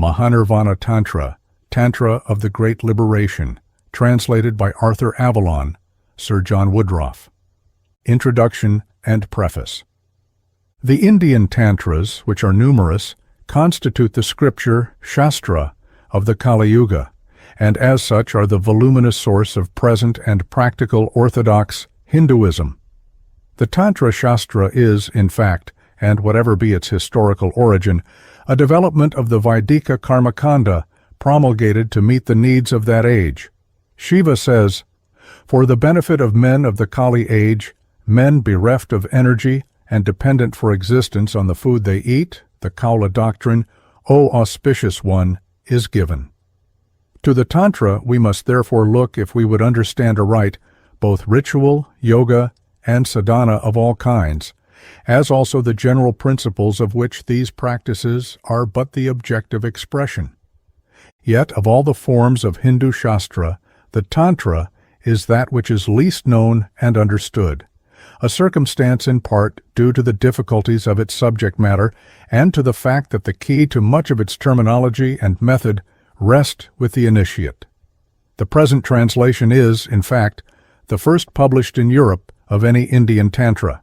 Mahanirvana Tantra, Tantra of the Great Liberation, translated by Arthur Avalon, Sir John Woodroffe. Introduction and Preface. The Indian Tantras, which are numerous, constitute the scripture, Shastra, of the Kali Yuga, and as such are the voluminous source of present and practical orthodox Hinduism. The Tantra Shastra is, in fact, and whatever be its historical origin, a development of the Vaidika Karmakanda promulgated to meet the needs of that age. Shiva says, "For the benefit of men of the Kali age, men bereft of energy and dependent for existence on the food they eat, the Kaula doctrine, O auspicious one, is given." To the Tantra we must therefore look if we would understand aright both ritual, yoga, and sadhana of all kinds, as also the general principles of which these practices are but the objective expression. Yet of all the forms of Hindu Shastra, the Tantra is that which is least known and understood, a circumstance in part due to the difficulties of its subject matter and to the fact that the key to much of its terminology and method rest with the initiate. The present translation is, in fact, the first published in Europe of any Indian Tantra.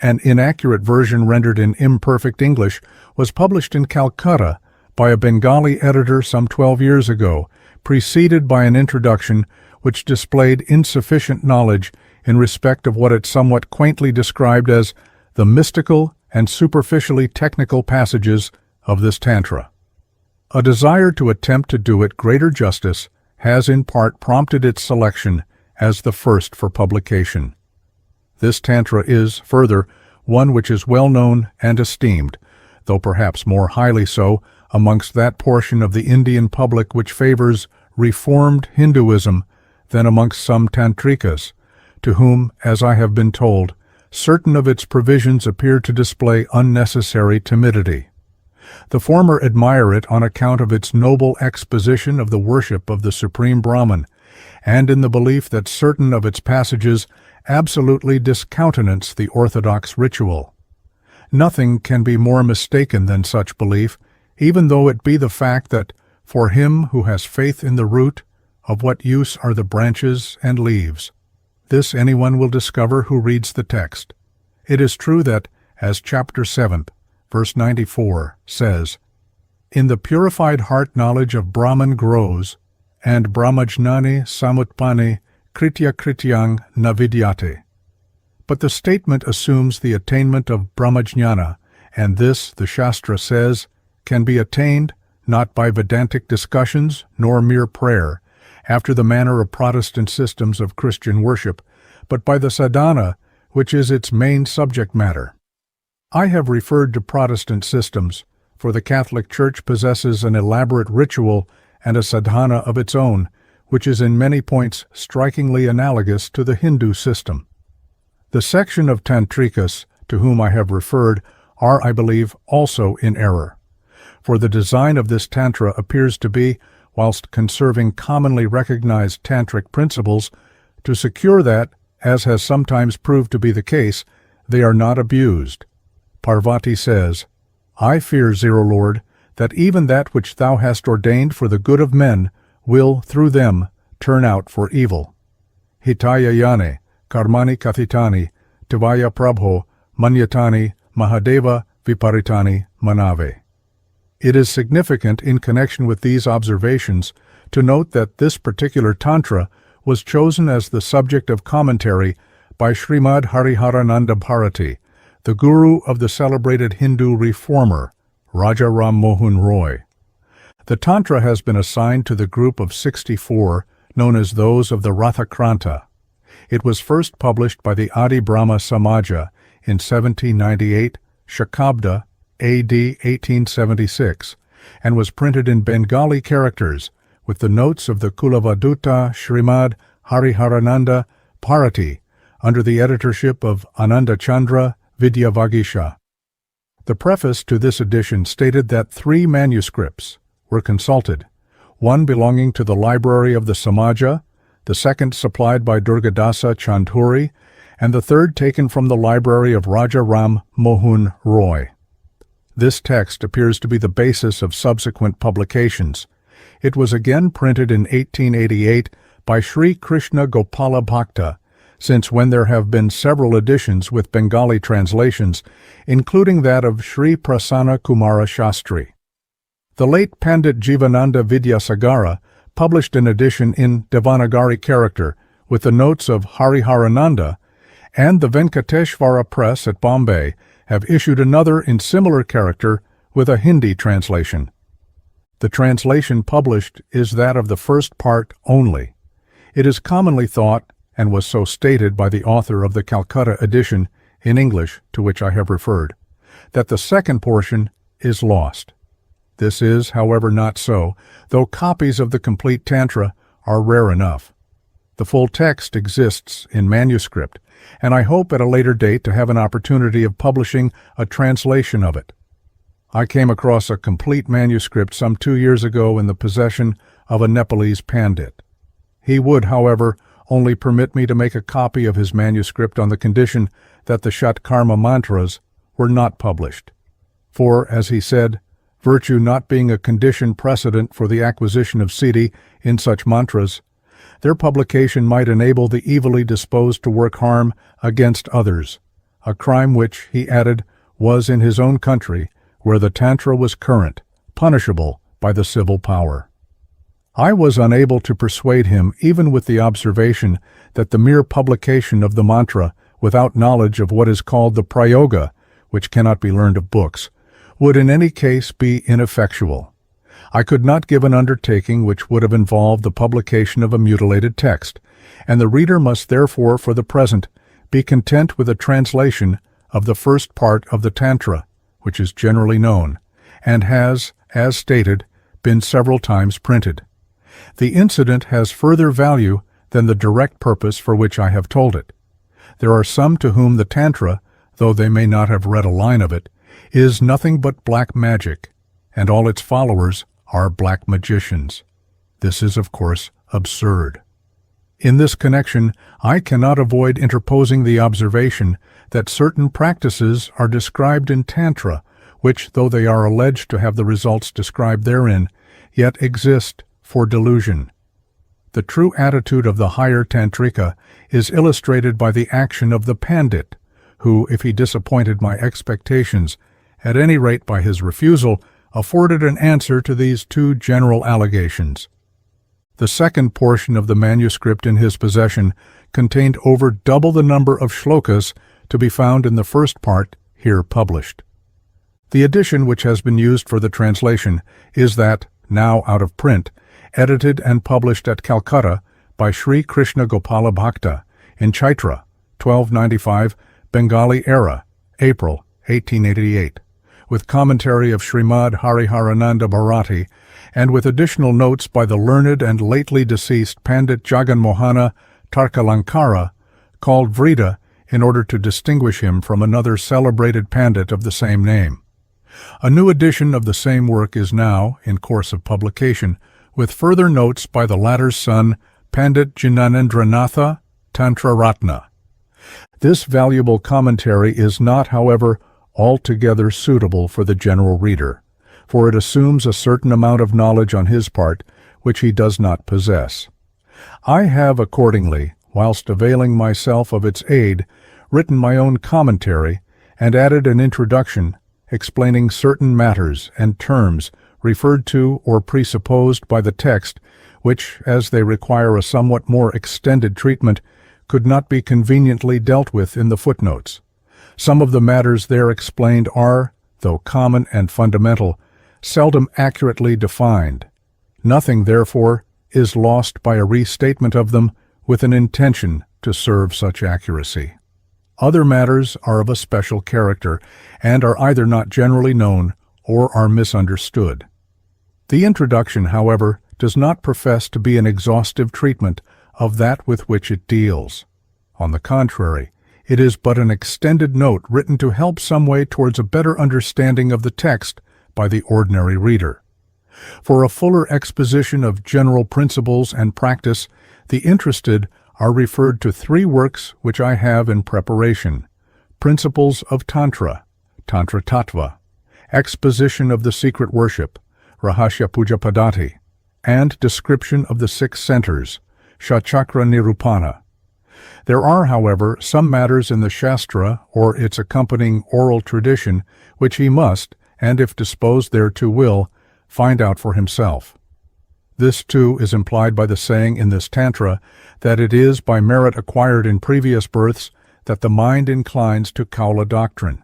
An inaccurate version rendered in imperfect English was published in Calcutta by a Bengali editor some 12 years ago, preceded by an introduction which displayed insufficient knowledge in respect of what it somewhat quaintly described as the mystical and superficially technical passages of this Tantra. A desire to attempt to do it greater justice has in part prompted its selection as the first for publication. This Tantra is, further, one which is well known and esteemed, though perhaps more highly so, amongst that portion of the Indian public which favors reformed Hinduism than amongst some Tantrikas, to whom, as I have been told, certain of its provisions appear to display unnecessary timidity. The former admire it on account of its noble exposition of the worship of the Supreme Brahman, and in the belief that certain of its passages absolutely discountenance the orthodox ritual. Nothing can be more mistaken than such belief, even though it be the fact that, for him who has faith in the root, of what use are the branches and leaves? This anyone will discover who reads the text. It is true that, as chapter 7, verse 94, says, "In the purified heart knowledge of Brahman grows, and Brahmajnani samutpani kritya krityang navidyate." But the statement assumes the attainment of Brahmajnana, and this, the Shastra says, can be attained not by Vedantic discussions nor mere prayer, after the manner of Protestant systems of Christian worship, but by the sadhana, which is its main subject matter. I have referred to Protestant systems, for the Catholic Church possesses an elaborate ritual and a sadhana of its own, which is in many points strikingly analogous to the Hindu system. The section of Tantrikas to whom I have referred are, I believe, also in error, for the design of this Tantra appears to be, whilst conserving commonly recognized Tantric principles, to secure that, as has sometimes proved to be the case, they are not abused. Parvati says, "I fear, Zero Lord, that even that which thou hast ordained for the good of men will, through them, turn out for evil. Hitaya yane, karmani kathitani, tivaya prabho, manyatani, mahadeva viparitani manave." It is significant in connection with these observations to note that this particular Tantra was chosen as the subject of commentary by Srimad Hariharananda Bharati, the guru of the celebrated Hindu reformer, Raja Ram Mohan Roy. The Tantra has been assigned to the group of 64 known as those of the Rathakranta. It was first published by the Adi Brahma Samaja in 1798, Shakabda, A.D. 1876, and was printed in Bengali characters with the notes of the Kulavadutta Srimad Hariharananda Bharati under the editorship of Ananda Chandra Vidyavagisha. The preface to this edition stated that 3 manuscripts were consulted, one belonging to the library of the Samaja, the second supplied by Durgadasa Chandhuri, and the third taken from the library of Raja Ram Mohan Roy. This text appears to be the basis of subsequent publications. It was again printed in 1888 by Sri Krishna Gopala Bhakta, since when there have been several editions with Bengali translations, including that of Sri Prasanna Kumara Shastri. The late Pandit Jivananda Vidyasagara published an edition in Devanagari character with the notes of Hariharananda, and the Venkateshvara Press at Bombay have issued another in similar character with a Hindi translation. The translation published is that of the first part only. It is commonly thought, and was so stated by the author of the Calcutta edition in English to which I have referred, that the second portion is lost. This is, however, not so, though copies of the complete Tantra are rare enough. The full text exists in manuscript, and I hope at a later date to have an opportunity of publishing a translation of it. I came across a complete manuscript some 2 years ago in the possession of a Nepalese pandit. He would, however, only permit me to make a copy of his manuscript on the condition that the Shatkarma mantras were not published. For, as he said, virtue not being a condition precedent for the acquisition of siddhi in such mantras, their publication might enable the evilly disposed to work harm against others, a crime which, he added, was in his own country, where the Tantra was current, punishable by the civil power. I was unable to persuade him even with the observation that the mere publication of the mantra without knowledge of what is called the prayoga, which cannot be learned of books, would in any case be ineffectual. I could not give an undertaking which would have involved the publication of a mutilated text, and the reader must therefore for the present be content with a translation of the first part of the Tantra, which is generally known, and has, as stated, been several times printed. The incident has further value than the direct purpose for which I have told it. There are some to whom the Tantra, though they may not have read a line of it, is nothing but black magic, and all its followers are black magicians. This is, of course, absurd. In this connection, I cannot avoid interposing the observation that certain practices are described in Tantra, which, though they are alleged to have the results described therein, yet exist for delusion. The true attitude of the higher Tantrika is illustrated by the action of the Pandit, who, if he disappointed my expectations, at any rate by his refusal, afforded an answer to these two general allegations. The second portion of the manuscript in his possession contained over double the number of shlokas to be found in the first part here published. The edition which has been used for the translation is that, now out of print, edited and published at Calcutta by Sri Krishna Gopala Bhakta in Chaitra, 1295, Bengali era, April 1888, with commentary of Srimad Hariharananda Bharati, and with additional notes by the learned and lately deceased Pandit Jagan Mohana Tarkalankara, called Vrida in order to distinguish him from another celebrated Pandit of the same name. A new edition of the same work is now, in course of publication, with further notes by the latter's son, Pandit Jnanendranatha Tantraratna. This valuable commentary is not, however, altogether suitable for the general reader, for it assumes a certain amount of knowledge on his part which he does not possess. I have accordingly, whilst availing myself of its aid, written my own commentary and added an introduction explaining certain matters and terms referred to or presupposed by the text, which, as they require a somewhat more extended treatment, could not be conveniently dealt with in the footnotes. Some of the matters there explained are, though common and fundamental, seldom accurately defined. Nothing, therefore, is lost by a restatement of them with an intention to serve such accuracy. Other matters are of a special character and are either not generally known or are misunderstood. The introduction, however, does not profess to be an exhaustive treatment of that with which it deals. On the contrary, it is but an extended note written to help some way towards a better understanding of the text by the ordinary reader. For a fuller exposition of general principles and practice, the interested are referred to 3 works which I have in preparation: Principles of Tantra, Tantra Tattva, exposition of the secret worship, Rahasya Puja Padati, and description of the 6 centers, Shachakra Nirupana. There are, however, some matters in the Shastra or its accompanying oral tradition which he must, and if disposed thereto will, find out for himself. This, too, is implied by the saying in this Tantra that it is by merit acquired in previous births that the mind inclines to Kaula doctrine.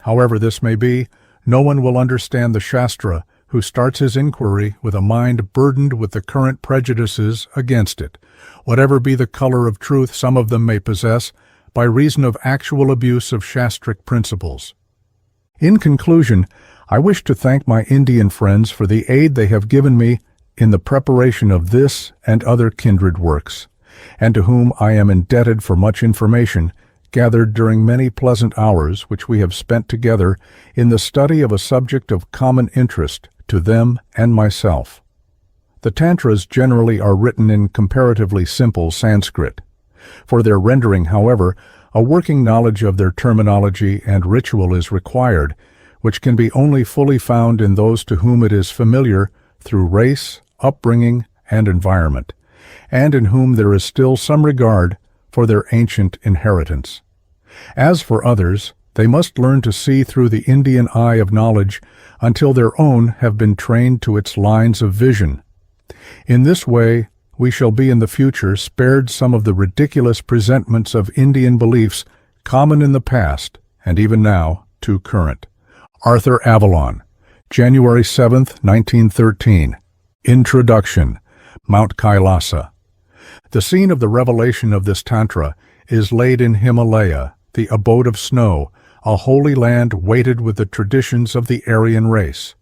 However this may be, no one will understand the Shastra who starts his inquiry with a mind burdened with the current prejudices against it, whatever be the color of truth some of them may possess, by reason of actual abuse of Shastric principles. In conclusion, I wish to thank my Indian friends for the aid they have given me in the preparation of this and other kindred works, and to whom I am indebted for much information gathered during many pleasant hours which we have spent together in the study of a subject of common interest to them and myself. The Tantras generally are written in comparatively simple Sanskrit. For their rendering, however, a working knowledge of their terminology and ritual is required, which can be only fully found in those to whom it is familiar through race, upbringing, and environment, and in whom there is still some regard for their ancient inheritance. As for others, they must learn to see through the Indian eye of knowledge until their own have been trained to its lines of vision. In this way, we shall be in the future spared some of the ridiculous presentments of Indian beliefs common in the past, and even now, too current. Arthur Avalon, January 7, 1913. Introduction. Mount Kailasa. The scene of the revelation of this Tantra is laid in Himalaya, the abode of snow, a holy land weighted with the traditions of the Aryan race.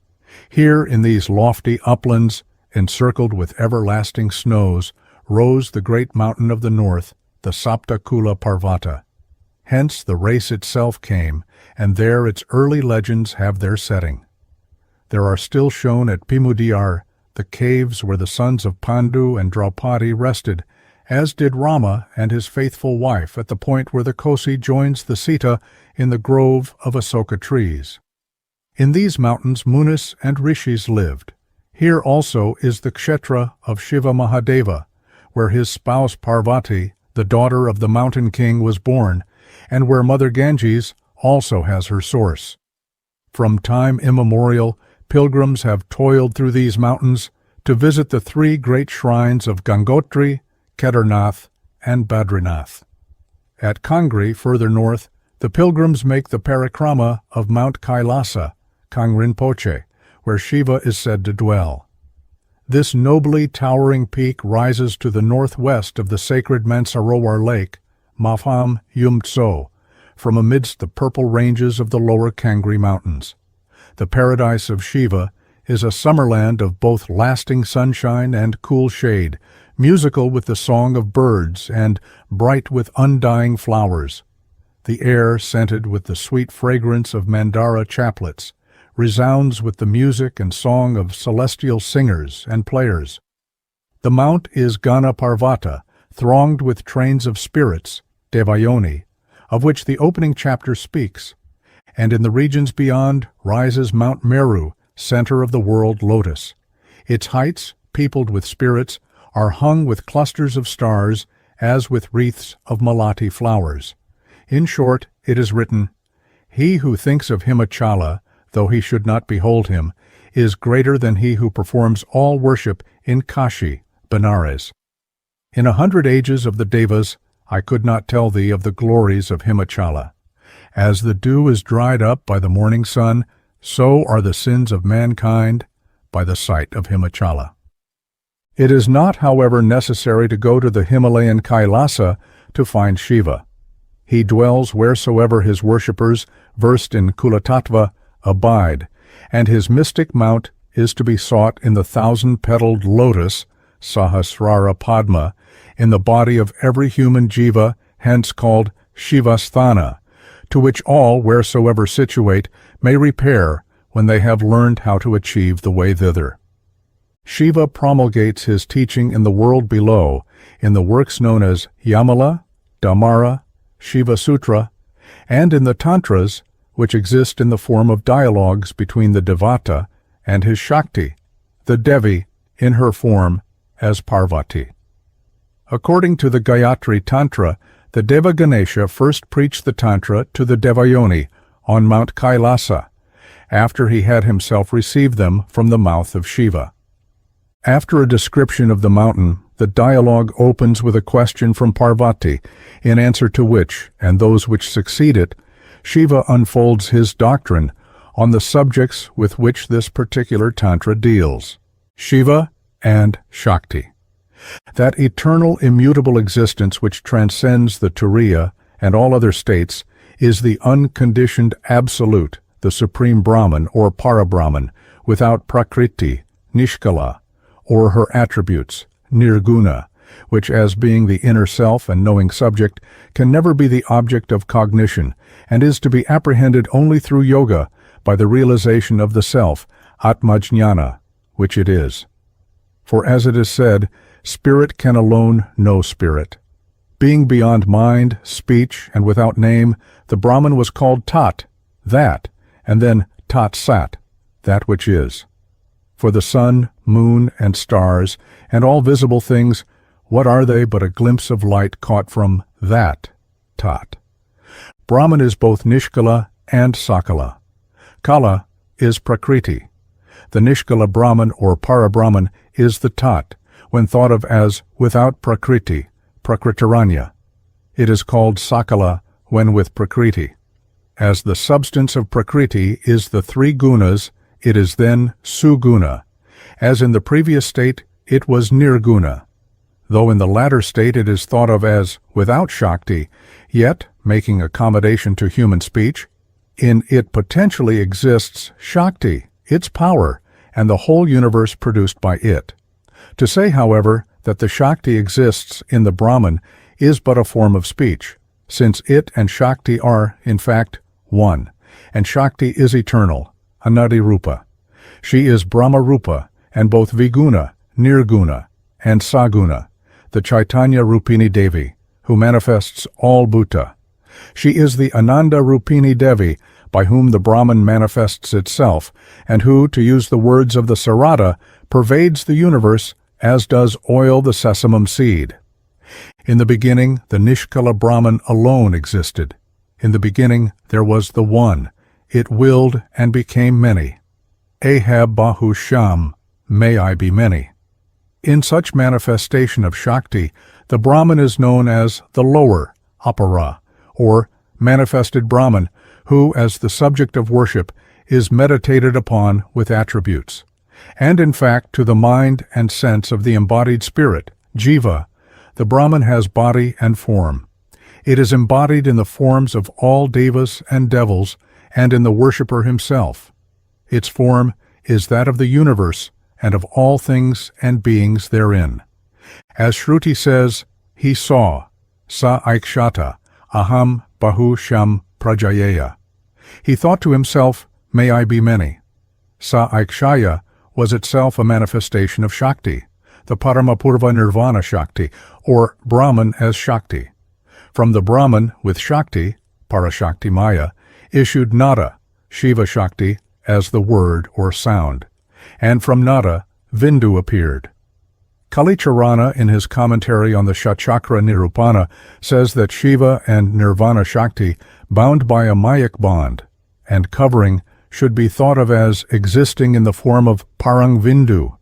Here, in these lofty uplands, encircled with everlasting snows, rose the great mountain of the north, the Saptakula Parvata. Hence the race itself came, and there its early legends have their setting. There are still shown at Pimudiyar the caves where the sons of Pandu and Draupadi rested, as did Rama and his faithful wife at the point where the Kosi joins the Sita in the grove of Asoka trees. In these mountains Munis and Rishis lived. Here also is the kshetra of Shiva Mahadeva, where his spouse Parvati, the daughter of the mountain king, was born, and where Mother Ganges also has her source. From time immemorial, pilgrims have toiled through these mountains to visit the 3 great shrines of Gangotri, Kedarnath, and Badrinath. At Kangri, further north, the pilgrims make the parikrama of Mount Kailasa, Kangrinpoche, where Shiva is said to dwell. This nobly towering peak rises to the northwest of the sacred Mansarovar Lake, Mafam Yumtso, from amidst the purple ranges of the lower Kangri Mountains. The paradise of Shiva is a summerland of both lasting sunshine and cool shade, musical with the song of birds and bright with undying flowers. The air, scented with the sweet fragrance of mandara chaplets, resounds with the music and song of celestial singers and players. The mount is Gana Parvata, thronged with trains of spirits, Devayoni, of which the opening chapter speaks, and in the regions beyond rises Mount Meru, center of the world lotus. Its heights, peopled with spirits, are hung with clusters of stars, as with wreaths of malati flowers. In short, it is written, "He who thinks of Himachala, though he should not behold him, is greater than he who performs all worship in Kashi, Benares." In 100 ages of the Devas, I could not tell thee of the glories of Himachala. As the dew is dried up by the morning sun, so are the sins of mankind by the sight of Himachala. It is not, however, necessary to go to the Himalayan Kailasa to find Shiva. He dwells wheresoever his worshippers, versed in Kulatattva, abide, and his mystic mount is to be sought in the 1,000-petaled lotus, Sahasrara Padma, in the body of every human jiva, hence called Shivasthana, to which all, wheresoever situate, may repair when they have learned how to achieve the way thither. Shiva promulgates his teaching in the world below, in the works known as Yamala, Dhamara, Shiva Sutra, and in the Tantras, which exist in the form of dialogues between the Devata and his Shakti, the Devi in her form as Parvati. According to the Gayatri Tantra, the Deva Ganesha first preached the Tantra to the Devayoni on Mount Kailasa, after he had himself received them from the mouth of Shiva. After a description of the mountain, the dialogue opens with a question from Parvati, in answer to which, and those which succeed it, Shiva unfolds his doctrine on the subjects with which this particular Tantra deals: Shiva and Shakti. That eternal, immutable existence which transcends the Turiya and all other states is the unconditioned Absolute, the Supreme Brahman or Parabrahman, without Prakriti, Nishkala, or her attributes, Nirguna, which, as being the inner self and knowing subject, can never be the object of cognition, and is to be apprehended only through yoga by the realization of the self, Atmajnana, which it is. For as it is said, spirit can alone know spirit. Being beyond mind, speech, and without name, the Brahman was called Tat, that, and then Tat Sat, that which is. For the sun, moon, and stars, and all visible things, what are they but a glimpse of light caught from that, Tat? Brahman is both Nishkala and Sakala. Kala is Prakriti. The Nishkala Brahman or Parabrahman is the Tat, when thought of as without Prakriti, Prakritiranya. It is called Sakala when with Prakriti. As the substance of Prakriti is the three gunas, it is then Suguna. As in the previous state, it was Nirguna. Though in the latter state it is thought of as without Shakti, yet, making accommodation to human speech, in it potentially exists Shakti, its power, and the whole universe produced by it. To say, however, that the Shakti exists in the Brahman is but a form of speech, since it and Shakti are, in fact, one, and Shakti is eternal, Anadi Rupa. She is Brahma Rupa, and both Viguna, Nirguna, and Saguna, the Chaitanya Rupini Devi, who manifests all Bhuta. She is the Ananda Rupini Devi, by whom the Brahman manifests itself, and who, to use the words of the Sarada, pervades the universe as does oil the sesamum seed. In the beginning, the Nishkala Brahman alone existed. In the beginning, there was the One. It willed and became many. Ahab Bahu Sham, may I be many. In such manifestation of Shakti, the Brahman is known as the lower, Apara, or manifested Brahman, who, as the subject of worship, is meditated upon with attributes. And in fact, to the mind and sense of the embodied spirit, Jiva, the Brahman has body and form. It is embodied in the forms of all devas and devils, and in the worshipper himself. Its form is that of the universe, and of all things and beings therein. As Shruti says, he saw, sa aikshata, aham bahu sham prajayaya. He thought to himself, may I be many. Sa aikshaya was itself a manifestation of Shakti, the Paramapurva Nirvana Shakti, or Brahman as Shakti. From the Brahman with Shakti, Parashakti Maya, issued Nada, Shiva Shakti, as the word or sound, and from Nada, Vindu appeared. Kalicharana, in his commentary on the Shatchakra Nirupana, says that Shiva and Nirvana Shakti, bound by a Mayak bond and covering, should be thought of as existing in the form of Parang Vindu.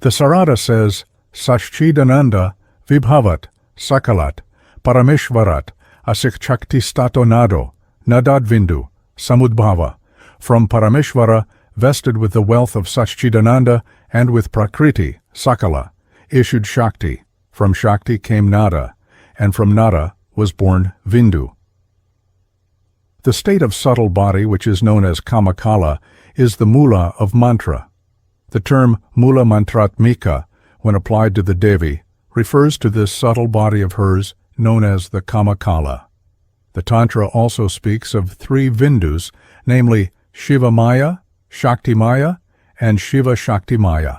The Sarada says, Sachchidananda Vibhavat Sakalat Parameshvarat Asikchaktistato Nado Nadad Vindu Samudbhava, from Parameshvara, vested with the wealth of Sachchidananda and with Prakriti, Sakala, issued Shakti. From Shakti came Nada, and from Nada was born Vindu. The state of subtle body, which is known as Kamakala, is the mula of mantra. The term mula mantratmika, when applied to the Devi, refers to this subtle body of hers known as the Kamakala. The Tantra also speaks of three Vindus, namely Shiva Maya, Shakti Maya, and Shiva Shakti Maya.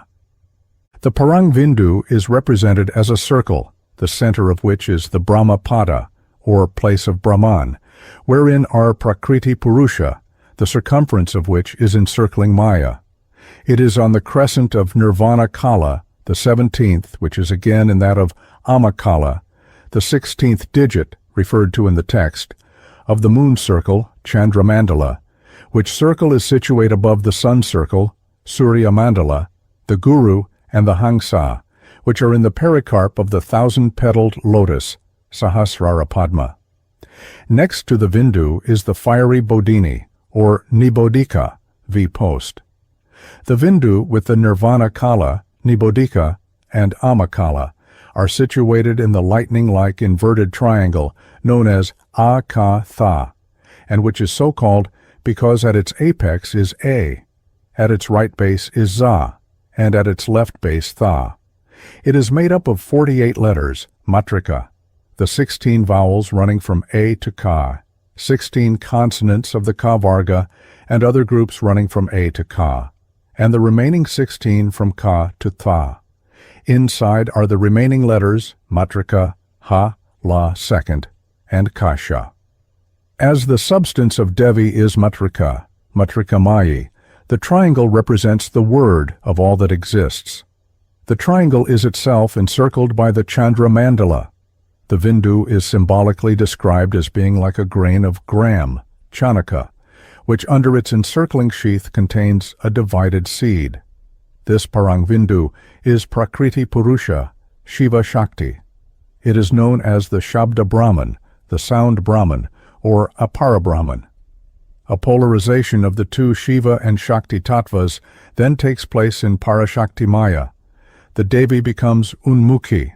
The Parang Vindu is represented as a circle, the center of which is the Brahmapada, or place of Brahman, wherein are Prakriti Purusha, the circumference of which is encircling Maya. It is on the crescent of Nirvana Kala, the 17th, which is again in that of Amakala, the 16th digit, referred to in the text, of the moon circle, Chandramandala, which circle is situate above the sun circle, Surya Mandala, the Guru, and the Hangsa, which are in the pericarp of the thousand-petaled lotus, Sahasrara Padma. Next to the Vindu is the fiery Bodhini, or Nibodhika, V-post. The Vindu with the Nirvana Kala, Nibodhika, and Amakala are situated in the lightning-like inverted triangle known as A-Ka-Tha, and which is so called because at its apex is A, at its right base is Za, and at its left base Tha. It is made up of 48 letters, matrika, the 16 vowels running from A to Ka, 16 consonants of the Ka Varga, and other groups running from A to Ka, and the remaining 16 from Ka to Tha. Inside are the remaining letters, matrika, Ha, La second, and Kasha. As the substance of Devi is matrika, matrikamayi, the triangle represents the word of all that exists. The triangle is itself encircled by the Chandramandala. The Vindu is symbolically described as being like a grain of gram, chanaka, which under its encircling sheath contains a divided seed. This Parang Vindu is Prakriti Purusha, Shiva Shakti. It is known as the Shabda Brahman, the sound Brahman, or Apara Brahman. A polarization of the two Shiva and Shakti tattvas then takes place in Parashakti Maya. The Devi becomes Unmukhi.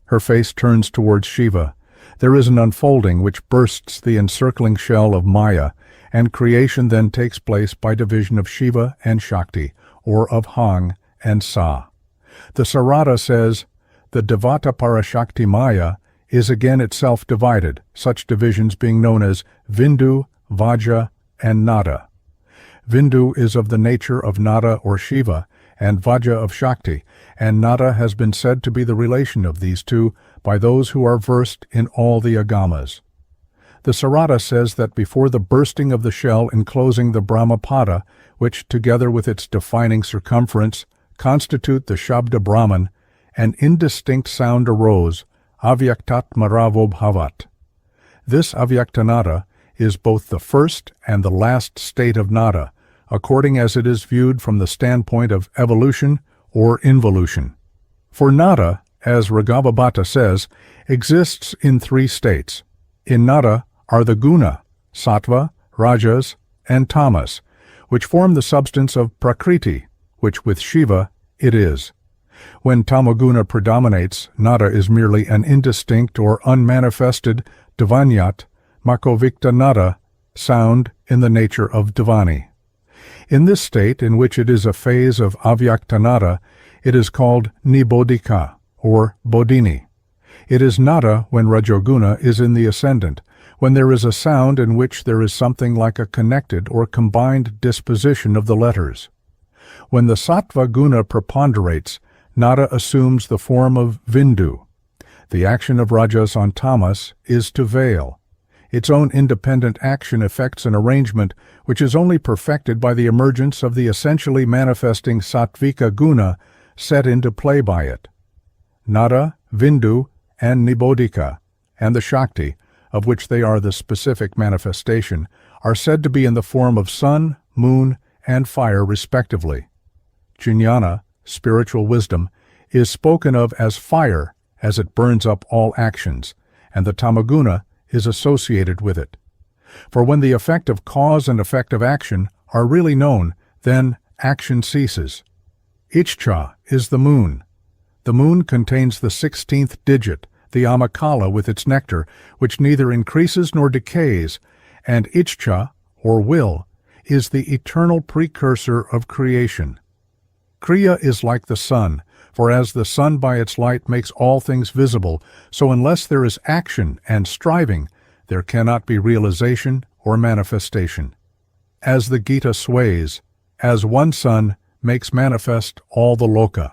Her face turns towards Shiva. There is an unfolding which bursts the encircling shell of Maya, and creation then takes place by division of Shiva and Shakti, or of Hang and Sa. The Sarada says, the Devata Parashakti Maya is again itself divided, such divisions being known as Vindu, Vajra, and Nada. Vindu is of the nature of Nada or Shiva, and Vajra of Shakti, and Nada has been said to be the relation of these two by those who are versed in all the agamas. The Sarada says that before the bursting of the shell enclosing the Brahmapada, which together with its defining circumference constitute the Shabda Brahman, an indistinct sound arose, avyaktat maravo bhavat. This avyaktanada is both the first and the last state of nada, according as it is viewed from the standpoint of evolution or involution. For nada, as Raghavabhata says, exists in three states. In nada are the guna, sattva, rajas, and tamas, which form the substance of prakriti, which with Shiva it is. When tamaguna predominates, nada is merely an indistinct or unmanifested dvanyat, makovikta nada, sound in the nature of dvani. In this state, in which it is a phase of avyaktanada, it is called nibodhika, or bodhini. It is nada when rajoguna is in the ascendant, when there is a sound in which there is something like a connected or combined disposition of the letters. When the sattva guna preponderates, nada assumes the form of vindu. The action of rajas on tamas is to veil. Its own independent action effects an arrangement which is only perfected by the emergence of the essentially manifesting sattvika guna set into play by it. Nada, vindu, and nibodhika, and the Shakti, of which they are the specific manifestation, are said to be in the form of sun, moon, and fire respectively. Jnana, spiritual wisdom, is spoken of as fire as it burns up all actions, and the tamaguna is associated with it. For when the effect of cause and effect of action are really known, then action ceases. Ichcha is the moon. The moon contains the 16th digit, the amakala with its nectar, which neither increases nor decays, and Ichcha, or will, is the eternal precursor of creation. Kriya is like the sun, for as the sun by its light makes all things visible, so unless there is action and striving, there cannot be realization or manifestation. As the Gita sways, as one sun makes manifest all the loka.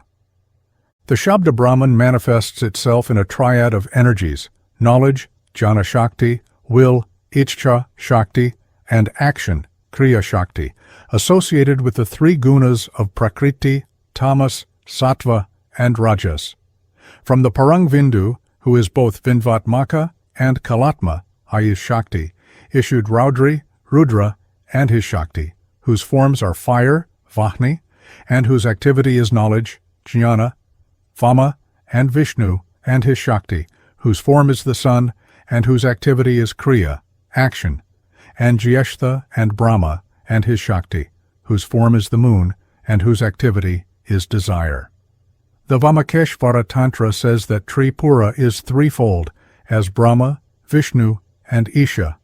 The Shabda Brahman manifests itself in a triad of energies, knowledge, jnana shakti, will, Ichcha Shakti, and action, Kriya Shakti, associated with the three gunas of Prakriti, Tamas, Sattva, and Rajas. From the Parangvindu, who is both Vindvatmaka and Kalatma, i.e. Shakti, issued Raudri, Rudra, and his Shakti, whose forms are fire, Vahni, and whose activity is knowledge, Jnana, Vama, and Vishnu, and his Shakti, whose form is the sun, and whose activity is Kriya, action, and Jyeshtha and Brahma, and his Shakti, whose form is the moon, and whose activity is desire. The Vamakeshvara Tantra says that Tripura is threefold, as Brahma, Vishnu, and Isha,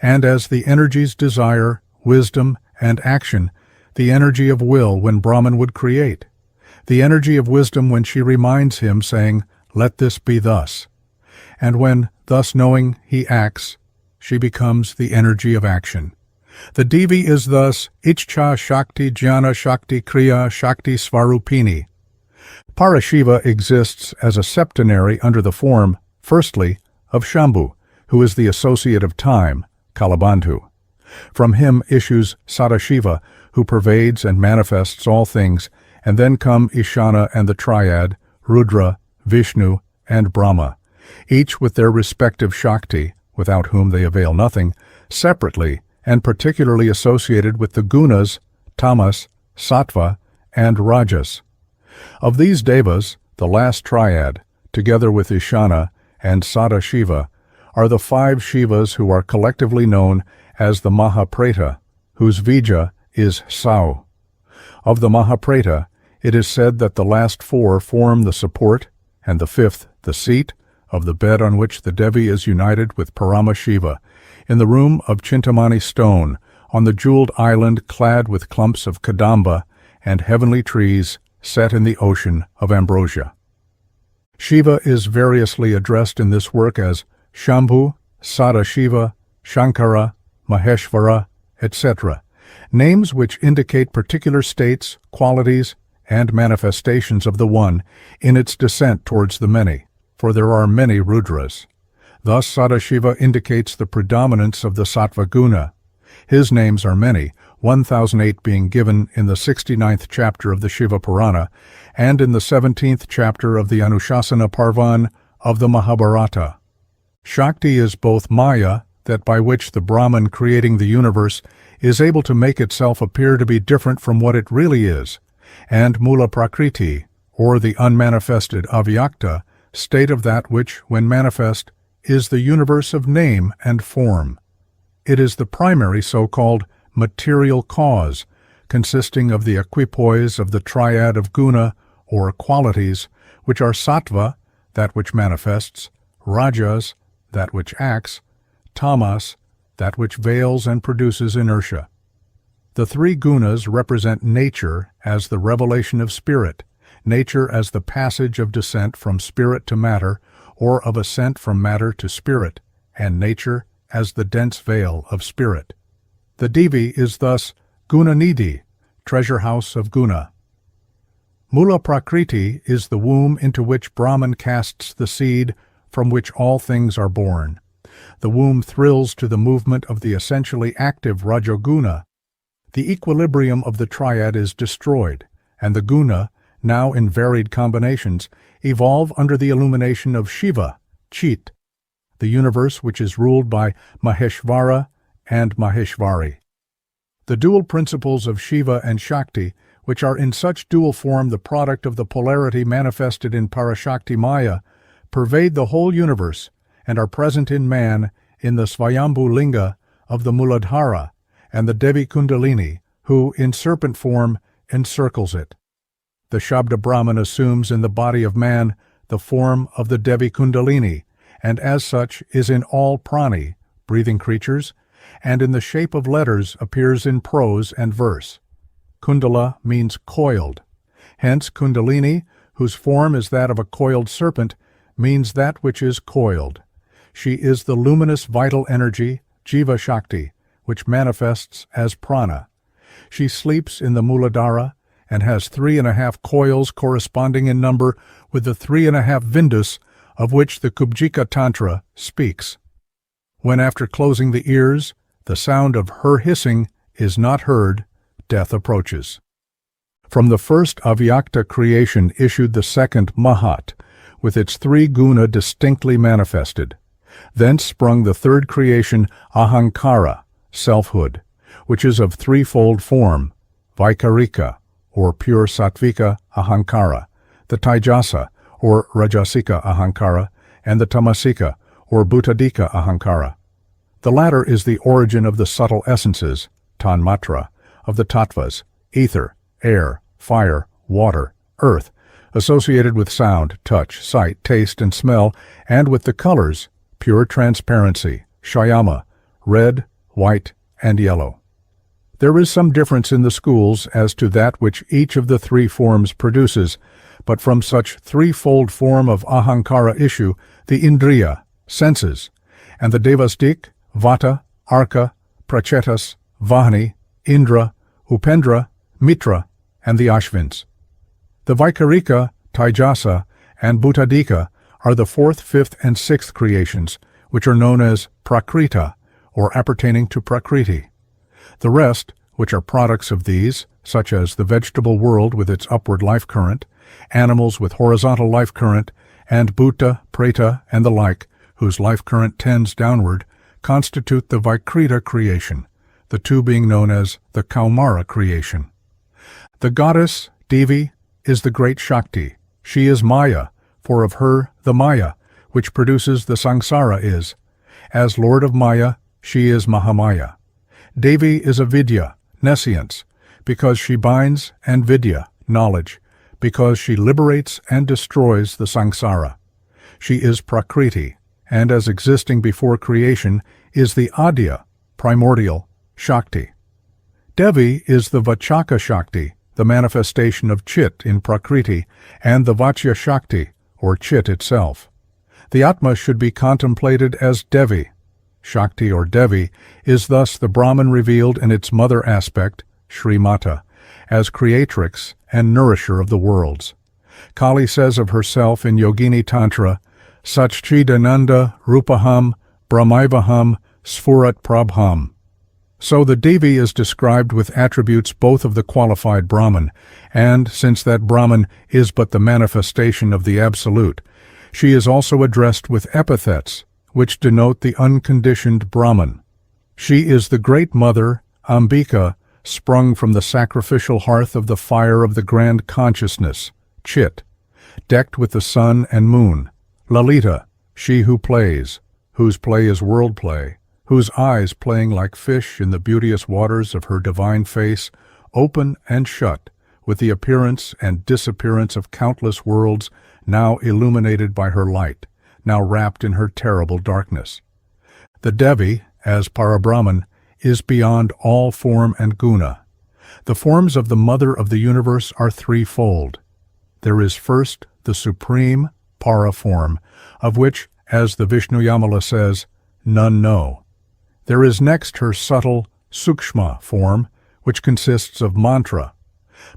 and as the energies desire, wisdom, and action, the energy of will when Brahman would create, the energy of wisdom when she reminds him, saying, "Let this be thus," and when, thus knowing, he acts, she becomes the energy of action. The Devi is thus Ichcha Shakti Jnana Shakti Kriya Shakti Svarupini. Parashiva exists as a septenary under the form, firstly, of Shambhu, who is the associate of time, Kalabandhu. From him issues Sadashiva, who pervades and manifests all things, and then come Ishana and the Triad, Rudra, Vishnu, and Brahma, each with their respective Shakti, without whom they avail nothing, separately and particularly associated with the gunas, Tamas, Sattva, and Rajas. Of these devas, the last triad, together with Ishana and Sadashiva, are the five Shivas who are collectively known as the Mahapreta, whose Vija is Sau. Of the Mahapreta, it is said that the last four form the support, and the fifth the seat, of the bed on which the Devi is united with Paramashiva, in the room of Chintamani stone, on the jeweled island clad with clumps of Kadamba and heavenly trees set in the ocean of ambrosia. Shiva is variously addressed in this work as Shambhu, Sadashiva, Shankara, Maheshvara, etc., names which indicate particular states, qualities, and manifestations of the One in its descent towards the many, for there are many Rudras. Thus Sadashiva indicates the predominance of the Sattva guna. His names are many, 1008 being given in the 69th chapter of the Shiva Purana and in the 17th chapter of the Anushasana Parvan of the Mahabharata. Shakti is both Maya, that by which the Brahman creating the universe is able to make itself appear to be different from what it really is, and Mula Prakriti, or the unmanifested Avyakta, state of that which, when manifest, is the universe of name and form. It is the primary so-called material cause, consisting of the equipoise of the triad of guna, or qualities, which are sattva, that which manifests, rajas, that which acts, tamas, that which veils and produces inertia. The three gunas represent nature as the revelation of spirit, nature as the passage of descent from spirit to matter, or of ascent from matter to spirit, and nature as the dense veil of spirit. The Devi is thus Gunanidhi, treasure house of guna. Mula Prakriti is the womb into which Brahman casts the seed from which all things are born. The womb thrills to the movement of the essentially active Rajoguna. The equilibrium of the triad is destroyed, and the guna, now in varied combinations, evolve under the illumination of Shiva, Chit, the universe which is ruled by Maheshvara and Maheshvari. The dual principles of Shiva and Shakti, which are in such dual form the product of the polarity manifested in Parashakti Maya, pervade the whole universe and are present in man in the Svayambhu Linga of the Muladhara and the Devi Kundalini, who, in serpent form, encircles it. The Shabda Brahman assumes in the body of man the form of the Devi Kundalini, and as such is in all prani, breathing creatures, and in the shape of letters appears in prose and verse. Kundala means coiled. Hence Kundalini, whose form is that of a coiled serpent, means that which is coiled. She is the luminous vital energy, Jiva Shakti, which manifests as prana. She sleeps in the Muladhara and has 3.5 coils corresponding in number with the 3.5 Vindus of which the Kubjika Tantra speaks. When after closing the ears, the sound of her hissing is not heard, death approaches. From the first Avyakta creation issued the second Mahat, with its three guna distinctly manifested. Thence sprung the third creation Ahankara, selfhood, which is of threefold form, Vaikarika, or pure Sattvika Ahankara, the Taijasa, or Rajasika Ahankara, and the Tamasika, or Bhutadika Ahankara. The latter is the origin of the subtle essences, Tanmatra, of the Tattvas, ether, air, fire, water, earth, associated with sound, touch, sight, taste, and smell, and with the colors, pure transparency, Shyama, red, white, and yellow. There is some difference in the schools as to that which each of the three forms produces, but from such threefold form of Ahankara issue the Indriya, senses, and the Devastik, Vata, Arka, Prachetas, Vahani, Indra, Upendra, Mitra, and the Ashvins. The Vaikarika, Taijasa, and Bhutadika are the fourth, fifth, and sixth creations, which are known as Prakrita, or appertaining to Prakriti. The rest, which are products of these, such as the vegetable world with its upward life current, animals with horizontal life current, and Bhuta, Preta, and the like, whose life current tends downward, constitute the Vikrita creation, the two being known as the Kaumara creation. The goddess, Devi, is the great Shakti. She is Maya, for of her the Maya, which produces the Samsara is. As Lord of Maya, she is Mahamaya. Devi is a Vidya, nescience, because she binds, and Vidya, knowledge, because she liberates and destroys the Samsara. She is Prakriti, and as existing before creation, is the Adya, primordial, Shakti. Devi is the Vachaka Shakti, the manifestation of Chit in Prakriti, and the Vachya Shakti, or Chit itself. The Atma should be contemplated as Devi. Shakti or Devi is thus the Brahman revealed in its mother aspect, Sri Mata, as creatrix and nourisher of the worlds. Kali says of herself in Yogini Tantra, Satchidananda Rupaham Brahmaivaham Sphurat Prabham. So the Devi is described with attributes both of the qualified Brahman, and since that Brahman is but the manifestation of the Absolute, she is also addressed with epithets, which denote the unconditioned Brahman. She is the Great Mother, Ambika, sprung from the sacrificial hearth of the fire of the grand consciousness, Chit, decked with the sun and moon, Lalita, she who plays, whose play is world play, whose eyes playing like fish in the beauteous waters of her divine face, open and shut, with the appearance and disappearance of countless worlds, now illuminated by her light, now wrapped in her terrible darkness. The Devi, as Parabrahman, is beyond all form and guna. The forms of the Mother of the universe are threefold. There is first the supreme Para form, of which, as the Vishnuyamala says, none know. There is next her subtle Sukshma form, which consists of mantra.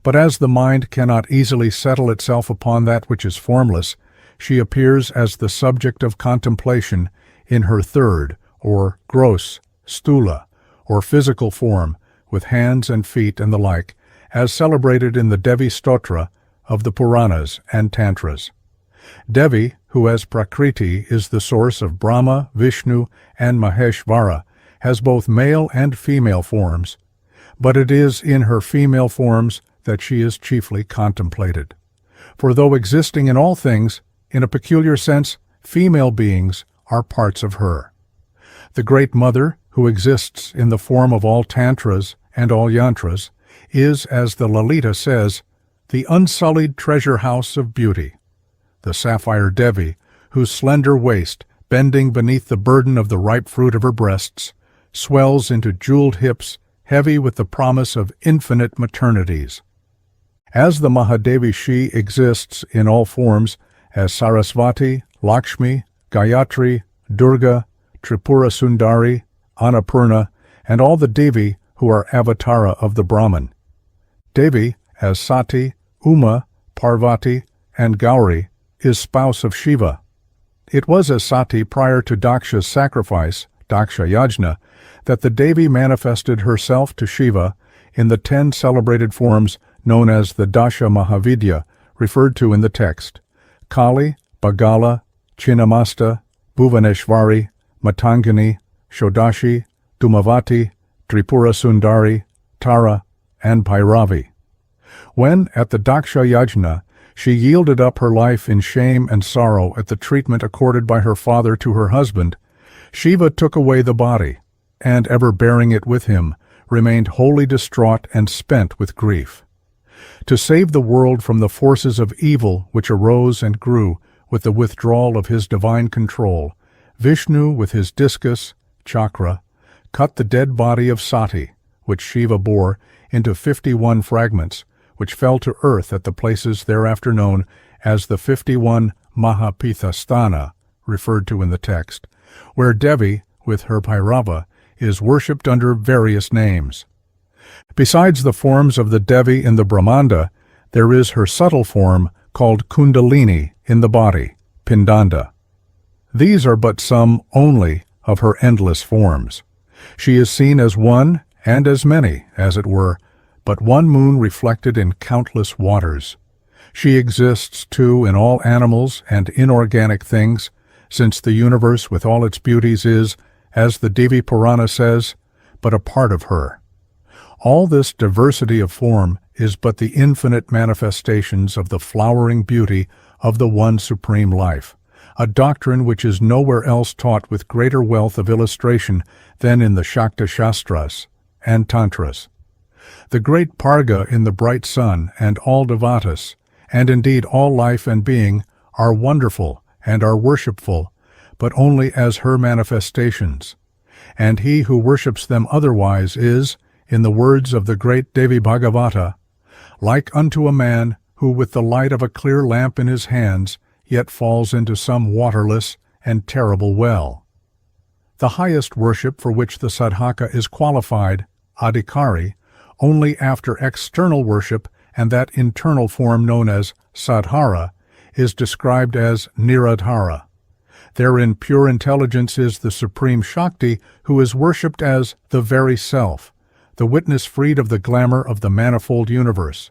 But as the mind cannot easily settle itself upon that which is formless, she appears as the subject of contemplation in her third, or gross, stula, or physical form, with hands and feet and the like, as celebrated in the Devi Stotra of the Puranas and Tantras. Devi, who as Prakriti is the source of Brahma, Vishnu, and Maheshvara, has both male and female forms, but it is in her female forms that she is chiefly contemplated. For though existing in all things, in a peculiar sense, female beings are parts of her. The Great Mother, who exists in the form of all Tantras and all Yantras, is, as the Lalita says, the unsullied treasure house of beauty. The sapphire Devi, whose slender waist, bending beneath the burden of the ripe fruit of her breasts, swells into jeweled hips, heavy with the promise of infinite maternities. As the Mahadevi she exists in all forms as Sarasvati, Lakshmi, Gayatri, Durga, Tripura Sundari, Annapurna, and all the Devi who are avatara of the Brahman. Devi, as Sati, Uma, Parvati, and Gauri, is spouse of Shiva. It was as Sati prior to Daksha's sacrifice, Daksha Yajna, that the Devi manifested herself to Shiva in the 10 celebrated forms known as the Dasha Mahavidya, referred to in the text: Kali, Bagala, Chinnamasta, Bhuvaneshwari, Matangini, Shodashi, Dhumavati, Tripura Sundari, Tara, and Bhairavi. When, at the Daksha Yajna, she yielded up her life in shame and sorrow at the treatment accorded by her father to her husband, Shiva took away the body, and, ever bearing it with him, remained wholly distraught and spent with grief. To save the world from the forces of evil which arose and grew with the withdrawal of his divine control, Vishnu, with his discus, chakra, cut the dead body of Sati, which Shiva bore, into 51 fragments, which fell to earth at the places thereafter known as the 51 Mahapithasthana, referred to in the text, where Devi, with her Bhairava, is worshipped under various names. Besides the forms of the Devi in the Brahmanda, there is her subtle form called Kundalini in the body, Pindanda. These are but some only of her endless forms. She is seen as one and as many, as it were, but one moon reflected in countless waters. She exists, too, in all animals and inorganic things, since the universe with all its beauties is, as the Devi Purana says, but a part of her. All this diversity of form is but the infinite manifestations of the flowering beauty of the one supreme life, a doctrine which is nowhere else taught with greater wealth of illustration than in the Shakti Shastras and Tantras. The great Parga in the bright sun and all devatas, and indeed all life and being, are wonderful and are worshipful, but only as her manifestations. And he who worships them otherwise is, in the words of the great Devi Bhagavata, like unto a man who with the light of a clear lamp in his hands yet falls into some waterless and terrible well. The highest worship for which the sadhaka is qualified, adhikari, only after external worship and that internal form known as sadhara is described as niradhara. Therein pure intelligence is the supreme Shakti who is worshipped as the very self, the witness freed of the glamour of the manifold universe.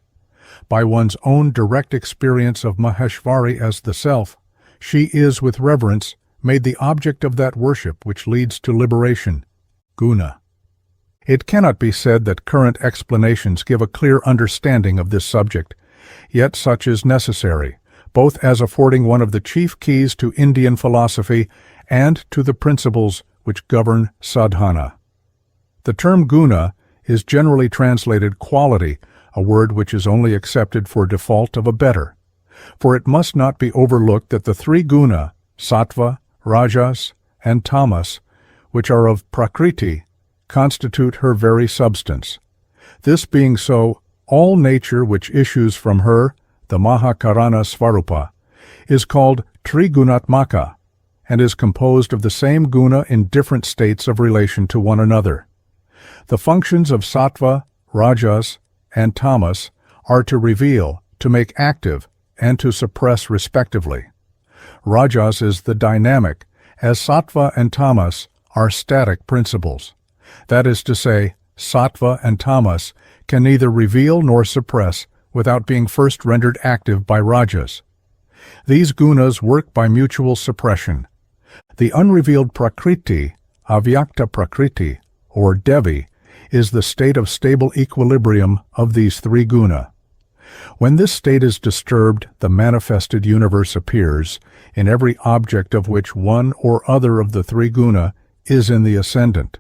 By one's own direct experience of Maheshwari as the self, she is with reverence made the object of that worship which leads to liberation, guna. It cannot be said that current explanations give a clear understanding of this subject, yet such is necessary, both as affording one of the chief keys to Indian philosophy and to the principles which govern sadhana. The term guna is generally translated quality, a word which is only accepted for default of a better. For it must not be overlooked that the 3 guna, sattva, rajas, and tamas, which are of Prakriti, constitute her very substance. This being so, all nature which issues from her, the Mahakarana Svarupa, is called Trigunatmaka, and is composed of the same guna in different states of relation to one another. The functions of sattva, rajas, and tamas are to reveal, to make active, and to suppress respectively. Rajas is the dynamic, as sattva and tamas are static principles. That is to say, sattva and tamas can neither reveal nor suppress without being first rendered active by rajas. These gunas work by mutual suppression. The unrevealed Prakriti, avyakta Prakriti, or Devi, is the state of stable equilibrium of these 3 guna. When this state is disturbed, the manifested universe appears, in every object of which one or other of the 3 guna is in the ascendant.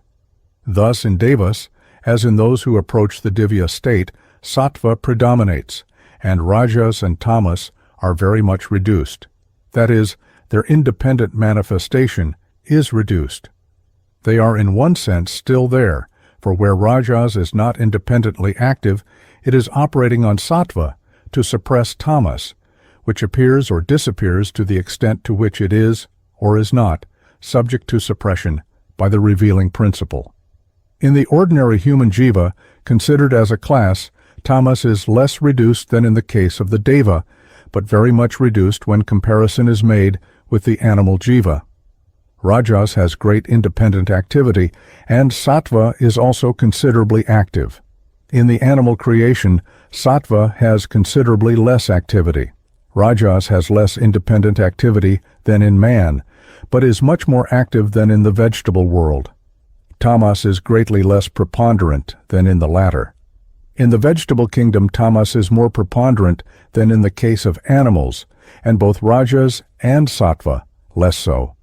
Thus in devas, as in those who approach the divya state, sattva predominates, and rajas and tamas are very much reduced. That is, their independent manifestation is reduced. They are in one sense still there, for where rajas is not independently active, it is operating on sattva to suppress tamas, which appears or disappears to the extent to which it is, or is not, subject to suppression by the revealing principle. In the ordinary human jiva, considered as a class, tamas is less reduced than in the case of the deva, but very much reduced when comparison is made with the animal jiva. Rajas has great independent activity, and Sattva is also considerably active. In the animal creation, Sattva has considerably less activity. Rajas has less independent activity than in man, but is much more active than in the vegetable world. Tamas is greatly less preponderant than in the latter. In the vegetable kingdom, tamas is more preponderant than in the case of animals, and both rajas and sattva less so.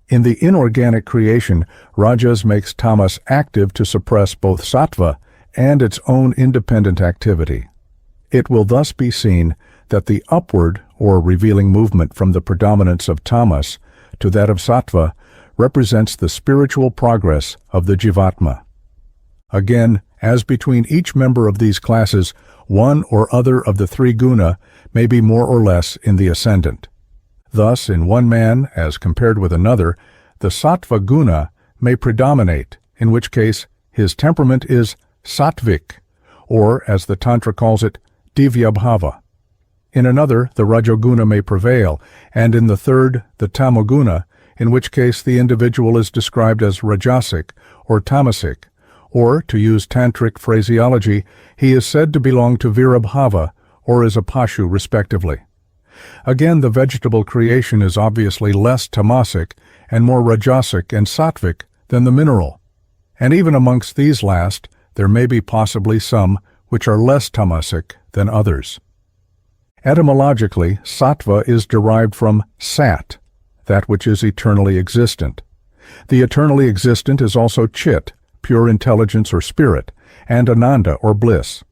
In the inorganic creation, rajas makes tamas active to suppress both sattva and its own independent activity. It will thus be seen that the upward or revealing movement from the predominance of tamas to that of sattva represents the spiritual progress of the jivatma. Again, as between each member of these classes, one or other of the three guna may be more or less in the ascendant. Thus, in one man, as compared with another, the sattva guna may predominate, in which case his temperament is sattvic, or, as the Tantra calls it, divyabhava. In another, the rajoguna may prevail, and in the third, the tamoguna, in which case the individual is described as rajasic or tamasic, or, to use tantric phraseology, he is said to belong to virabhava or is a pashu respectively. Again, the vegetable creation is obviously less tamasic and more rajasic and sattvic than the mineral, and even amongst these last there may be possibly some which are less tamasic than others. Etymologically, sattva is derived from sat, that which is eternally existent. The eternally existent is also chit, pure intelligence or spirit, and ananda or bliss.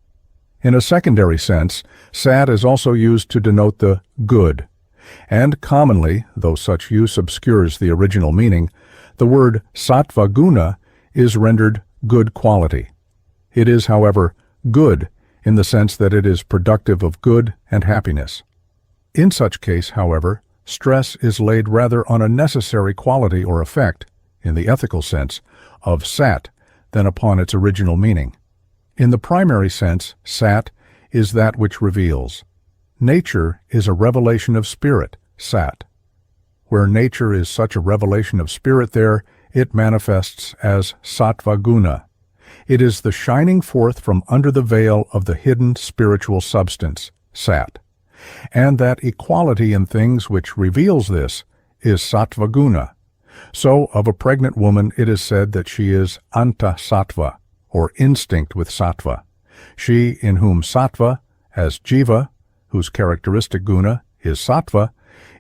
In a secondary sense, sat is also used to denote the good, and commonly, though such use obscures the original meaning, the word sattva guna is rendered good quality. It is, however, good in the sense that it is productive of good and happiness. In such case, however, stress is laid rather on a necessary quality or effect, in the ethical sense, of sat than upon its original meaning. In the primary sense, sat is that which reveals. Nature is a revelation of spirit, sat. Where nature is such a revelation of spirit there, it manifests as sattva guna. It is the shining forth from under the veil of the hidden spiritual substance, sat. And that equality in things which reveals this is sattva guna. So, of a pregnant woman it is said that she is anta sattva, or instinct with sattva. She in whom sattva, as jiva, whose characteristic guna is sattva,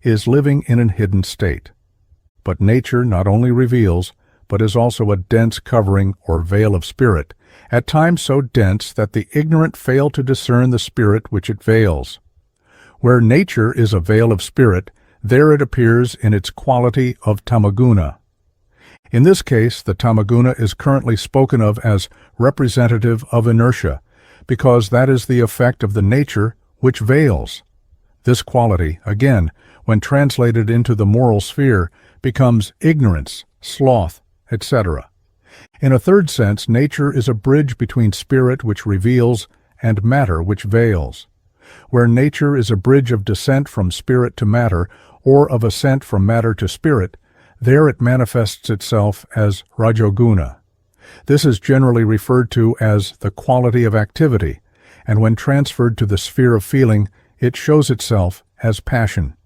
is living in an hidden state. But nature not only reveals, but is also a dense covering or veil of spirit, at times so dense that the ignorant fail to discern the spirit which it veils. Where nature is a veil of spirit, there it appears in its quality of tamaguna. In this case, the tamaguna is currently spoken of as representative of inertia, because that is the effect of the nature which veils. This quality, again, when translated into the moral sphere, becomes ignorance, sloth, etc. In a third sense, nature is a bridge between spirit which reveals and matter which veils. Where nature is a bridge of descent from spirit to matter, or of ascent from matter to spirit, there it manifests itself as rajoguna. This is generally referred to as the quality of activity, and when transferred to the sphere of feeling, it shows itself as passion.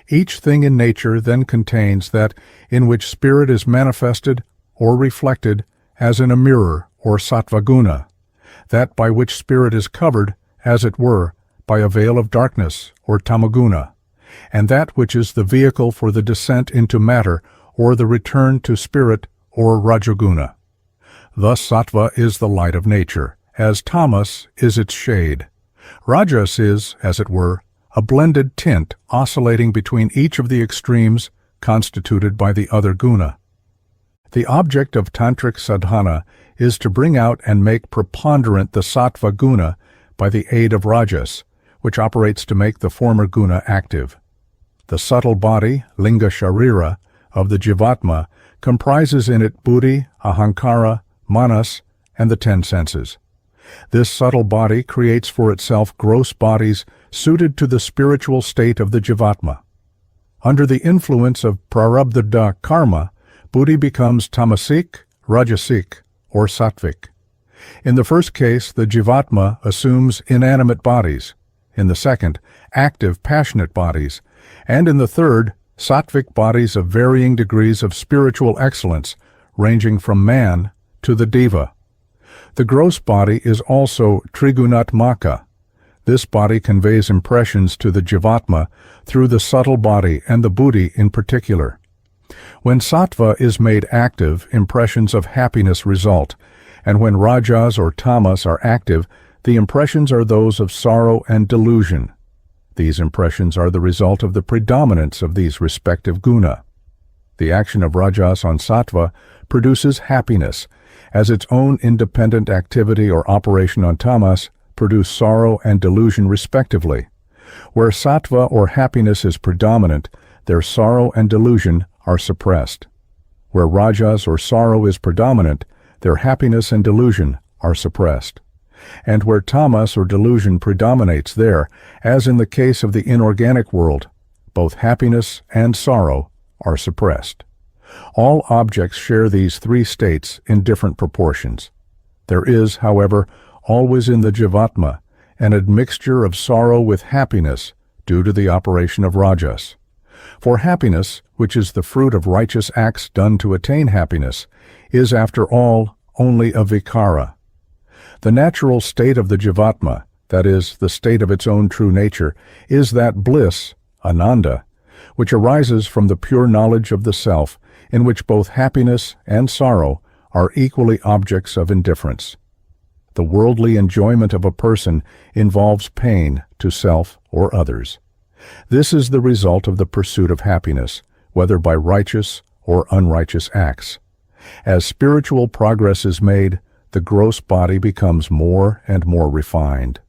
Each thing in nature then contains that in which spirit is manifested or reflected as in a mirror or sattvaguna, that by which spirit is covered, as it were, by a veil of darkness or tamaguna, and that which is the vehicle for the descent into matter or the return to spirit or rajoguna. Thus sattva is the light of nature, as tamas is its shade. Rajas is, as it were, a blended tint oscillating between each of the extremes constituted by the other guna. The object of tantric sadhana is to bring out and make preponderant the sattva guna by the aid of rajas, which operates to make the former guna active. The subtle body, linga sharira, of the jivatma comprises in it buddhi, ahankara, manas, and the 10 senses. This subtle body creates for itself gross bodies suited to the spiritual state of the jivatma. Under the influence of prarabdha karma, buddhi becomes tamasic, rajasic, or sattvic. In the first case, the jivatma assumes inanimate bodies, in the second, active, passionate bodies, and in the third, sattvic bodies of varying degrees of spiritual excellence, ranging from man to the deva. The gross body is also trigunatmaka. This body conveys impressions to the jivatma through the subtle body and the buddhi in particular. When sattva is made active, impressions of happiness result, and when rajas or tamas are active, the impressions are those of sorrow and delusion. These impressions are the result of the predominance of these respective guna. The action of rajas on sattva produces happiness, as its own independent activity or operation on tamas produce sorrow and delusion respectively. Where sattva or happiness is predominant, their sorrow and delusion are suppressed. Where rajas or sorrow is predominant, their happiness and delusion are suppressed. And where tamas or delusion predominates there, as in the case of the inorganic world, both happiness and sorrow are suppressed. All objects share these three states in different proportions. There is, however, always in the jivatma an admixture of sorrow with happiness due to the operation of rajas. For happiness, which is the fruit of righteous acts done to attain happiness, is after all only a vikara. The natural state of the jivatma, that is, the state of its own true nature, is that bliss, ananda, which arises from the pure knowledge of the self, in which both happiness and sorrow are equally objects of indifference. The worldly enjoyment of a person involves pain to self or others. This is the result of the pursuit of happiness, whether by righteous or unrighteous acts. As spiritual progress is made, the gross body becomes more and more refined.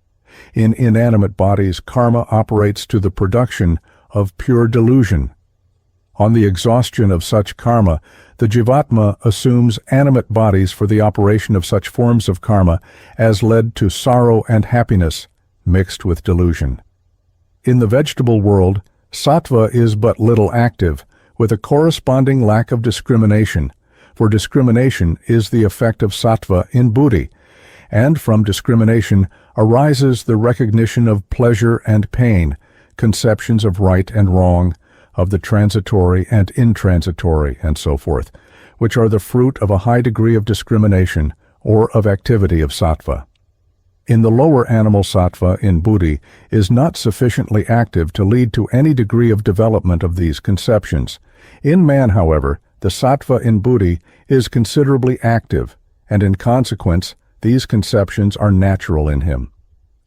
In inanimate bodies, karma operates to the production of pure delusion. On the exhaustion of such karma, the jivatma assumes animate bodies for the operation of such forms of karma as led to sorrow and happiness mixed with delusion. In the vegetable world, sattva is but little active, with a corresponding lack of discrimination, for discrimination is the effect of sattva in buddhi, and from discrimination arises the recognition of pleasure and pain, conceptions of right and wrong, of the transitory and intransitory, and so forth, which are the fruit of a high degree of discrimination or of activity of sattva. In the lower animal sattva in buddhi is not sufficiently active to lead to any degree of development of these conceptions. In man, however, the sattva in buddhi is considerably active, and in consequence, these conceptions are natural in him.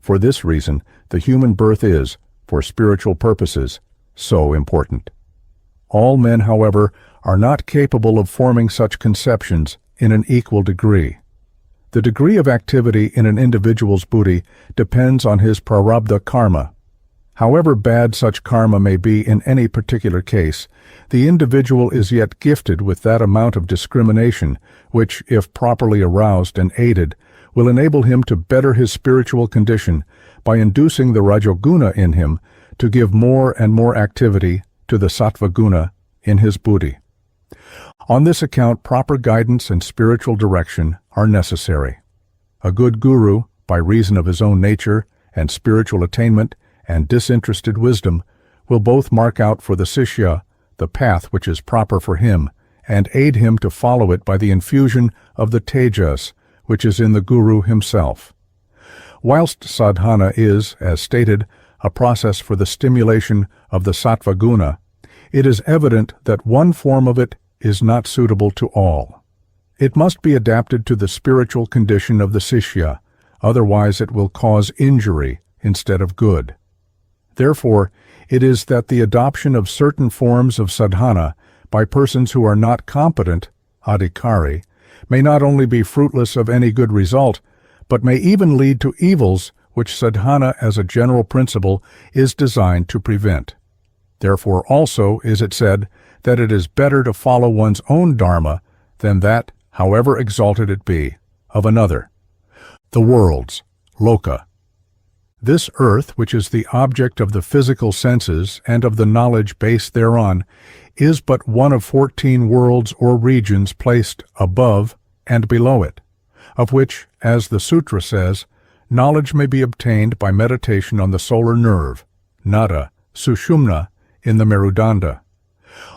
For this reason, the human birth is, for spiritual purposes, so important. All men, however, are not capable of forming such conceptions in an equal degree. The degree of activity in an individual's buddhi depends on his prarabdha karma. However bad such karma may be in any particular case, the individual is yet gifted with that amount of discrimination which, if properly aroused and aided, will enable him to better his spiritual condition by inducing the rajoguna in him to give more and more activity to the sattva guna in his buddhi. On this account, proper guidance and spiritual direction are necessary. A good guru, by reason of his own nature and spiritual attainment and disinterested wisdom, will both mark out for the sishya the path which is proper for him, and aid him to follow it by the infusion of the tejas, which is in the guru himself. Whilst sadhana is, as stated, a process for the stimulation of the sattva guna, it is evident that one form of it is not suitable to all. It must be adapted to the spiritual condition of the sishya, otherwise it will cause injury instead of good. Therefore, it is that the adoption of certain forms of sadhana by persons who are not competent, adhikari, may not only be fruitless of any good result, but may even lead to evils which sadhana as a general principle is designed to prevent. Therefore also is it said that it is better to follow one's own dharma than that, however exalted it be, of another. The worlds, loka. This earth, which is the object of the physical senses and of the knowledge based thereon, is but one of 14 worlds or regions placed above and below it, of which, as the sutra says, knowledge may be obtained by meditation on the solar nerve, nada, sushumna, in the Merudanda.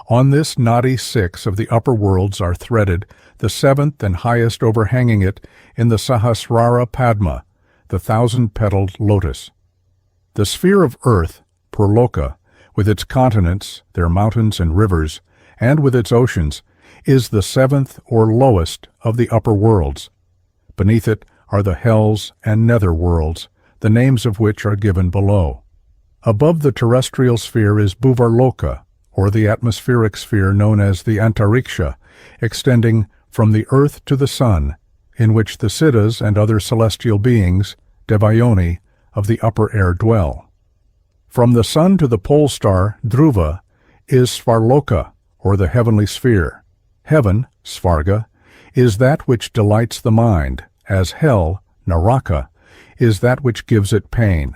On this nadi 6 of the upper worlds are threaded, the seventh and highest overhanging it in the Sahasrara Padma, the 1,000-petaled lotus. The sphere of earth, Purloka, with its continents, their mountains and rivers, and with its oceans, is the seventh or lowest of the upper worlds. Beneath it are the hells and nether worlds, the names of which are given below. Above the terrestrial sphere is Bhuvarloka, or the atmospheric sphere known as the Antariksha, extending from the earth to the sun, in which the Siddhas and other celestial beings, Devayoni, of the upper air dwell. From the sun to the pole star, Dhruva, is Svarloka, or the heavenly sphere. Heaven, Svarga, is that which delights the mind, as hell, Naraka, is that which gives it pain.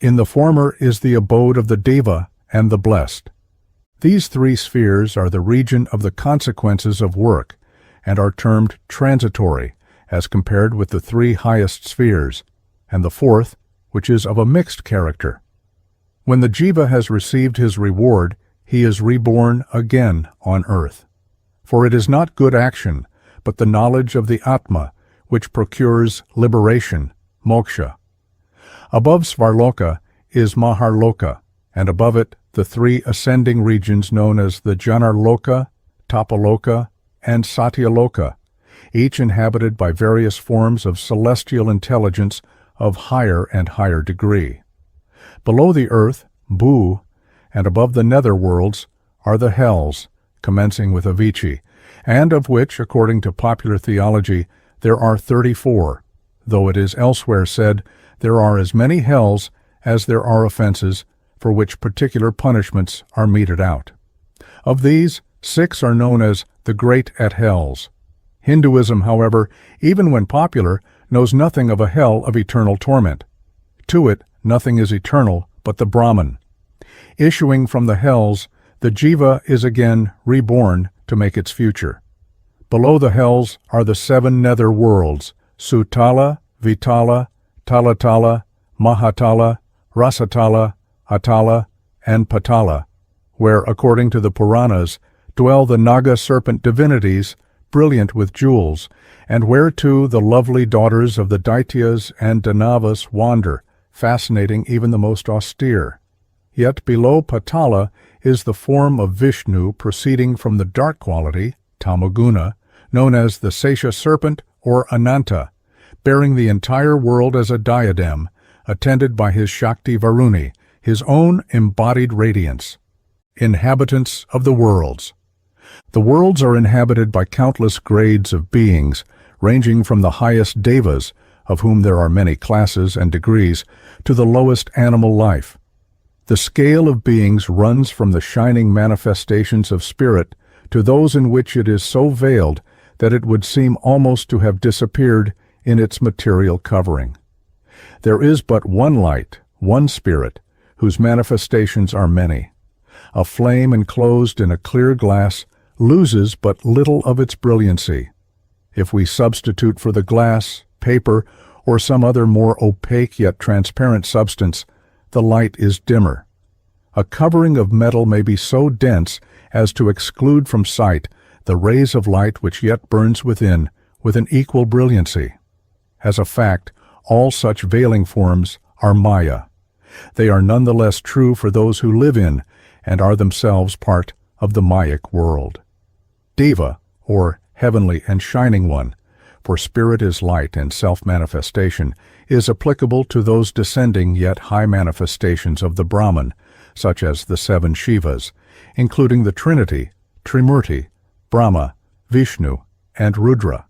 In the former is the abode of the Deva and the blessed. These three spheres are the region of the consequences of work, and are termed transitory, as compared with the three highest spheres, and the fourth, which is of a mixed character. When the jiva has received his reward, he is reborn again on earth. For it is not good action, but the knowledge of the Atma, which procures liberation, Moksha. Above Svarloka is Maharloka, and above it the three ascending regions known as the Janarloka, Tapaloka, and Satyaloka, each inhabited by various forms of celestial intelligence of higher and higher degree. Below the earth, Bhu, and above the nether worlds are the hells, commencing with Avicii, and of which, according to popular theology, there are 34, though it is elsewhere said there are as many hells as there are offenses for which particular punishments are meted out. Of these, 6 are known as the Great at Hells. Hinduism, however, even when popular, knows nothing of a hell of eternal torment. To it, nothing is eternal but the Brahman. Issuing from the hells, the jiva is again reborn to make its future. Below the hells are the 7 nether worlds, Sutala, Vitala, Talatala, Mahatala, Rasatala, Atala, and Patala, where, according to the Puranas, dwell the Naga serpent divinities, brilliant with jewels, and whereto the lovely daughters of the Daityas and Danavas wander, fascinating even the most austere. Yet below Patala is the form of Vishnu proceeding from the dark quality, Tamoguna, known as the Sesha serpent or Ananta, bearing the entire world as a diadem, attended by his Shakti Varuni, his own embodied radiance. Inhabitants of the worlds. The worlds are inhabited by countless grades of beings, ranging from the highest devas, of whom there are many classes and degrees, to the lowest animal life. The scale of beings runs from the shining manifestations of spirit to those in which it is so veiled that it would seem almost to have disappeared in its material covering. There is but one light, one spirit, whose manifestations are many. A flame enclosed in a clear glass loses but little of its brilliancy. If we substitute for the glass, paper, or some other more opaque yet transparent substance, the light is dimmer. A covering of metal may be so dense as to exclude from sight the rays of light which yet burns within with an equal brilliancy. As a fact, all such veiling forms are Maya. They are none the less true for those who live in and are themselves part of the Mayic world. Deva, or heavenly and shining one, for spirit is light and self-manifestation, is applicable to those descending yet high manifestations of the Brahman, such as the 7 Shivas, including the Trinity, Trimurti, Brahma, Vishnu, and Rudra.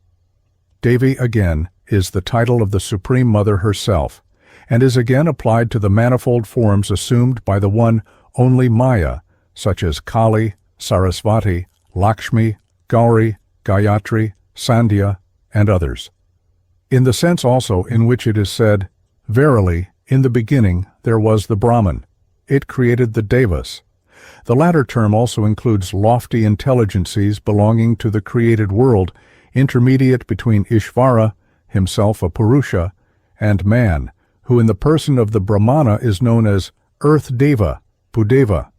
Devi, again, is the title of the Supreme Mother herself, and is again applied to the manifold forms assumed by the one only Maya, such as Kali, Sarasvati, Lakshmi, Gauri, Gayatri, Sandhya, and others. In the sense also in which it is said, "Verily, In the beginning there was the Brahman. It created the Devas. The latter term also includes lofty intelligences belonging to the created world, intermediate between Ishvara, himself a Purusha, and man, who in the person of the Brahmana is known as Earth Deva, Bhudeva.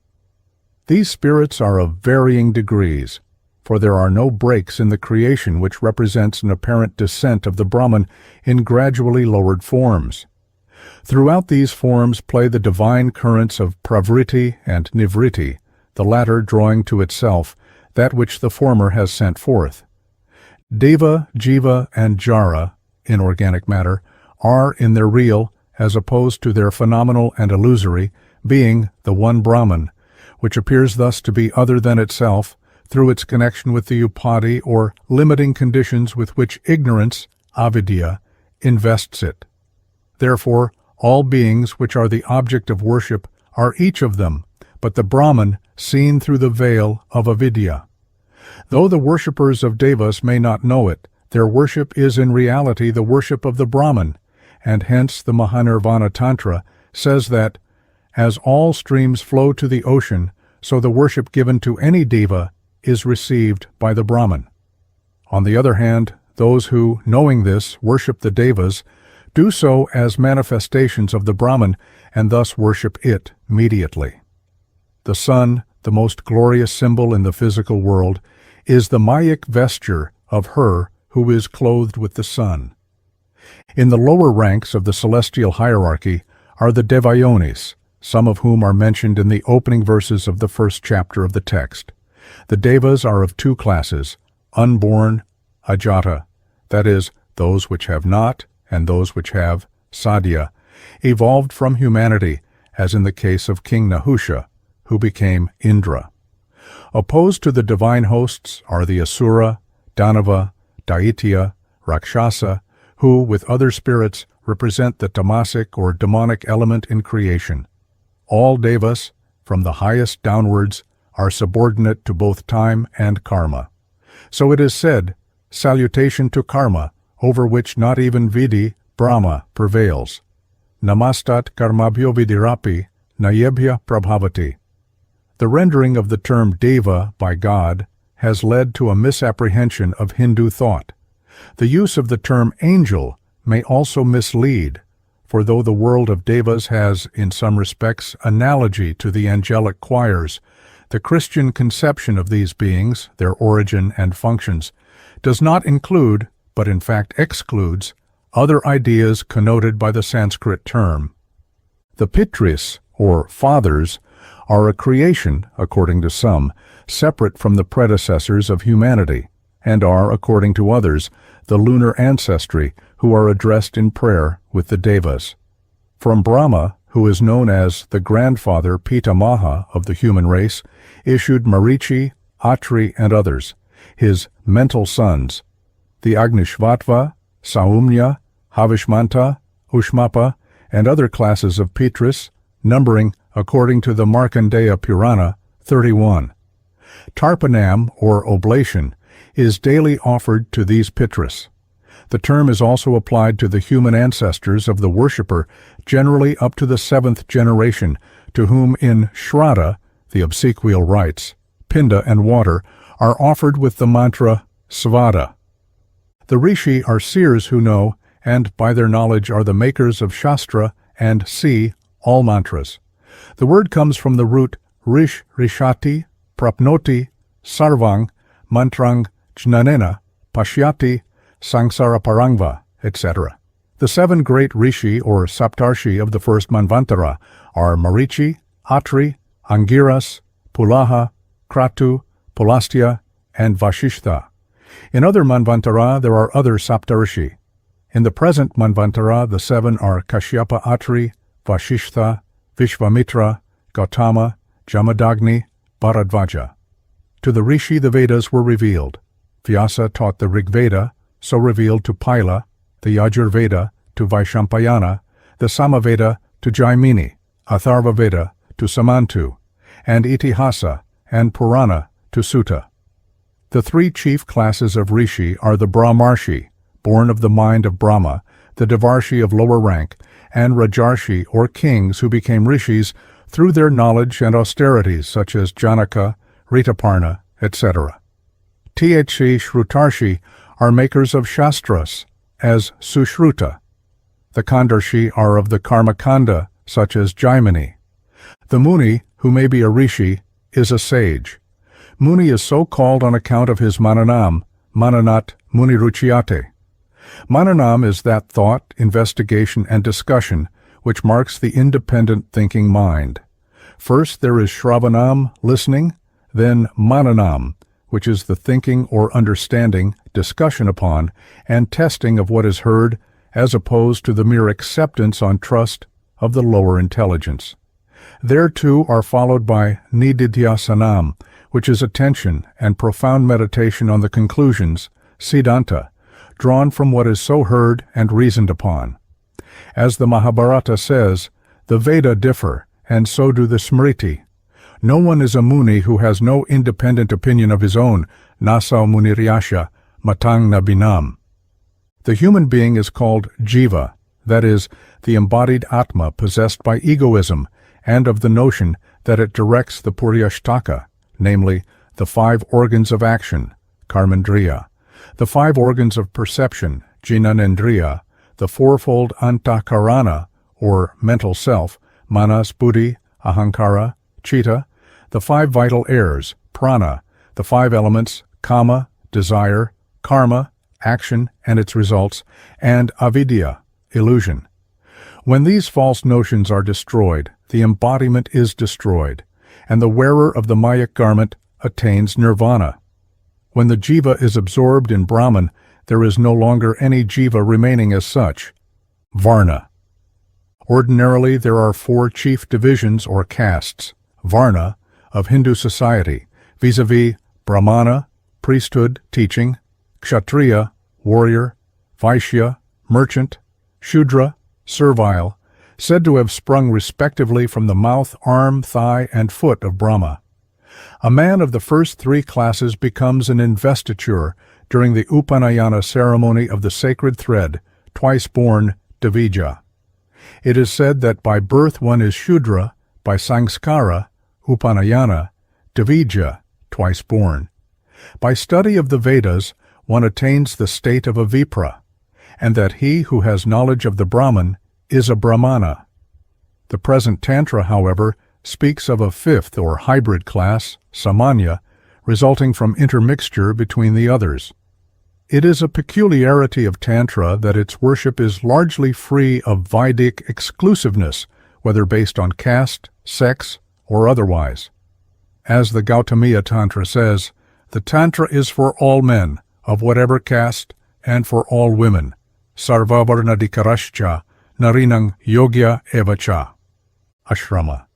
These spirits are of varying degrees, for there are no breaks in the creation which represents an apparent descent of the Brahman in gradually lowered forms. Throughout these forms play the divine currents of Prakriti and Nivritti, the latter drawing to itself that which the former has sent forth. Deva, Jiva, and Jara, inorganic matter, are in their real, as opposed to their phenomenal and illusory, being the one Brahman, which appears thus to be other than itself, through its connection with the upadhi or limiting conditions with which ignorance, avidya, invests it. Therefore, all beings which are the object of worship are each of them, but the Brahman seen through the veil of avidya. Though the worshippers of Devas may not know it, their worship is in reality the worship of the Brahman, and hence the Mahanirvana Tantra says that, as all streams flow to the ocean, so the worship given to any Deva is received by the Brahman. On the other hand, those who, knowing this, worship the Devas, do so as manifestations of the Brahman, and thus worship it immediately. The sun, the most glorious symbol in the physical world, is the Mayic vesture of her who is clothed with the sun. In the lower ranks of the celestial hierarchy are the Devayonis, some of whom are mentioned in the opening verses of the first chapter of the text. The Devas are of two classes, unborn, ajata, that is, those which have not, and those which have, sadhya, evolved from humanity, as in the case of King Nahusha, who became Indra. Opposed to the divine hosts are the Asura, Danava, Daitya, Rakshasa, who, with other spirits, represent the tamasic or demonic element in creation. All Devas, from the highest downwards, are subordinate to both time and karma. So it is said, salutation to karma, over which not even Vidhi, Brahma, prevails. Namastat karmabhyo vidirapi, nayebhya prabhavati. The rendering of the term Deva by God has led to a misapprehension of Hindu thought. The use of the term angel may also mislead, for though the world of Devas has, in some respects, analogy to the angelic choirs, the Christian conception of these beings, their origin and functions, does not include, but in fact excludes, other ideas connoted by the Sanskrit term. The Pitris, or fathers, are a creation, according to some, separate from the predecessors of humanity, and are, according to others, the lunar ancestry who are addressed in prayer with the Devas. From Brahma, who is known as the grandfather Pitamaha of the human race, issued Marichi, Atri, and others, his mental sons, the Agnishvatva, Saumya, Havishmanta, Ushmapa, and other classes of Pitris, numbering, according to the Markandeya Purana, 31. Tarpanam, or oblation, is daily offered to these Pitris. The term is also applied to the human ancestors of the worshipper, generally up to the 7th generation, to whom in Shraddha, the obsequial rites, Pinda and water, are offered with the mantra Svada. The Rishi are seers who know, and by their knowledge are the makers of Shastra and see all mantras. The word comes from the root Rish Rishati, Prapnoti, Sarvang, Mantrang, Jnanena, Pashyati, Sangsara Parangva, etc. The 7 great Rishi or Saptarshi of the first Manvantara are Marichi, Atri, Angiras, Pulaha, Kratu, Pulastya, and Vashishtha. In other Manvantara there are other Saptarshi. In the present Manvantara the 7 are Kashyapa Atri, Vashishtha, Vishvamitra, Gautama, Jamadagni, Bharadvaja. To the Rishi the Vedas were revealed. Vyasa taught the Rigveda, so revealed to Paila, the Yajurveda to Vaishampayana, the Samaveda to Jaimini, Atharvaveda to Samantu, and Itihasa and Purana to Sutta. The 3 chief classes of Rishi are the Brahmarshi, born of the mind of Brahma, the Devarshi of lower rank, and Rajarshi or kings who became rishis through their knowledge and austerities such as Janaka, Ritaparna, etc. THC Shrutarshi are makers of Shastras, as Sushruta. The Kandarshi are of the Karmakanda, such as Jaimini. The Muni, who may be a rishi, is a sage. Muni is so called on account of his mananam, mananat muniruchyate. Mananam is that thought, investigation, and discussion which marks the independent thinking mind. First there is Shravanam, listening, then Mananam, which is the thinking or understanding, discussion upon, and testing of what is heard, as opposed to the mere acceptance on trust of the lower intelligence. There too are followed by Nididhyasanam, which is attention and profound meditation on the conclusions, Siddhanta, drawn from what is so heard and reasoned upon. As the Mahabharata says, the Veda differ, and so do the Smriti. No one is a Muni who has no independent opinion of his own, Nasau Muniryasha, Matang Nabinam. The human being is called Jiva, that is, the embodied Atma possessed by egoism, and of the notion that it directs the Puryashtaka, namely, the 5 organs of action, Karmendriya, the 5 organs of perception, Jnanendriya, the 4-fold Antakarana, or mental self, Manas, Buddhi, Ahankara, Chitta, the 5 vital airs, Prana, the 5 elements, Kama, desire, Karma, action and its results, and Avidya, illusion. When these false notions are destroyed, the embodiment is destroyed, and the wearer of the Mayak garment attains nirvana. When the jiva is absorbed in Brahman, there is no longer any jiva remaining as such. Varna. Ordinarily, there are 4 chief divisions or castes, Varna, of Hindu society, vis-a-vis Brahmana, priesthood, teaching, Kshatriya, warrior, Vaishya, merchant, Shudra, servile, said to have sprung respectively from the mouth, arm, thigh, and foot of Brahma. A man of the first 3 classes becomes an investiture during the Upanayana ceremony of the sacred thread, twice born Davija. It is said that by birth one is Shudra, by Sanskara, Upanayana, Davija, twice born. By study of the Vedas, one attains the state of a Vipra, and that he who has knowledge of the Brahman is a Brahmana. The present Tantra, however, speaks of a 5th or hybrid class, Samanya, resulting from intermixture between the others. It is a peculiarity of Tantra that its worship is largely free of Vedic exclusiveness, whether based on caste, sex, or otherwise. As the Gautamiya Tantra says, the Tantra is for all men, of whatever caste, and for all women. Sarvavarnadikarascha, narinang yogya evacha. Ashrama.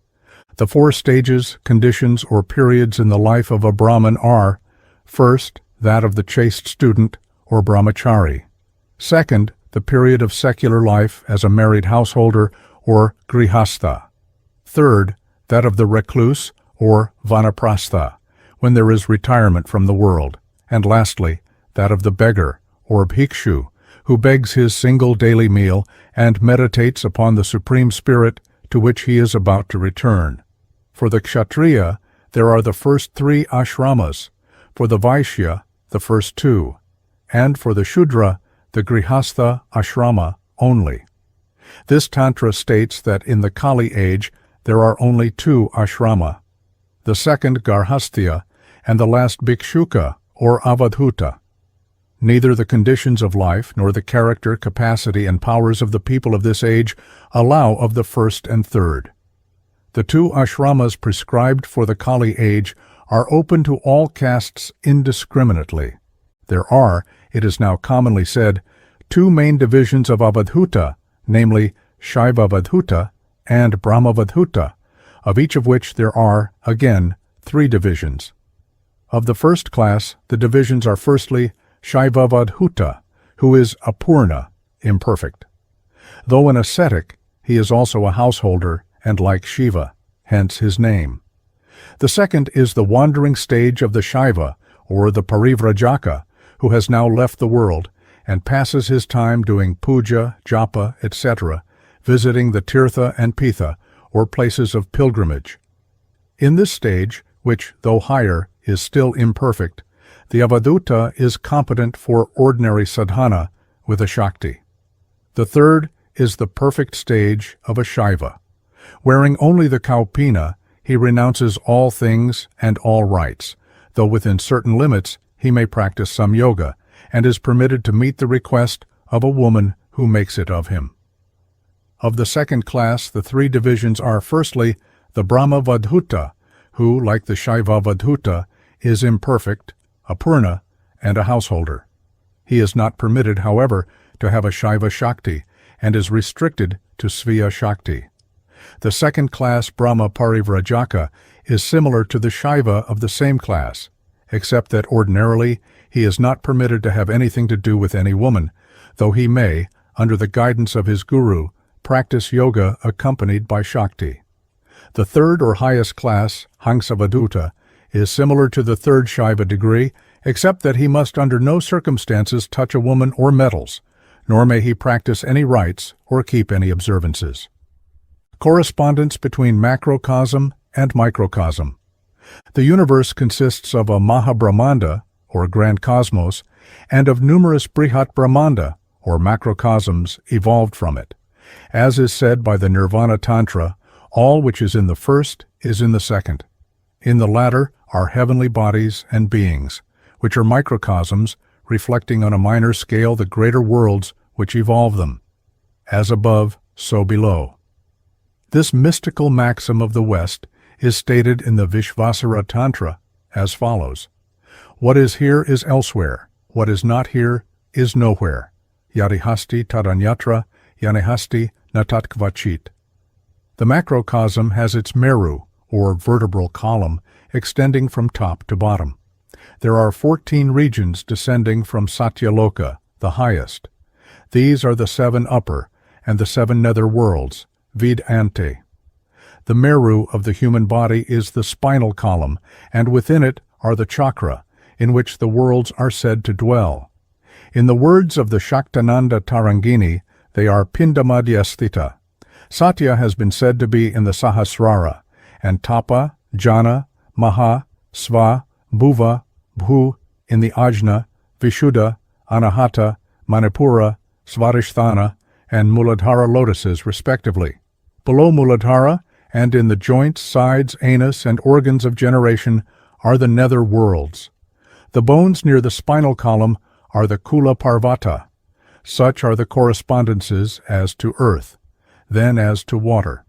The 4 stages, conditions, or periods in the life of a Brahman are, first, that of the chaste student, or brahmachari. Second, the period of secular life as a married householder, or grihastha. Third, that of the recluse, or vanaprastha, when there is retirement from the world. And lastly, that of the beggar, or bhikshu, who begs his single daily meal and meditates upon the Supreme Spirit to which he is about to return. For the Kshatriya, there are the first 3 ashramas, for the Vaishya, the first 2, and for the Shudra, the Grihastha ashrama only. This Tantra states that in the Kali age there are only 2 ashrama, the second Garhasthya, and the last Bhikshuka, or Avadhuta. Neither the conditions of life nor the character, capacity, and powers of the people of this age allow of the first and third. The 2 ashramas prescribed for the Kali age are open to all castes indiscriminately. There are, it is now commonly said, 2 main divisions of Avadhuta, namely Shaivavadhuta and Brahmavadhuta, of each of which there are, again, 3 divisions. Of the first class, the divisions are firstly Shaivavadhuta, who is apurna, imperfect. Though an ascetic, he is also a householder and like Shiva, hence his name. The second is the wandering stage of the Shaiva, or the Parivrajaka, who has now left the world and passes his time doing puja, japa, etc., visiting the Tirtha and Pitha, or places of pilgrimage. In this stage, which, though higher, is still imperfect, the Avaduta is competent for ordinary sadhana with a Shakti. The third is the perfect stage of a Shaiva. Wearing only the kaupina, he renounces all things and all rights, though within certain limits he may practice some yoga, and is permitted to meet the request of a woman who makes it of him. Of the second class, the three divisions are, firstly, the Brahma Vadhuta, who, like the Shaiva Vadhuta, is imperfect, a Purna, and a householder. He is not permitted, however, to have a Shaiva Shakti, and is restricted to Sviya Shakti. The second class, Brahma Parivrajaka, is similar to the Shaiva of the same class, except that ordinarily he is not permitted to have anything to do with any woman, though he may, under the guidance of his guru, practice yoga accompanied by Shakti. The third or highest class, Hangsavaduta, is similar to the third Shaiva degree, except that he must under no circumstances touch a woman or metals, nor may he practice any rites or keep any observances. Correspondence between macrocosm and microcosm. The universe consists of a Mahabrahmanda, or grand cosmos, and of numerous Brihat Brahmanda, or macrocosms, evolved from it. As is said by the Nirvana Tantra, all which is in the first is in the second. In the latter are heavenly bodies and beings, which are microcosms, reflecting on a minor scale the greater worlds which evolve them. As above, so below. This mystical maxim of the West is stated in the Vishvasara Tantra as follows. What is here is elsewhere. What is not here is nowhere. Yadihasti tadanyatra, yanihasti natatkvachit. The macrocosm has its meru, or vertebral column, extending from top to bottom. There are 14 regions descending from Satyaloka, the highest. These are the 7 upper and the 7 nether worlds, vid ante. The meru of the human body is the spinal column, and within it are the chakra, in which the worlds are said to dwell. In the words of the Shaktananda Tarangini, they are Pindamadhyasthita. Satya has been said to be in the Sahasrara, and Tapa, Jana, Maha, Sva, Bhuva, Bhu in the Ajna, Vishuddha, Anahata, Manipura, Svadhisthana, and Muladhara lotuses, respectively. Below Muladhara, and in the joints, sides, anus, and organs of generation, are the nether worlds. The bones near the spinal column are the Kula Parvata. Such are the correspondences as to earth, then as to water.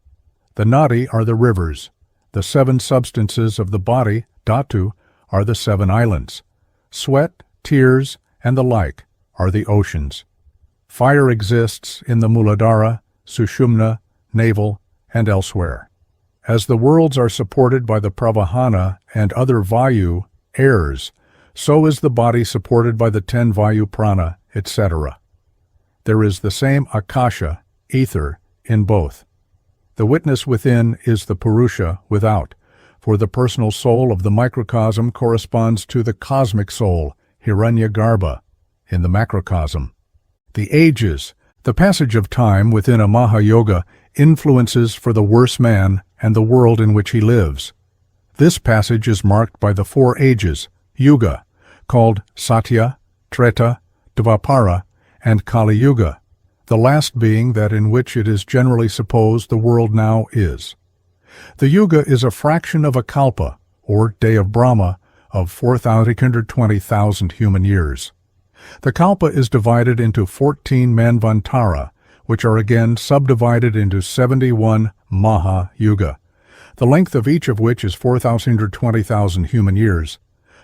The nadi are the rivers. The 7 substances of the body, dhatu, are the 7 islands. Sweat, tears, and the like are the oceans. Fire exists in the Muladhara, Sushumna, navel, and elsewhere. As the worlds are supported by the Pravahana and other Vayu, airs, so is the body supported by the 10 Vayu prana, etc. There is the same Akasha, ether, in both. The witness within is the Purusha without, for the personal soul of the microcosm corresponds to the cosmic soul, Hiranyagarbha, in the macrocosm. The ages, the passage of time within a Mahayoga, influences for the worse man and the world in which he lives. This passage is marked by the 4 ages, Yuga, called Satya, Treta, Dvapara, and Kali Yuga, the last being that in which it is generally supposed the world now is. The Yuga is a fraction of a kalpa, or day of Brahma, of 4,820,000 human years. The kalpa is divided into 14 manvantara, which are again subdivided into 71 Maha Yuga, the length of each of which is 4,820,000 human years.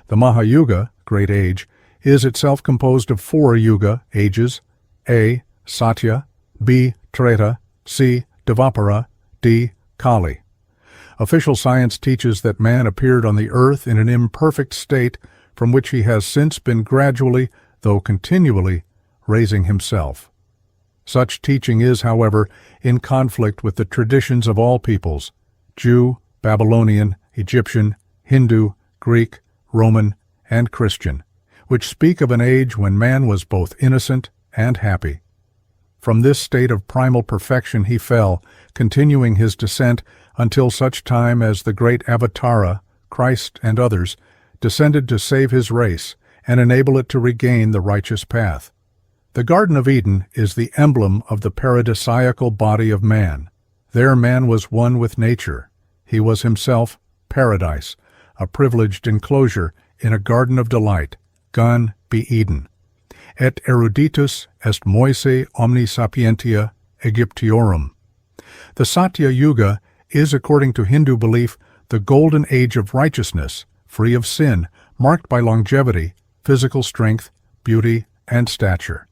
The Maha Yuga, great age, is itself composed of 4 Yuga, ages, A. Satya, B. Treta, C. Dvapara, D. Kali. Official science teaches that man appeared on the earth in an imperfect state from which he has since been gradually, though continually, raising himself. Such teaching is, however, in conflict with the traditions of all peoples, Jew, Babylonian, Egyptian, Hindu, Greek, Roman, and Christian, which speak of an age when man was both innocent and happy. From this state of primal perfection he fell, continuing his descent until such time as the great Avatara, Christ and others, descended to save his race and enable it to regain the righteous path. The Garden of Eden is the emblem of the paradisiacal body of man. There man was one with nature. He was himself paradise, a privileged enclosure in a garden of delight, Gan be Eden. Et eruditus est Moise omni sapientia Egyptiorum. The Satya Yuga is, according to Hindu belief, the golden age of righteousness, free of sin, marked by longevity, physical strength, beauty, and stature.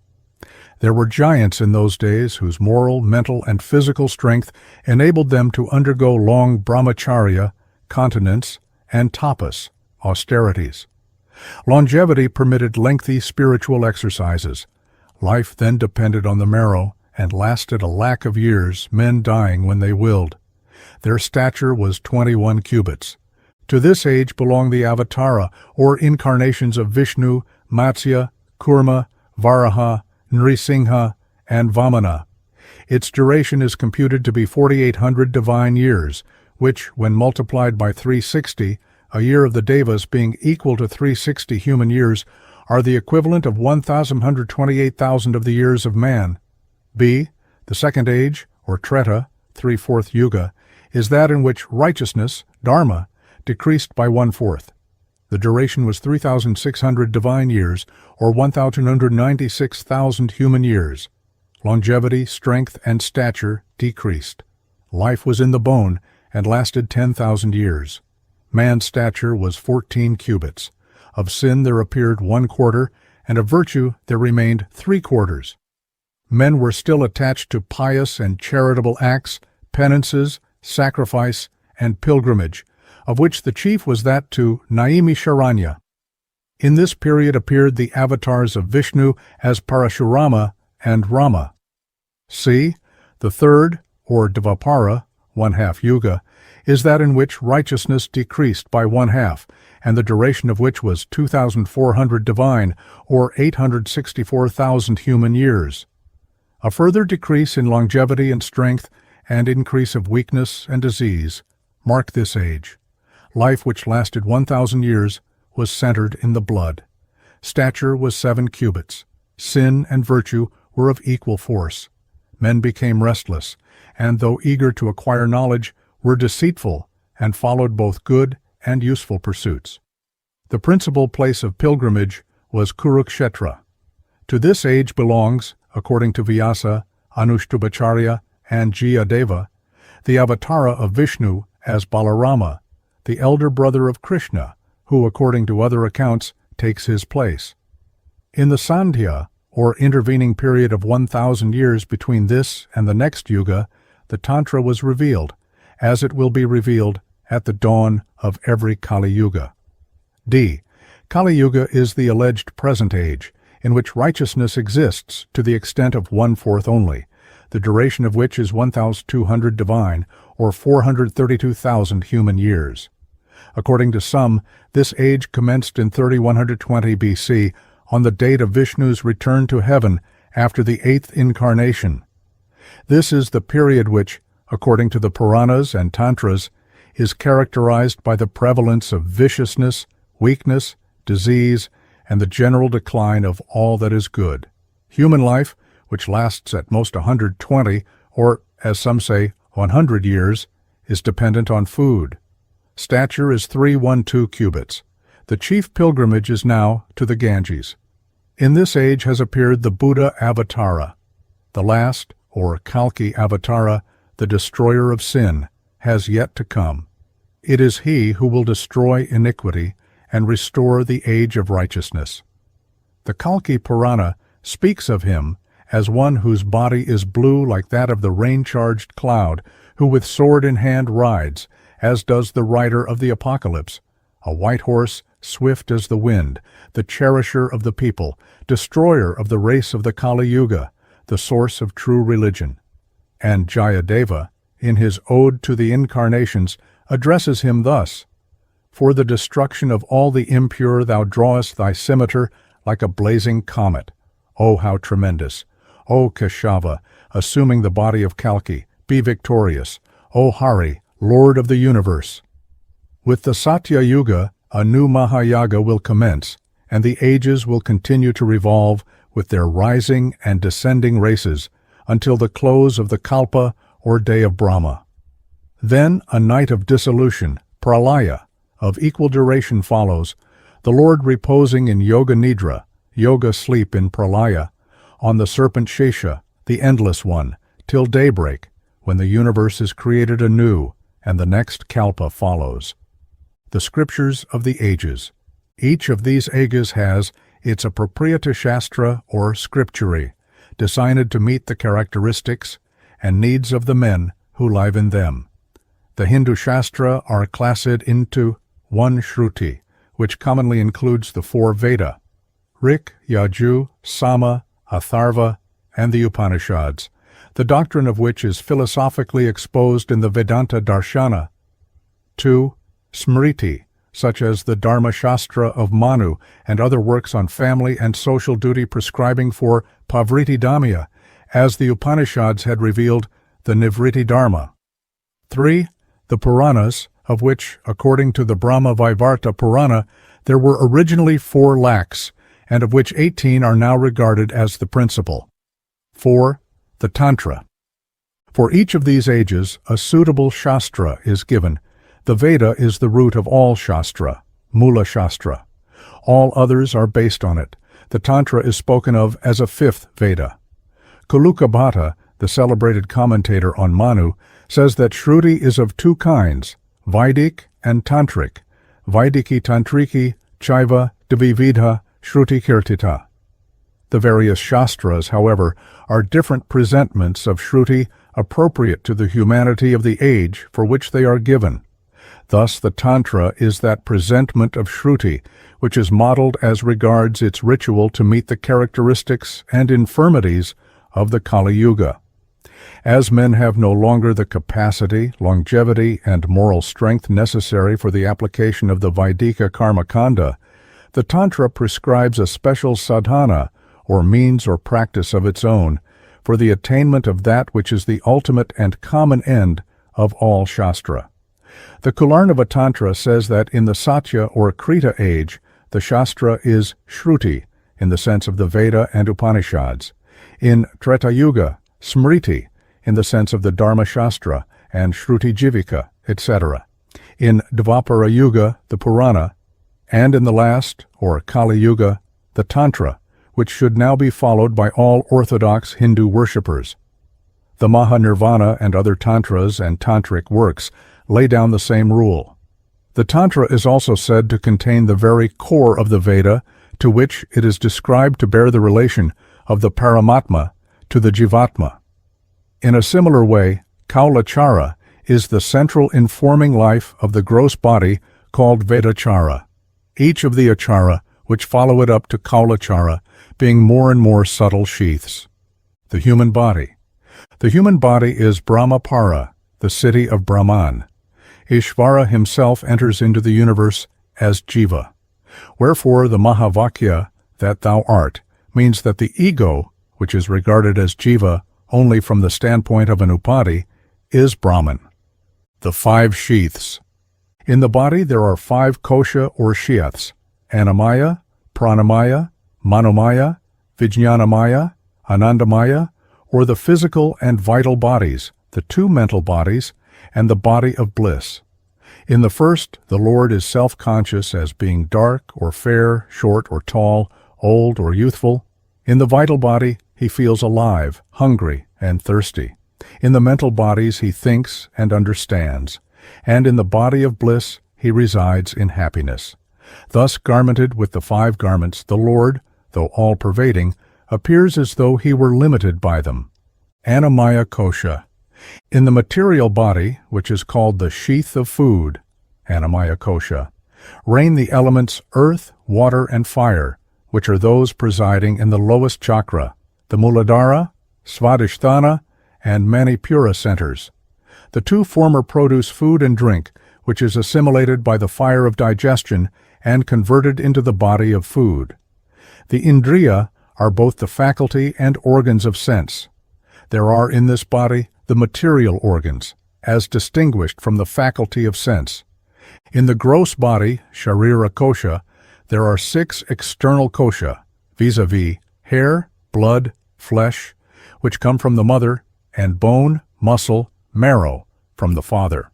There were giants in those days whose moral, mental, and physical strength enabled them to undergo long brahmacharya, continence, and tapas, austerities. Longevity permitted lengthy spiritual exercises. Life then depended on the marrow and lasted a lac of years, men dying when they willed. Their stature was 21 cubits. To this age belong the Avatara, or incarnations of Vishnu, Matsya, Kurma, Varaha, Nrisingha, and Vamana. Its duration is computed to be 4,800 divine years, which, when multiplied by 360, a year of the Devas being equal to 360 human years, are the equivalent of 1,128,000 of the years of man. B. The second age, or Treta, 3/4 Yuga, is that in which righteousness, Dharma, decreased by 1/4. The duration was 3,600 divine years, or 1,196,000 human years. Longevity, strength, and stature decreased. Life was in the bone and lasted 10,000 years. Man's stature was 14 cubits. Of sin there appeared 1/4, and of virtue there remained 3/4. Men were still attached to pious and charitable acts, penances, sacrifice, and pilgrimage, of which the chief was that to Naimisharanya. In this period appeared the avatars of Vishnu as Parashurama and Rama. C. The third, or Dvapara, 1/2 Yuga, is that in which righteousness decreased by 1/2, and the duration of which was 2,400 divine, or 864,000 human years. A further decrease in longevity and strength, and increase of weakness and disease, mark this age. Life, which lasted 1,000 years, was centered in the blood. Stature was 7 cubits. Sin and virtue were of equal force. Men became restless, and though eager to acquire knowledge, were deceitful, and followed both good and useful pursuits. The principal place of pilgrimage was Kurukshetra. To this age belongs, according to Vyasa, Anushtabacharya, and Jayadeva, the avatara of Vishnu as Balarama, the elder brother of Krishna, who, according to other accounts, takes his place. In the Sandhya, or intervening period of 1,000 years between this and the next Yuga, the Tantra was revealed, as it will be revealed at the dawn of every Kali Yuga. D. Kali Yuga is the alleged present age, in which righteousness exists to the extent of 1/4 only, the duration of which is 1,200 divine, or 432,000 human years. According to some, this age commenced in 3120 BC, on the date of Vishnu's return to heaven after the 8th incarnation. This is the period which, according to the Puranas and Tantras, is characterized by the prevalence of viciousness, weakness, disease, and the general decline of all that is good. Human life, which lasts at most 120, or, as some say, 100 years, is dependent on food. Stature is 312 cubits. The chief pilgrimage is now to the Ganges. In this age has appeared the Buddha Avatara. The last, or Kalki Avatara, the destroyer of sin, has yet to come. It is he who will destroy iniquity and restore the age of righteousness. The Kalki Purana speaks of him as one whose body is blue like that of the rain-charged cloud, who with sword in hand rides, as does the rider of the Apocalypse, a white horse, swift as the wind, the cherisher of the people, destroyer of the race of the Kali Yuga, the source of true religion. And Jayadeva, in his Ode to the Incarnations, addresses him thus: For the destruction of all the impure thou drawest thy scimitar like a blazing comet. O how tremendous! O Keshava, assuming the body of Kalki, be victorious. O Hari, Lord of the universe. With the Satya Yuga, a new Mahayaga will commence, and the ages will continue to revolve with their rising and descending races until the close of the Kalpa or day of Brahma. Then a night of dissolution, Pralaya, of equal duration follows, the Lord reposing in Yoga Nidra, Yoga sleep in Pralaya, on the serpent Shesha, the Endless One, till daybreak, when the universe is created anew and the next Kalpa follows. The Scriptures of the Ages. Each of these ages has its appropriate shastra or scripture, designed to meet the characteristics and needs of the men who live in them. The Hindu Shastra are classed into one Shruti, which commonly includes the four Veda, Rik, Yaju, Sama, Atharva, and the Upanishads, the doctrine of which is philosophically exposed in the Vedanta Darshana. 2. Smriti, such as the Dharma Shastra of Manu and other works on family and social duty prescribing for Pavriti Dhamya, as the Upanishads had revealed the Nivritti Dharma. 3. The Puranas, of which, according to the Brahma Vaivarta Purana, there were originally 4 lakhs, and of which 18 are now regarded as the principal. 4. The Tantra. For each of these ages, a suitable Shastra is given. The Veda is the root of all Shastra, Mula Shastra. All others are based on it. The Tantra is spoken of as a 5th Veda. Kulukabhata, the celebrated commentator on Manu, says that Shruti is of 2 kinds, Vaidik and Tantric, Vaidiki Tantriki, Chaiva, Dvividha, Shruti Kirtita. The various Shastras, however, are different presentments of Shruti appropriate to the humanity of the age for which they are given. Thus the Tantra is that presentment of Shruti, which is modeled as regards its ritual to meet the characteristics and infirmities of the Kali Yuga. As men have no longer the capacity, longevity, and moral strength necessary for the application of the Vaidika Karmakanda, the Tantra prescribes a special sadhana, or means or practice of its own, for the attainment of that which is the ultimate and common end of all Shastra. The Kularnava Tantra says that in the Satya or Krita age, the Shastra is Shruti, in the sense of the Veda and Upanishads. In Treta Yuga, Smriti, in the sense of the Dharma Shastra and Shruti Jivika, etc. In Dvapara Yuga, the Purana, and in the last, or Kali Yuga, the Tantra, which should now be followed by all orthodox Hindu worshippers. The Mahanirvana and other Tantras and Tantric works lay down the same rule. The Tantra is also said to contain the very core of the Veda, to which it is described to bear the relation of the Paramatma to the Jivatma. In a similar way, Kaulachara is the central informing life of the gross body called Vedachara, each of the Achara which follow it up to Kaulachara being more and more subtle sheaths. The human body. The human body is Brahmapara, the city of Brahman. Ishvara himself enters into the universe as Jiva. Wherefore the Mahavakya, that thou art, means that the ego, which is regarded as Jiva only from the standpoint of an upadi, is Brahman. The 5 sheaths. In the body there are 5 kosha or sheaths, Annamaya, Pranamaya, Manomaya, Vijnanamaya, Anandamaya, or the physical and vital bodies, the 2 mental bodies, and the body of bliss. In the first, the Lord is self-conscious as being dark or fair, short or tall, old or youthful. In the vital body, he feels alive, hungry, and thirsty. In the mental bodies, he thinks and understands. And in the body of bliss, he resides in happiness. Thus garmented with the 5 garments, the Lord, though all-pervading, appears as though he were limited by them. Annamaya Kosha. In the material body, which is called the sheath of food, Annamaya Kosha, reign the elements earth, water, and fire, which are those presiding in the lowest chakra, the Muladhara, Svadhisthana, and Manipura centers. The 2 former produce food and drink, which is assimilated by the fire of digestion and converted into the body of food. The Indriya are both the faculty and organs of sense. There are in this body the material organs, as distinguished from the faculty of sense. In the gross body, Sharira Kosha, there are 6 external kosha, vis-a-vis hair, blood, flesh, which come from the mother, and bone, muscle, marrow, from the father.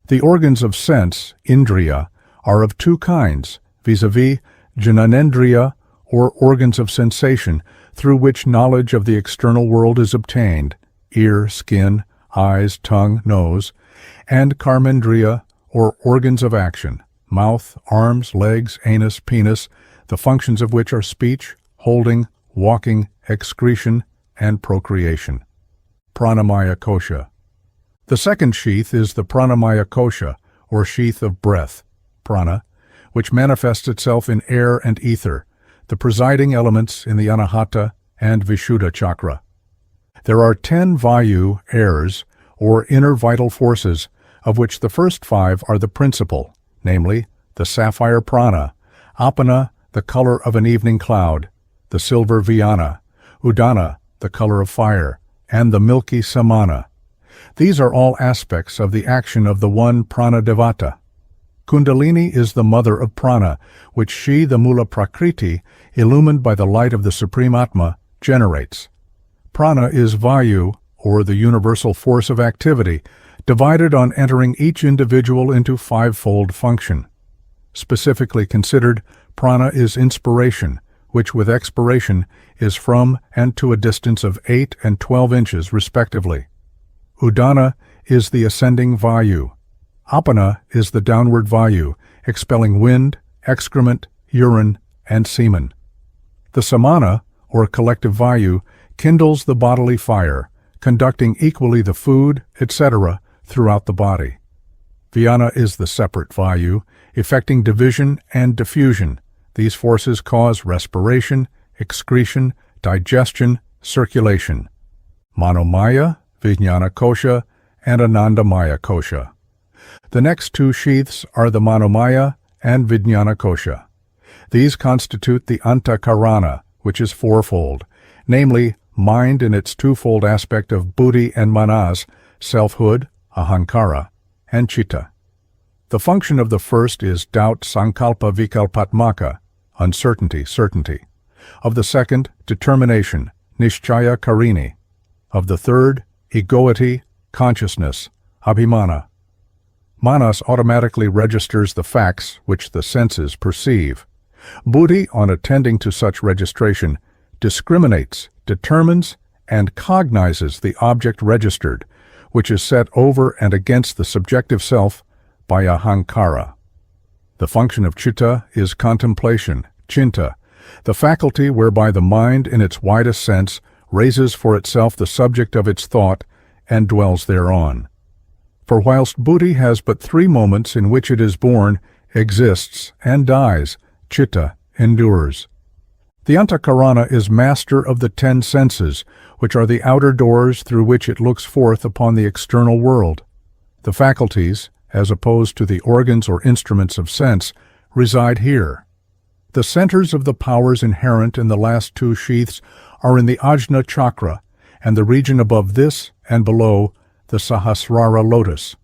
The organs of sense, indriya, are of 2 kinds, vis-a-vis jananendriya, or organs of sensation, through which knowledge of the external world is obtained, ear, skin, eyes, tongue, nose, and karmendriya, or organs of action, mouth, arms, legs, anus, penis, the functions of which are speech, holding, walking, excretion, and procreation. Pranamaya Kosha. The second sheath is the Pranamaya Kosha, or sheath of breath, prana, which manifests itself in air and ether, the presiding elements in the Anahata and Vishuddha chakra. There are 10 vayu, airs, or inner vital forces, of which the first 5 are the principal, namely, the sapphire prana, apana, the color of an evening cloud, the silver vyana, udana, the color of fire, and the milky samana. These are all aspects of the action of the one prana devata. Kundalini is the mother of prana, which she, the mula prakriti, illumined by the light of the Supreme Atma, generates. Prana is vayu, or the universal force of activity, divided on entering each individual into 5-fold function. Specifically considered, prana is inspiration, which with expiration is from and to a distance of 8 and 12 inches respectively. Udana is the ascending vayu. Apana is the downward vayu, expelling wind, excrement, urine, and semen. The samana, or collective vayu, kindles the bodily fire, conducting equally the food, etc., throughout the body. Vyana is the separate vayu, effecting division and diffusion. These forces cause respiration, excretion, digestion, circulation. Manomaya, Vijnana Kosha, and Anandamaya Kosha. The next 2 sheaths are the Manomaya and Vijnana Kosha. These constitute the Antakarana, which is 4-fold, namely, mind in its 2-fold aspect of buddhi and manas, selfhood, ahankara, and chitta. The function of the first is doubt sankalpa vikalpatmaka, uncertainty, certainty. Of the second, determination, nishchaya karini. Of the third, egoity, consciousness, abhimana. Manas automatically registers the facts which the senses perceive. Buddhi, on attending to such registration, discriminates, determines, and cognizes the object registered, which is set over and against the subjective self by ahankara. The function of chitta is contemplation, chinta, the faculty whereby the mind in its widest sense raises for itself the subject of its thought and dwells thereon. For whilst buddhi has but 3 moments in which it is born, exists, and dies, chitta endures. The Antakarana is master of the 10 senses, which are the outer doors through which it looks forth upon the external world. The faculties, as opposed to the organs or instruments of sense, reside here. The centers of the powers inherent in the last 2 sheaths are in the Ajna chakra, and the region above this and below the Sahasrara lotus.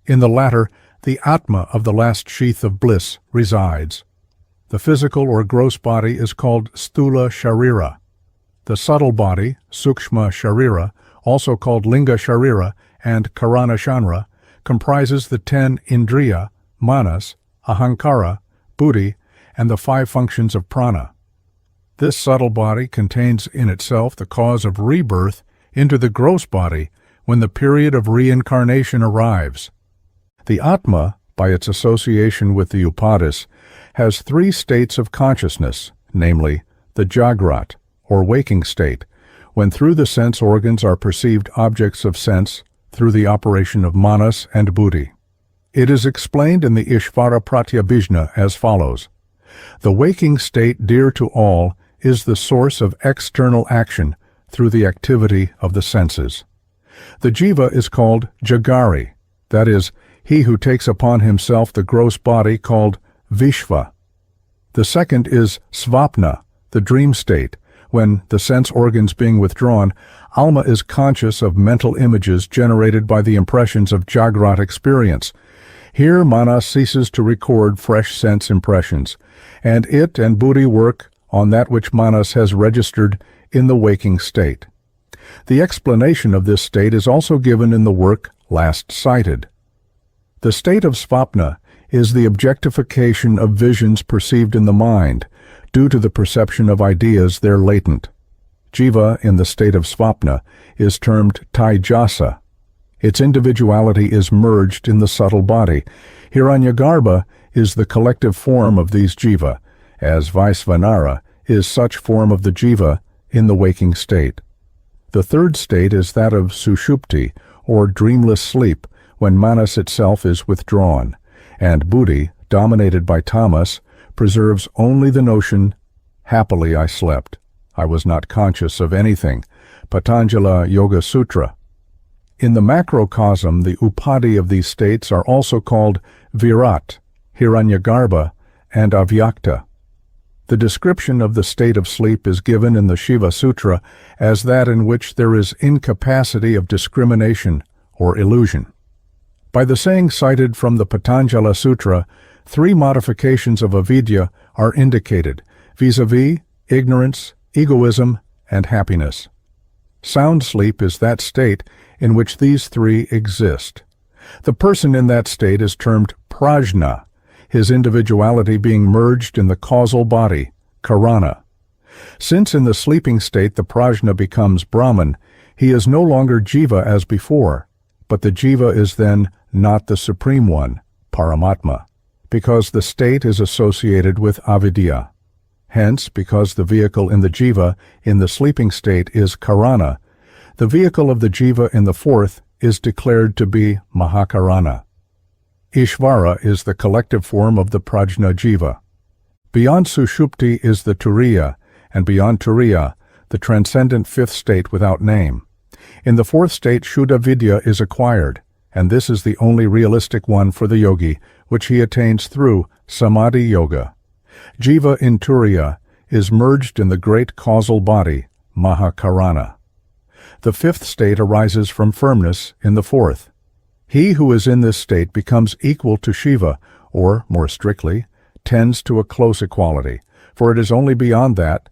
In the latter, the Atma of the last sheath of bliss resides. The physical or gross body is called Sthula Sharira. The subtle body, Sukshma Sharira, also called Linga Sharira and Karana Shanra, comprises the 10 Indriya, Manas, Ahankara, Buddhi, and the 5 functions of prana. This subtle body contains in itself the cause of rebirth into the gross body when the period of reincarnation arrives. The Atma, by its association with the Upadis, has 3 states of consciousness, namely, the Jagrat, or waking state, when through the sense organs are perceived objects of sense through the operation of manas and buddhi. It is explained in the Ishvara Pratyabhijna as follows. The waking state dear to all is the source of external action through the activity of the senses. The jiva is called Jagari, that is, he who takes upon himself the gross body called Vishva. The second is Svapna, the dream state, When, the sense organs being withdrawn, Alma is conscious of mental images generated by the impressions of Jagrat experience. Here Manas ceases to record fresh sense impressions, and it and Buddhi work on that which Manas has registered in the waking state. The explanation of this state is also given in the work last cited. The state of svapna is the objectification of visions perceived in the mind, due to the perception of ideas there latent. Jiva in the state of svapna is termed taijasa. Its individuality is merged in the subtle body. Hiranyagarbha is the collective form of these jiva, as Vaisvanara is such form of the jiva in the waking state. The third state is that of sushupti, or dreamless sleep, when manas itself is withdrawn, and buddhi, dominated by tamas, preserves only the notion, happily I slept. I was not conscious of anything. Patanjala Yoga Sutra. In the macrocosm, the upadhi of these states are also called virat, hiranyagarbha, and avyakta. The description of the state of sleep is given in the Shiva Sutra as that in which there is incapacity of discrimination or illusion. By the saying cited from the Patanjala Sutra, 3 modifications of avidya are indicated, vis-a-vis, ignorance, egoism, and happiness. Sound sleep is that state in which these 3 exist. The person in that state is termed prajna, his individuality being merged in the causal body, karana. Since in the sleeping state the prajna becomes Brahman, he is no longer jiva as before, but the jiva is then not the supreme one, Paramatma, because the state is associated with avidya. Hence, because the vehicle in the jiva in the sleeping state is karana, the vehicle of the jiva in the fourth is declared to be mahakarana. Ishvara is the collective form of the prajna jiva. Beyond sushupti is the turiya, and beyond turiya, the transcendent fifth state without name. In the fourth state, Shuddha Vidya is acquired, and this is the only realistic one for the yogi, which he attains through Samadhi Yoga. Jiva in Turiya is merged in the great causal body, Mahakarana. The fifth state arises from firmness in the fourth. He who is in this state becomes equal to Shiva, or, more strictly, tends to a close equality, for it is only beyond that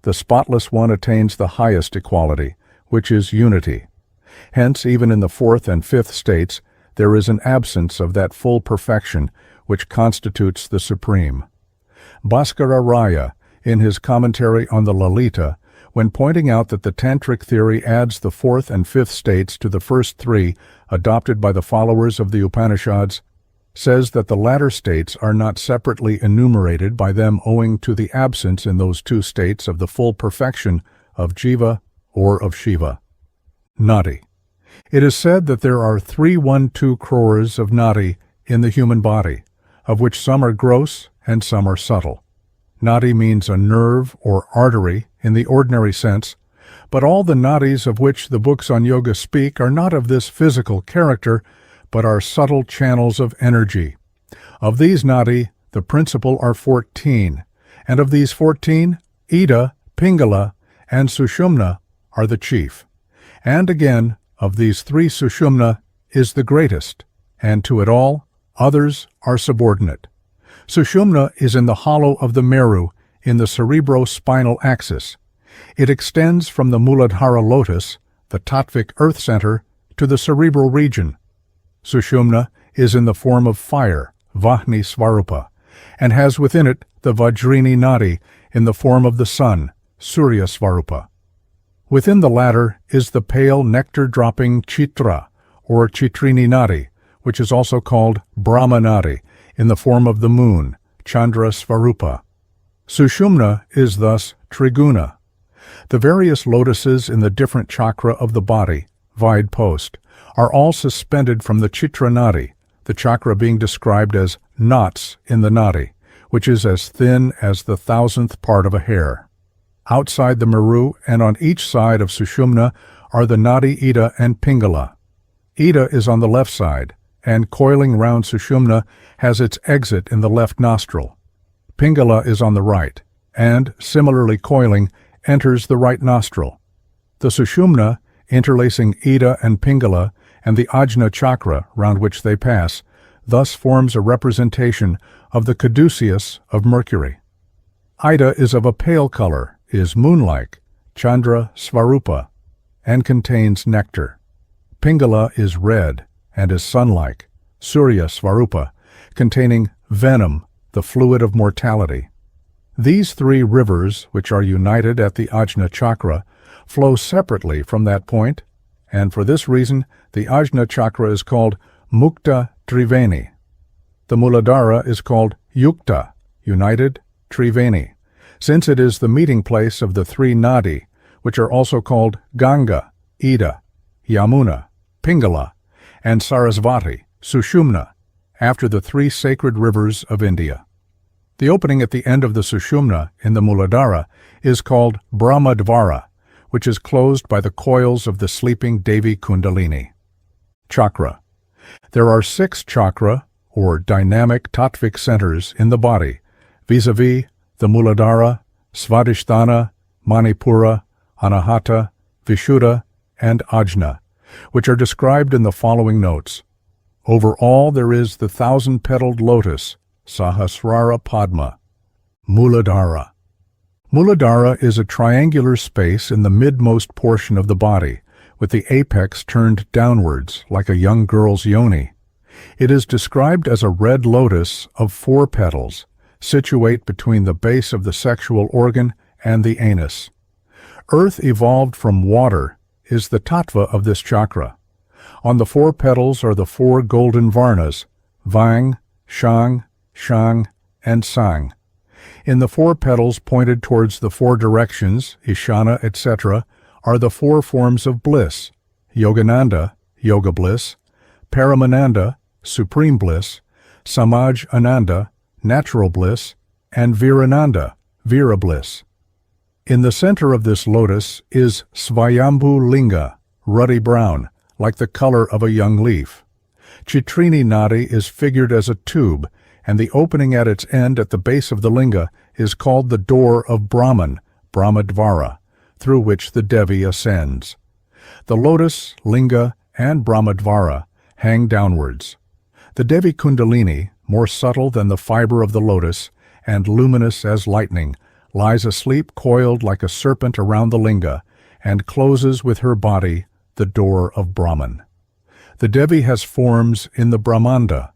the spotless one attains the highest equality, which is unity. Hence, even in the fourth and fifth states, there is an absence of that full perfection which constitutes the supreme. Bhaskara Raya, in his commentary on the Lalita, when pointing out that the Tantric theory adds the fourth and fifth states to the first 3 adopted by the followers of the Upanishads, says that the latter states are not separately enumerated by them owing to the absence in those 2 states of the full perfection of Jiva or of Shiva. Nadi. It is said that there are 312 crores of nadi in the human body, of which some are gross and some are subtle. Nadi means a nerve or artery in the ordinary sense, but all the nadis of which the books on yoga speak are not of this physical character, but are subtle channels of energy. Of these nadi, the principal are 14, and of these 14, Ida, Pingala, and Sushumna are the chief. And again, of these 3 Sushumna is the greatest, and to it all, others are subordinate. Sushumna is in the hollow of the Meru, in the cerebrospinal axis. It extends from the Muladhara lotus, the Tattvic earth center, to the cerebral region. Sushumna is in the form of fire, Vahni Svarupa, and has within it the Vajrini Nadi in the form of the sun, Surya Svarupa. Within the latter is the pale nectar-dropping Chitra, or Chitrini Nadi, which is also called Brahma Nadi, in the form of the moon, Chandra Svarupa. Sushumna is thus Triguna. The various lotuses in the different chakra of the body, Vide Post, are all suspended from the Chitra Nadi, the chakra being described as knots in the nadi, which is as thin as the 1,000th part of a hair. Outside the Meru and on each side of Sushumna are the nadi Ida and Pingala. Ida is on the left side, and coiling round Sushumna has its exit in the left nostril. Pingala is on the right, and, similarly coiling, enters the right nostril. The Sushumna, interlacing Ida and Pingala, and the Ajna chakra, round which they pass, thus forms a representation of the caduceus of Mercury. Ida is of a pale color, is moon-like, Chandra Svarupa, and contains nectar. Pingala is red and is sun-like, Surya Svarupa, containing venom, the fluid of mortality. These three rivers, which are united at the Ajna chakra, flow separately from that point, and for this reason the Ajna chakra is called Mukta Triveni. The Muladhara is called Yukta, united Triveni, since it is the meeting place of the three nadi, which are also called Ganga, Ida, Yamuna, Pingala, and Sarasvati, Sushumna, after the three sacred rivers of India. The opening at the end of the Sushumna in the Muladhara is called Brahmadvara, which is closed by the coils of the sleeping Devi Kundalini. Chakra. There are 6 chakra, or dynamic tattvic centers in the body, vis-a-vis the Muladhara, Svadhisthana, Manipura, Anahata, Vishuddha, and Ajna, which are described in the following notes. Over all there is the 1,000-petaled lotus, Sahasrara Padma. Muladhara. Muladhara is a triangular space in the midmost portion of the body, with the apex turned downwards, like a young girl's yoni. It is described as a red lotus of 4 petals, situate between the base of the sexual organ and the anus. Earth evolved from water is the tattva of this chakra. On the 4 petals are the 4 golden varnas, Vang, Shang, Shang, and Sang. In the 4 petals pointed towards the 4 directions, Ishana, etc., are the 4 forms of bliss, Yogananda, yoga bliss, Paramananda, supreme bliss, Samaj Ananda, natural bliss, and Virananda, Vira bliss. In the center of this lotus is Svayambhu Linga, ruddy brown, like the color of a young leaf. Chitrini Nadi is figured as a tube, and the opening at its end at the base of the linga is called the door of Brahman, Brahmadvara, through which the Devi ascends. The lotus, linga, and Brahmadvara hang downwards. The Devi Kundalini, more subtle than the fiber of the lotus, and luminous as lightning, lies asleep coiled like a serpent around the linga, and closes with her body the door of Brahman. The Devi has forms in the Brahmanda.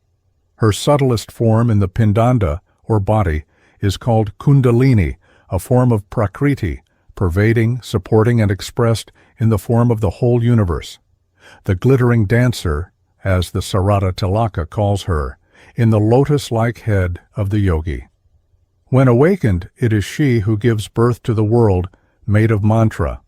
Her subtlest form in the Pindanda, or body, is called Kundalini, a form of Prakriti, pervading, supporting, and expressed in the form of the whole universe. The glittering dancer, as the Sarada Tilaka calls her, in the lotus-like head of the yogi. When awakened, it is she who gives birth to the world, made of mantra.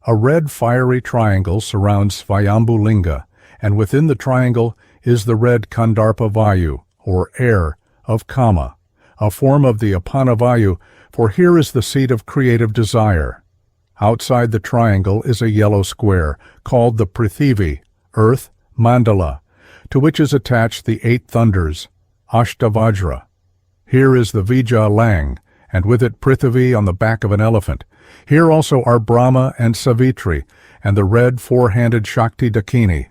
A red fiery triangle surrounds Svayambhu Linga, and within the triangle is the red Kandarpa Vayu, or air, of Kama, a form of the Apana Vayu, for here is the seat of creative desire. Outside the triangle is a yellow square, called the Prithivi, earth, Mandala, to which is attached the 8 thunders, Ashtavajra. Here is the Vija Lang, and with it Prithivi on the back of an elephant. Here also are Brahma and Savitri, and the red 4-handed Shakti Dakini.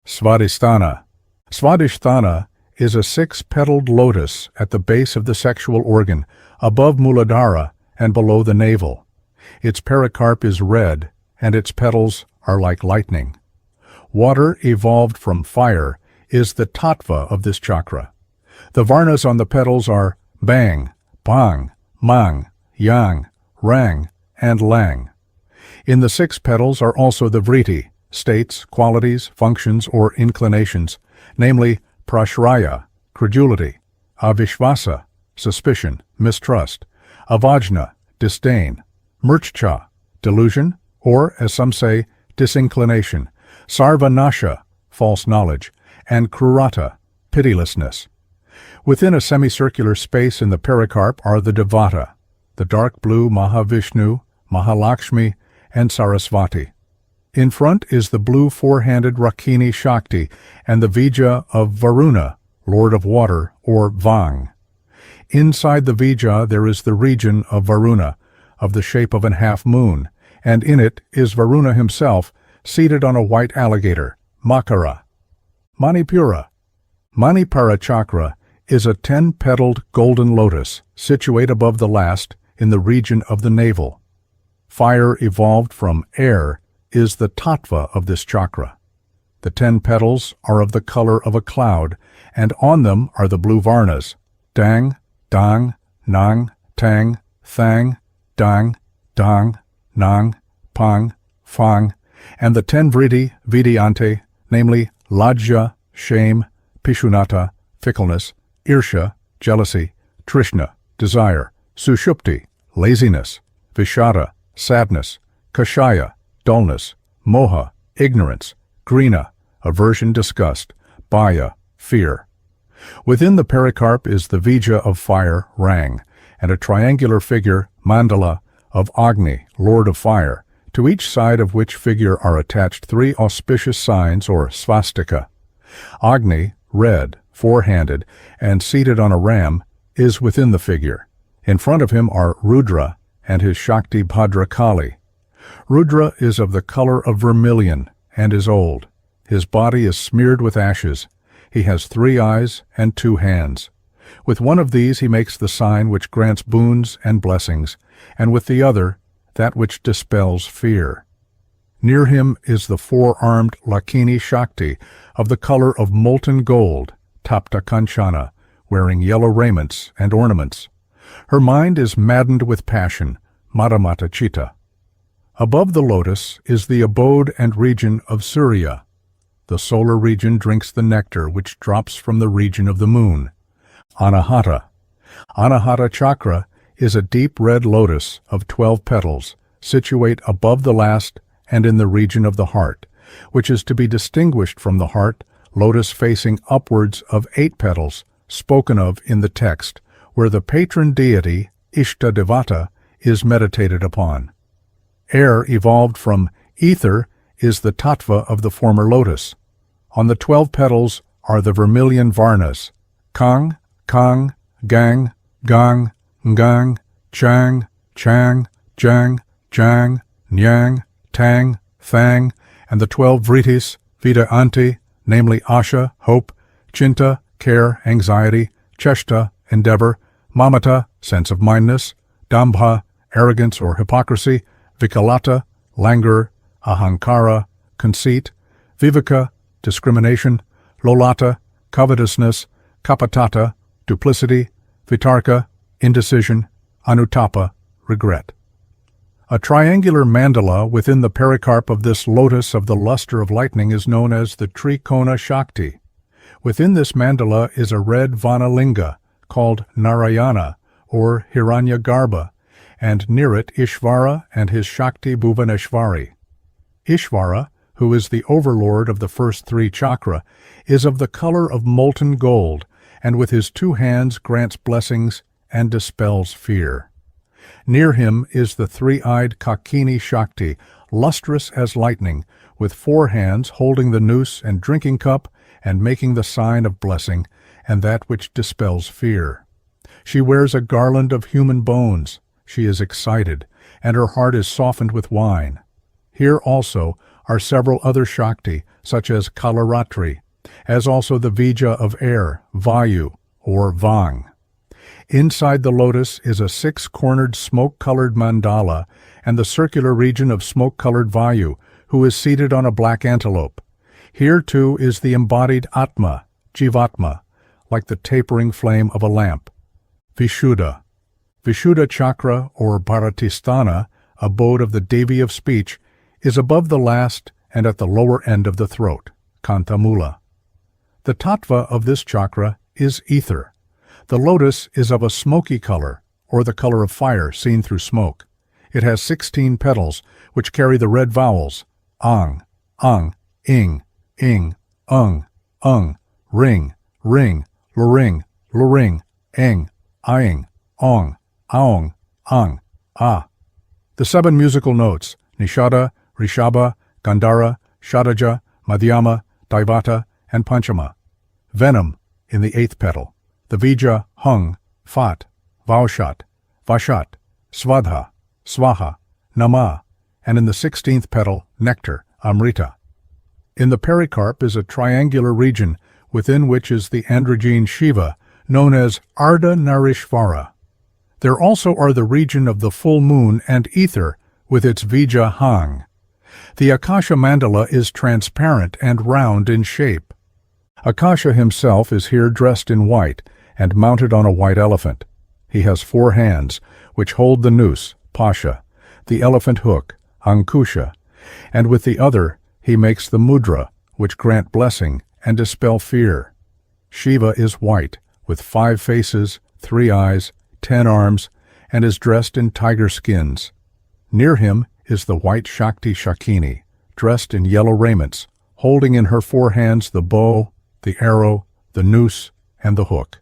Svadhisthana. Svadhisthana is a 6-petaled lotus at the base of the sexual organ, above Muladhara and below the navel. Its pericarp is red, and its petals are like lightning. Water evolved from fire is the tattva of this chakra. The varnas on the petals are Bang, Bang, Mang, Yang, Rang, and Lang. In the 6 petals are also the vritti, states, qualities, functions, or inclinations, namely prashraya, credulity, avishvasa, suspicion, mistrust, avajna, disdain, murchcha, delusion, or, as some say, disinclination, sarvanasha, false knowledge, and krurata, pitilessness. Within a semicircular space in the pericarp are the Devata, the dark blue Mahavishnu, Mahalakshmi, and Sarasvati. In front is the blue 4-handed Rakini Shakti and the Vija of Varuna, Lord of Water, or Vang. Inside the Vija there is the region of Varuna, of the shape of an half-moon, and in it is Varuna himself, seated on a white alligator, Makara. Manipura. Manipura chakra is a 10-petaled golden lotus, situate above the last in the region of the navel. Fire evolved from air is the tattva of this chakra. The 10 petals are of the color of a cloud, and on them are the blue varnas, dang, dang, nang, tang, thang, dang, dang, nang, pang, fang, and the 10 vritti, vidyante, namely lajja, shame, pishunata, fickleness, irsha, jealousy, trishna, desire, sushupti, laziness, vishada, sadness, kashaya, dullness, moha, ignorance, grina, aversion, disgust, bhaya, fear. Within the pericarp is the vija of fire, rang, and a triangular figure, mandala, of Agni, lord of fire, to each side of which figure are attached 3 auspicious signs or svastika. Agni, red, four-handed, and seated on a ram, is within the figure. In front of him are Rudra and his Shakti Bhadrakali. Rudra is of the color of vermilion and is old. His body is smeared with ashes. He has 3 eyes and 2 hands. With one of these he makes the sign which grants boons and blessings, and with the other that which dispels fear. Near him is the 4-armed Lakini Shakti of the color of molten gold, Tapta Kanchana, wearing yellow raiments and ornaments. Her mind is maddened with passion, Madamata Chitta. Above the lotus is the abode and region of Surya. The solar region drinks the nectar which drops from the region of the moon. Anahata. Anahata chakra is a deep red lotus of 12 petals, situate above the last and in the region of the heart, which is to be distinguished from the heart, lotus facing upwards of 8 petals, spoken of in the text, where the patron deity, Ishta Devata, is meditated upon. Air evolved from ether is the tattva of the former lotus. On the 12 petals are the vermilion varnas, Kang, Kang, Gang, Gang, Ngang, Chang, Chang, Jang, Jang, Nyang, Tang, Thang, and the 12 vrittis, Vida Anti, namely Asha, hope, Chinta, care, anxiety, Cheshta, endeavor, Mamata, sense of mindness, Dambha, arrogance or hypocrisy, Vikalata, languor, Ahankara, conceit, Viveka, discrimination, Lolata, covetousness, Kapatata, duplicity, Vitarka, indecision, Anutapa, regret. A triangular mandala within the pericarp of this lotus of the luster of lightning is known as the Trikona Shakti. Within this mandala is a red Vanalinga called Narayana or Hiranyagarbha, and near it Ishvara and his Shakti Bhuvaneshvari. Ishvara, who is the overlord of the first 3 chakra, is of the color of molten gold, and with his 2 hands grants blessings and dispels fear. Near him is the 3-eyed Kakini Shakti, lustrous as lightning, with 4 hands holding the noose and drinking cup and making the sign of blessing, and that which dispels fear. She wears a garland of human bones. She is excited, and her heart is softened with wine. Here also are several other Shakti, such as Kalaratri, as also the Vija of air, Vayu, or Vang. Inside the lotus is a 6-cornered smoke-colored mandala and the circular region of smoke-colored Vayu, who is seated on a black antelope. Here, too, is the embodied Atma, Jivatma, like the tapering flame of a lamp. Vishuddha. Vishuddha chakra, or Bharatistana, abode of the Devi of speech, is above the last and at the lower end of the throat, Kantamula. The tattva of this chakra is ether. The lotus is of a smoky color, or the color of fire seen through smoke. It has 16 petals, which carry the red vowels, ang, ing, ung, ring, luring, eng, aing, ong, aong, ang, ah. The 7 musical notes, Nishada, Rishabha, Gandhara, Shadaja, Madhyama, Daivata, and Panchama. Venom in the 8th petal. The Vija, Hung, Fat, Vaushat, Vashat, Svadha, Swaha, Nama, and in the 16th petal, nectar, Amrita. In the pericarp is a triangular region within which is the androgyne Shiva, known as Ardhanarishvara. There also are the region of the full moon and ether with its Vija Hang. The Akasha Mandala is transparent and round in shape. Akasha himself is here dressed in white and mounted on a white elephant. He has 4 hands, which hold the noose, Pasha, the elephant hook, Ankusha, and with the other he makes the mudra, which grant blessing and dispel fear. Shiva is white, with 5 faces, 3 eyes, 10 arms, and is dressed in tiger skins. Near him is the white Shakti Shakini, dressed in yellow raiments, holding in her 4 hands the bow, the arrow, the noose, and the hook.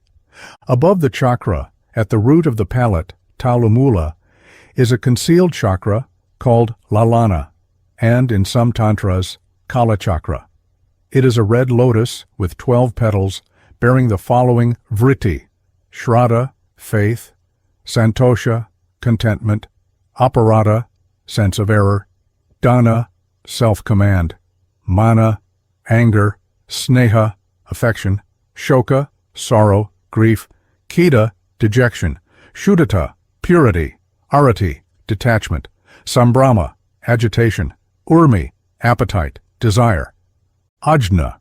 Above the chakra, at the root of the palate, Talumula, is a concealed chakra called Lalana, and in some tantras, Kala chakra. It is a red lotus with 12 petals bearing the following vritti: Shraddha, faith; Santosha, contentment; Aparada, sense of error; Dana, self-command; Mana, anger; Sneha, affection; Shoka, sorrow, grief; Keda, dejection; Shuddhata, purity; Arati, detachment; Sambrama, agitation; Urmi, appetite, desire. Ajna.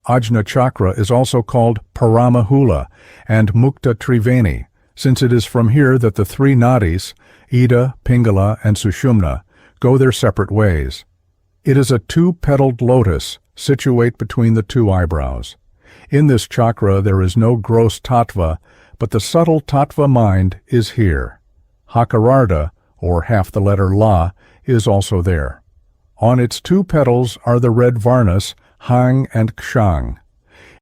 Ajna chakra is also called Paramahula and Mukta Triveni, since it is from here that the 3 nadis, Ida, Pingala, and Sushumna, go their separate ways. It is a 2-petaled lotus situate between the 2 eyebrows. In this chakra there is no gross tattva, but the subtle tattva mind is here. Hakararda, or half the letter La, is also there. On its 2 petals are the red varnas, Hang and Kshang.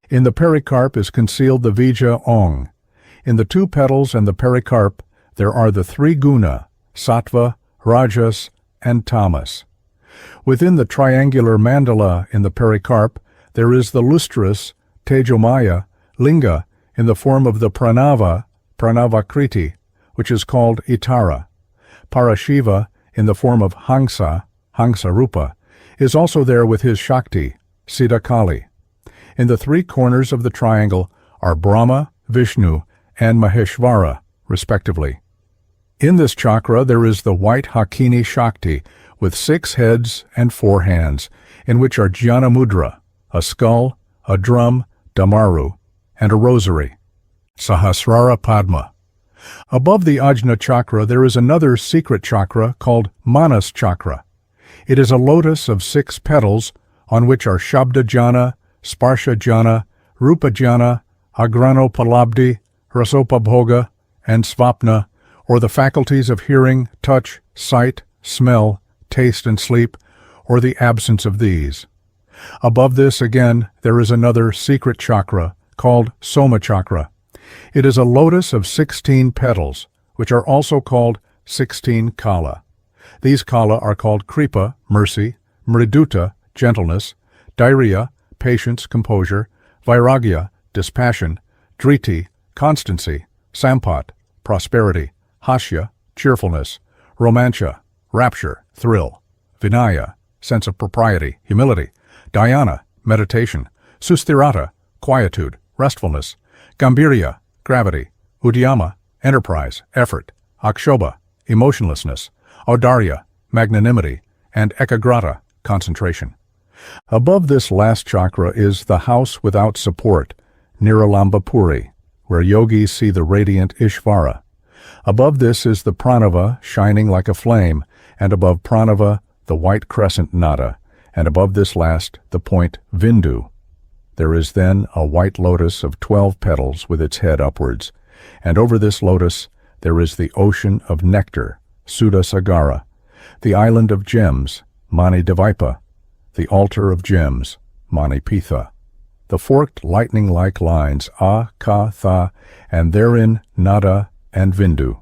In the pericarp is concealed the Vija Ong. In the 2 petals and the pericarp there are the 3 guna, Sattva, Rajas, and Tamas. Within the triangular mandala in the pericarp there is the lustrous Tejomaya Linga in the form of the Pranava, Prakriti, which is called Itara. Parashiva in the form of Hangsa, Hangsa Rupa, is also there with his Shakti, Siddhakali. In the 3 corners of the triangle are Brahma, Vishnu, and Maheshvara, respectively. In this chakra there is the white Hakini Shakti with 6 heads and 4 hands, in which are Jnana Mudra, a skull, a drum, Damaru, and a rosary, Sahasrara Padma. Above the Ajna chakra there is another secret chakra called Manas chakra. It is a lotus of 6 petals on which are Shabda Jhana, Sparsha Jhana, Rupa Jhana, Agranopalabdhi, Rasopabhoga, and Svapna, or the faculties of hearing, touch, sight, smell, taste, and sleep, or the absence of these. Above this again there is another secret chakra called Soma chakra. It is a lotus of 16 petals, which are also called 16 kala. These kala are called Kripa, mercy; Mriduta, gentleness; Dhairya, patience, composure; Vairagya, dispassion; Driti, constancy; Sampat, prosperity; Hasya, cheerfulness; Romancha, rapture, thrill; Vinaya, sense of propriety, humility; Dhyana, meditation; Susthirata, quietude, restfulness; Gambhirya, gravity; Udyama, enterprise, effort; Akshobha, emotionlessness; Audarya, magnanimity; and Ekagrata, concentration. Above this last chakra is the house without support, Niralambapuri, where yogis see the radiant Ishvara. Above this is the Pranava, shining like a flame, and above Pranava the white crescent Nada, and above this last the point Vindu. There is then a white lotus of 12 petals with its head upwards, and over this lotus there is the ocean of nectar, Sudasagara, the island of gems, Manidvipa, the altar of gems, Manipitha, the forked lightning-like lines A, Ka, Tha, and therein Nada and Vindu.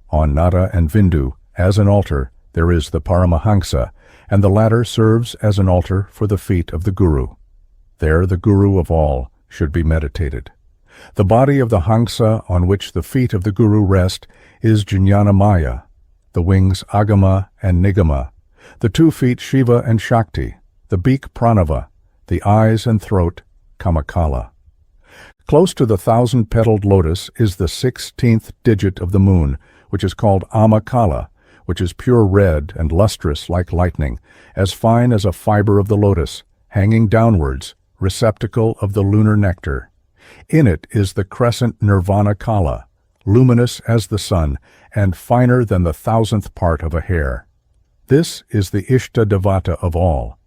On Nada and Vindu, as an altar, there is the Paramahansa, and the latter serves as an altar for the feet of the Guru. There the Guru of all should be meditated. The body of the Hangsa on which the feet of the Guru rest is Jnanamaya. the wings Agama and Nigama, the 2 feet Shiva and Shakti, the beak Pranava, the eyes and throat Kamakala. Close to the 1,000-petaled lotus is the 16th digit of the moon, which is called Amakala, which is pure red and lustrous like lightning, as fine as a fiber of the lotus, hanging downwards, receptacle of the lunar nectar. In it is the crescent Nirvana Kala, luminous as the sun, and finer than the 1,000th part of a hair. This is the Ishta Devata of all.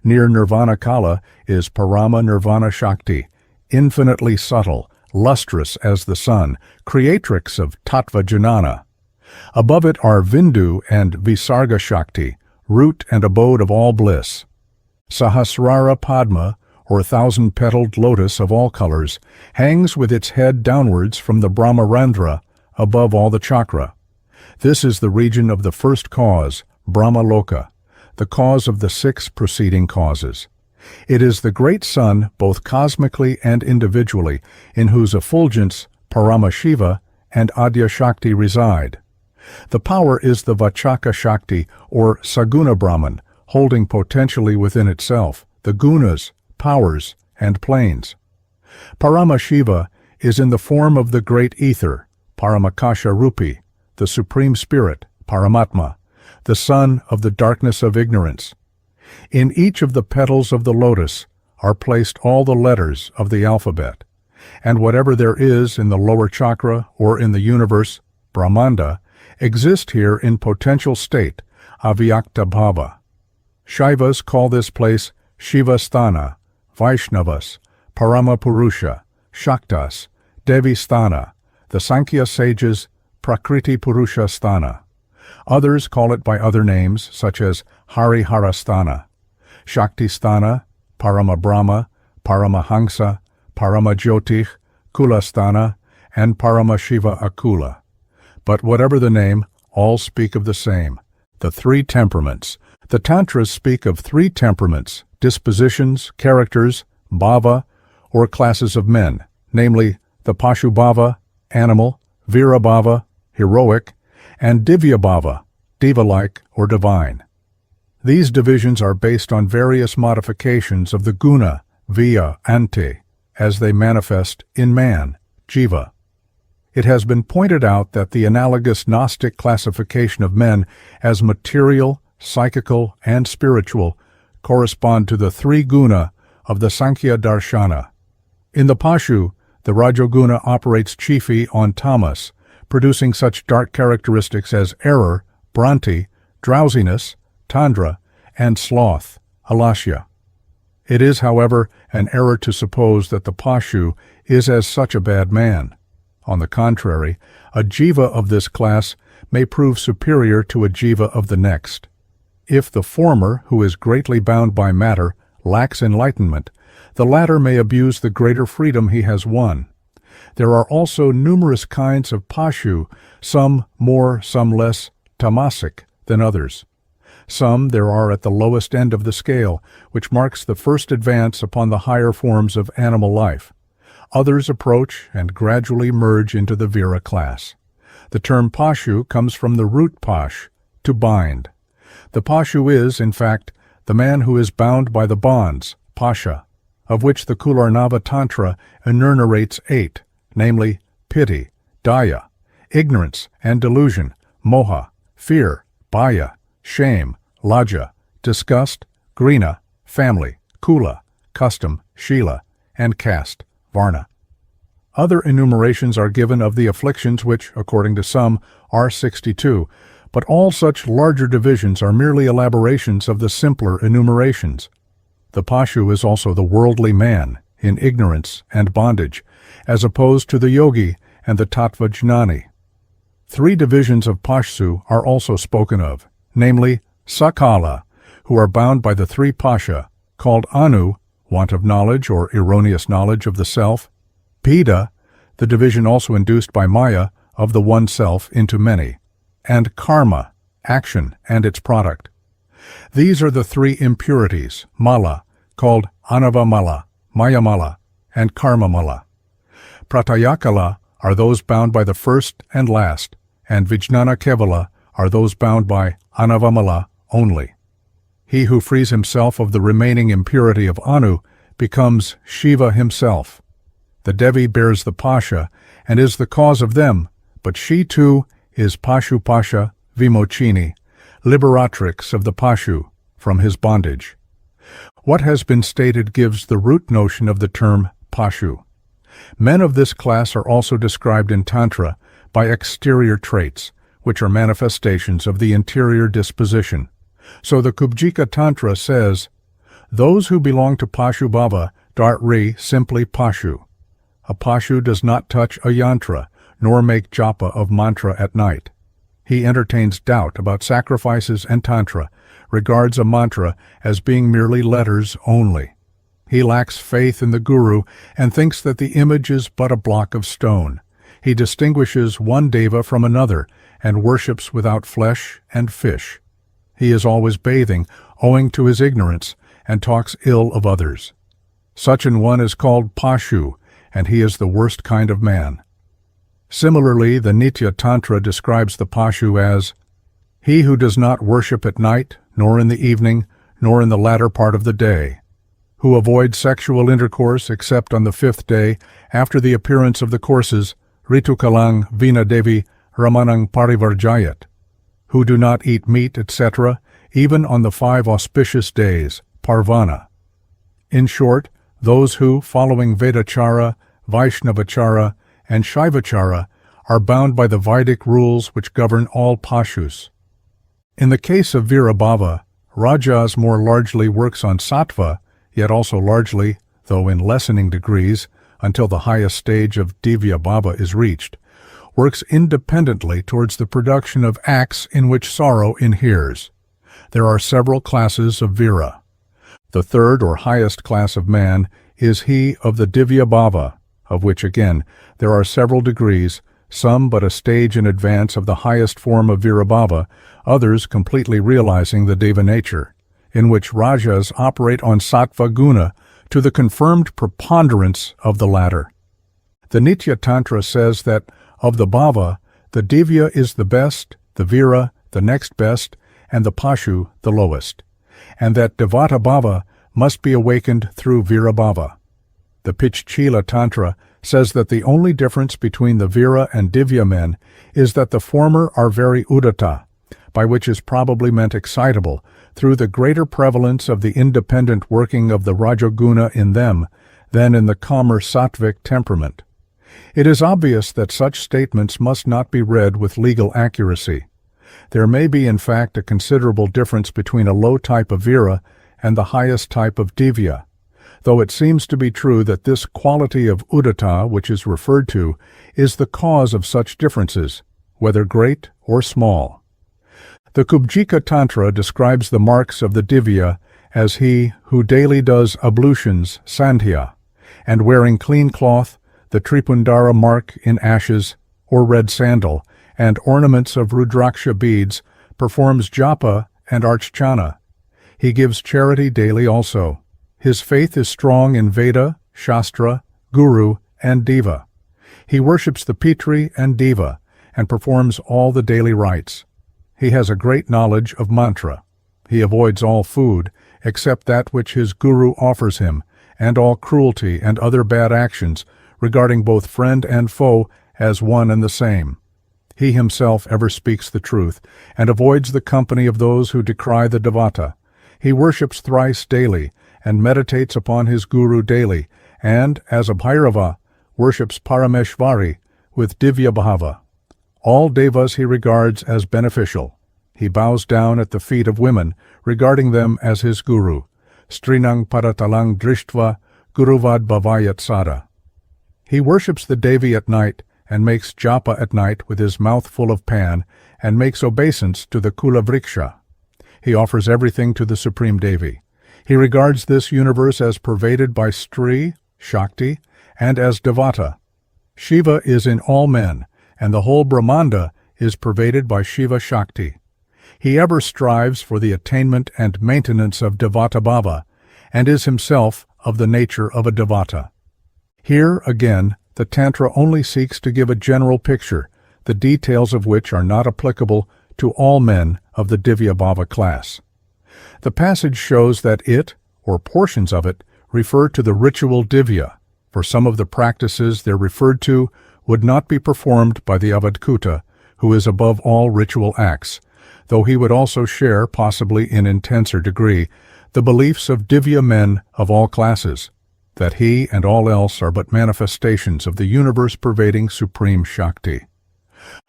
Near Nirvana Kala is Parama Nirvana Shakti, infinitely subtle, lustrous as the sun, creatrix of Tattva Jnana. Above it are Vindu and Visarga Shakti, root and abode of all bliss. Sahasrara Padma, or 1,000-petaled lotus of all colors, hangs with its head downwards from the Brahmarandra, above all the chakra. This is the region of the first cause, Brahmaloka, the cause of the 6 preceding causes. It is the great sun, both cosmically and individually, in whose effulgence Paramashiva and Adya Shakti reside. The power is the Vachaka Shakti, or Saguna Brahman, holding potentially within itself the gunas, powers, and planes. Paramashiva is in the form of the great ether, Paramakasha Rupi, the Supreme Spirit, Paramatma, the sun of the darkness of ignorance. In each of the petals of the lotus are placed all the letters of the alphabet, and whatever there is in the lower chakra or in the universe, Brahmanda, exist here in potential state, Avyakta Bhava. Shaivas call this place Shivasthana, Vaishnavas, Paramapurusha, Shaktas, Devi Sthana, the Sankhya sages Prakriti Purusha Sthana. Others call it by other names such as Hariharasthana, Shakti Sthana, Paramabrahma, Paramahansa, Paramajyotih, Kulasthana, and Paramashiva Akula. But whatever the name, all speak of the same, the 3 temperaments. The Tantras speak of 3 temperaments, dispositions, characters, bhava, or classes of men, namely the Pashubhava, animal, Virabhava, heroic, and Divyabhava, diva-like or divine. These divisions are based on various modifications of the guna, via, ante, as they manifest in man, jiva. It has been pointed out that the analogous Gnostic classification of men as material, psychical, and spiritual correspond to the 3 guna of the Sankhya Darshana. In the Pashu, the Rajoguna operates chiefly on tamas, producing such dark characteristics as error, bhranti, drowsiness, tandra, and sloth, alasya. It is, however, an error to suppose that the Pashu is as such a bad man. On the contrary, a jiva of this class may prove superior to a jiva of the next. If the former, who is greatly bound by matter, lacks enlightenment, the latter may abuse the greater freedom he has won. There are also numerous kinds of Pashu, some more, some less tamasic than others. Some there are at the lowest end of the scale, which marks the first advance upon the higher forms of animal life. Others approach and gradually merge into the Vira class. The term Pashu comes from the root pash, to bind. The Pashu is, in fact, the man who is bound by the bonds, pasha, of which the Kularnava Tantra enumerates 8, namely piti, daya, ignorance and delusion, moha, fear, bhaya, shame, lajja, disgust, grina, family, kula, custom, shila, and caste, varna. Other enumerations are given of the afflictions which, according to some, are 62, but all such larger divisions are merely elaborations of the simpler enumerations. The Pashu is also the worldly man, in ignorance and bondage, as opposed to the yogi and the tattva jnani. 3 divisions of Pashsu are also spoken of, namely Sakala, who are bound by the 3 pasha, called Anu, want of knowledge or erroneous knowledge of the self, Pida, the division also induced by Maya of the one self into many, and Karma, action and its product. These are the 3 impurities, mala, called Anavamala, Mayamala, and Karmamala. Pratayakala are those bound by the first and last, and Vijnana Kevala are those bound by Anavamala only. He who frees himself of the remaining impurity of Anu becomes Shiva himself. The Devi bears the Pasha and is the cause of them, but she too is Pashupasha Vimochini, liberatrix of the Pashu from his bondage. What has been stated gives the root notion of the term Pashu. Men of this class are also described in Tantra by exterior traits, which are manifestations of the interior disposition. So the Kubjika Tantra says, those who belong to Pashubhava dart re simply Pashu. A Pashu does not touch a yantra, nor make japa of mantra at night. He entertains doubt about sacrifices and Tantra, regards a mantra as being merely letters only. He lacks faith in the Guru and thinks that the image is but a block of stone. He distinguishes one deva from another and worships without flesh and fish. He is always bathing, owing to his ignorance, and talks ill of others. Such an one is called Pashu, and he is the worst kind of man. Similarly, the Nitya Tantra describes the Pashu as he who does not worship at night, nor in the evening, nor in the latter part of the day, who avoids sexual intercourse except on the 5th day after the appearance of the courses, Ritukalang Vina Devi Ramanang Parivarjayat, who do not eat meat, etc., even on the 5 auspicious days, Parvana. In short, those who, following Vedachara, Vaishnavachara, and Shaivachara, are bound by the Vedic rules which govern all Pashus. In the case of Virabhava, Rajas more largely works on Sattva, yet also largely, though in lessening degrees, until the highest stage of Divya Bhava is reached, works independently towards the production of acts in which sorrow inheres. There are several classes of Vira. The third or highest class of man is he of the Divya Bhava, of which again there are several degrees, some but a stage in advance of the highest form of Virabhava, others completely realizing the Deva nature, in which Rajas operate on Sattva Guna to the confirmed preponderance of the latter. The Nitya Tantra says that of the Bhava, the Divya is the best, the Vira the next best, and the Pashu the lowest, and that Devata Bhava must be awakened through Virabhava. The Pichchila Tantra says that the only difference between the Vira and Divya men is that the former are very udata, by which is probably meant excitable, through the greater prevalence of the independent working of the Rajoguna in them than in the calmer Sattvic temperament. It is obvious that such statements must not be read with legal accuracy. There may be in fact a considerable difference between a low type of Vira and the highest type of Divya, though it seems to be true that this quality of udata which is referred to is the cause of such differences, whether great or small. The Kubjika Tantra describes the marks of the Divya as he who daily does ablutions, sandhya, and wearing clean cloth, the Tripundara mark in ashes, or red sandal, and ornaments of Rudraksha beads, performs japa and archana. He gives charity daily also. His faith is strong in Veda, Shastra, Guru, and Deva. He worships the Pitri and Deva, and performs all the daily rites. He has a great knowledge of mantra. He avoids all food, except that which his Guru offers him, and all cruelty and other bad actions, regarding both friend and foe as one and the same. He himself ever speaks the truth, and avoids the company of those who decry the Devata. He worships thrice daily, and meditates upon his Guru daily, and, as a Bhairava, worships Parameshvari with Divya Bhava. All devas he regards as beneficial. He bows down at the feet of women, regarding them as his Guru. Strinang paratalang drishtva guruvad bhavayat sada. He worships the Devi at night, and makes japa at night with his mouth full of pan, and makes obeisance to the Kula Vriksha. He offers everything to the Supreme Devi. He regards this universe as pervaded by Stri, Shakti, and as Devata. Shiva is in all men, and the whole Brahmanda is pervaded by Shiva Shakti. He ever strives for the attainment and maintenance of Devata Bhava, and is himself of the nature of a Devata. Here, again, the Tantra only seeks to give a general picture, the details of which are not applicable to all men of the Divya Bhava class. The passage shows that it, or portions of it, refer to the ritual Divya, for some of the practices they're referred to would not be performed by the Avadhuta, who is above all ritual acts, though he would also share, possibly in intenser degree, the beliefs of Divya men of all classes, that he and all else are but manifestations of the universe-pervading supreme Shakti.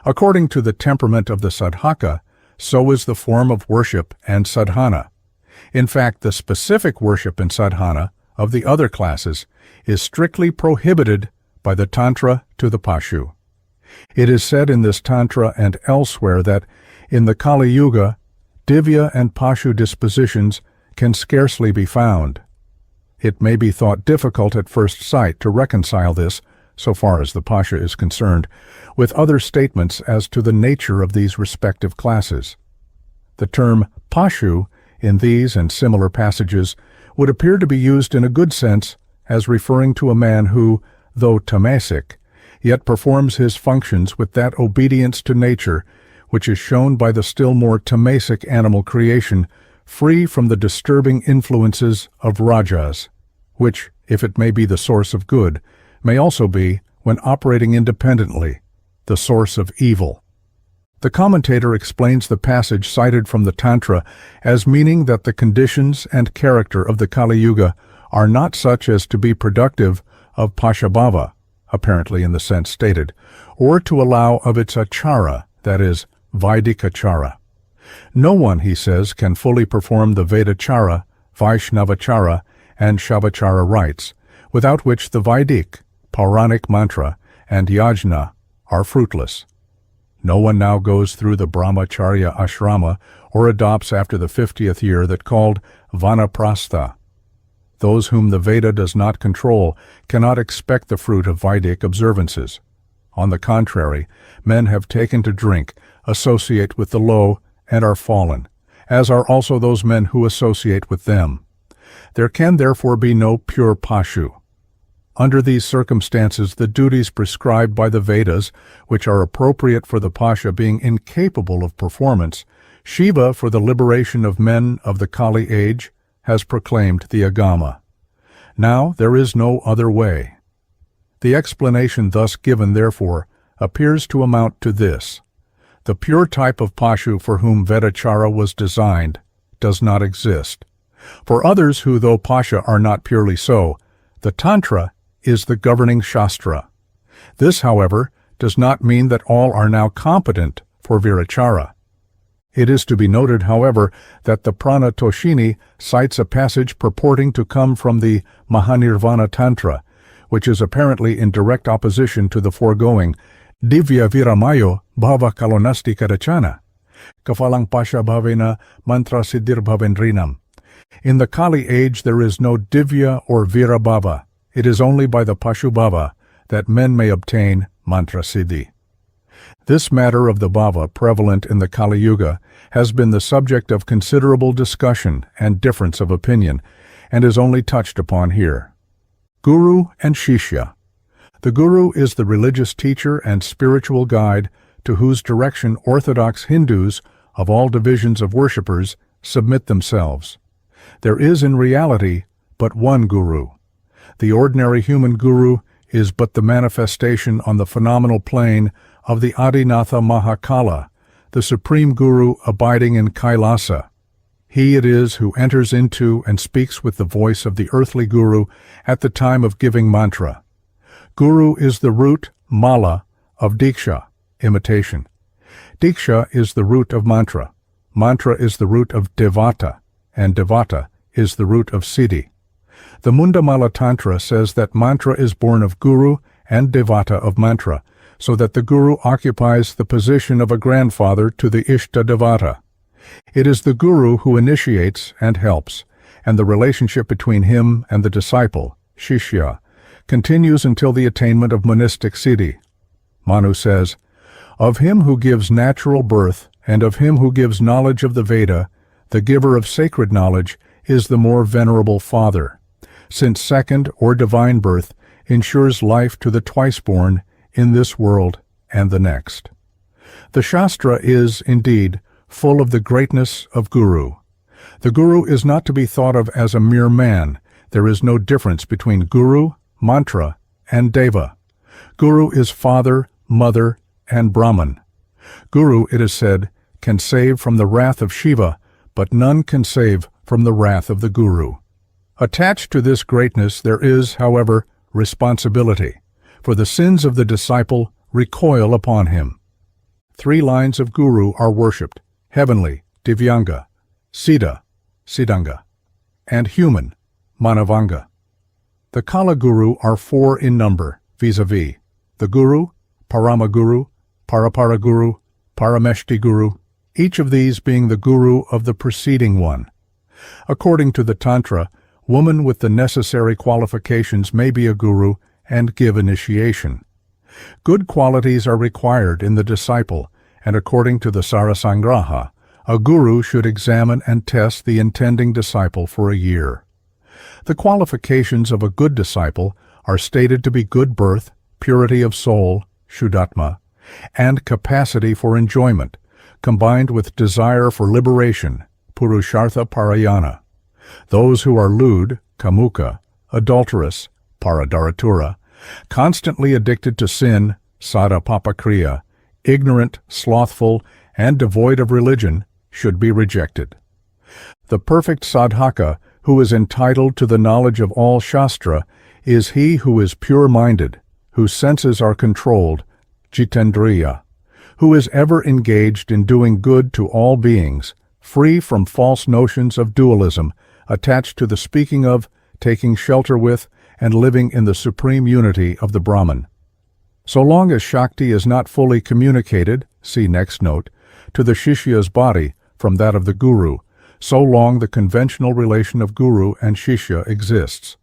According to the temperament of the sadhaka, so is the form of worship and sadhana. In fact, the specific worship and sadhana of the other classes is strictly prohibited by the Tantra to the Pashu. It is said in this Tantra and elsewhere that, in the Kali Yuga, Divya and Pashu dispositions can scarcely be found. It may be thought difficult at first sight to reconcile this, so far as the Pasha is concerned, with other statements as to the nature of these respective classes. The term Pashu in these and similar passages would appear to be used in a good sense as referring to a man who, though tamasic, yet performs his functions with that obedience to nature which is shown by the still more tamasic animal creation, free from the disturbing influences of rajas, which, if it may be the source of good, may also be, when operating independently, the source of evil. The commentator explains the passage cited from the Tantra as meaning that the conditions and character of the Kali Yuga are not such as to be productive of Pashabhava, apparently in the sense stated, or to allow of its achara, that is, Vaidikachara. No one, he says, can fully perform the Vedachara, Vaishnavachara, and Shavachara rites, without which the Vaidik, Puranic mantra, and yajna are fruitless. No one now goes through the brahmacharya ashrama or adopts after the 50th year that called vanaprastha. Those whom the Veda does not control cannot expect the fruit of Vedic observances. On the contrary, men have taken to drink, associate with the low, and are fallen, as are also those men who associate with them. There can therefore be no pure Pashu. Under these circumstances, the duties prescribed by the Vedas, which are appropriate for the Pasha being incapable of performance, Shiva, for the liberation of men of the Kali age, has proclaimed the Agama. Now there is no other way. The explanation thus given, therefore, appears to amount to this. The pure type of Pashu for whom Vedachara was designed does not exist. For others who, though Pasha, are not purely so, the Tantra is the governing Shastra. This, however, does not mean that all are now competent for Virachara. It is to be noted, however, that the Prana Toshini cites a passage purporting to come from the Mahanirvana Tantra, which is apparently in direct opposition to the foregoing Divya Viramayo Bhava Kalonasti Kadachana, Kafalang Pasha Bhavena Mantra Siddhir Bhavendrinam. In the Kali age there is no Divya or Vira Bhava. It is only by the Pashu Bhava that men may obtain Mantra Siddhi. This matter of the Bhava prevalent in the Kali Yuga has been the subject of considerable discussion and difference of opinion, and is only touched upon here. Guru and Shishya. The Guru is the religious teacher and spiritual guide to whose direction Orthodox Hindus of all divisions of worshippers submit themselves. There is in reality but one Guru. The ordinary human Guru is but the manifestation on the phenomenal plane of the Adinatha Mahakala, the supreme Guru abiding in Kailasa. He it is who enters into and speaks with the voice of the earthly Guru at the time of giving mantra. Guru is the root, mala, of Diksha, imitation. Diksha is the root of mantra. Mantra is the root of devata, and devata is the root of siddhi. The Mundamala Tantra says that mantra is born of Guru and devata of mantra, so that the Guru occupies the position of a grandfather to the Ishta Devata. It is the Guru who initiates and helps, and the relationship between him and the disciple, Shishya, continues until the attainment of monistic siddhi. Manu says, "Of him who gives natural birth, and of him who gives knowledge of the Veda, the giver of sacred knowledge is the more venerable father, since second or divine birth ensures life to the twice-born in this world and the next." The Shastra is, indeed, full of the greatness of Guru. The Guru is not to be thought of as a mere man. There is no difference between Guru, Mantra, and Deva. Guru is father, mother, and Brahman. Guru, it is said, can save from the wrath of Shiva, but none can save from the wrath of the Guru. Attached to this greatness there is, however, responsibility, for the sins of the disciple recoil upon him. 3 lines of Guru are worshipped: heavenly, Divyanga; Siddha, Siddhanga; and human, Manavanga. The Kala Guru are 4 in number, vis-a-vis: the Guru, Paramaguru, Paraparaguru, Parameshti Guru, each of these being the Guru of the preceding one. According to the Tantra, woman with the necessary qualifications may be a Guru and give initiation. Good qualities are required in the disciple, and according to the Sarasangraha, a Guru should examine and test the intending disciple for a year. The qualifications of a good disciple are stated to be good birth, purity of soul, Shuddhatma, and capacity for enjoyment, combined with desire for liberation, Purushartha Parayana. Those who are lewd, Kamuka, adulterous, Paradaratura, constantly addicted to sin, Sada Papakriya, ignorant, slothful, and devoid of religion, should be rejected. The perfect sadhaka, who is entitled to the knowledge of all Shastra, is he who is pure-minded, whose senses are controlled, Jitendriya, who is ever engaged in doing good to all beings, free from false notions of dualism, attached to the speaking of, taking shelter with, and living in the supreme unity of the Brahman. So long as Shakti is not fully communicated, see next note, to the Shishya's body from that of the Guru, so long the conventional relation of Guru and Shishya exists.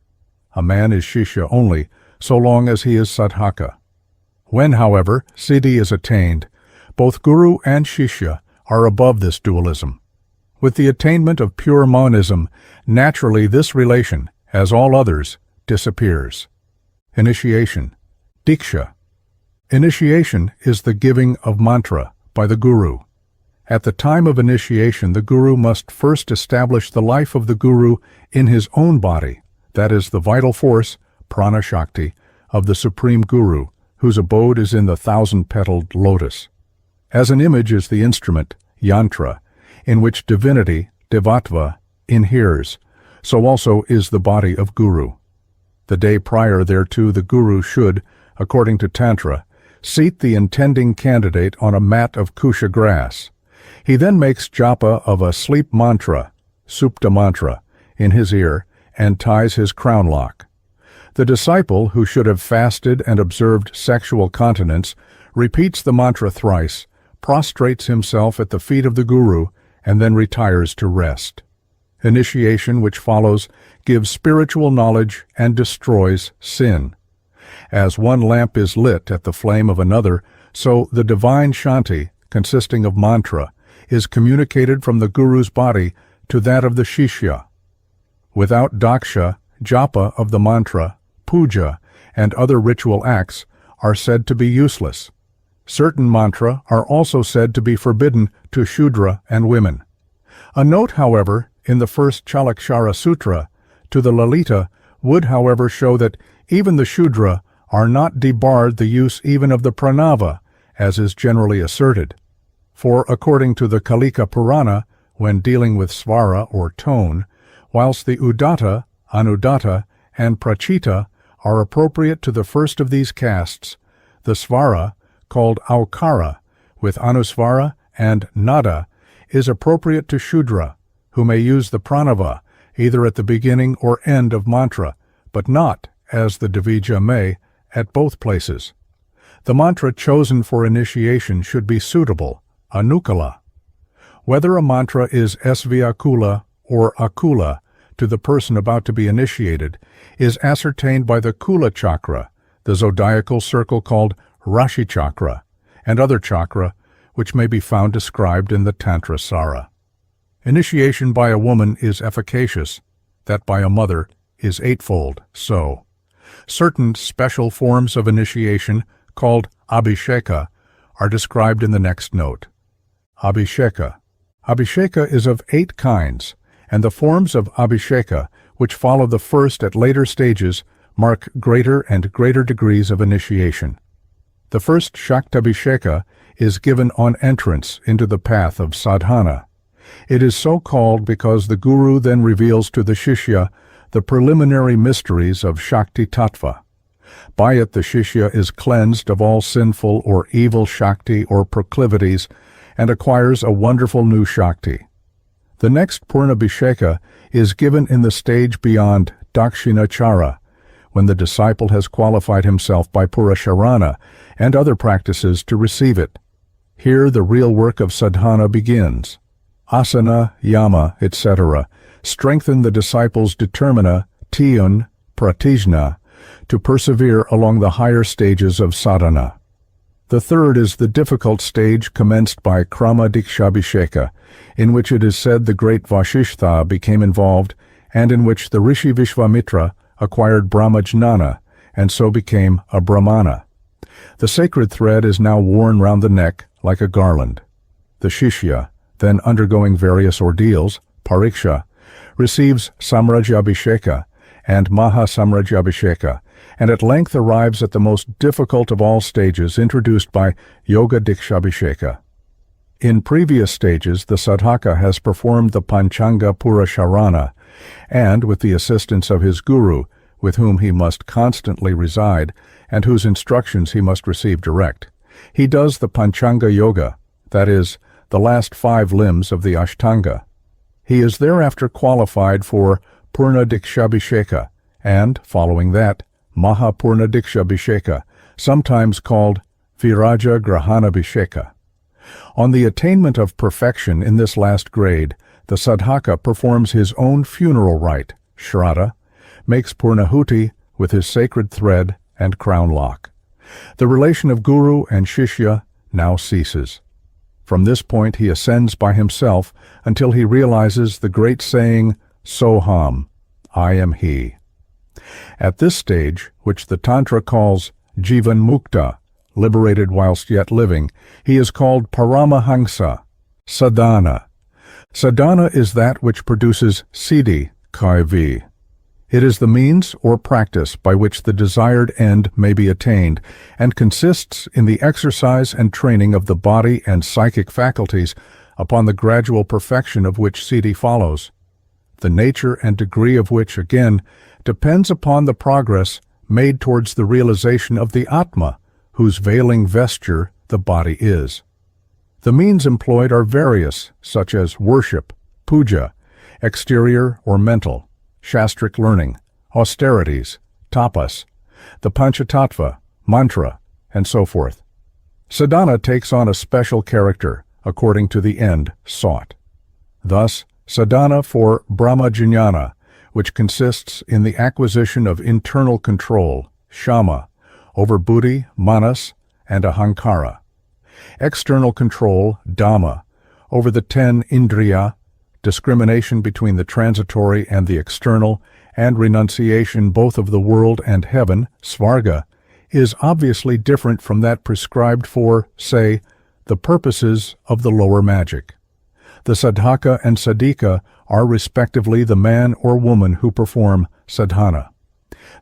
A man is Shishya only so long as he is Sadhaka. When, however, Siddhi is attained, both Guru and Shishya are above this dualism. With the attainment of pure monism, naturally this relation, as all others, disappears. Initiation. Diksha. Initiation is the giving of mantra by the Guru. At the time of initiation, the Guru must first establish the life of the Guru in his own body, that is, the vital force, prana Shakti, of the Supreme Guru, whose abode is in the 1,000-petaled lotus. As an image is the instrument, yantra, in which divinity, devatva, inheres, so also is the body of Guru. The day prior thereto the Guru should, according to Tantra, seat the intending candidate on a mat of kusha grass. He then makes japa of a sleep mantra, supta mantra, in his ear and ties his crown lock. The disciple, who should have fasted and observed sexual continence, repeats the mantra thrice, prostrates himself at the feet of the Guru, and then retires to rest. Initiation, which follows, gives spiritual knowledge and destroys sin. As one lamp is lit at the flame of another, so the divine Shanti, consisting of mantra, is communicated from the Guru's body to that of the Shishya. Without daksha, japa of the mantra, puja, and other ritual acts are said to be useless. Certain mantra are also said to be forbidden to Shudra and women. A note, however, in the first Chalakshara Sutra to the Lalita would, however, show that even the Shudra are not debarred the use even of the pranava, as is generally asserted. For, according to the Kalika Purana, when dealing with svara or tone, whilst the udatta, anudatta, and prachita are appropriate to the first of these castes, the svara, called aukara, with anusvara and nada, is appropriate to Shudra, who may use the pranava either at the beginning or end of mantra, but not, as the Divija may, at both places. The mantra chosen for initiation should be suitable, anukula. Whether a mantra is svakula or akula to the person about to be initiated is ascertained by the kula chakra, the zodiacal circle called Rashi chakra, and other chakra, which may be found described in the Tantra Sara. Initiation by a woman is efficacious, that by a mother is eightfold so. Certain special forms of initiation, called abhisheka, are described in the next note. Abhisheka. Abhisheka is of 8 kinds, and the forms of Abhisheka, which follow the first at later stages, mark greater and greater degrees of initiation. The first Shaktabhisheka is given on entrance into the path of sadhana. It is so called because the Guru then reveals to the Shishya the preliminary mysteries of Shakti Tattva. By it the Shishya is cleansed of all sinful or evil Shakti or proclivities and acquires a wonderful new Shakti. The next Purnabhisheka is given in the stage beyond Dakshinachara, when the disciple has qualified himself by Purasharana and other practices to receive it. Here the real work of sadhana begins. Asana, yama, etc. strengthen the disciple's determina, tiyun, pratijna, to persevere along the higher stages of sadhana. The third is the difficult stage commenced by Krama Dikshabhisheka, in which it is said the great Vashishtha became involved and in which the Rishi Vishvamitra acquired Brahmajnana and so became a Brahmana. The sacred thread is now worn round the neck like a garland. The Shishya, then undergoing various ordeals, pariksha, receives Samrajabhisheka and Mahasamrajabhisheka, and at length arrives at the most difficult of all stages introduced by Yoga Dikshabhisheka. In previous stages, the sadhaka has performed the Panchanga Purasharana, and with the assistance of his guru, with whom he must constantly reside, and whose instructions he must receive direct, he does the Panchanga Yoga, that is, the last 5 limbs of the Ashtanga. He is thereafter qualified for Purna Dikshabhisheka, and, following that, Mahapurna Dikshabhisheka, sometimes called Viraja Grahanabhisheka. On the attainment of perfection in this last grade, the sadhaka performs his own funeral rite, shraddha, makes purnahuti with his sacred thread and crown lock. The relation of guru and shishya now ceases. From this point he ascends by himself until he realizes the great saying, Soham, I am he. At this stage, which the Tantra calls Jivan Mukta, liberated whilst yet living, he is called Paramahansa, sadhana. Sadhana is that which produces siddhi, kaivi. It is the means or practice by which the desired end may be attained, and consists in the exercise and training of the body and psychic faculties, upon the gradual perfection of which siddhi follows, the nature and degree of which, again, depends upon the progress made towards the realization of the Atma, whose veiling vesture the body is. The means employed are various, such as worship, puja, exterior or mental, shastric learning, austerities, tapas, the panchatattva, mantra, and so forth. Sadhana takes on a special character according to the end sought. Thus, sadhana for Brahmajnana, which consists in the acquisition of internal control, shama, over buddhi, manas, and ahankara. External control, dhamma, over the 10 indriya, discrimination between the transitory and the external, and renunciation both of the world and heaven, svarga, is obviously different from that prescribed for, say, the purposes of the lower magic. The sadhaka and sadhika are respectively the man or woman who perform sadhana.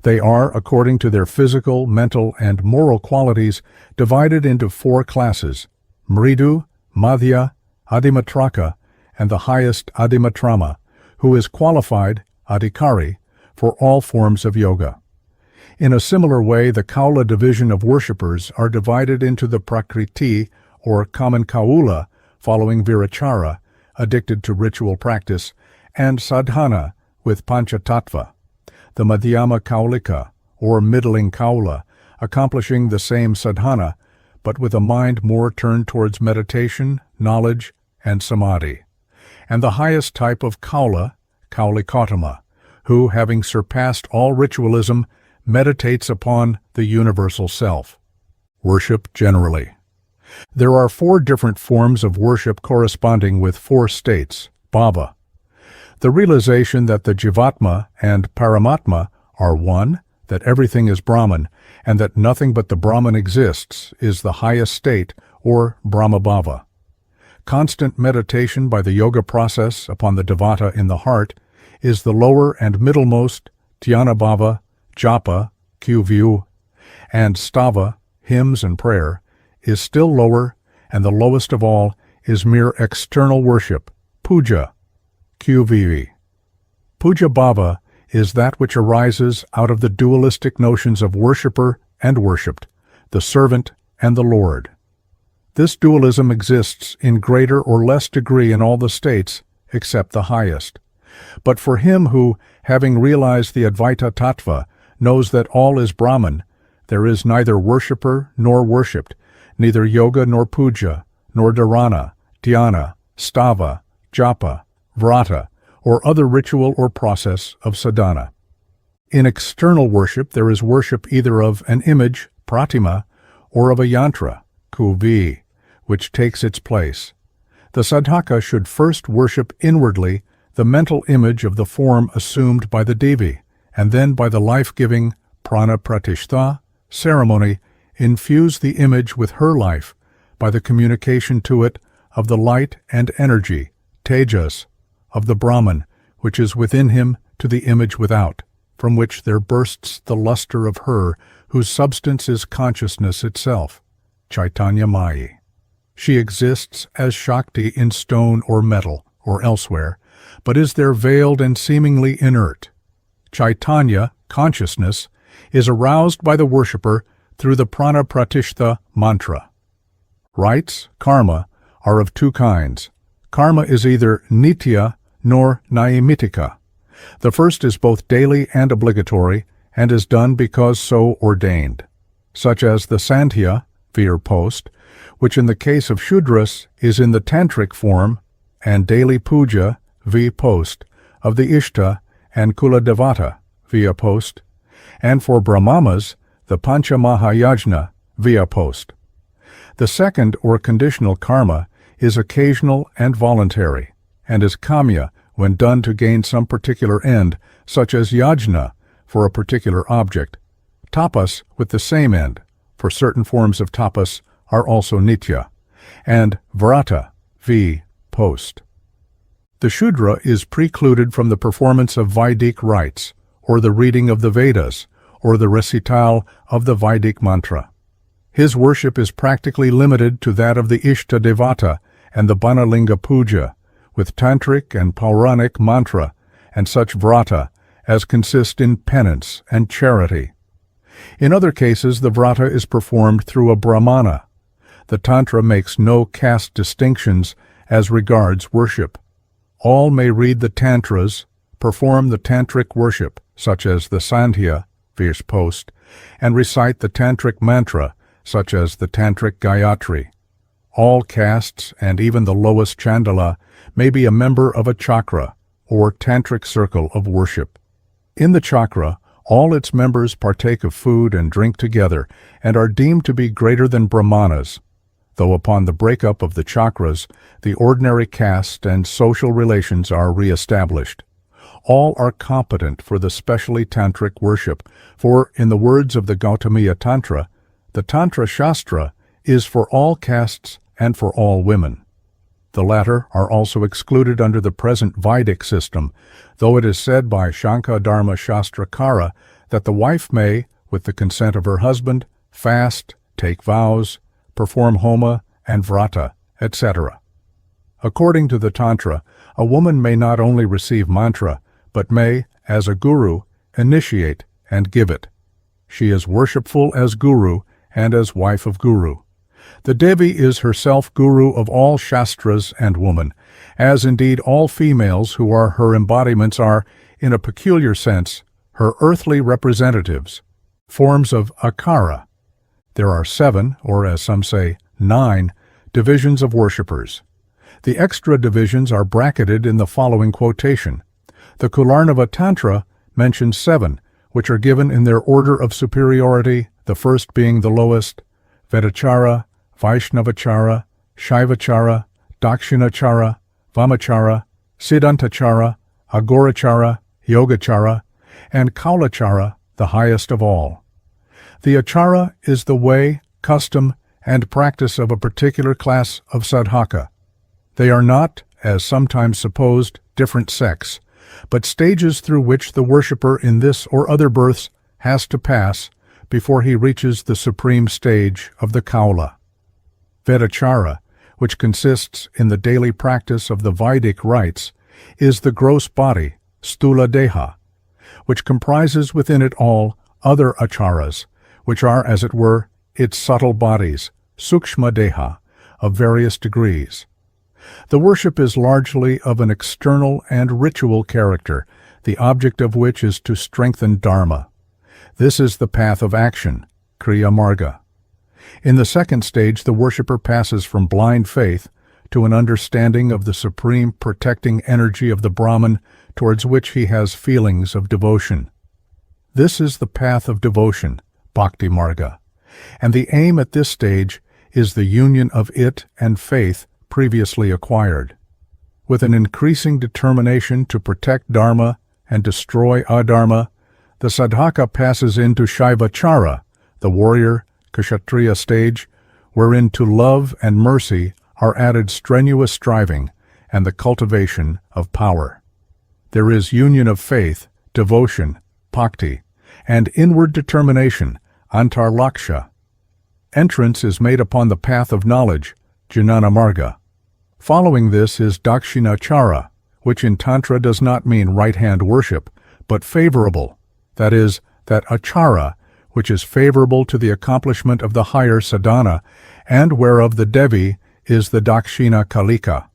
They are, according to their physical, mental, and moral qualities, divided into 4 classes: mridu, madhya, adimatraka, and the highest adimatrama, who is qualified, adhikari, for all forms of yoga. In a similar way, the kaula division of worshippers are divided into the prakriti, or common kaula, following virachara, addicted to ritual practice, and sadhana, with panchatattva, the madhyama kaulika, or middling kaula, accomplishing the same sadhana, but with a mind more turned towards meditation, knowledge, and samadhi, and the highest type of kaula, kaulikottama, who, having surpassed all ritualism, meditates upon the universal self. Worship generally. There are 4 different forms of worship corresponding with 4 states, bhava. The realization that the Jivatma and Paramatma are one, that everything is Brahman, and that nothing but the Brahman exists, is the highest state, or Brahmabhava. Constant meditation by the yoga process upon the Devata in the heart is the lower and middlemost Dhyanabhava, Japa, Q-view, and Stava, hymns and prayer, is still lower, and the lowest of all is mere external worship, puja, Q-v. Puja bhava is that which arises out of the dualistic notions of worshipper and worshipped, the servant and the Lord. This dualism exists in greater or less degree in all the states except the highest. But for him who, having realized the Advaita Tattva, knows that all is Brahman, there is neither worshipper nor worshipped, neither yoga nor puja, nor dharana, dhyana, stava, japa, vrata, or other ritual or process of sadhana. In external worship there is worship either of an image, pratima, or of a yantra, kuvi, which takes its place. The sadhaka should first worship inwardly the mental image of the form assumed by the Devi, and then by the life-giving prana pratishtha ceremony infuse the image with her life by the communication to it of the light and energy, tejas, of the Brahman, which is within him to the image without, from which there bursts the luster of her whose substance is consciousness itself, Chaitanya Mayi. She exists as Shakti in stone or metal, or elsewhere, but is there veiled and seemingly inert. Chaitanya, consciousness, is aroused by the worshipper through the prana pratishtha mantra. Rites, karma, are of two kinds. Karma is either nitya nor naimitika. The first is both daily and obligatory, and is done because so ordained, such as the sandhya, vir post, which in the case of Shudras is in the Tantric form, and daily puja, via post, of the Ishta and Kula Devata, via post, and for Brahmamas, the Pancha Mahayajna, via post. The second, or conditional karma, is occasional and voluntary, and is kamya when done to gain some particular end, such as yajna, for a particular object. Tapas with the same end, for certain forms of tapas are also nitya, and vrata, v. post. The Shudra is precluded from the performance of Vedic rites, or the reading of the Vedas, or the recital of the Vedic mantra. His worship is practically limited to that of the Ishta Devata and the Banalinga Puja, with Tantric and Pauranic mantra and such vrata as consist in penance and charity. In other cases, the vrata is performed through a brahmana. The Tantra makes no caste distinctions as regards worship. All may read the Tantras, perform the Tantric worship, such as the Sandhya, verse post, and recite the Tantric mantra, such as the Tantric Gayatri. All castes, and even the lowest Chandala, may be a member of a chakra, or Tantric circle of worship. In the chakra, all its members partake of food and drink together, and are deemed to be greater than Brahmanas, though upon the breakup of the chakras, the ordinary caste and social relations are re-established. All are competent for the specially Tantric worship, for, in the words of the Gautamiya Tantra, the Tantra Shastra is for all castes and for all women. The latter are also excluded under the present Vedic system, though it is said by Shankha Dharma Shastrakara that the wife may, with the consent of her husband, fast, take vows, perform homa and vrata, etc. According to the Tantra, a woman may not only receive mantra, but may, as a guru, initiate and give it. She is worshipful as guru and as wife of guru. The Devi is herself guru of all shastras and woman, as indeed all females who are her embodiments are, in a peculiar sense, her earthly representatives, forms of akara. There are 7, or as some say, 9, divisions of worshippers. The extra divisions are bracketed in the following quotation. The Kularnava Tantra mentions 7, which are given in their order of superiority, the first being the lowest, Vedachara, Vaishnavachara, Shaivachara, Dakshinachara, Vamachara, Siddhantachara, Agorachara, Yogachara, and Kaulachara, the highest of all. The achara is the way, custom, and practice of a particular class of sadhaka. They are not, as sometimes supposed, different sects, but stages through which the worshipper in this or other births has to pass before he reaches the supreme stage of the Kaula. Vedachara, which consists in the daily practice of the Vedic rites, is the gross body, Stula Deha, which comprises within it all other acharas, which are, as it were, its subtle bodies, Sukshma Deha, of various degrees. The worship is largely of an external and ritual character, the object of which is to strengthen Dharma. This is the path of action, Kriya Marga. In the second stage, the worshipper passes from blind faith to an understanding of the supreme protecting energy of the Brahman towards which he has feelings of devotion. This is the path of devotion, Bhakti Marga, and the aim at this stage is the union of it and faith previously acquired. With an increasing determination to protect Dharma and destroy Adharma, the sadhaka passes into Shaivachara, the warrior, Kshatriya stage, wherein to love and mercy are added strenuous striving and the cultivation of power. There is union of faith, devotion, bhakti, and inward determination, antarlaksha. Entrance is made upon the path of knowledge, Jnana Marga. Following this is Dakshinachara, which in Tantra does not mean right-hand worship, but favorable, that is, that achara, which is favorable to the accomplishment of the higher sadhana, and whereof the Devi is the Dakshina Kalika.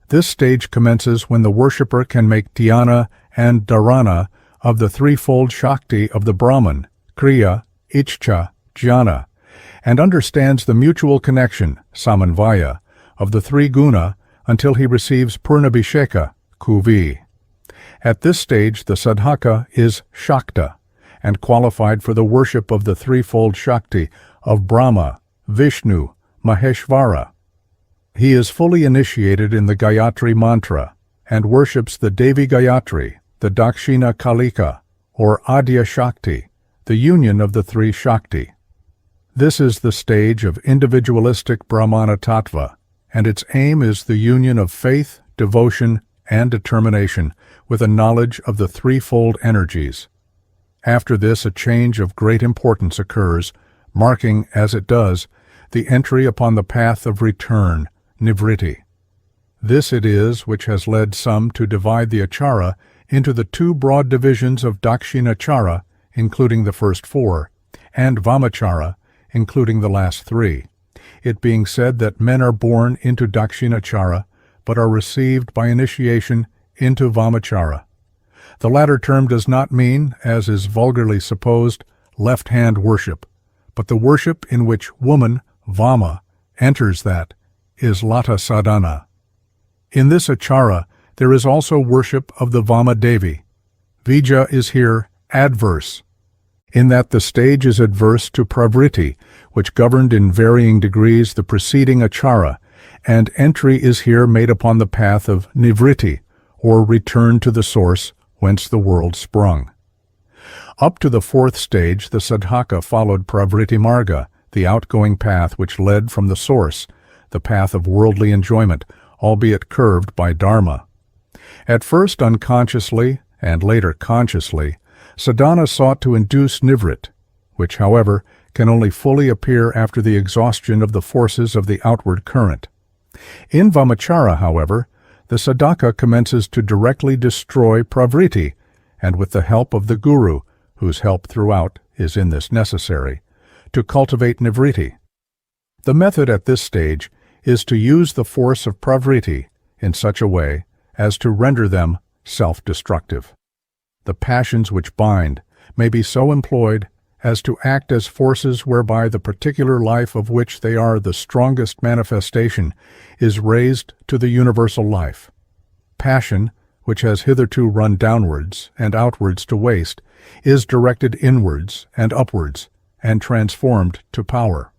This stage commences when the worshipper can make dhyana and dharana of the threefold Shakti of the Brahman, Kriya, Ichcha, Jnana, and understands the mutual connection, Samanvaya, of the three guna until he receives Purnabhisheka, Kuvi. At this stage, the sadhaka is Shakta, and qualified for the worship of the threefold Shakti of Brahma, Vishnu, Maheshvara. He is fully initiated in the Gayatri mantra and worships the Devi Gayatri, the Dakshina Kalika, or Adya Shakti, the union of the three Shakti. This is the stage of individualistic Brahmana Tattva, and its aim is the union of faith, devotion, and determination with a knowledge of the threefold energies. After this, a change of great importance occurs, marking, as it does, the entry upon the path of return, Nivritti. This it is which has led some to divide the achara into the two broad divisions of Dakshinachara, including the first four, and Vamachara, including the last three, it being said that men are born into Dakshinachara, but are received by initiation into Vamachara. The latter term does not mean, as is vulgarly supposed, left-hand worship, but the worship in which woman, Vama, enters that is Lata Sadhana. In this achara, there is also worship of the Vama Devi. Vija is here adverse, in that the stage is adverse to Prakriti, which governed in varying degrees the preceding achara, and entry is here made upon the path of Nivritti, or return to the source whence the world sprung. Up to the fourth stage, the sadhaka followed Prakriti Marga, the outgoing path which led from the source, the path of worldly enjoyment, albeit curved by Dharma. At first unconsciously, and later consciously, sadhana sought to induce nivrit, which, however, can only fully appear after the exhaustion of the forces of the outward current. In Vamachara, however, the sadhaka commences to directly destroy pravriti, and with the help of the guru, whose help throughout is in this necessary, to cultivate nivritti. The method at this stage is to use the force of pravriti in such a way as to render them self-destructive. The passions which bind may be so employed as to act as forces whereby the particular life of which they are the strongest manifestation is raised to the universal life. Passion, which has hitherto run downwards and outwards to waste, is directed inwards and upwards and transformed to power.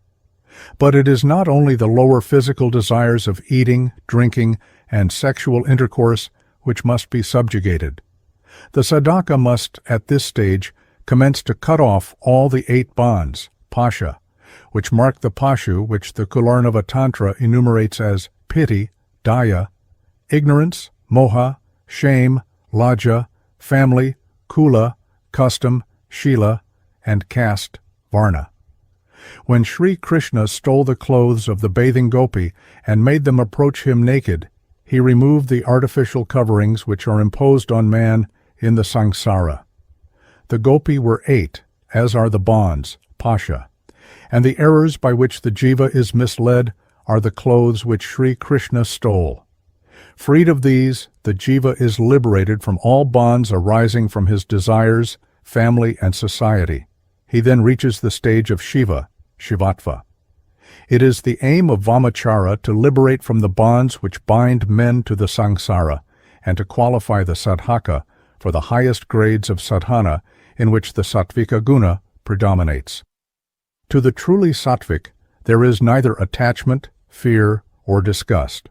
But it is not only the lower physical desires of eating, drinking, and sexual intercourse which must be subjugated. The sadhaka must, at this stage, commence to cut off all the 8 bonds, pasha, which mark the pashu which the Mahanirvana Tantra enumerates as piti, daya, ignorance, moha, shame, lajja, family, kula, custom, shila, and caste, varna. When Sri Krishna stole the clothes of the bathing gopi and made them approach him naked, he removed the artificial coverings which are imposed on man in the samsara. The gopi were 8, as are the bonds, pasha, and the errors by which the jiva is misled are the clothes which Sri Krishna stole. Freed of these, the jiva is liberated from all bonds arising from his desires, family, and society. He then reaches the stage of Shiva, Shivatva. It is the aim of Vamachara to liberate from the bonds which bind men to the samsara and to qualify the sadhaka for the highest grades of sadhana in which the sattvika guna predominates. To the truly sattvic, there is neither attachment, fear, or disgust.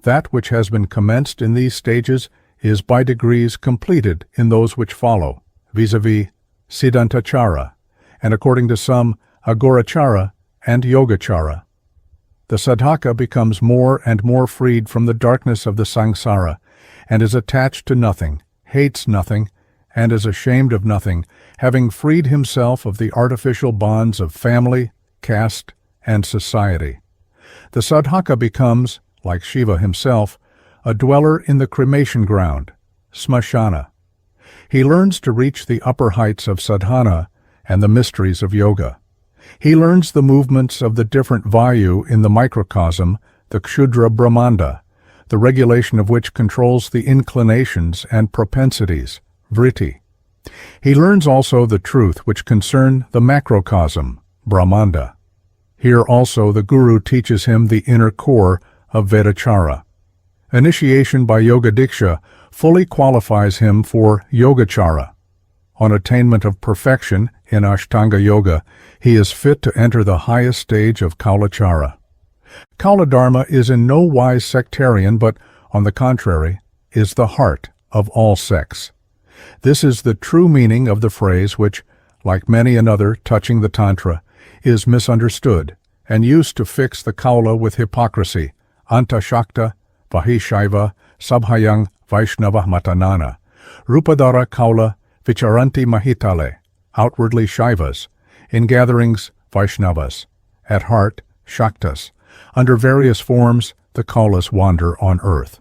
That which has been commenced in these stages is by degrees completed in those which follow, vis-a-vis siddhantachara, and according to some, agorachara and yogachara. The sadhaka becomes more and more freed from the darkness of the samsara, and is attached to nothing, hates nothing, and is ashamed of nothing, having freed himself of the artificial bonds of family, caste, and society. The sadhaka becomes, like Shiva himself, a dweller in the cremation ground, smashana. He learns to reach the upper heights of sadhana and the mysteries of yoga. He learns the movements of the different vayu in the microcosm, the Kshudra Brahmanda, the regulation of which controls the inclinations and propensities, vritti. He learns also the truth which concern the macrocosm, Brahmanda. Here also the Guru teaches him the inner core of Vedachara. Initiation by Yoga Diksha fully qualifies him for Yogachara. On attainment of perfection in Ashtanga Yoga, he is fit to enter the highest stage of Kaulachara. Kauladharma is in no wise sectarian, but, on the contrary, is the heart of all sects. This is the true meaning of the phrase which, like many another touching the Tantra, is misunderstood and used to fix the Kaula with hypocrisy, Antashakta, Vahishaiva, Sabhayang, Vaishnava Matanana, Rupadara Kaula, Vicharanti Mahitale, outwardly Shaivas, in gatherings Vaishnavas, at heart Shaktas. Under various forms, the Kaulas wander on earth.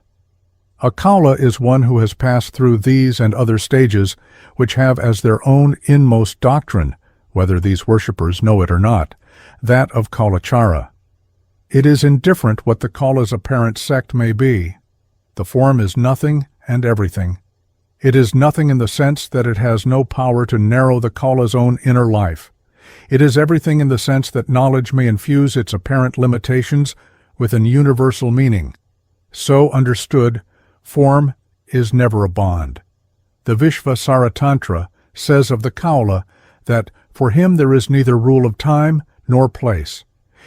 A Kaula is one who has passed through these and other stages, which have as their own inmost doctrine, whether these worshippers know it or not, that of Kaulachara. It is indifferent what the Kaula's apparent sect may be. The form is nothing and everything. It is nothing in the sense that it has no power to narrow the Kaula's own inner life. It is everything in the sense that knowledge may infuse its apparent limitations with an universal meaning. So understood, form is never a bond. The Vishvasara Tantra says of the Kaula that for him there is neither rule of time nor place.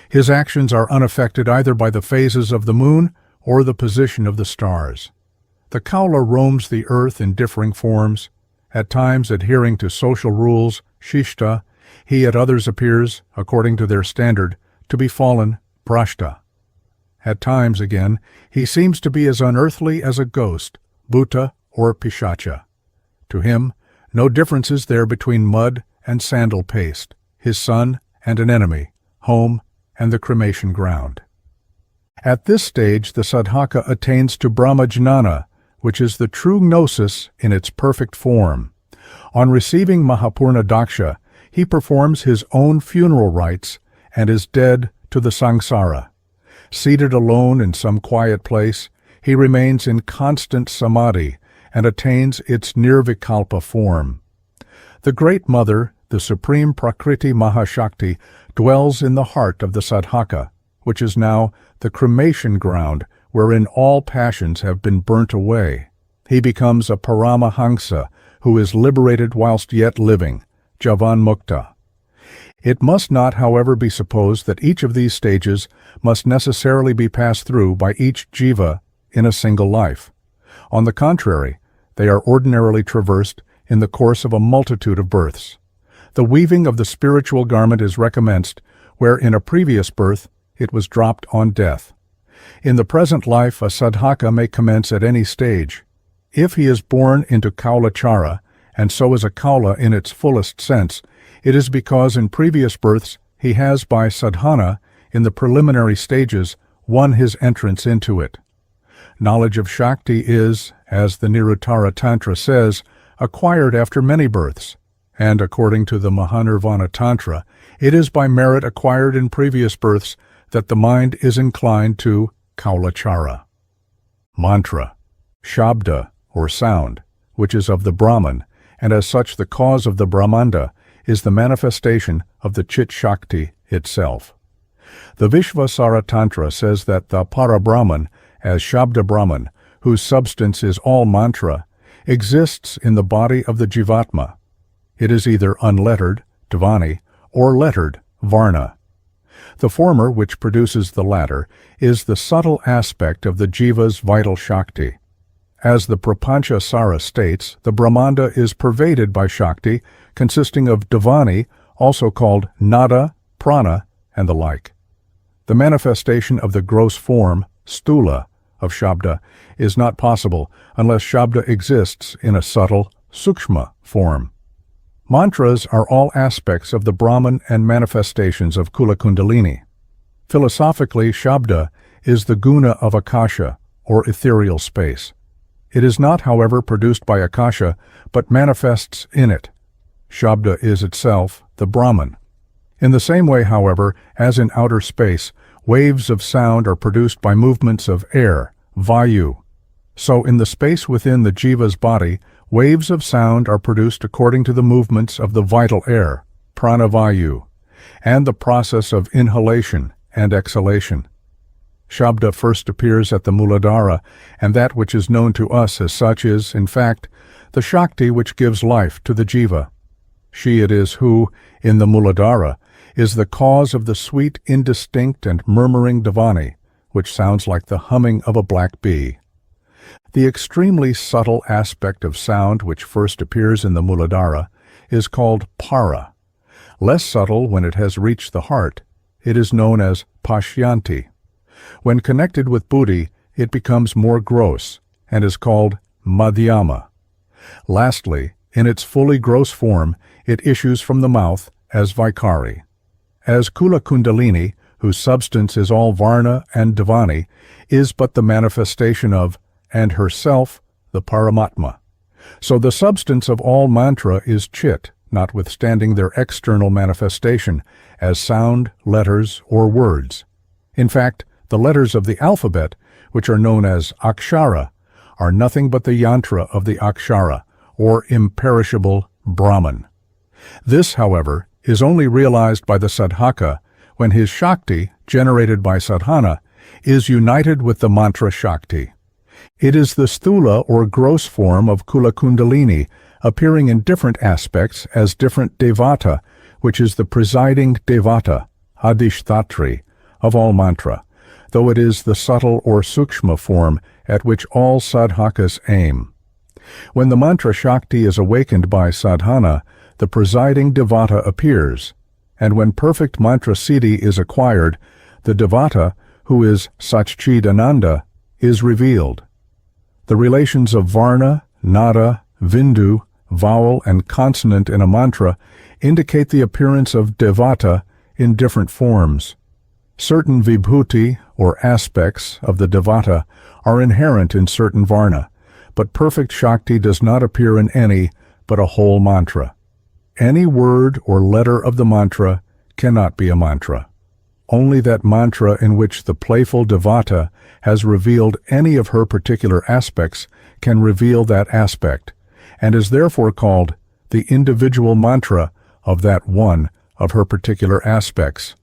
His actions are unaffected either by the phases of the moon or the position of the stars. The Kaula roams the earth in differing forms, at times adhering to social rules, shishta. He at others appears, according to their standard, to be fallen, prashta. At times, again, he seems to be as unearthly as a ghost, bhuta or pishacha. To him, no difference is there between mud and sandal paste, his son and an enemy, home and the cremation ground. At this stage, the sadhaka attains to Brahmajnana, which is the true gnosis in its perfect form. On receiving Mahapurna Daksha, he performs his own funeral rites and is dead to the samsara. Seated alone in some quiet place, he remains in constant samadhi and attains its nirvikalpa form. The Great Mother, the Supreme Prakriti Mahashakti, dwells in the heart of the sadhaka, which is now the cremation ground wherein all passions have been burnt away. He becomes a Paramahansa who is liberated whilst yet living, Javan Mukta. It must not, however, be supposed that each of these stages must necessarily be passed through by each jiva in a single life. On the contrary, they are ordinarily traversed in the course of a multitude of births. The weaving of the spiritual garment is recommenced where in a previous birth it was dropped on death. In the present life, a sadhaka may commence at any stage. If he is born into kaulachara, and so is a kaula in its fullest sense, it is because in previous births he has by sadhana, in the preliminary stages, won his entrance into it. Knowledge of Shakti is, as the Niruttara Tantra says, acquired after many births, and according to the Mahanirvana Tantra, it is by merit acquired in previous births that the mind is inclined to kaulachara. Mantra, shabda, or sound, which is of the Brahman, and as such the cause of the Brahmanda, is the manifestation of the Chit Shakti itself. The Vishvasara Tantra says that the Para-Brahman, as Shabda Brahman, whose substance is all mantra, exists in the body of the Jivatma. It is either unlettered, Dvani, or lettered, Varna. The former, which produces the latter, is the subtle aspect of the Jiva's vital Shakti. As the Prapancha Sara states, the Brahmanda is pervaded by Shakti, consisting of Dvani, also called Nada, Prana, and the like. The manifestation of the gross form, Stula, of Shabda is not possible unless Shabda exists in a subtle, Sukshma form. Mantras are all aspects of the Brahman and manifestations of Kula Kundalini. Philosophically, Shabda is the guna of Akasha, or ethereal space. It is not, however, produced by Akasha, but manifests in it. Shabda is itself the Brahman. In the same way, however, as in outer space, waves of sound are produced by movements of air, vayu. So in the space within the jiva's body, waves of sound are produced according to the movements of the vital air, pranavayu, and the process of inhalation and exhalation. Shabda first appears at the Muladhara, and that which is known to us as such is, in fact, the Shakti which gives life to the jiva. She it is who, in the Muladhara, is the cause of the sweet, indistinct, and murmuring Dvani, which sounds like the humming of a black bee. The extremely subtle aspect of sound which first appears in the Muladhara is called para. Less subtle when it has reached the heart, it is known as pashyanti. When connected with buddhi, it becomes more gross and is called madhyama. Lastly, in its fully gross form, it issues from the mouth as vikari. As Kula Kundalini, whose substance is all Varna and Dvani, is but the manifestation of, and herself, the Paramatma. So the substance of all mantra is Chit, notwithstanding their external manifestation, as sound, letters, or words. In fact, the letters of the alphabet, which are known as Akshara, are nothing but the yantra of the Akshara, or imperishable Brahman. This, however, is only realized by the sadhaka when his Shakti, generated by sadhana, is united with the mantra Shakti. It is the sthula or gross form of Kula Kundalini, appearing in different aspects as different devata, which is the presiding devata, adhishthatri, of all mantra, though it is the subtle or sukshma form at which all sadhakas aim. When the mantra Shakti is awakened by sadhana, the presiding devata appears, and when perfect mantra siddhi is acquired, the devata, who is Satchidananda, is revealed. The relations of varna, nada, vindu, vowel, and consonant in a mantra indicate the appearance of devata in different forms. Certain vibhuti, or aspects, of the devata are inherent in certain varna, but perfect Shakti does not appear in any, but a whole mantra. Any word or letter of the mantra cannot be a mantra. Only that mantra in which the playful devata has revealed any of her particular aspects can reveal that aspect, and is therefore called the individual mantra of that one of her particular aspects.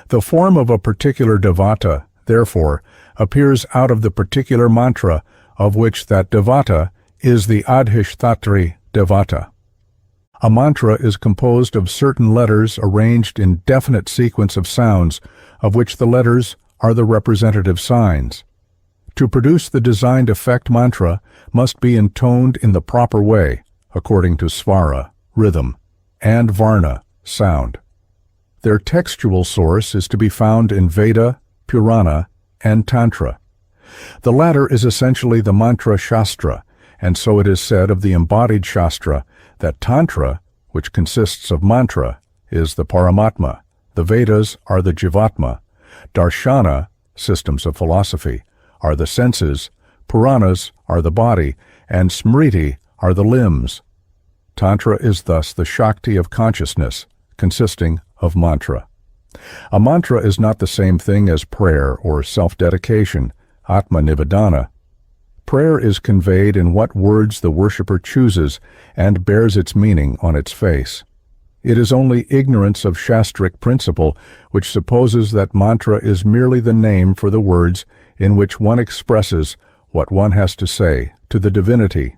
The form of a particular devata, therefore, appears out of the particular mantra of which that devata is the adhishthatri devata. A mantra is composed of certain letters arranged in definite sequence of sounds, of which the letters are the representative signs. To produce the designed effect, mantra must be intoned in the proper way, according to svara, rhythm, and varna, sound. Their textual source is to be found in Veda, Purana, and Tantra. The latter is essentially the mantra Shastra, and so it is said of the embodied Shastra that Tantra, which consists of mantra, is the Paramatma, the Vedas are the Jivatma, Darshana, systems of philosophy, are the senses, Puranas are the body, and Smriti are the limbs. Tantra is thus the Shakti of consciousness, consisting of mantra. A mantra is not the same thing as prayer or self-dedication, Atma Nivedana. Prayer is conveyed in what words the worshipper chooses and bears its meaning on its face. It is only ignorance of Shastric principle which supposes that mantra is merely the name for the words in which one expresses what one has to say to the divinity.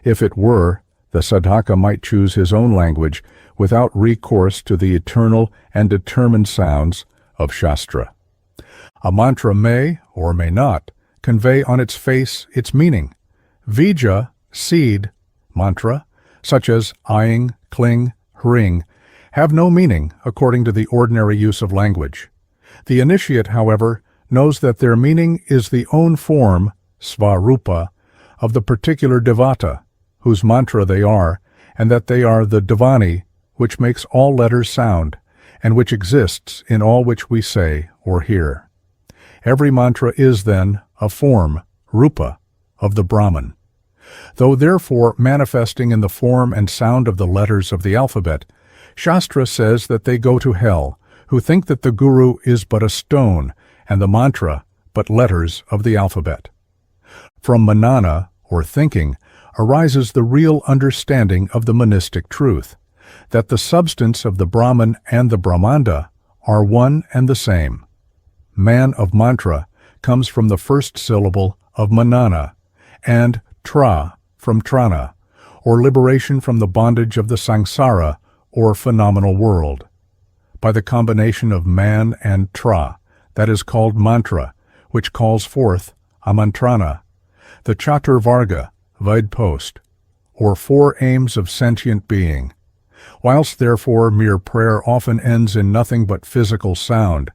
If it were, the sadhaka might choose his own language without recourse to the eternal and determined sounds of Shastra. A mantra may, or may not, convey on its face its meaning. Vija, seed, mantra, such as eyeing, kling, hring, have no meaning according to the ordinary use of language. The initiate, however, knows that their meaning is the own form, svarupa, of the particular devata, whose mantra they are, and that they are the Dvani, which makes all letters sound, and which exists in all which we say or hear. Every mantra is, then, a form, rupa, of the Brahman. Though therefore manifesting in the form and sound of the letters of the alphabet, Shastra says that they go to hell, who think that the Guru is but a stone, and the mantra but letters of the alphabet. From manana, or thinking, arises the real understanding of the monistic truth, that the substance of the Brahman and the Brahmanda are one and the same. Man of mantra comes from the first syllable of manana, and tra from trana, or liberation from the bondage of the samsara, or phenomenal world. By the combination of man and tra, that is called mantra, which calls forth amantrana, the chaturvarga, Vaid-post, or four aims of sentient being. Whilst therefore mere prayer often ends in nothing but physical sound,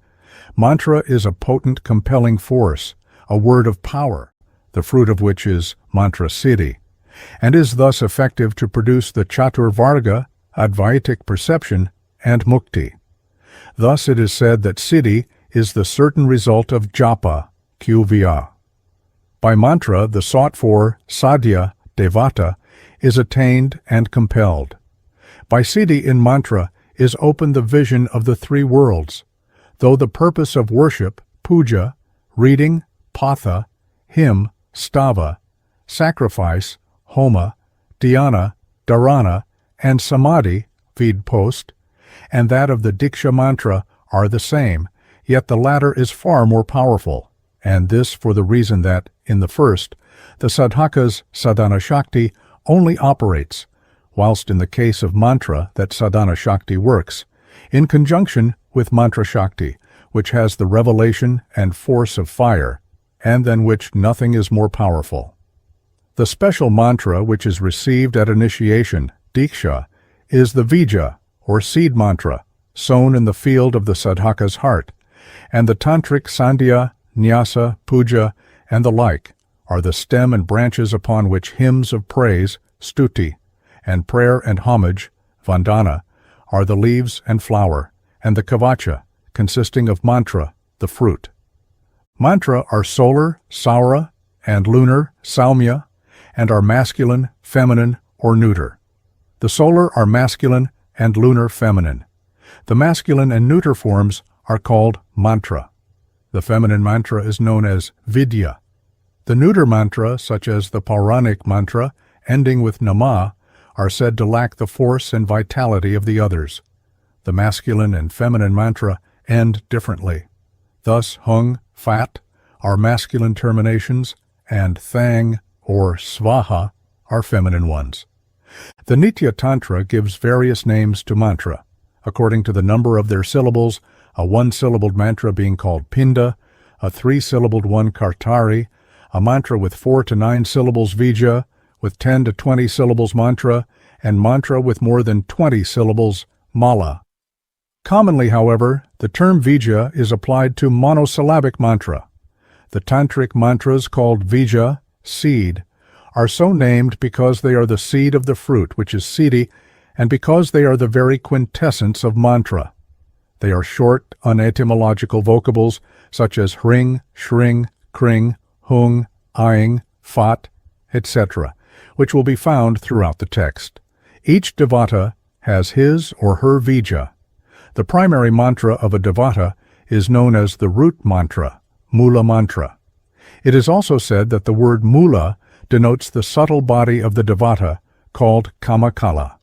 mantra is a potent compelling force, a word of power, the fruit of which is mantra siddhi, and is thus effective to produce the chaturvarga, advaitic perception, and mukti. Thus it is said that siddhi is the certain result of japa, qvya. By mantra, the sought-for sadhya, devata, is attained and compelled. By siddhi in mantra is opened the vision of the three worlds, though the purpose of worship, puja, reading, patha, hymn, stava, sacrifice, homa, dhyana, dharana, and samadhi, Vaid-post, and that of the Diksha mantra are the same, yet the latter is far more powerful, and this for the reason that, in the first, the sadhaka's sadhana shakti only operates, whilst in the case of mantra that sadhana shakti works, in conjunction with mantra shakti, which has the revelation and force of fire, and than which nothing is more powerful. The special mantra which is received at initiation, diksha, is the vija, or seed mantra, sown in the field of the sadhaka's heart, and the tantric sandhya, nyasa, puja, and the like are the stem and branches upon which hymns of praise, stuti, and prayer and homage, vandana, are the leaves and flower, and the kavacha, consisting of mantra, the fruit. Mantra are solar, saura, and lunar, saumya, and are masculine, feminine, or neuter. The solar are masculine and lunar feminine. The masculine and neuter forms are called mantra. The feminine mantra is known as vidya. The neuter mantra, such as the Pauranic mantra, ending with nama, are said to lack the force and vitality of the others. The masculine and feminine mantra end differently. Thus hung, fat, are masculine terminations, and thang, or svaha, are feminine ones. The Nitya Tantra gives various names to mantra, according to the number of their syllables, a one-syllabled mantra being called pinda, a three-syllabled one kartari, a mantra with 4 to 9 syllables vija, with 10 to 20 syllables mantra, and mantra with more than 20 syllables mala. Commonly, however, the term Vija is applied to monosyllabic mantra. The Tantric mantras called Vija, seed, are so named because they are the seed of the fruit, which is siddhi, and because they are the very quintessence of mantra. They are short, unetymological vocables such as hring, shring, kring, hung, aing, fat, etc., which will be found throughout the text. Each devata has his or her Vija. The primary mantra of a devata is known as the root mantra, Mula mantra. It is also said that the word Mula denotes the subtle body of the devata, called Kamakala.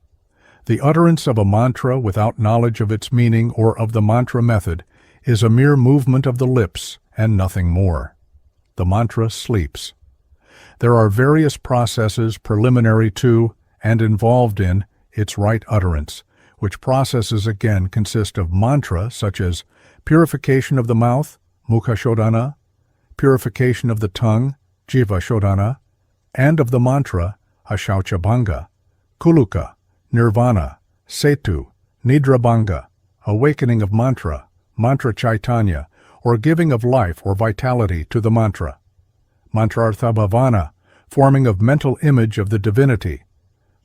The utterance of a mantra without knowledge of its meaning or of the mantra method is a mere movement of the lips and nothing more. The mantra sleeps. There are various processes preliminary to and involved in its right utterance, which processes again consist of mantra such as purification of the mouth, Mukha Shodhana, purification of the tongue, Jiva Shodhana, and of the mantra, Ashauchabhanga, Kuluka, Nirvana, Setu, Nidrabhanga, awakening of mantra, mantra chaitanya, or giving of life or vitality to the mantra. Mantrartha bhavana, forming of mental image of the divinity.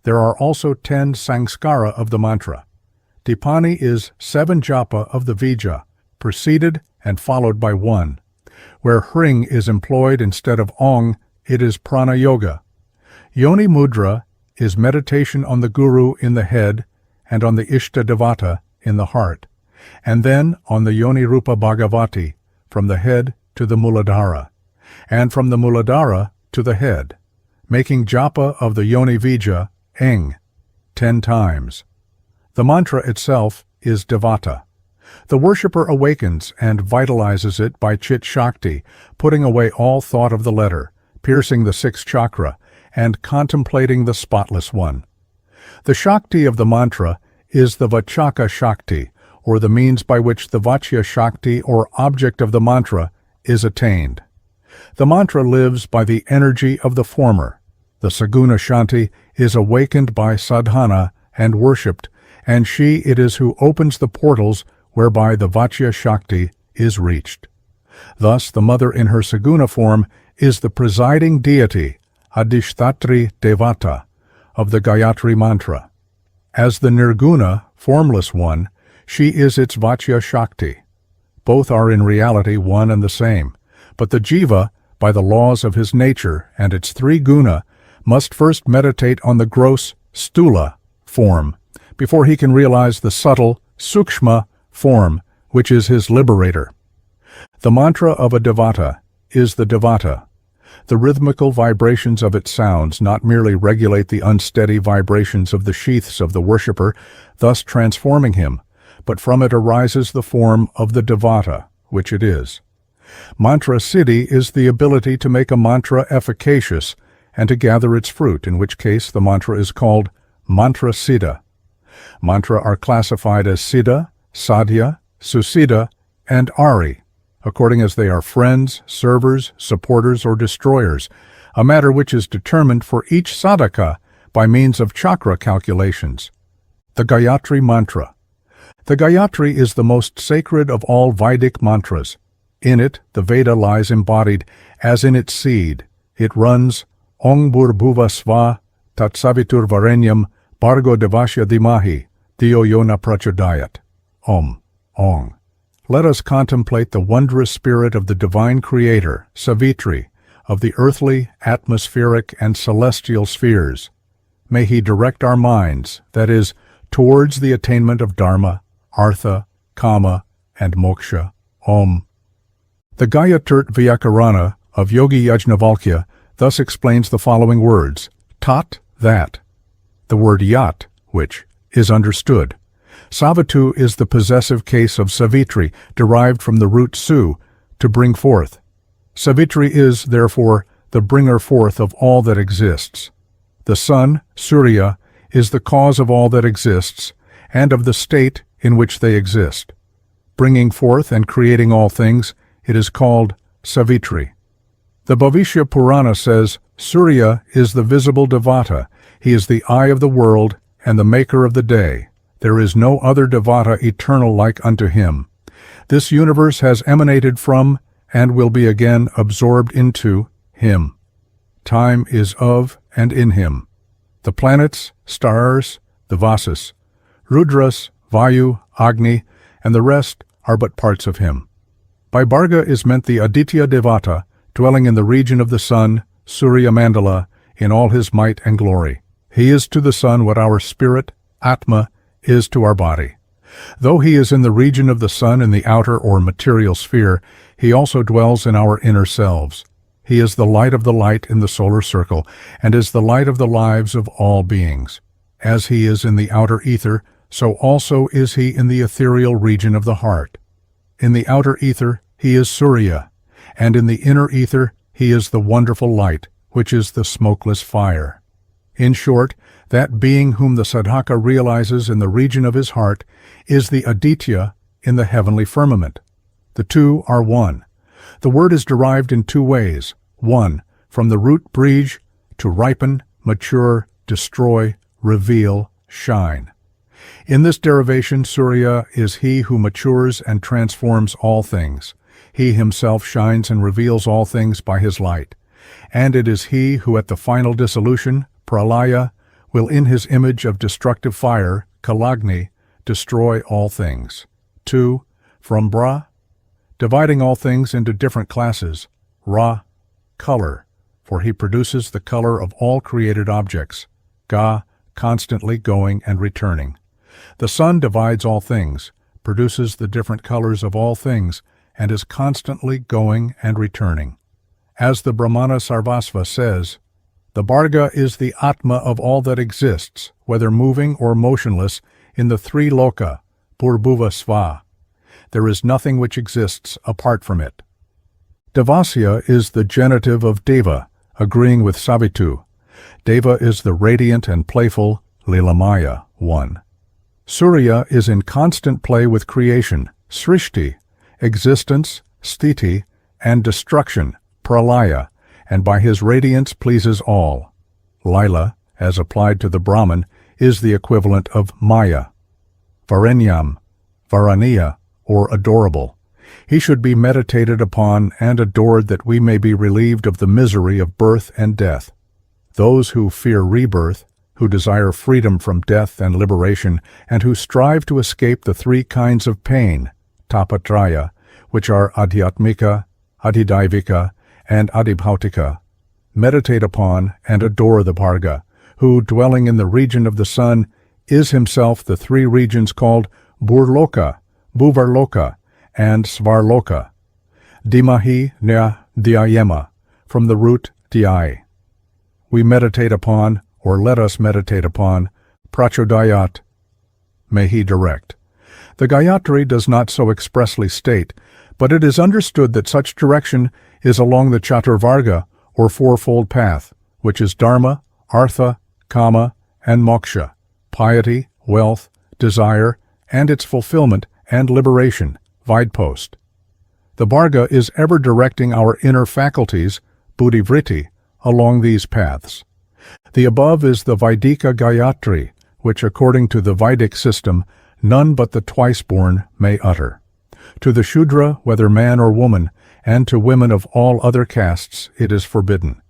There are also 10 sanskara of the mantra. Tipani is 7 japa of the Vija, preceded and followed by 1. Where hring is employed instead of ong, it is prana yoga. Yoni mudra is meditation on the guru in the head and on the ishta devata in the heart, and then on the yoni rupa bhagavati from the head to the muladhara, and from the muladhara to the head, making japa of the yoni vija, eng, 10 times. The mantra itself is devata. The worshipper awakens and vitalizes it by chit shakti, putting away all thought of the letter, piercing the 6th chakra, and contemplating the spotless one. The Shakti of the mantra is the Vachaka Shakti, or the means by which the Vachya Shakti or object of the mantra is attained. The mantra lives by the energy of the former. The Saguna Shanti is awakened by sadhana and worshipped, and she it is who opens the portals whereby the Vachya Shakti is reached. Thus, the mother in her Saguna form is the presiding deity, Adhishthatri Devata, of the Gayatri Mantra. As the Nirguna, formless one, she is its Vachya Shakti. Both are in reality one and the same, but the Jiva, by the laws of his nature and its 3 guna, must first meditate on the gross, stula, form, before he can realize the subtle, sukshma, form, which is his liberator. The mantra of a devata is the devata. The rhythmical vibrations of its sounds not merely regulate the unsteady vibrations of the sheaths of the worshipper, thus transforming him, but from it arises the form of the devata, which it is. Mantra siddhi is the ability to make a mantra efficacious and to gather its fruit, in which case the mantra is called mantra siddha. Mantra are classified as siddha, sadhya, susiddha, and ari, according as they are friends, servers, supporters, or destroyers, a matter which is determined for each sadhaka by means of chakra calculations. The Gayatri Mantra. The Gayatri is the most sacred of all Vedic mantras. In it, the Veda lies embodied, as in its seed. It runs, Ong Bhurbhuva Sva Tatsavitur Varenyam Bhargo Devasya Dhimahi Dhiyo Yona Prachodayat. Om. Ong. Let us contemplate the wondrous spirit of the divine creator, Savitri, of the earthly, atmospheric, and celestial spheres. May he direct our minds, that is, towards the attainment of Dharma, Artha, Kama, and Moksha. Om. The Gayatri Vyakarana of Yogi Yajnavalkya thus explains the following words: Tat, that. The word yat, which, is understood. Savitu is the possessive case of Savitri, derived from the root su, to bring forth. Savitri is, therefore, the bringer forth of all that exists. The sun, Surya, is the cause of all that exists, and of the state in which they exist. Bringing forth and creating all things, it is called Savitri. The Bhavishya Purana says, Surya is the visible devata. He is the eye of the world and the maker of the day. There is no other Devata eternal like unto him. This universe has emanated from, and will be again absorbed into, him. Time is of and in him. The planets, stars, the Vasas, Rudras, Vayu, Agni, and the rest are but parts of him. By Bharga is meant the Aditya Devata, dwelling in the region of the sun, Surya Mandala, in all his might and glory. He is to the sun what our spirit, Atma, is to our body. Though he is in the region of the sun in the outer or material sphere, he also dwells in our inner selves. He is the light of the light in the solar circle, and is the light of the lives of all beings. As he is in the outer ether, so also is he in the ethereal region of the heart. In the outer ether, he is Surya, and in the inner ether, he is the wonderful light, which is the smokeless fire. In short, that being whom the sadhaka realizes in the region of his heart is the Aditya in the heavenly firmament. The two are one. The word is derived in two ways. One, from the root brij, to ripen, mature, destroy, reveal, shine. In this derivation, Surya is he who matures and transforms all things. He himself shines and reveals all things by his light. And it is he who at the final dissolution, pralaya, will in his image of destructive fire, kalagni, destroy all things. 2. From Bra, dividing all things into different classes, Ra, color, for he produces the color of all created objects, Ga, constantly going and returning. The sun divides all things, produces the different colors of all things, and is constantly going and returning. As the Brahmana Sarvasva says, the Bharga is the Atma of all that exists, whether moving or motionless, in the three loka, Purbhuva Sva. There is nothing which exists apart from it. Devasya is the genitive of Deva, agreeing with Savitu. Deva is the radiant and playful Lilamaya, one. Surya is in constant play with creation, Srishti, existence, Sthiti, and destruction, Pralaya, and by his radiance pleases all. Lila, as applied to the Brahman, is the equivalent of Maya. Varenyam, Varaniya, or adorable. He should be meditated upon and adored that we may be relieved of the misery of birth and death. Those who fear rebirth, who desire freedom from death and liberation, and who strive to escape the three kinds of pain, tapatraya, which are adhyatmika, adhidaivika, and adhibhautika, meditate upon and adore the Bharga, who, dwelling in the region of the sun, is himself the three regions called Burloka, Bhuvarloka, and Svarloka. Dimahi nya dhyayema, from the root dhyai. We meditate upon, or let us meditate upon, prachodayat, may he direct. The Gayatri does not so expressly state, but it is understood that such direction is along the Chaturvarga, or fourfold path, which is Dharma, Artha, Kama, and Moksha, piety, wealth, desire, and its fulfillment and liberation, Vidpost. The Bharga is ever directing our inner faculties, buddhivritti, along these paths. The above is the Vaidika Gayatri, which according to the Vedic system, none but the twice-born may utter. To the Shudra, whether man or woman, and to women of all other castes, it is forbidden.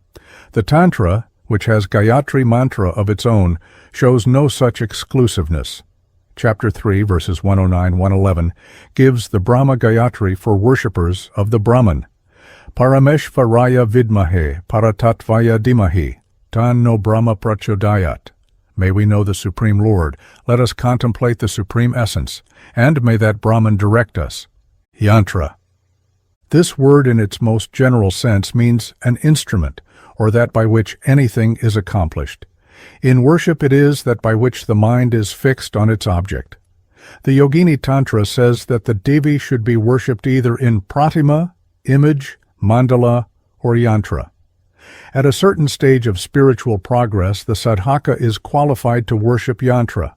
The Tantra, which has Gayatri mantra of its own, shows no such exclusiveness. Chapter 3, verses 109-111, gives the Brahma Gayatri for worshippers of the Brahman. Parameshvaraya vidmahe, paratatvaya dimahi, tan no Brahma prachodayat. May we know the Supreme Lord, let us contemplate the Supreme Essence, and may that Brahman direct us. Yantra. This word in its most general sense means an instrument, or that by which anything is accomplished. In worship it is that by which the mind is fixed on its object. The Yogini Tantra says that the Devi should be worshipped either in pratima, image, mandala, or yantra. At a certain stage of spiritual progress, the sadhaka is qualified to worship yantra.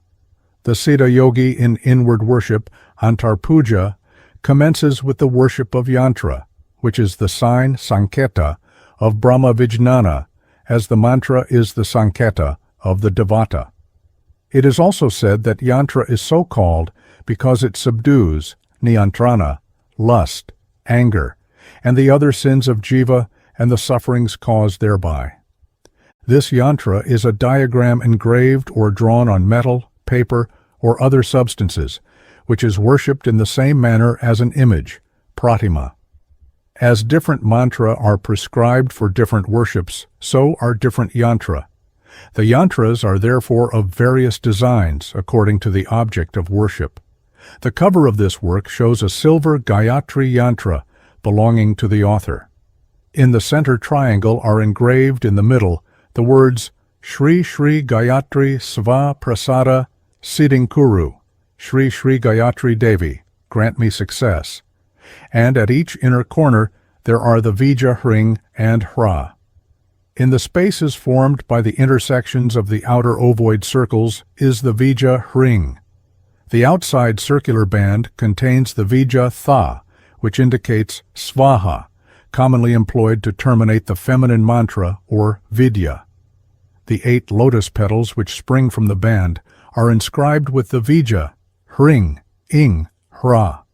The Siddha Yogi in inward worship, Antar Puja, commences with the worship of yantra, which is the sign, sanketa, of Brahma Vijnana, as the mantra is the sanketa of the Devata. It is also said that yantra is so called because it subdues, niyantrana, lust, anger, and the other sins of jiva and the sufferings caused thereby. This yantra is a diagram engraved or drawn on metal, paper, or other substances, which is worshipped in the same manner as an image, pratima. As different mantra are prescribed for different worships, so are different yantra. The yantras are therefore of various designs according to the object of worship. The cover of this work shows a silver Gayatri yantra belonging to the author. In the center triangle are engraved in the middle the words Shri Shri Gayatri Sva Prasada Siddhinkuru, Shri Shri Gayatri Devi, grant me success. And at each inner corner there are the Vija Hring and Hra. In the spaces formed by the intersections of the outer ovoid circles is the Vija Hring. The outside circular band contains the Vija Tha, which indicates Svaha, commonly employed to terminate the feminine mantra or Vidya. The 8 lotus petals which spring from the band are inscribed with the Vija, Hring, Ing, Hra.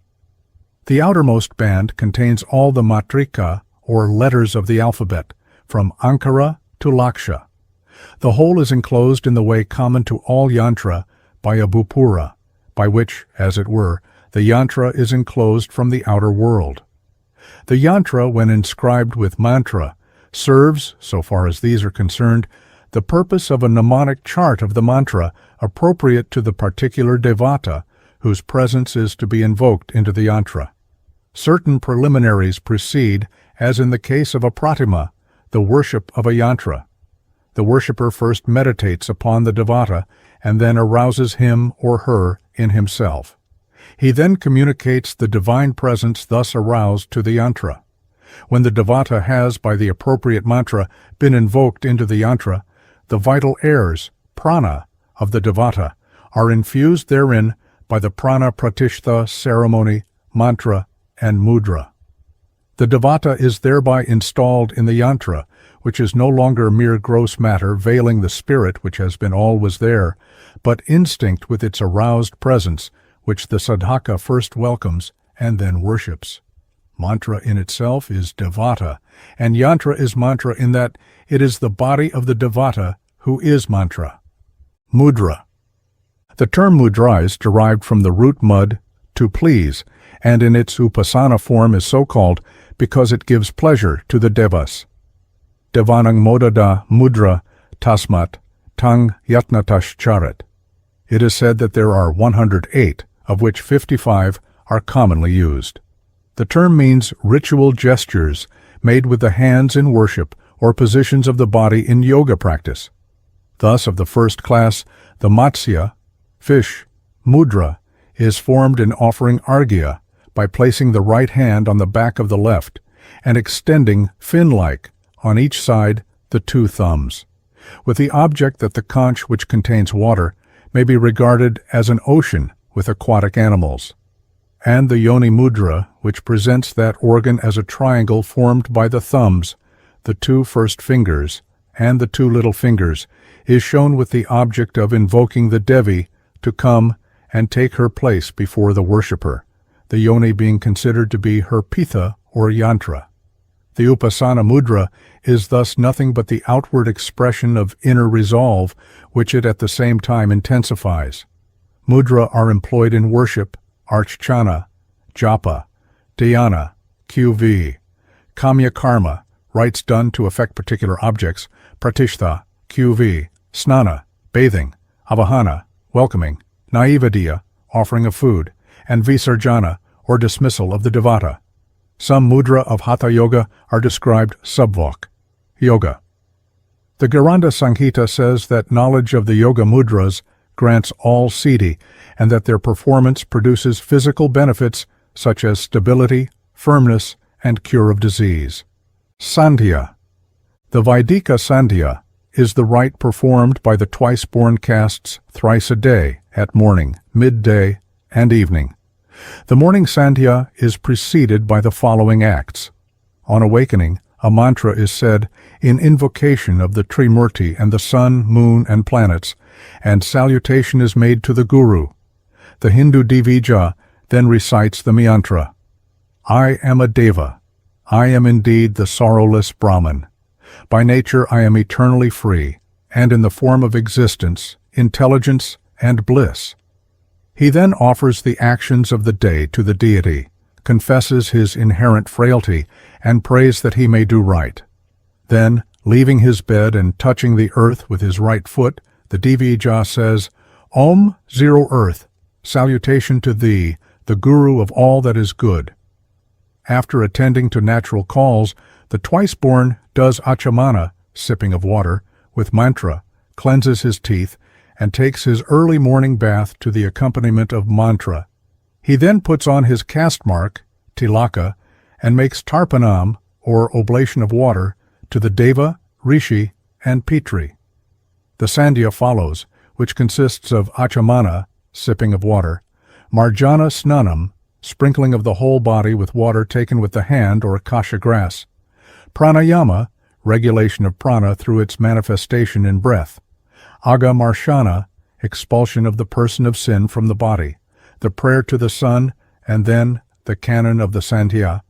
The outermost band contains all the matrika, or letters of the alphabet, from Ankara to Laksha. The whole is enclosed in the way common to all yantra by a bhupura, by which, as it were, the yantra is enclosed from the outer world. The yantra, when inscribed with mantra, serves, so far as these are concerned, the purpose of a mnemonic chart of the mantra appropriate to the particular devata whose presence is to be invoked into the yantra. Certain preliminaries precede, as in the case of a pratima, the worship of a yantra. The worshipper first meditates upon the devata and then arouses him or her in himself. He then communicates the divine presence thus aroused to the yantra. When the devata has, by the appropriate mantra, been invoked into the yantra, the vital airs, prana, of the devata are infused therein by the prana pratishta ceremony, mantra, and mudra. The devata is thereby installed in the yantra, which is no longer mere gross matter veiling the spirit which has been always there, but instinct with its aroused presence, which the sadhaka first welcomes and then worships. Mantra in itself is devata, and yantra is mantra in that it is the body of the devata who is mantra. Mudra. The term mudra is derived from the root mud, to please, and in its upasana form is so called because it gives pleasure to the devas. Devanang modada mudra tasmat tang yatnatash charit. It is said that there are 108, of which 55 are commonly used. The term means ritual gestures made with the hands in worship or positions of the body in yoga practice. Thus, of the first class, the matsya, fish, mudra, is formed in offering arghya by placing the right hand on the back of the left and extending, fin-like, on each side the 2 thumbs, with the object that the conch which contains water may be regarded as an ocean with aquatic animals, and the yoni mudra, which presents that organ as a triangle formed by the thumbs, the 2 first fingers, and the 2 little fingers, is shown with the object of invoking the Devi to come and take her place before the worshipper, the yoni being considered to be her pitha or yantra. The upasana mudra is thus nothing but the outward expression of inner resolve, which it at the same time intensifies. Mudra are employed in worship, archana, japa, dhyana, QV, kamya karma, rites done to affect particular objects, pratishtha, QV, snana, bathing, avahana, welcoming, naivedya, offering of food, and visarjana, or dismissal of the devata. Some mudra of Hatha Yoga are described subvok, yoga. The Garanda Samhita says that knowledge of the yoga mudras grants all siddhi, and that their performance produces physical benefits such as stability, firmness, and cure of disease. Sandhya. The Vaidika Sandhya is the rite performed by the twice-born castes thrice a day, at morning, midday, and evening. The morning Sandhya is preceded by the following acts. On awakening, a mantra is said in invocation of the Trimurti and the sun, moon, and planets, and salutation is made to the Guru. The Hindu Divija then recites the mantra, I am a Deva. I am indeed the sorrowless Brahman. By nature I am eternally free, and in the form of existence, intelligence, and bliss. He then offers the actions of the day to the deity, confesses his inherent frailty, and prays that he may do right. Then, leaving his bed and touching the earth with his right foot, the Divija says, Om, Zero Earth, salutation to thee, the Guru of all that is good. After attending to natural calls, the twice-born does achamana, sipping of water, with mantra, cleanses his teeth, and takes his early morning bath to the accompaniment of mantra. He then puts on his caste mark, tilaka, and makes tarpanam, or oblation of water, to the Deva, Rishi, and Pitri. The sandhya follows, which consists of achamana, sipping of water, marjana snanam, sprinkling of the whole body with water taken with the hand or kasha grass, pranayama, regulation of prana through its manifestation in breath, aga marshana, expulsion of the person of sin from the body, the prayer to the sun, and then the canon of the sandhya,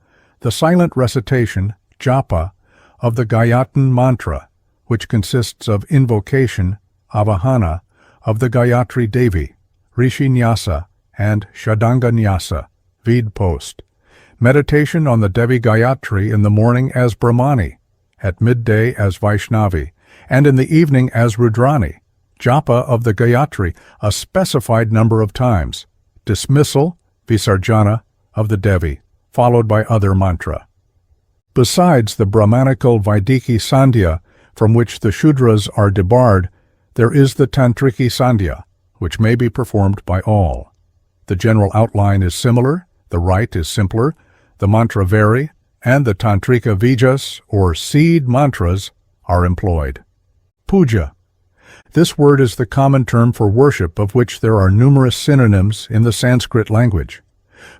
the silent recitation, japa, of the Gayatri mantra, which consists of invocation, avahana, of the Gayatri Devi, Rishi Nyasa, and Shadanga Nyasa, Ved post, meditation on the Devi Gayatri in the morning as Brahmani, at midday as Vaishnavi, and in the evening as Rudrani, japa of the Gayatri a specified number of times, dismissal, visarjana, of the Devi, followed by other mantra. Besides the Brahmanical Vaidiki Sandhya, from which the Shudras are debarred, there is the Tantriki Sandhya, which may be performed by all. The general outline is similar, the rite is simpler, the mantra vary, and the Tantrika Vijas, or seed mantras, are employed. Puja. This word is the common term for worship, of which there are numerous synonyms in the Sanskrit language.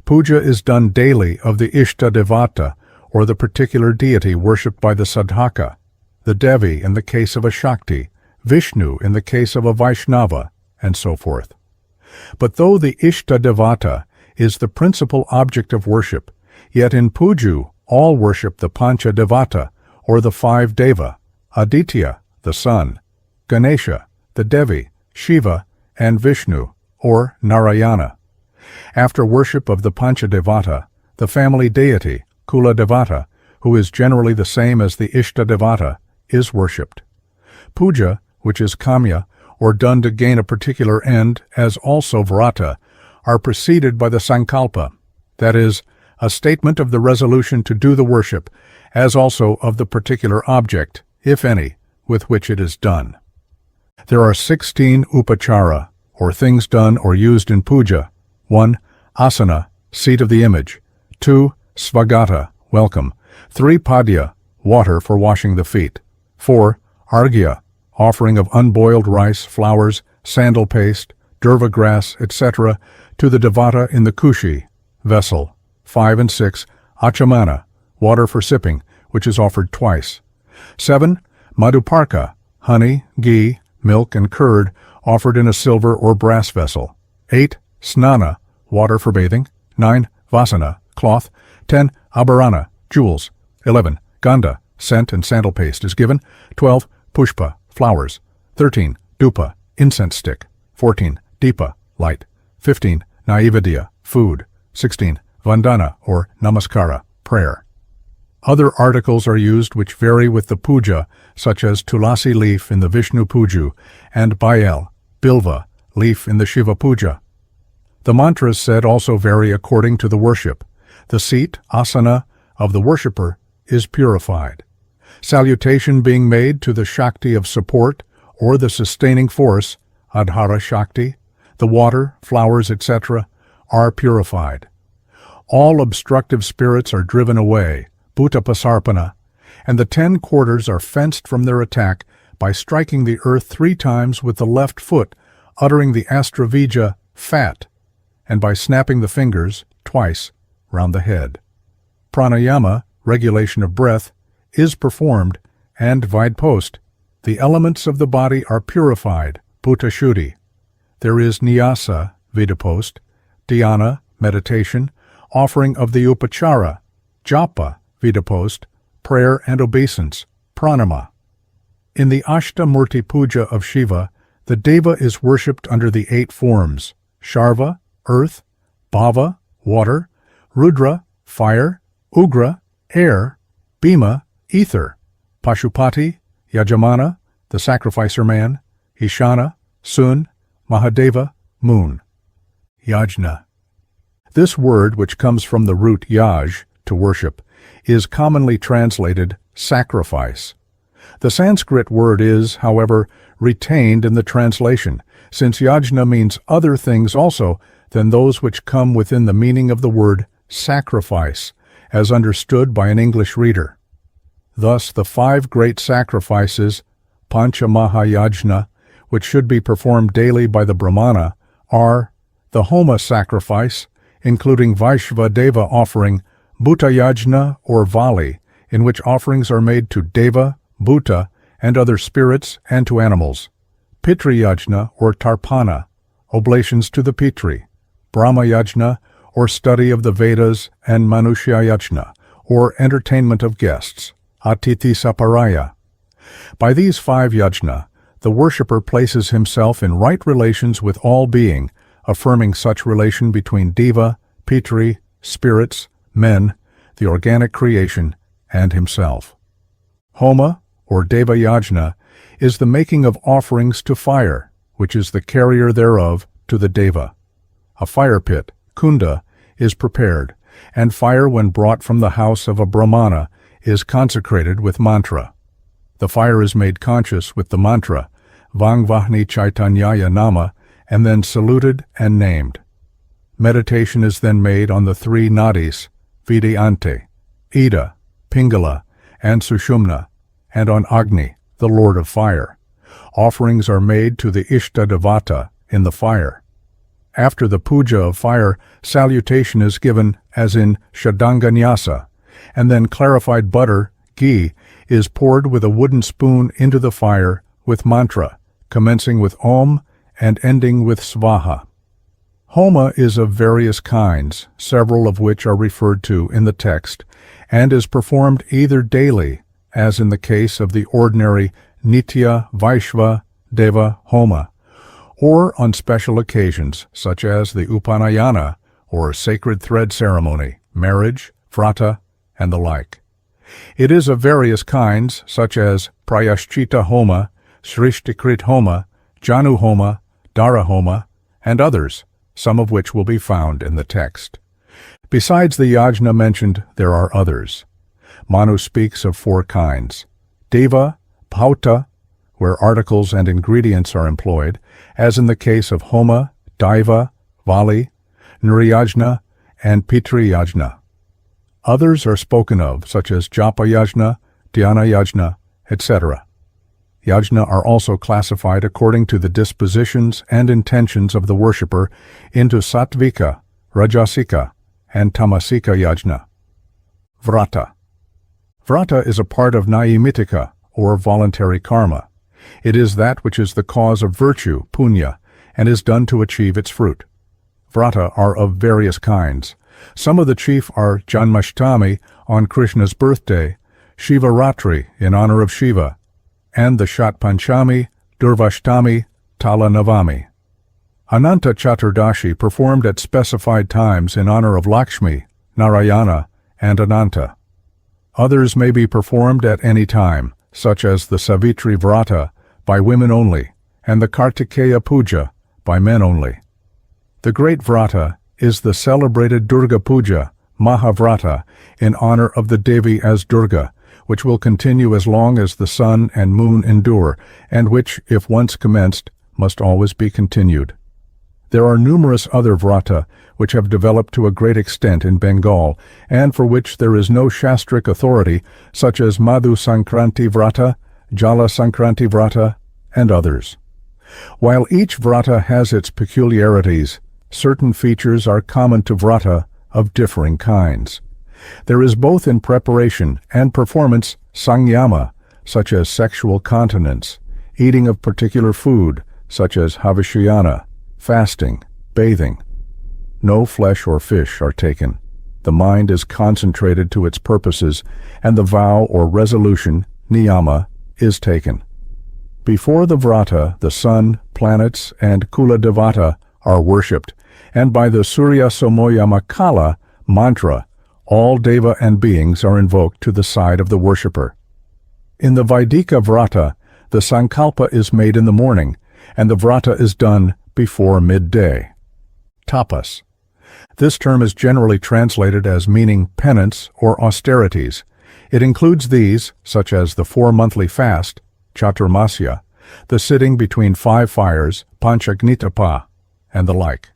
Puja is done daily of the Ishta Devata, or the particular deity worshipped by the sadhaka, the Devi in the case of a Shakti, Vishnu in the case of a Vaishnava, and so forth. But though the Ishta Devata is the principal object of worship, yet in Puju all worship the Pancha Devata, or the five Deva, Aditya, the sun, Ganesha, the Devi, Shiva, and Vishnu, or Narayana. After worship of the Pancha Devata, the family deity, Kula Devata, who is generally the same as the Ishta Devata, is worshipped. Puja, which is kamya, or done to gain a particular end, as also vrata, are preceded by the sankalpa, that is, a statement of the resolution to do the worship, as also of the particular object, if any, with which it is done. There are 16 upachara, or things done or used in puja. 1. Asana, seat of the image. 2. Svagata, welcome. 3. Padya, water for washing the feet. 4. Arghya, offering of unboiled rice, flowers, sandal paste, durva grass, etc., to the devata in the kushi, vessel. 5 and 6. Achamana, water for sipping, which is offered twice. 7. Madhuparka, honey, ghee, milk, and curd, offered in a silver or brass vessel. 8. Snana, water for bathing. 9. Vasana, cloth. 10. Abharana, jewels. 11. Gandha, scent and sandal paste is given. 12. Pushpa, flowers. 13. Dupa, incense stick. 14. Deepa, light. 15. Naivedya, food. 16. Vandana, or namaskara, prayer. Other articles are used which vary with the puja, such as tulasi leaf in the Vishnu Puju and bael, bilva, leaf in the Shiva Puja. The mantras said also vary according to the worship. The seat, asana, of the worshipper is purified. Salutation being made to the Shakti of support or the sustaining force, Adhara Shakti, the water, flowers, etc., are purified. All obstructive spirits are driven away, Bhutapasarpana, and the 10 quarters are fenced from their attack by striking the earth 3 times with the left foot, uttering the Astravija, fat, and by snapping the fingers, twice, round the head. Pranayama, regulation of breath, is performed, and Vaid post, the elements of the body are purified, Bhutashuddhi. There is Nyasa, Vidapost, Dhyana, meditation, offering of the Upachara, Japa, Vidapost, prayer and obeisance, Pranama. In the Ashtamurti Puja of Shiva, the Deva is worshipped under the 8 forms: Sharva, earth; Bhava, water; Rudra, fire; Ugra, air; Bhima, ether; Pashupati, Yajamana, the sacrificer man; Ishana, sun; Mahadeva, moon. Yajna. This word, which comes from the root yaj, to worship, is commonly translated sacrifice. The Sanskrit word is, however, retained in the translation, since yajna means other things also than those which come within the meaning of the word sacrifice, as understood by an English reader. Thus, the 5 great sacrifices, Pancha Mahayajna, which should be performed daily by the Brahmana, are the Homa sacrifice, including Vaishva Deva offering, Bhuta Yajna or Vali, in which offerings are made to Deva, Bhuta, and other spirits, and to animals; Pitri Yajna or Tarpana, oblations to the Pitri; Brahma Yajna, or study of the Vedas; and Manushya Yajna, or entertainment of guests, Atithi Saparaya. By these 5 yajna, the worshipper places himself in right relations with all being, affirming such relation between Deva, Pitri, spirits, men, the organic creation, and himself. Homa, or Deva Yajna, is the making of offerings to fire, which is the carrier thereof to the Deva. A fire pit, Kunda, is prepared, and fire, when brought from the house of a Brahmana, is consecrated with mantra. The fire is made conscious with the mantra, Vangvahni Chaitanyaya Nama, and then saluted and named. Meditation is then made on the 3 nadis, Vidyante, Ida, Pingala, and Sushumna, and on Agni, the Lord of Fire. Offerings are made to the Ishta Devata in the fire. After the puja of fire, salutation is given as in Shadanganyasa, and then clarified butter, ghee, is poured with a wooden spoon into the fire with mantra, commencing with Om and ending with Svaha. Homa is of various kinds, several of which are referred to in the text, and is performed either daily, as in the case of the ordinary Nitya Vaishva Deva Homa, or on special occasions such as the Upanayana, or sacred thread ceremony, marriage, vrata, and the like. It is of various kinds, such as Prayashchita Homa, Srishtikrit Homa, Janu Homa, Dara Homa, and others, some of which will be found in the text. Besides the yajna mentioned, there are others. Manu speaks of 4 kinds: Deva, Bhauta, where articles and ingredients are employed, as in the case of Homa, Daiva, Vali, Nriyajna, and Pitri Yajna. Others are spoken of, such as Japa Yajna, Dhyana Yajna, etc. Yajna are also classified according to the dispositions and intentions of the worshipper into Sattvika, Rajasika, and Tamasika Yajna. Vrata. Vrata is a part of Nayamitika, or voluntary karma. It is that which is the cause of virtue, punya, and is done to achieve its fruit. Vrata are of various kinds. Some of the chief are Janmashtami on Krishna's birthday, Shivaratri in honor of Shiva, and the Shat Panchami, Durvashtami, Tala Navami. Ananta Chaturdashi performed at specified times in honor of Lakshmi, Narayana, and Ananta. Others may be performed at any time, such as the Savitri Vrata, by women only, and the Kartikeya Puja, by men only. The Great Vrata is the celebrated Durga Puja, Mahavrata, in honor of the Devi as Durga, which will continue as long as the sun and moon endure, and which, if once commenced, must always be continued. There are numerous other vrata which have developed to a great extent in Bengal, and for which there is no shastric authority, such as Madhu Sankranti Vrata, Jala Sankranti Vrata, and others. While each vrata has its peculiarities, certain features are common to vrata of differing kinds. There is both in preparation and performance sangyama, such as sexual continence, eating of particular food, such as havishayana, fasting, bathing. No flesh or fish are taken. The mind is concentrated to its purposes, and the vow or resolution, niyama, is taken. Before the vrata, the sun, planets, and Kula Devata are worshipped, and by the Surya Somoyamakala mantra, all deva and beings are invoked to the side of the worshipper. In the Vaidika vrata, the sankalpa is made in the morning, and the vrata is done before midday. Tapas. This term is generally translated as meaning penance or austerities. It includes these, such as the 4 monthly fast, chaturmasya, the sitting between 5 fires, panchagnitapa, and the like.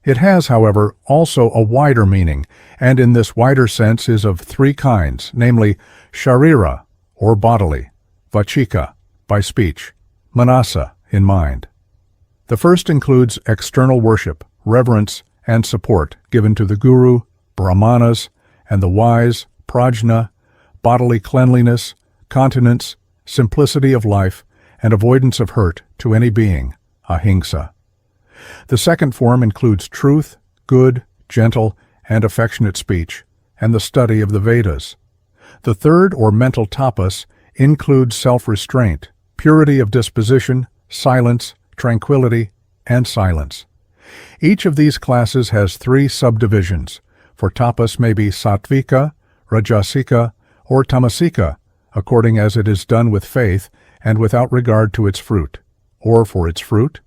It has, however, also a wider meaning, and in this wider sense is of 3 kinds, namely sharira, or bodily, vachika, by speech, manasa, in mind. The first includes external worship, reverence, and support given to the guru, brahmanas, and the wise, prajna, bodily cleanliness, continence, simplicity of life, and avoidance of hurt to any being, ahimsa. The second form includes truth, good, gentle, and affectionate speech, and the study of the Vedas. The third, or mental tapas, includes self-restraint, purity of disposition, silence, tranquility, and silence. Each of these classes has 3 subdivisions, for tapas may be sattvika, rajasika, or tamasika, according as it is done with faith and without regard to its fruit, or for its fruit,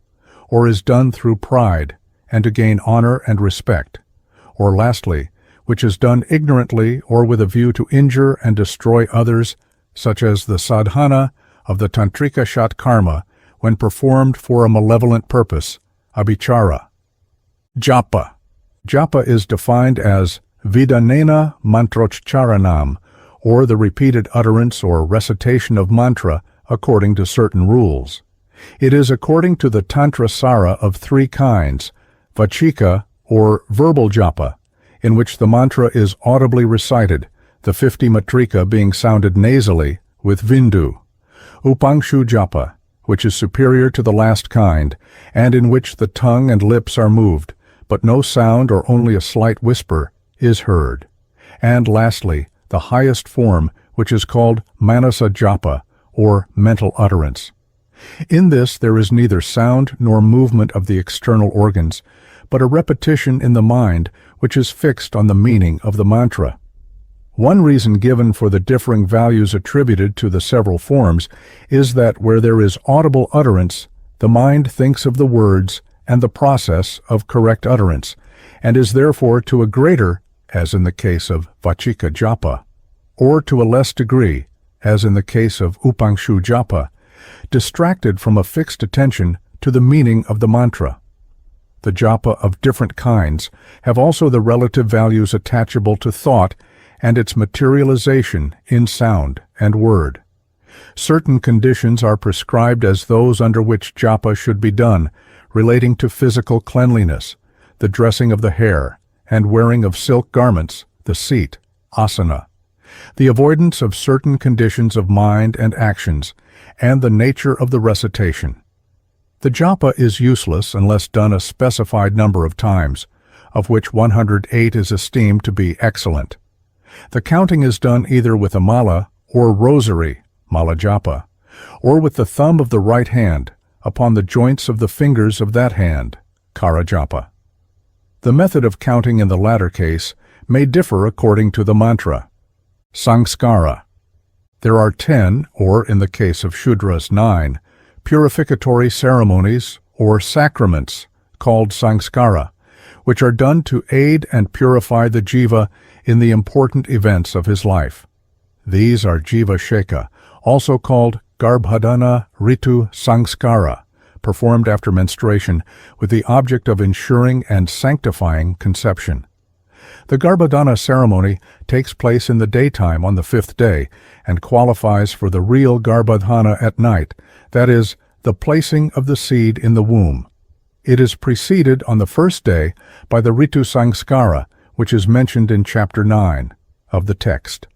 or is done through pride and to gain honor and respect, or lastly, which is done ignorantly or with a view to injure and destroy others, such as the sadhana of the tantrika shat karma when performed for a malevolent purpose, abhichara. Japa. Japa is defined as vidanena mantrocharanam, or the repeated utterance or recitation of mantra according to certain rules. It is according to the Tantra Sara of 3 kinds, vachika, or verbal japa, in which the mantra is audibly recited, the 50 matrika being sounded nasally with vindu; upangshu japa, which is superior to the last kind, and in which the tongue and lips are moved, but no sound or only a slight whisper is heard; and lastly, the highest form, which is called manasa japa, or mental utterance. In this there is neither sound nor movement of the external organs, but a repetition in the mind which is fixed on the meaning of the mantra. One reason given for the differing values attributed to the several forms is that where there is audible utterance, the mind thinks of the words and the process of correct utterance, and is therefore to a greater, as in the case of vachika japa, or to a less degree, as in the case of upangshu japa, distracted from a fixed attention to the meaning of the mantra. The japa of different kinds have also the relative values attachable to thought and its materialization in sound and word. Certain conditions are prescribed as those under which japa should be done, relating to physical cleanliness, the dressing of the hair, and wearing of silk garments, the seat, asana, the avoidance of certain conditions of mind and actions, and the nature of the recitation. The japa is useless unless done a specified number of times, of which 108 is esteemed to be excellent. The counting is done either with a mala or rosary, mala japa, or with the thumb of the right hand upon the joints of the fingers of that hand, kara japa. The method of counting in the latter case may differ according to the mantra. Sanskara. There are 10, or in the case of Shudras 9, purificatory ceremonies or sacraments called sanskara, which are done to aid and purify the jiva in the important events of his life. These are jiva sheka, also called garbhadana ritu sanskara, performed after menstruation with the object of ensuring and sanctifying conception. The garbhadana ceremony takes place in the daytime on the 5th day and qualifies for the real garbhadana at night, that is, the placing of the seed in the womb. It is preceded on the 1st day by the ritu sanskara, which is mentioned in chapter 9 of the text.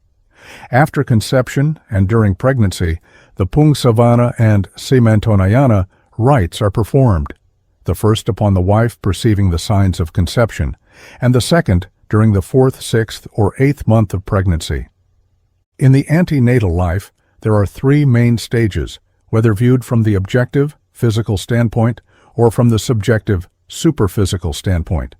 After conception and during pregnancy, the pungsavana and sementonayana rites are performed, the first upon the wife perceiving the signs of conception, and the second during the 4th, 6th, or 8th month of pregnancy. In the antenatal life, there are 3 main stages, whether viewed from the objective, physical standpoint, or from the subjective, superphysical standpoint.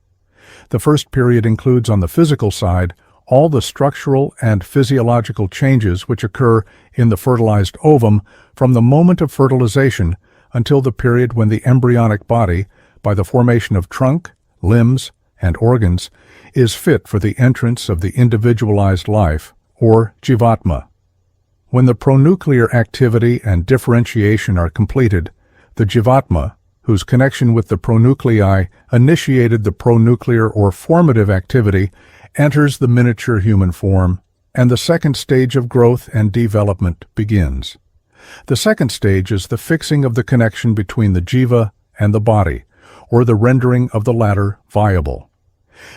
The first period includes on the physical side all the structural and physiological changes which occur in the fertilized ovum from the moment of fertilization until the period when the embryonic body, by the formation of trunk, limbs, and organs, is fit for the entrance of the individualized life, or jivatma. When the pronuclear activity and differentiation are completed, the jivatma, whose connection with the pronuclei initiated the pronuclear or formative activity, enters the miniature human form, and the second stage of growth and development begins. The second stage is the fixing of the connection between the jiva and the body, or the rendering of the latter viable.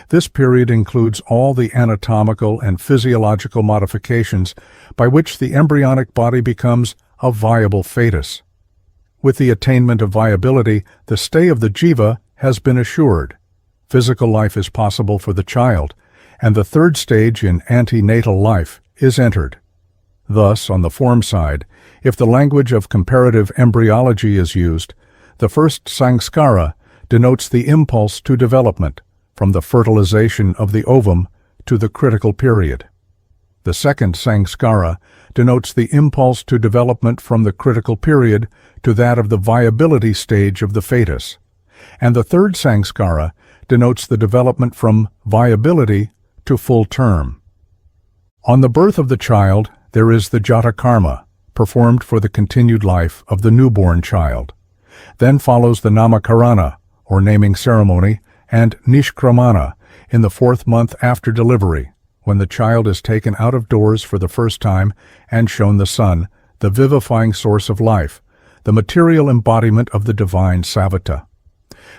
This period includes all the anatomical and physiological modifications by which the embryonic body becomes a viable fetus. With the attainment of viability, the stay of the jiva has been assured. Physical life is possible for the child, and the third stage in antenatal life is entered. Thus, on the form side, if the language of comparative embryology is used, the first sanskara denotes the impulse to development, from the fertilization of the ovum to the critical period. The second sanskara denotes the impulse to development from the critical period to that of the viability stage of the fetus, and the third sanskara denotes the development from viability to full term. On the birth of the child, there is the jata karma, performed for the continued life of the newborn child. Then follows the namakarana, or naming ceremony, and nishkramana, in the 4th month after delivery, when the child is taken out of doors for the first time and shown the sun, the vivifying source of life, the material embodiment of the divine Savata.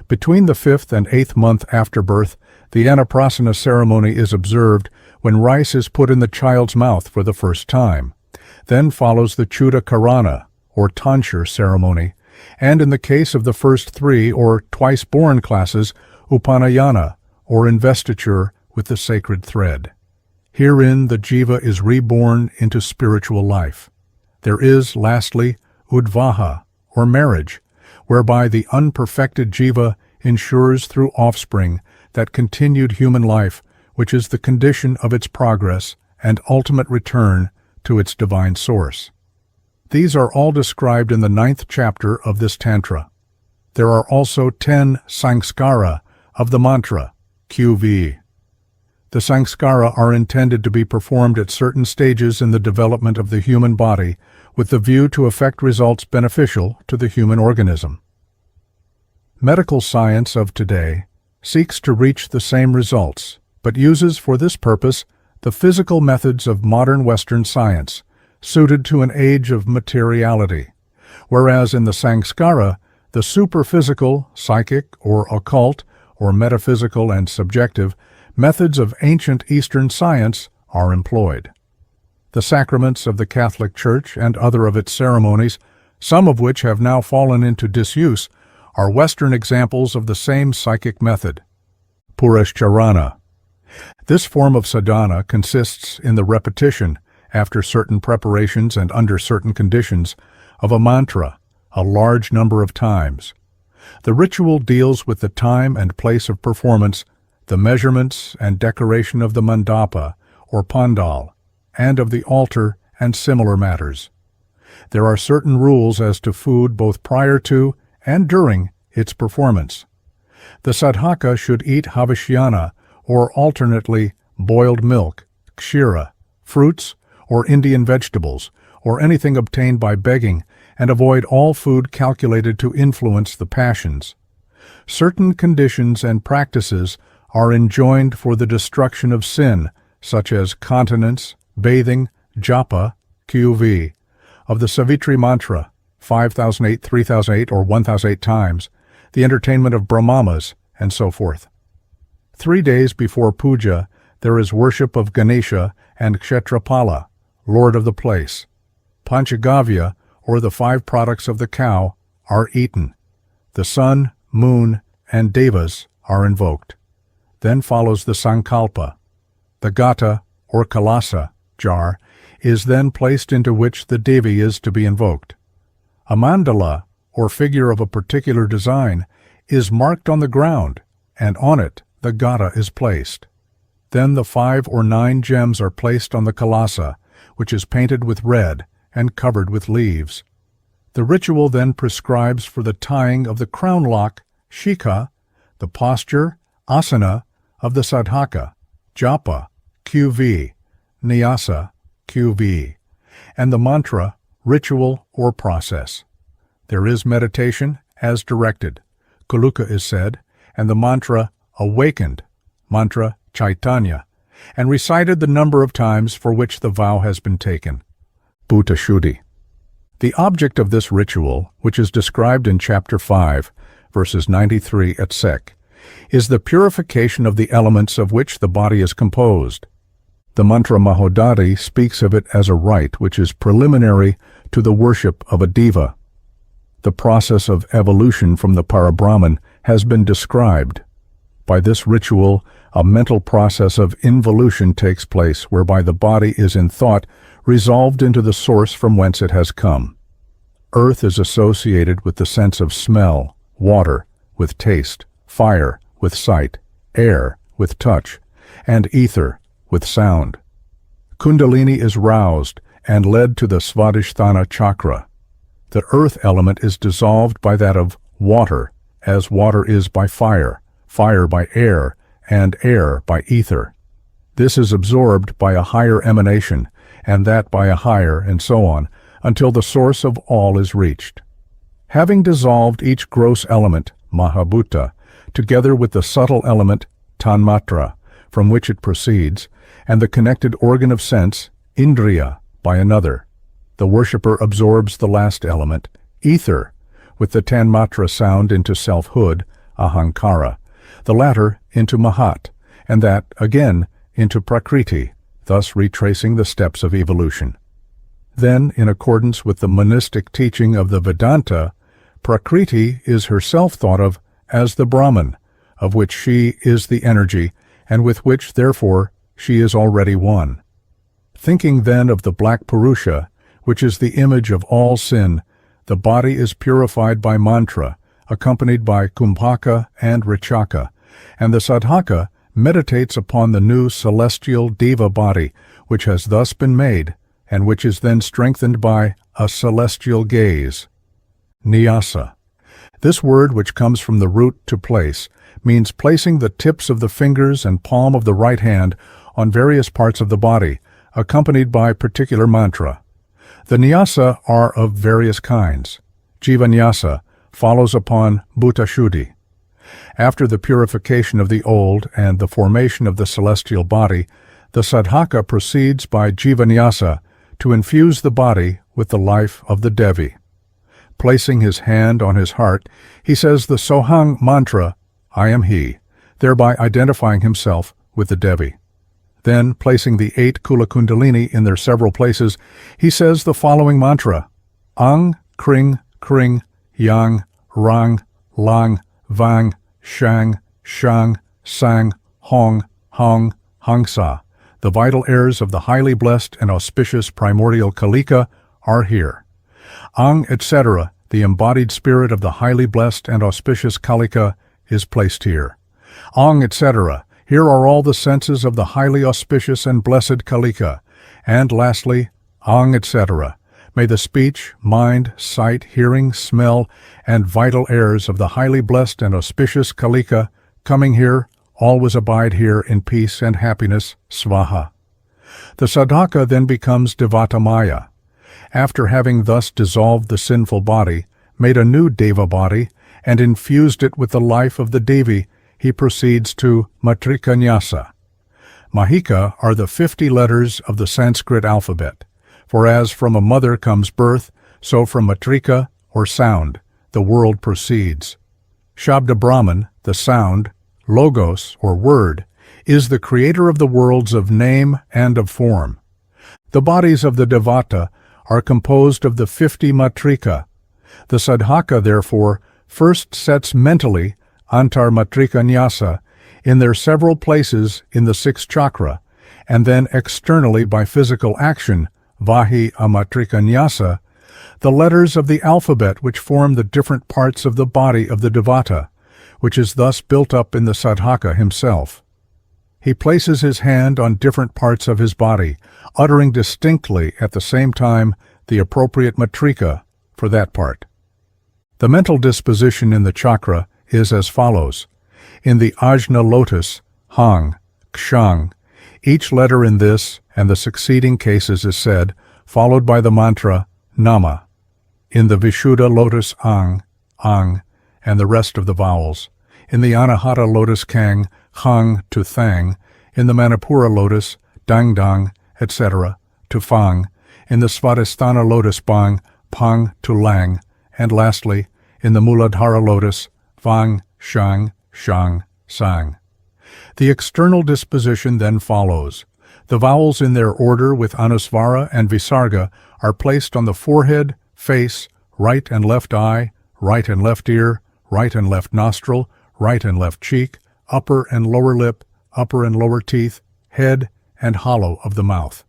Between the 5th and 8th month after birth, the Annaprasana ceremony is observed when rice is put in the child's mouth for the first time. Then follows the Chuda Karana, or tonsure ceremony, and in the case of the first 3 or twice-born classes, Upanayana, or investiture with the sacred thread. Herein the jiva is reborn into spiritual life. There is, lastly, udvaha, or marriage, whereby the unperfected jiva ensures through offspring that continued human life which is the condition of its progress and ultimate return to its divine source. These are all described in the 9th chapter of this Tantra. There are also 10 sanskara of the mantra, QV. The sanskara are intended to be performed at certain stages in the development of the human body with the view to effect results beneficial to the human organism. Medical science of today seeks to reach the same results, but uses for this purpose the physical methods of modern Western science, suited to an age of materiality, whereas in the sanskara, the superphysical, psychic, or occult, or metaphysical and subjective methods of ancient Eastern science are employed. The sacraments of the Catholic Church and other of its ceremonies, some of which have now fallen into disuse, are Western examples of the same psychic method. Purishcharana. This form of sadhana consists in the repetition, after certain preparations and under certain conditions, of a mantra a large number of times. The ritual deals with the time and place of performance, the measurements and decoration of the mandapa, or pandal, and of the altar and similar matters. There are certain rules as to food both prior to and during its performance. The sadhaka should eat havishyana, or alternately boiled milk, kshira, fruits, or Indian vegetables, or anything obtained by begging, and avoid all food calculated to influence the passions. Certain conditions and practices are enjoined for the destruction of sin, such as continence, bathing, japa, QV, of the Savitri mantra, 5008, 3008, or 1008 times, the entertainment of brahmamas, and so forth. 3 days before puja, there is worship of Ganesha and Kshetrapala, lord of the place. Panchagavya, or the 5 products of the cow, are eaten. The sun, moon, and devas are invoked. Then follows the sankalpa. The gata, or kalasa, jar, is then placed into which the devi is to be invoked. A mandala, or figure of a particular design, is marked on the ground, and on it the gata is placed. Then the 5 or 9 gems are placed on the kalasa, which is painted with red and covered with leaves. The ritual then prescribes for the tying of the crown lock, shikha, the posture, asana, of the sadhaka, japa, QV, nyasa, QV, and the mantra, ritual or process. There is meditation as directed, kuluka is said, and the mantra awakened, mantra chaitanya, and recited the number of times for which the vow has been taken, bhuta shuddhi. The object of this ritual, which is described in Chapter 5, verses 93 et seq., is the purification of the elements of which the body is composed. The mantra Mahodari speaks of it as a rite which is preliminary to the worship of a deva. The process of evolution from the Parabrahman has been described. By this ritual, a mental process of involution takes place whereby the body is in thought resolved into the source from whence it has come. Earth is associated with the sense of smell, water with taste, fire with sight, air with touch, and ether with sound. Kundalini is roused and led to the Svadhisthana chakra. The earth element is dissolved by that of water, as water is by fire, fire by air, and air by ether. This is absorbed by a higher emanation, and that by a higher, and so on, until the source of all is reached. Having dissolved each gross element, Mahabhuta, together with the subtle element, Tanmatra, from which it proceeds, and the connected organ of sense, Indriya, by another, the worshipper absorbs the last element, ether, with the Tanmatra sound into selfhood, Ahankara, the latter into Mahat, and that, again, into Prakriti, thus retracing the steps of evolution. Then, in accordance with the monistic teaching of the Vedanta, Prakriti is herself thought of as the Brahman, of which she is the energy, and with which, therefore, she is already one. Thinking then of the black Purusha, which is the image of all sin, the body is purified by mantra, accompanied by kumbhaka and richaka, and the sadhaka meditates upon the new celestial deva body, which has thus been made, and which is then strengthened by a celestial gaze. Nyasa. This word, which comes from the root to place, means placing the tips of the fingers and palm of the right hand on various parts of the body, accompanied by particular mantra. The nyasa are of various kinds. Jiva nyasa follows upon bhuta shuddhi. After the purification of the old and the formation of the celestial body, the sadhaka proceeds by jiva nyasa to infuse the body with the life of the Devi. Placing his hand on his heart, he says the Sohang mantra, I am he, thereby identifying himself with the Devi. Then, placing the 8 Kula Kundalini in their several places, he says the following mantra, Ang, Kring, Kring, Yang, Rang, Lang, Vang, Shang, Shang, Sang, Hong, Hong, Hangsa. The vital heirs of the highly blessed and auspicious primordial Kalika are here. Ang, etc., the embodied spirit of the highly blessed and auspicious Kalika, is placed here. Ang, etc., here are all the senses of the highly auspicious and blessed Kalika. And lastly, Ang, etc., may the speech, mind, sight, hearing, smell, and vital airs of the highly blessed and auspicious Kalika, coming here, always abide here in peace and happiness, Svaha. The sadhaka then becomes Devatamaya. After having thus dissolved the sinful body, made a new Deva body, and infused it with the life of the Devi, he proceeds to Matrika Nyasa. Mahika are the 50 letters of the Sanskrit alphabet, for as from a mother comes birth, so from Matrika, or sound, the world proceeds. Shabda Brahman, the sound, Logos, or word, is the creator of the worlds of name and of form. The bodies of the Devata are composed of the 50 Matrika. The sadhaka, therefore, first sets mentally antarmatrika nyasa in their several places in the sixth chakra, and then externally by physical action, vahi amatrika nyasa, the letters of the alphabet which form the different parts of the body of the devata, which is thus built up in the sadhaka himself. He places his hand on different parts of his body, uttering distinctly at the same time the appropriate matrika for that part. The mental disposition in the chakra is as follows. In the ajna lotus, hang, kshang, each letter in this and the succeeding cases is said, followed by the mantra nama. In the vishuddha lotus, ang, and the rest of the vowels. In the anahata lotus, kang, hang to thang. In the manipura lotus, dang dang, etc., to fang. In the svadhisthana lotus, bang, pang to lang. And lastly, in the muladhara lotus, vang, shang, sang. The external disposition then follows. The vowels in their order with anusvara and visarga are placed on the forehead, face, right and left eye, right and left ear, right and left nostril, right and left cheek, upper and lower lip, upper and lower teeth, head, and hollow of the mouth.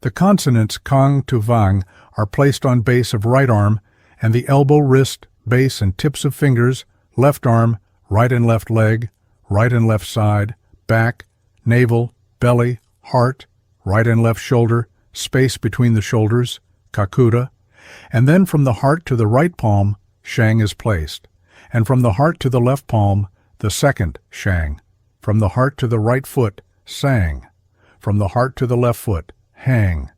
The consonants kang to vang are placed on base of right arm, and the elbow, wrist, base, and tips of fingers, left arm, right and left leg, right and left side, back, navel, belly, heart, right and left shoulder, space between the shoulders, kakuta, and then from the heart to the right palm, shang is placed, and from the heart to the left palm, the second shang, from the heart to the right foot, sang, from the heart to the left foot, hang,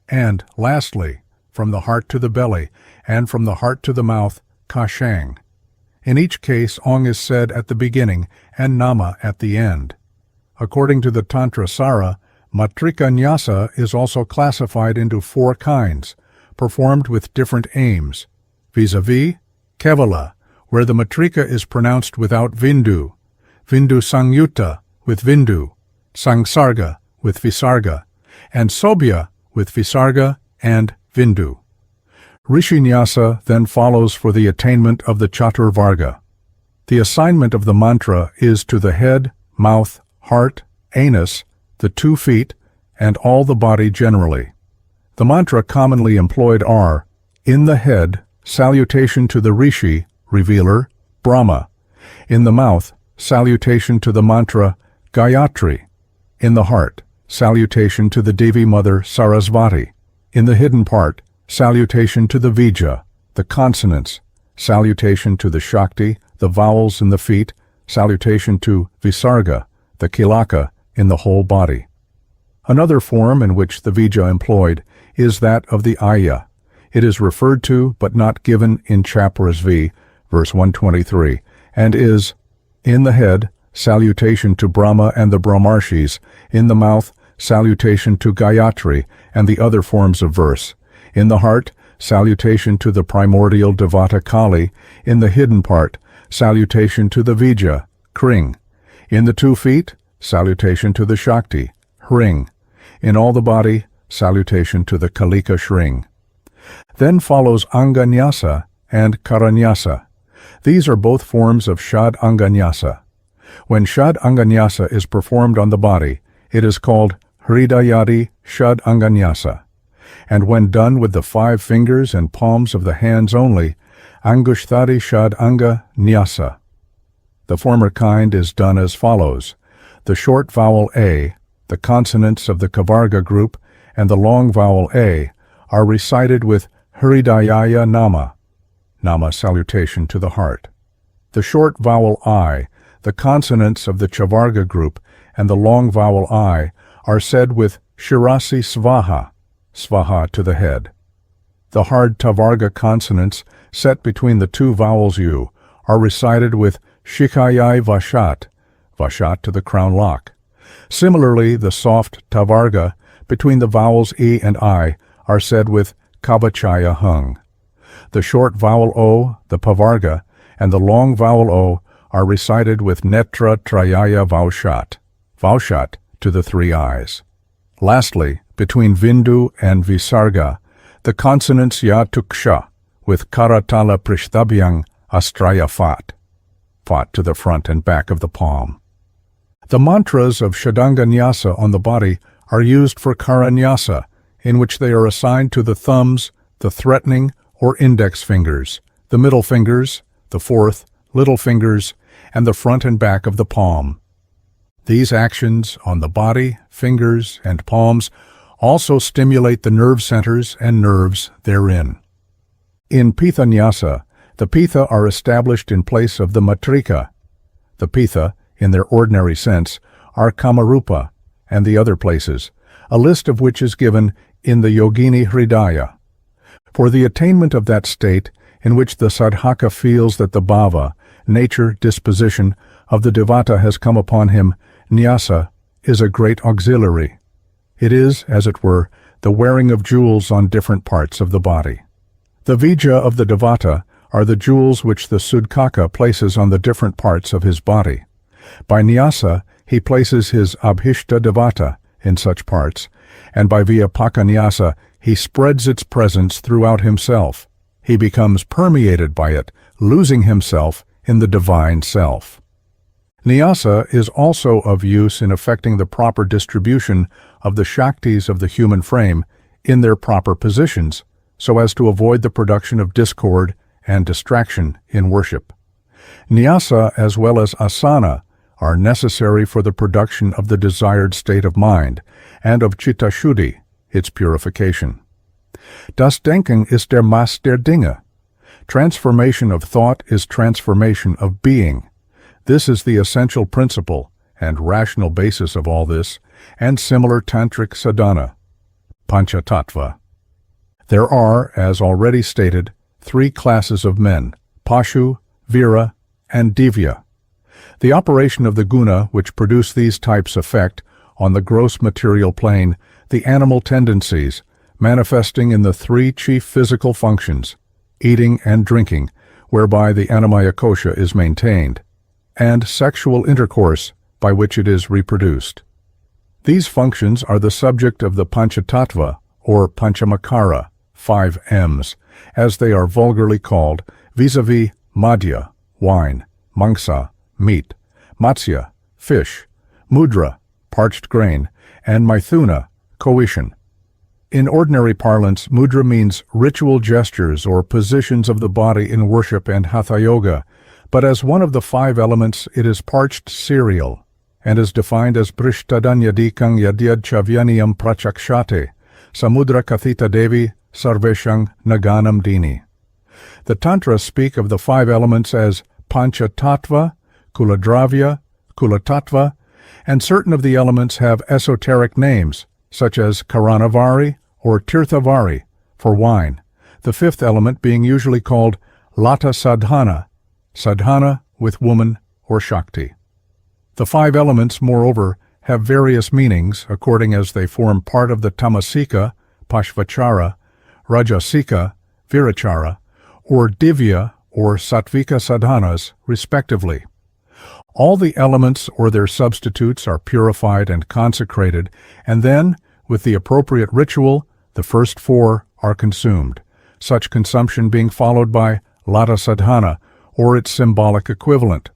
and, lastly, from the heart to the belly, and from the heart to the mouth, kashang. In each case, ong is said at the beginning and nama at the end. According to the Tantra Sara, matrika nyasa is also classified into 4 kinds, performed with different aims. Vis-a-vis, kevala, where the matrika is pronounced without vindu, vindu sangyutta with vindu, sangsarga with visarga, and sobhya with visarga and vindu. Rishinyasa then follows for the attainment of the chaturvarga. The assignment of the mantra is to the head, mouth, heart, anus, the 2 feet, and all the body generally. The mantra commonly employed are, in the head, salutation to the rishi, revealer, Brahma. In the mouth, salutation to the mantra, Gayatri. In the heart, salutation to the Devi Mother, Sarasvati. In the hidden part, salutation to the Vija, the consonants, salutation to the Shakti, the vowels in the feet, salutation to Visarga, the Kilaka, in the whole body. Another form in which the Vija employed is that of the Aya. It is referred to but not given in Chap V, verse 123, and is, in the head, salutation to Brahma and the Brahmarshis, in the mouth, salutation to Gayatri and the other forms of verse. In the heart, salutation to the primordial Devata Kali. In the hidden part, salutation to the Vija, Kring. In the 2 feet, salutation to the Shakti, Hring. In all the body, salutation to the Kalika Shring. Then follows Anganyasa and Karanyasa. These are both forms of Shad Anganyasa. When Shad Anganyasa is performed on the body, it is called Hridayadi Shad Anganyasa. And when done with the 5 fingers and palms of the hands only, Angushtari Shad Anga Nyasa. The former kind is done as follows. The short vowel A, the consonants of the Kavarga group, and the long vowel A are recited with Hridayaya Nama, Nama salutation to the heart. The short vowel I, the consonants of the Chavarga group, and the long vowel I are said with Shirasi Svaha, Svaha to the head. The hard Tavarga consonants set between the 2 vowels U are recited with Shikayai Vashat, Vashat to the crown lock. Similarly, the soft Tavarga between the vowels E and I are said with Kavachaya Hung. The short vowel O, the Pavarga, and the long vowel O are recited with Netra Trayaya Vaushat, Vaushat to the 3 eyes. Lastly, between Vindu and Visarga, the consonants Ya Tuksha, with Karatala Prishtabhyang Astraya fought to the front and back of the palm. The mantras of Shadanga on the body are used for Karanyasa, in which they are assigned to the thumbs, the threatening or index fingers, the middle fingers, the fourth, little fingers, and the front and back of the palm. These actions on the body, fingers, and palms also stimulate the nerve centers and nerves therein. In Pithanyasa, the Pitha are established in place of the Matrika. The Pitha, in their ordinary sense, are Kamarupa and the other places, a list of which is given in the Yogini Hridaya. For the attainment of that state in which the sadhaka feels that the bhava, nature, disposition, of the devata has come upon him, nyasa is a great auxiliary. It is, as it were, the wearing of jewels on different parts of the body. The vija of the devata are the jewels which the sudkaka places on the different parts of his body. By nyasa, he places his abhishta devata in such parts, and by vyapakanyasa, he spreads its presence throughout himself. He becomes permeated by it, losing himself in the divine self. Nyasa is also of use in effecting the proper distribution of the Shaktis of the human frame in their proper positions, so as to avoid the production of discord and distraction in worship. Nyasa as well as asana are necessary for the production of the desired state of mind and of chitta-shuddhi, its purification. Das Denken ist der Maß der Dinge. Transformation of thought is transformation of being. This is the essential principle and rational basis of all this, and similar tantric sadhana, panchatattva. There are, as already stated, 3 classes of men, pashu, vira, and divya. The operation of the guna which produce these types affect, on the gross material plane, the animal tendencies, manifesting in the 3 chief physical functions, eating and drinking, whereby the annamaya kosha is maintained, and sexual intercourse, by which it is reproduced. These functions are the subject of the panchatattva, or panchamakara, 5 M's, as they are vulgarly called, vis-a-vis madhya, wine, mangsa, meat, matsya, fish, mudra, parched grain, and maithuna, coition. In ordinary parlance, mudra means ritual gestures or positions of the body in worship and hatha yoga, but as one of the 5 elements it is parched cereal, and is defined as brishtadanyadikang yadyad chavyaniam prachakshate, samudra kathita devi sarveshang naganam dini. The Tantras speak of the 5 elements as panchatattva, kuladravya, kulatattva, and certain of the elements have esoteric names, such as karanavari or tirthavari, for wine, the 5th element being usually called lata sadhana, sadhana with woman or Shakti. The 5 elements, moreover, have various meanings according as they form part of the tamasika, pashvachara, rajasika, virachara, or divya or sattvika sadhanas, respectively. All the elements or their substitutes are purified and consecrated, and then, with the appropriate ritual, the first 4 are consumed, such consumption being followed by lata sadhana, or its symbolic equivalent.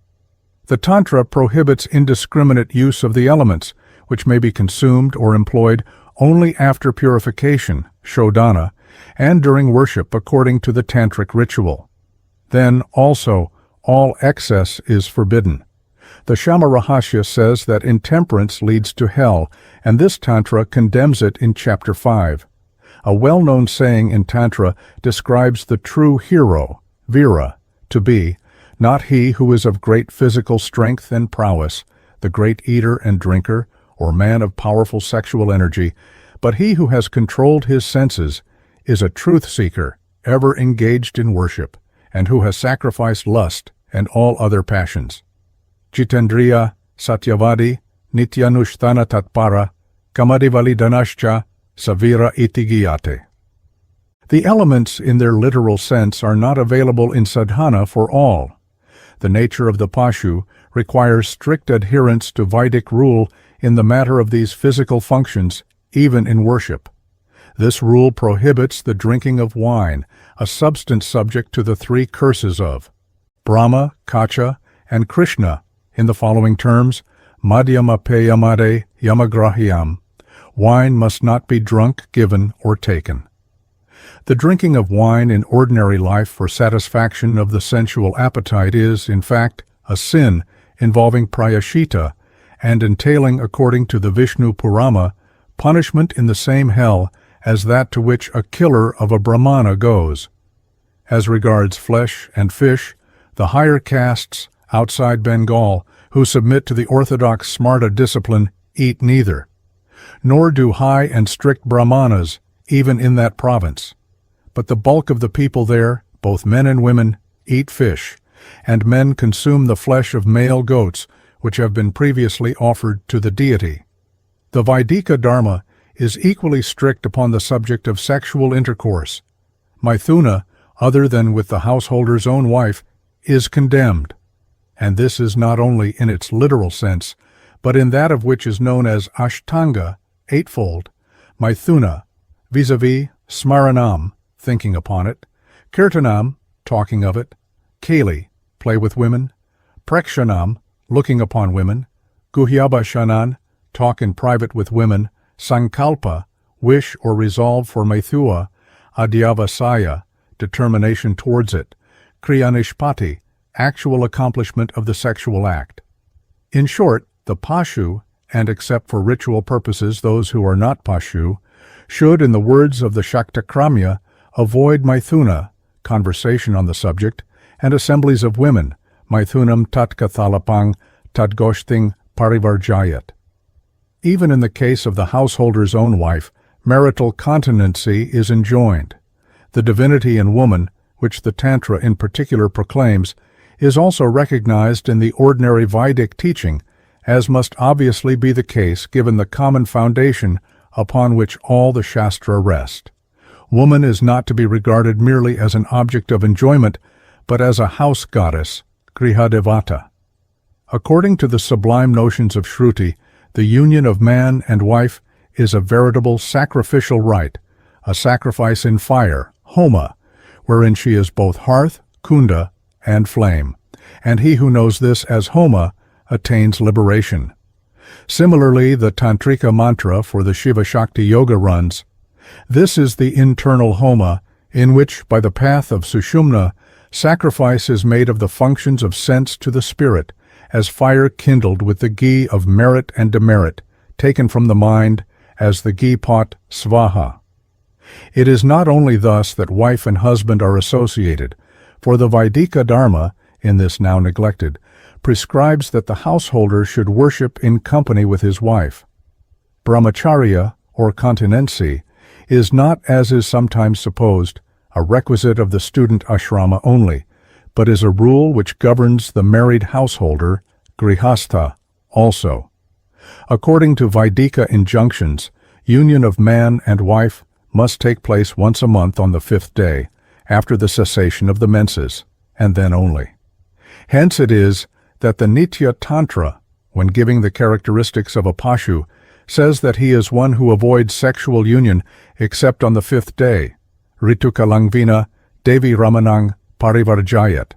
The Tantra prohibits indiscriminate use of the elements, which may be consumed or employed only after purification, shodhana, and during worship according to the Tantric ritual. Then, also, all excess is forbidden. The Shamarahasya says that intemperance leads to hell, and this Tantra condemns it in Chapter 5. A well-known saying in Tantra describes the true hero, vira, to be, not he who is of great physical strength and prowess, the great eater and drinker, or man of powerful sexual energy, but he who has controlled his senses, is a truth-seeker, ever engaged in worship, and who has sacrificed lust and all other passions. Jitendriya, Satyavadi, Nityanushtana Tatpara, Kamadivalidanascha, Savira Itigiyate. The elements in their literal sense are not available in sadhana for all. The nature of the pashu requires strict adherence to Vedic rule in the matter of these physical functions, even in worship. This rule prohibits the drinking of wine, a substance subject to the three curses of Brahma, Kacha, and Krishna, in the following terms: Madhyamapeyamade yamagrahyam. Wine must not be drunk, given, or taken. The drinking of wine in ordinary life for satisfaction of the sensual appetite is, in fact, a sin involving prayashita and entailing, according to the Vishnu Purana, punishment in the same hell as that to which a killer of a Brahmana goes. As regards flesh and fish, the higher castes outside Bengal who submit to the orthodox Smarta discipline eat neither, nor do high and strict Brahmanas even in that province. But the bulk of the people there, both men and women, eat fish, and men consume the flesh of male goats which have been previously offered to the deity. The Vaidika Dharma is equally strict upon the subject of sexual intercourse. Maithuna, other than with the householder's own wife, is condemned. And this is not only in its literal sense, but in that of which is known as Ashtanga, eightfold, Maithuna, vis-a-vis, Smaranam, thinking upon it, Kirtanam, talking of it, Kali, play with women, Prekshanam, looking upon women, Guhyabhashanan, talk in private with women, Sankalpa, wish or resolve for Maithua, Adhyavasaya, determination towards it, Kriyanishpati, actual accomplishment of the sexual act. In short, the Pashu, and except for ritual purposes those who are not Pashu, should, in the words of the Shaktakramya, avoid Maithuna, conversation on the subject, and assemblies of women, Maithunam tatkathalapang tadgoshting parivarjayat. Even in the case of the householder's own wife, marital continency is enjoined. The divinity in woman, which the Tantra in particular proclaims, is also recognized in the ordinary Vedic teaching, as must obviously be the case given the common foundation upon which all the Shastra rest. Woman is not to be regarded merely as an object of enjoyment, but as a house goddess, Grihadevata. According to the sublime notions of Shruti, the union of man and wife is a veritable sacrificial rite, a sacrifice in fire, Homa, wherein she is both hearth, Kunda, and flame, and he who knows this as Homa attains liberation. Similarly, the Tantrika mantra for the Shiva Shakti Yoga runs, "This is the internal Homa, in which, by the path of Sushumna, sacrifice is made of the functions of sense to the spirit, as fire kindled with the ghee of merit and demerit, taken from the mind, as the ghee pot svaha." It is not only thus that wife and husband are associated, for the Vaidika Dharma, in this now neglected, prescribes that the householder should worship in company with his wife. Brahmacharya, or continency, is not, as is sometimes supposed, a requisite of the student ashrama only, but is a rule which governs the married householder, grihastha, also. According to Vaidika injunctions, union of man and wife must take place once a month on the 5th day, after the cessation of the menses, and then only. Hence it is that the Nitya Tantra, when giving the characteristics of a Pashu, says that he is one who avoids sexual union except on the 5th day, Ritukalangvina Devi Ramanang Parivarjayat.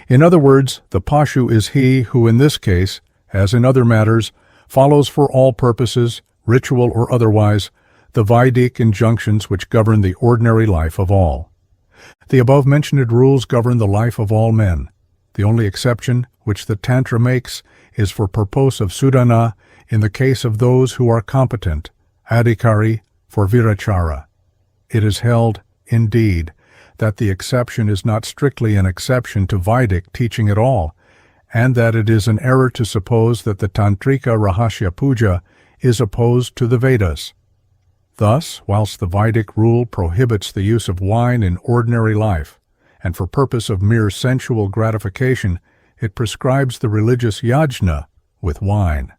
In other words, the Pashu is he who in this case, as in other matters, follows for all purposes, ritual or otherwise, the Vedic injunctions which govern the ordinary life of all. The above-mentioned rules govern the life of all men. The only exception which the Tantra makes is for purpose of Sudhana in the case of those who are competent, adhikari, for virachara. It is held, indeed, that the exception is not strictly an exception to Vedic teaching at all, and that it is an error to suppose that the Tantrika Rahasya Puja is opposed to the Vedas. Thus, whilst the Vedic rule prohibits the use of wine in ordinary life, and for purpose of mere sensual gratification, it prescribes the religious yajna with wine.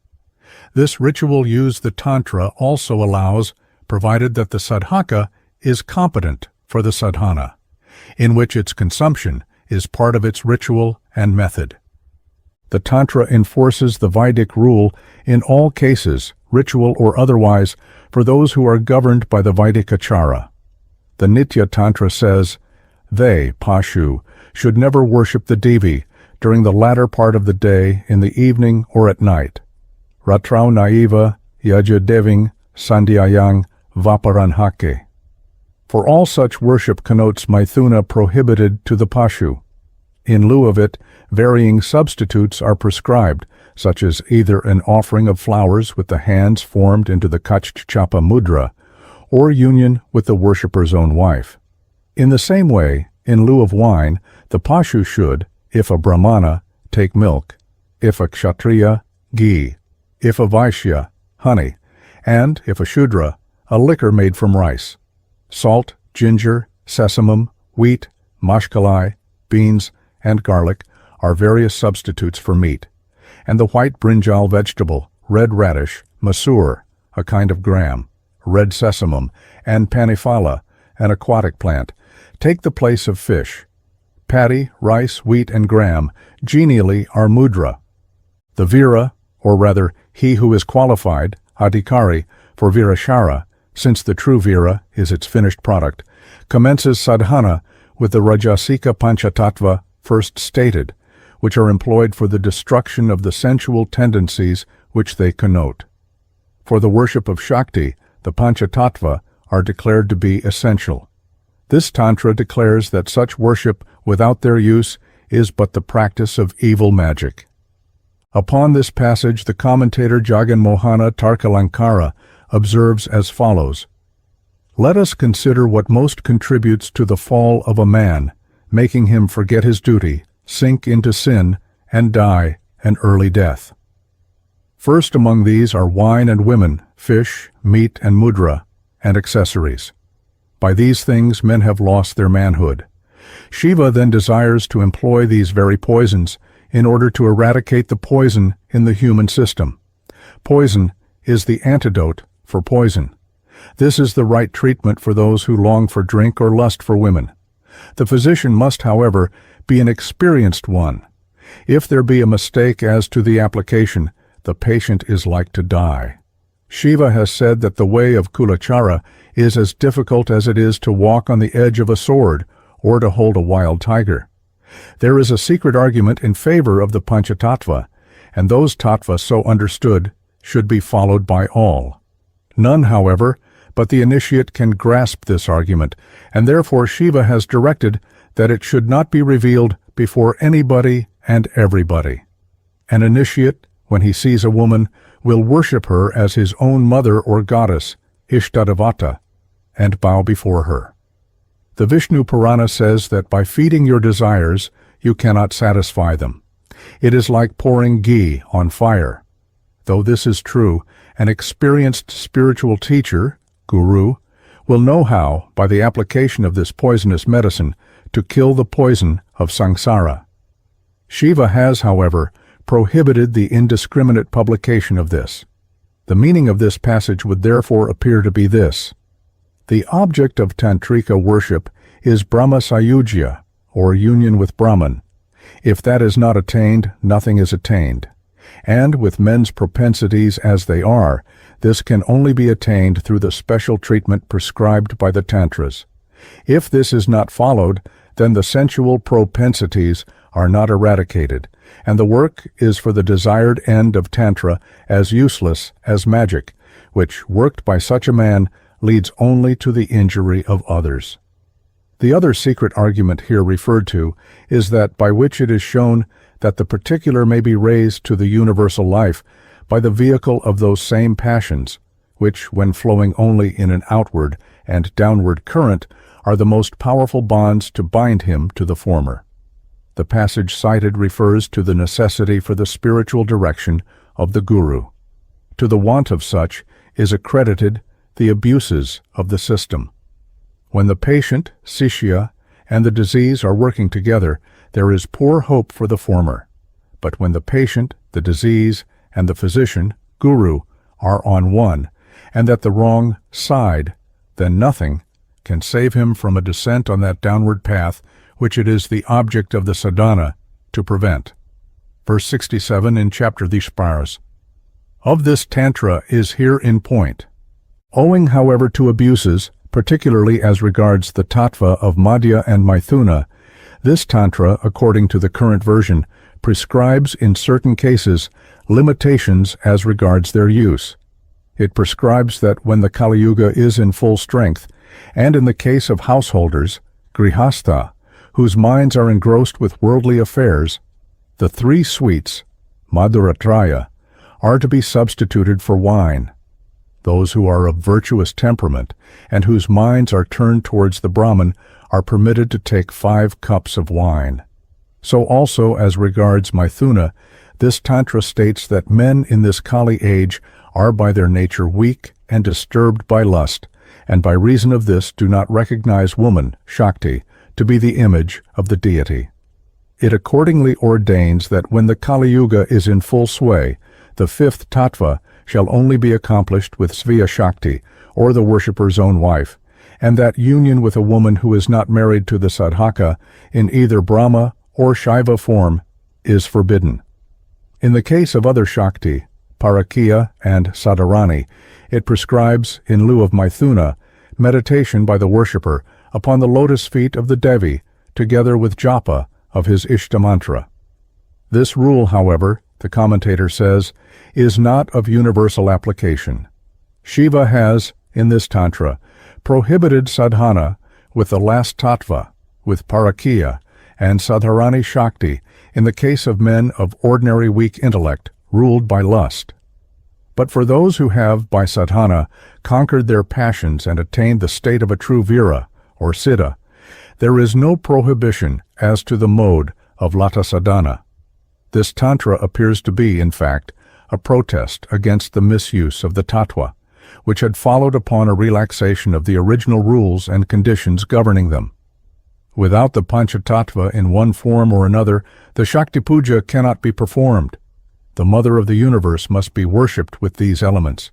This ritual use the Tantra also allows, provided that the sadhaka is competent for the sadhana, in which its consumption is part of its ritual and method. The Tantra enforces the Vedic rule in all cases, ritual or otherwise, for those who are governed by the Vaidikachara. The Nitya Tantra says, they, Pashu, should never worship the Devi during the latter part of the day, in the evening, or at night. Ratrau naiva yaja deving sandhyayang vaparanhake. For all such worship connotes Maithuna prohibited to the Pashu. In lieu of it, varying substitutes are prescribed, such as either an offering of flowers with the hands formed into the Kachchapa mudra, or union with the worshipper's own wife. In the same way, in lieu of wine, the Pashu should, if a Brahmana, take milk, if a Kshatriya, ghee, if a Vaishya, honey, and, if a Shudra, a liquor made from rice. Salt, ginger, sesamum, wheat, mashkalai, beans, and garlic are various substitutes for meat, and the white brinjal vegetable, red radish, masoor, a kind of gram, red sesamum, and panifala, an aquatic plant, take the place of fish. Paddy, rice, wheat, and gram genially are mudra. The vira, or rather he who is qualified, adhikari, for virashara, since the true vira is its finished product, commences sadhana with the rajasika panchatattva first stated, which are employed for the destruction of the sensual tendencies which they connote. For the worship of Shakti, the panchatattva are declared to be essential. This tantra declares that such worship without their use is but the practice of evil magic. Upon this passage, the commentator Jagan Mohana Tarkalankara observes as follows: let us consider what most contributes to the fall of a man, making him forget his duty, sink into sin, and die an early death. First among these are wine and women, fish, meat and mudra, and accessories. By these things men have lost their manhood. Shiva then desires to employ these very poisons in order to eradicate the poison in the human system. Poison is the antidote for poison. This is the right treatment for those who long for drink or lust for women. The physician must, however, be an experienced one. If there be a mistake as to the application, the patient is like to die. Shiva has said that the way of Kulachara is as difficult as it is to walk on the edge of a sword or to hold a wild tiger. There is a secret argument in favor of the Panchatattva, and those tattvas so understood should be followed by all. None, however, but the initiate can grasp this argument, and therefore Shiva has directed that it should not be revealed before anybody and everybody. An initiate, when he sees a woman, will worship her as his own mother or goddess, Ishtadevata, and bow before her. The Vishnu Purana says that by feeding your desires, you cannot satisfy them. It is like pouring ghee on fire. Though this is true, an experienced spiritual teacher, guru, will know how, by the application of this poisonous medicine, to kill the poison of samsara. Shiva has, however, prohibited the indiscriminate publication of this. The meaning of this passage would therefore appear to be this: the object of Tantrika worship is Brahma Sayujya, or union with Brahman. If that is not attained, nothing is attained. And with men's propensities as they are, this can only be attained through the special treatment prescribed by the Tantras. If this is not followed, then the sensual propensities are not eradicated, and the work is for the desired end of Tantra as useless as magic, which, worked by such a man, leads only to the injury of others. The other secret argument here referred to is that by which it is shown that the particular may be raised to the universal life by the vehicle of those same passions, which, when flowing only in an outward and downward current, are the most powerful bonds to bind him to the former. The passage cited refers to the necessity for the spiritual direction of the guru. To the want of such is accredited the abuses of the system. When the patient, Sishya, and the disease are working together, there is poor hope for the former. But when the patient, the disease, and the physician, guru, are on one, and at the wrong side, then nothing can save him from a descent on that downward path which it is the object of the sadhana to prevent. Verse 67 in chapter Dishparas. Of this Tantra is here in point. Owing, however, to abuses, particularly as regards the tattva of Madhya and Maithuna, this Tantra, according to the current version, prescribes in certain cases limitations as regards their use. It prescribes that when the Kali Yuga is in full strength, and in the case of householders, grihastha, whose minds are engrossed with worldly affairs, the three sweets, madhuratraya, are to be substituted for wine. Those who are of virtuous temperament and whose minds are turned towards the Brahman are permitted to take 5 cups of wine. So also as regards Maithuna, this Tantra states that men in this Kali age are by their nature weak and disturbed by lust, and by reason of this do not recognize woman, Shakti, to be the image of the deity. It accordingly ordains that when the Kali Yuga is in full sway, the 5th tattva shall only be accomplished with Sviya Shakti, or the worshipper's own wife, and that union with a woman who is not married to the sadhaka in either Brahma or Shaiva form is forbidden. In the case of other Shakti, Parakya and Sadharani, it prescribes, in lieu of Maithuna, meditation by the worshipper upon the lotus feet of the Devi, together with japa of his Ishta mantra. This rule, however, the commentator says, is not of universal application. Shiva has, in this Tantra, prohibited sadhana with the last tattva, with Parakya, and Sadharani Shakti in the case of men of ordinary weak intellect, ruled by lust. But for those who have, by sadhana, conquered their passions and attained the state of a true vira, or siddha, there is no prohibition as to the mode of lata sadhana. This Tantra appears to be, in fact, a protest against the misuse of the tattva, which had followed upon a relaxation of the original rules and conditions governing them. Without the Panchatattva in one form or another, the Shakti Puja cannot be performed. The Mother of the Universe must be worshipped with these elements.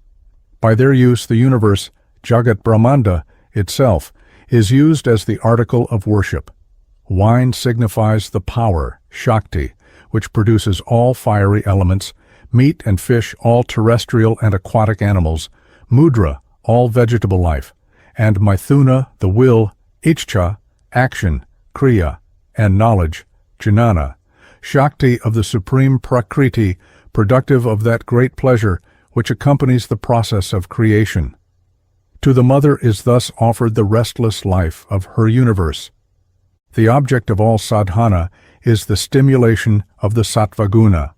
By their use, the universe, Jagat Brahmanda, itself, is used as the article of worship. Wine signifies the power, Shakti, which produces all fiery elements, meat and fish all terrestrial and aquatic animals, mudra all vegetable life, and Maithuna the will, Ichcha, action, kriya, and knowledge, jnana, Shakti of the supreme Prakriti, productive of that great pleasure which accompanies the process of creation. To the Mother is thus offered the restless life of her universe. The object of all sadhana is the stimulation of the sattva guna.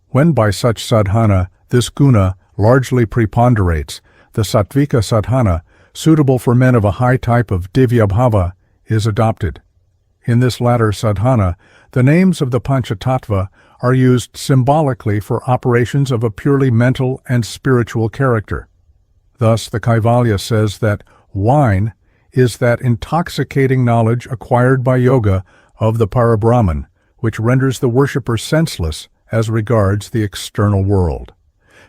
When by such sadhana this guna largely preponderates, the sattvika sadhana, suitable for men of a high type of divya bhava, is adopted. In this latter sadhana, the names of the Panchatattva are used symbolically for operations of a purely mental and spiritual character. Thus, the Kaivalya says that wine is that intoxicating knowledge acquired by yoga of the Parabrahman, which renders the worshipper senseless as regards the external world.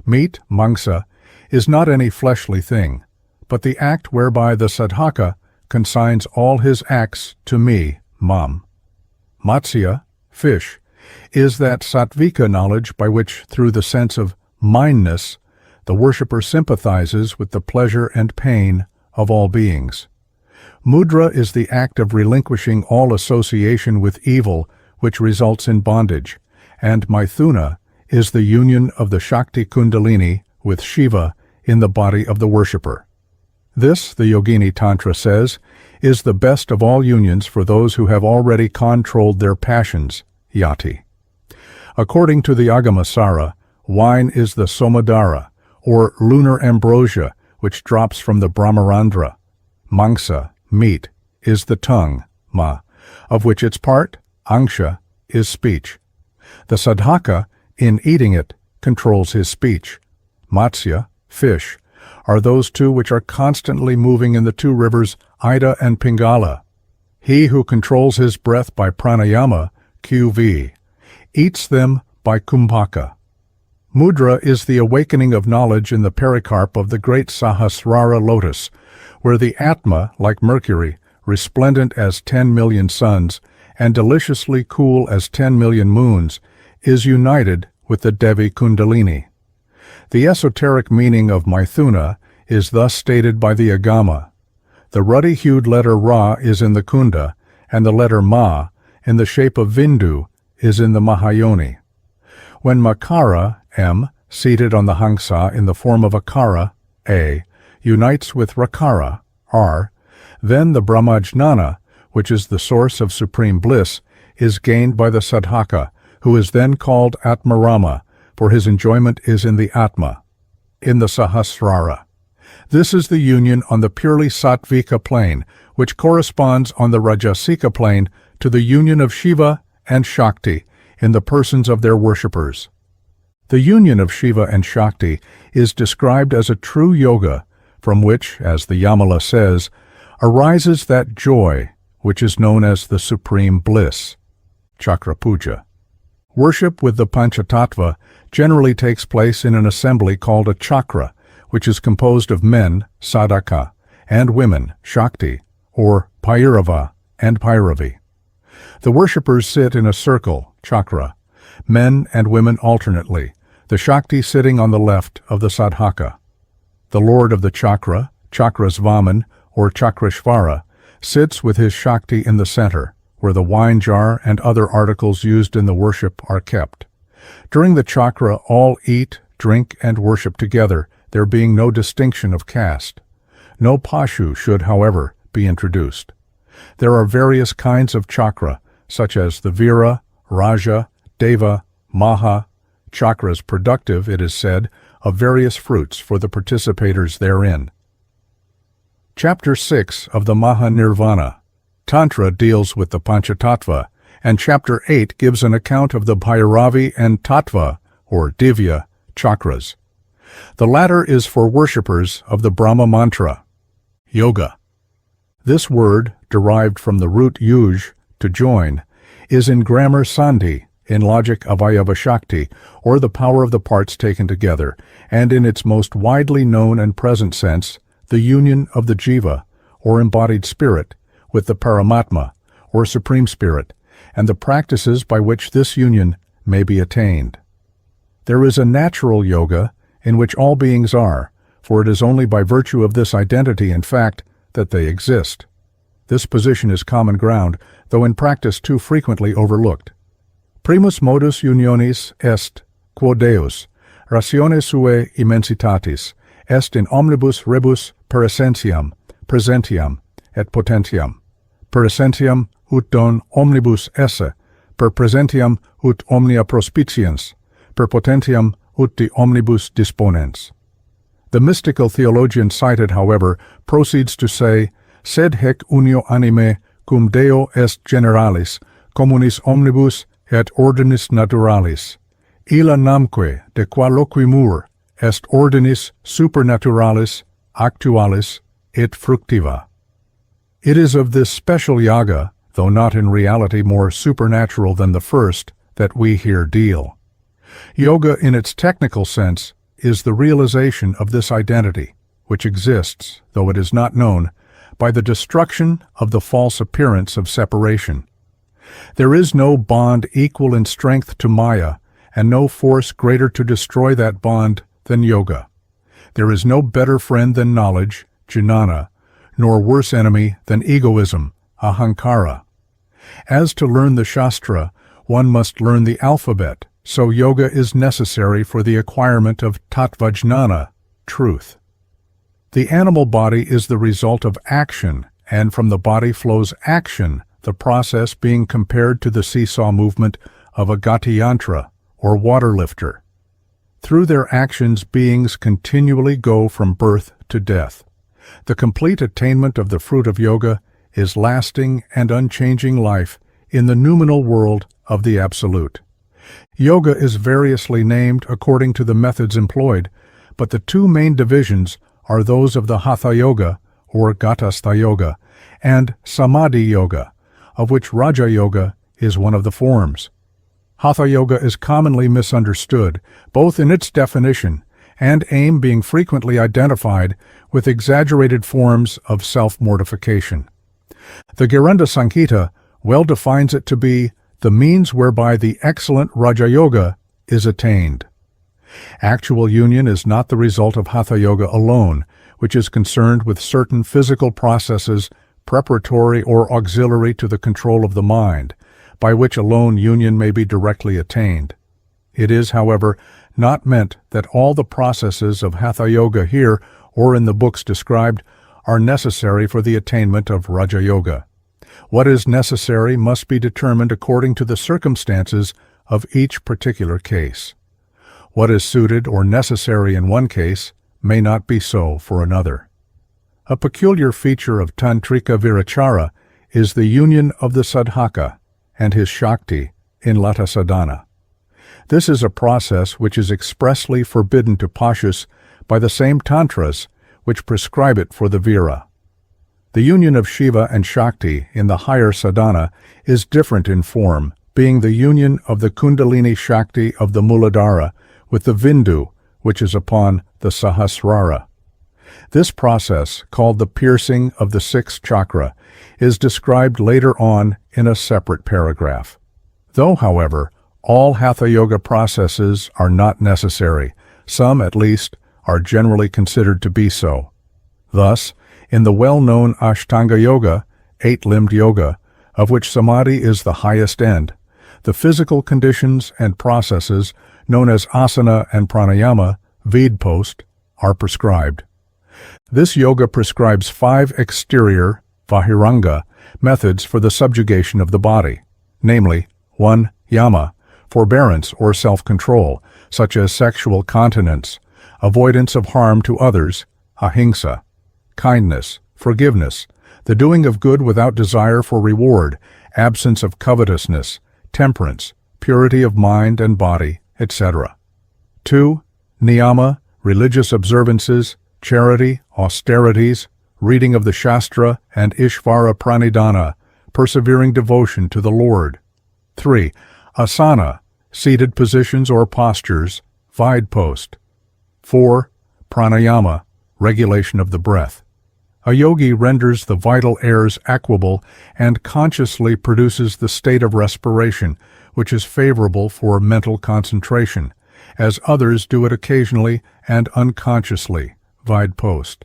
Meat, Moksha, is not any fleshly thing, but the act whereby the sadhaka consigns all his acts to me, Mam. Matsya, fish, is that sattvika knowledge by which, through the sense of mindness, the worshipper sympathizes with the pleasure and pain of all beings. Mudra is the act of relinquishing all association with evil which results in bondage, and Maithuna is the union of the Shakti Kundalini with Shiva in the body of the worshipper. This, the Yogini Tantra says, is the best of all unions for those who have already controlled their passions, yati. According to the Agamasara, wine is the somadara, or lunar ambrosia, which drops from the Brahmarandra. Moksha, meat, is the tongue, ma, of which its part, angsha, is speech. The sadhaka, in eating it, controls his speech. Matsya, fish, are those two which are constantly moving in the two rivers Ida and Pingala. He who controls his breath by pranayama, QV, eats them by kumbhaka. Mudra is the awakening of knowledge in the pericarp of the great Sahasrara lotus, where the Atma, like Mercury, resplendent as 10 million suns, and deliciously cool as 10 million moons, is united with the Devi Kundalini. The esoteric meaning of Maithuna is thus stated by the Agama. The ruddy-hued letter Ra is in the Kunda, and the letter Ma, in the shape of Vindu, is in the Mahayoni. When Makara, M, seated on the Hangsa in the form of Akara, A, unites with Rakara, R, then the Brahmajnana, which is the source of supreme bliss, is gained by the sadhaka, who is then called Atmarama, for his enjoyment is in the Atma, in the Sahasrara. This is the union on the purely sattvika plane, which corresponds on the rajasika plane to the union of Shiva and Shakti in the persons of their worshippers. The union of Shiva and Shakti is described as a true yoga, from which, as the Yamala says, arises that joy, which is known as the supreme bliss, chakra puja. Worship with the Panchatattva generally takes place in an assembly called a chakra, which is composed of men, sadhaka, and women, Shakti, or Bhairava and Bhairavi. The worshippers sit in a circle, chakra, men and women alternately, the Shakti sitting on the left of the sadhaka. The lord of the chakra, Chakrasvaman or Chakrashvara, sits with his Shakti in the center, where the wine jar and other articles used in the worship are kept. During the chakra, all eat, drink, and worship together, there being no distinction of caste. No pashu should, however, be introduced. There are various kinds of chakra, such as the Vira, Raja, Deva, Maha, chakras productive, it is said, of various fruits for the participators therein. Chapter 6 of the Mahanirvana Tantra deals with the Panchatattva, and Chapter 8 gives an account of the Bhairavi and Tattva, or Divya, chakras. The latter is for worshippers of the Brahma mantra, yoga. This word, derived from the root yuj, to join, is in grammar sandhi, in logic avayava shakti, or the power of the parts taken together, and in its most widely known and present sense, the union of the jiva, or embodied spirit, with the Paramatma, or Supreme Spirit, and the practices by which this union may be attained. There is a natural yoga in which all beings are, for it is only by virtue of this identity, in fact, that they exist. This position is common ground, though in practice too frequently overlooked. Primus modus unionis est, quo Deus, ratione suae immensitatis, est in omnibus rebus per essentiam, presentiam, et potentiam. Per essentiam ut don omnibus esse, per presentiam ut omnia prospiciens, per potentiam ut de omnibus disponens. The mystical theologian cited, however, proceeds to say, sed hec unio anime cum Deo est generalis, communis omnibus et ordinis naturalis. Illa namque de qua loquimur est ordinis supernaturalis, actualis, et fructiva. It is of this special yaga, though not in reality more supernatural than the first, that we here deal. Yoga, in its technical sense, is the realization of this identity, which exists, though it is not known, by the destruction of the false appearance of separation. There is no bond equal in strength to Maya, and no force greater to destroy that bond than yoga. There is no better friend than knowledge, jnana, nor worse enemy than egoism, ahankara. As to learn the Shastra, one must learn the alphabet, so yoga is necessary for the acquirement of tattvajnana, truth. The animal body is the result of action, and from the body flows action, the process being compared to the seesaw movement of a gati yantra, or water lifter. Through their actions, beings continually go from birth to death. The complete attainment of the fruit of yoga is lasting and unchanging life in the noumenal world of the Absolute. Yoga is variously named according to the methods employed, but the two main divisions are those of the Hatha Yoga, or Gatastha Yoga, and Samadhi Yoga, of which Raja Yoga is one of the forms. Hatha Yoga is commonly misunderstood, both in its definition and aim being frequently identified with exaggerated forms of self-mortification. The Giranda Samhita well defines it to be the means whereby the excellent Raja Yoga is attained. Actual union is not the result of Hatha Yoga alone, which is concerned with certain physical processes preparatory or auxiliary to the control of the mind, by which alone union may be directly attained. It is, however, not meant that all the processes of Hatha Yoga here or in the books described are necessary for the attainment of Raja Yoga. What is necessary must be determined according to the circumstances of each particular case. What is suited or necessary in one case may not be so for another. A peculiar feature of Tantrika Virachara is the union of the sadhaka and his Shakti in Lata Sadhana. This is a process which is expressly forbidden to Pashus by the same tantras which prescribe it for the Vira. The union of Shiva and Shakti in the higher sadhana is different in form, being the union of the Kundalini Shakti of the Muladhara with the Vindu, which is upon the Sahasrara. This process, called the piercing of the sixth chakra, is described later on in a separate paragraph. Though, however, all Hatha Yoga processes are not necessary, some, at least, are generally considered to be so. Thus, in the well-known Ashtanga Yoga, eight-limbed yoga, of which samadhi is the highest end, the physical conditions and processes known as asana and pranayama, Vedpost, are prescribed. This yoga prescribes 5 exterior, vahiranga, methods for the subjugation of the body, namely 1. Yama, forbearance or self-control, such as sexual continence, avoidance of harm to others, ahimsa, kindness, forgiveness, the doing of good without desire for reward, absence of covetousness, temperance, purity of mind and body, etc. 2. Niyama, religious observances, charity, austerities, reading of the Shastra and Ishvara Pranidhana, persevering devotion to the Lord. 3. Asana, seated positions or postures, Vedpost. 4. Pranayama, regulation of the breath. A yogi renders the vital airs equable and consciously produces the state of respiration, which is favorable for mental concentration, as others do it occasionally and unconsciously, Vedpost.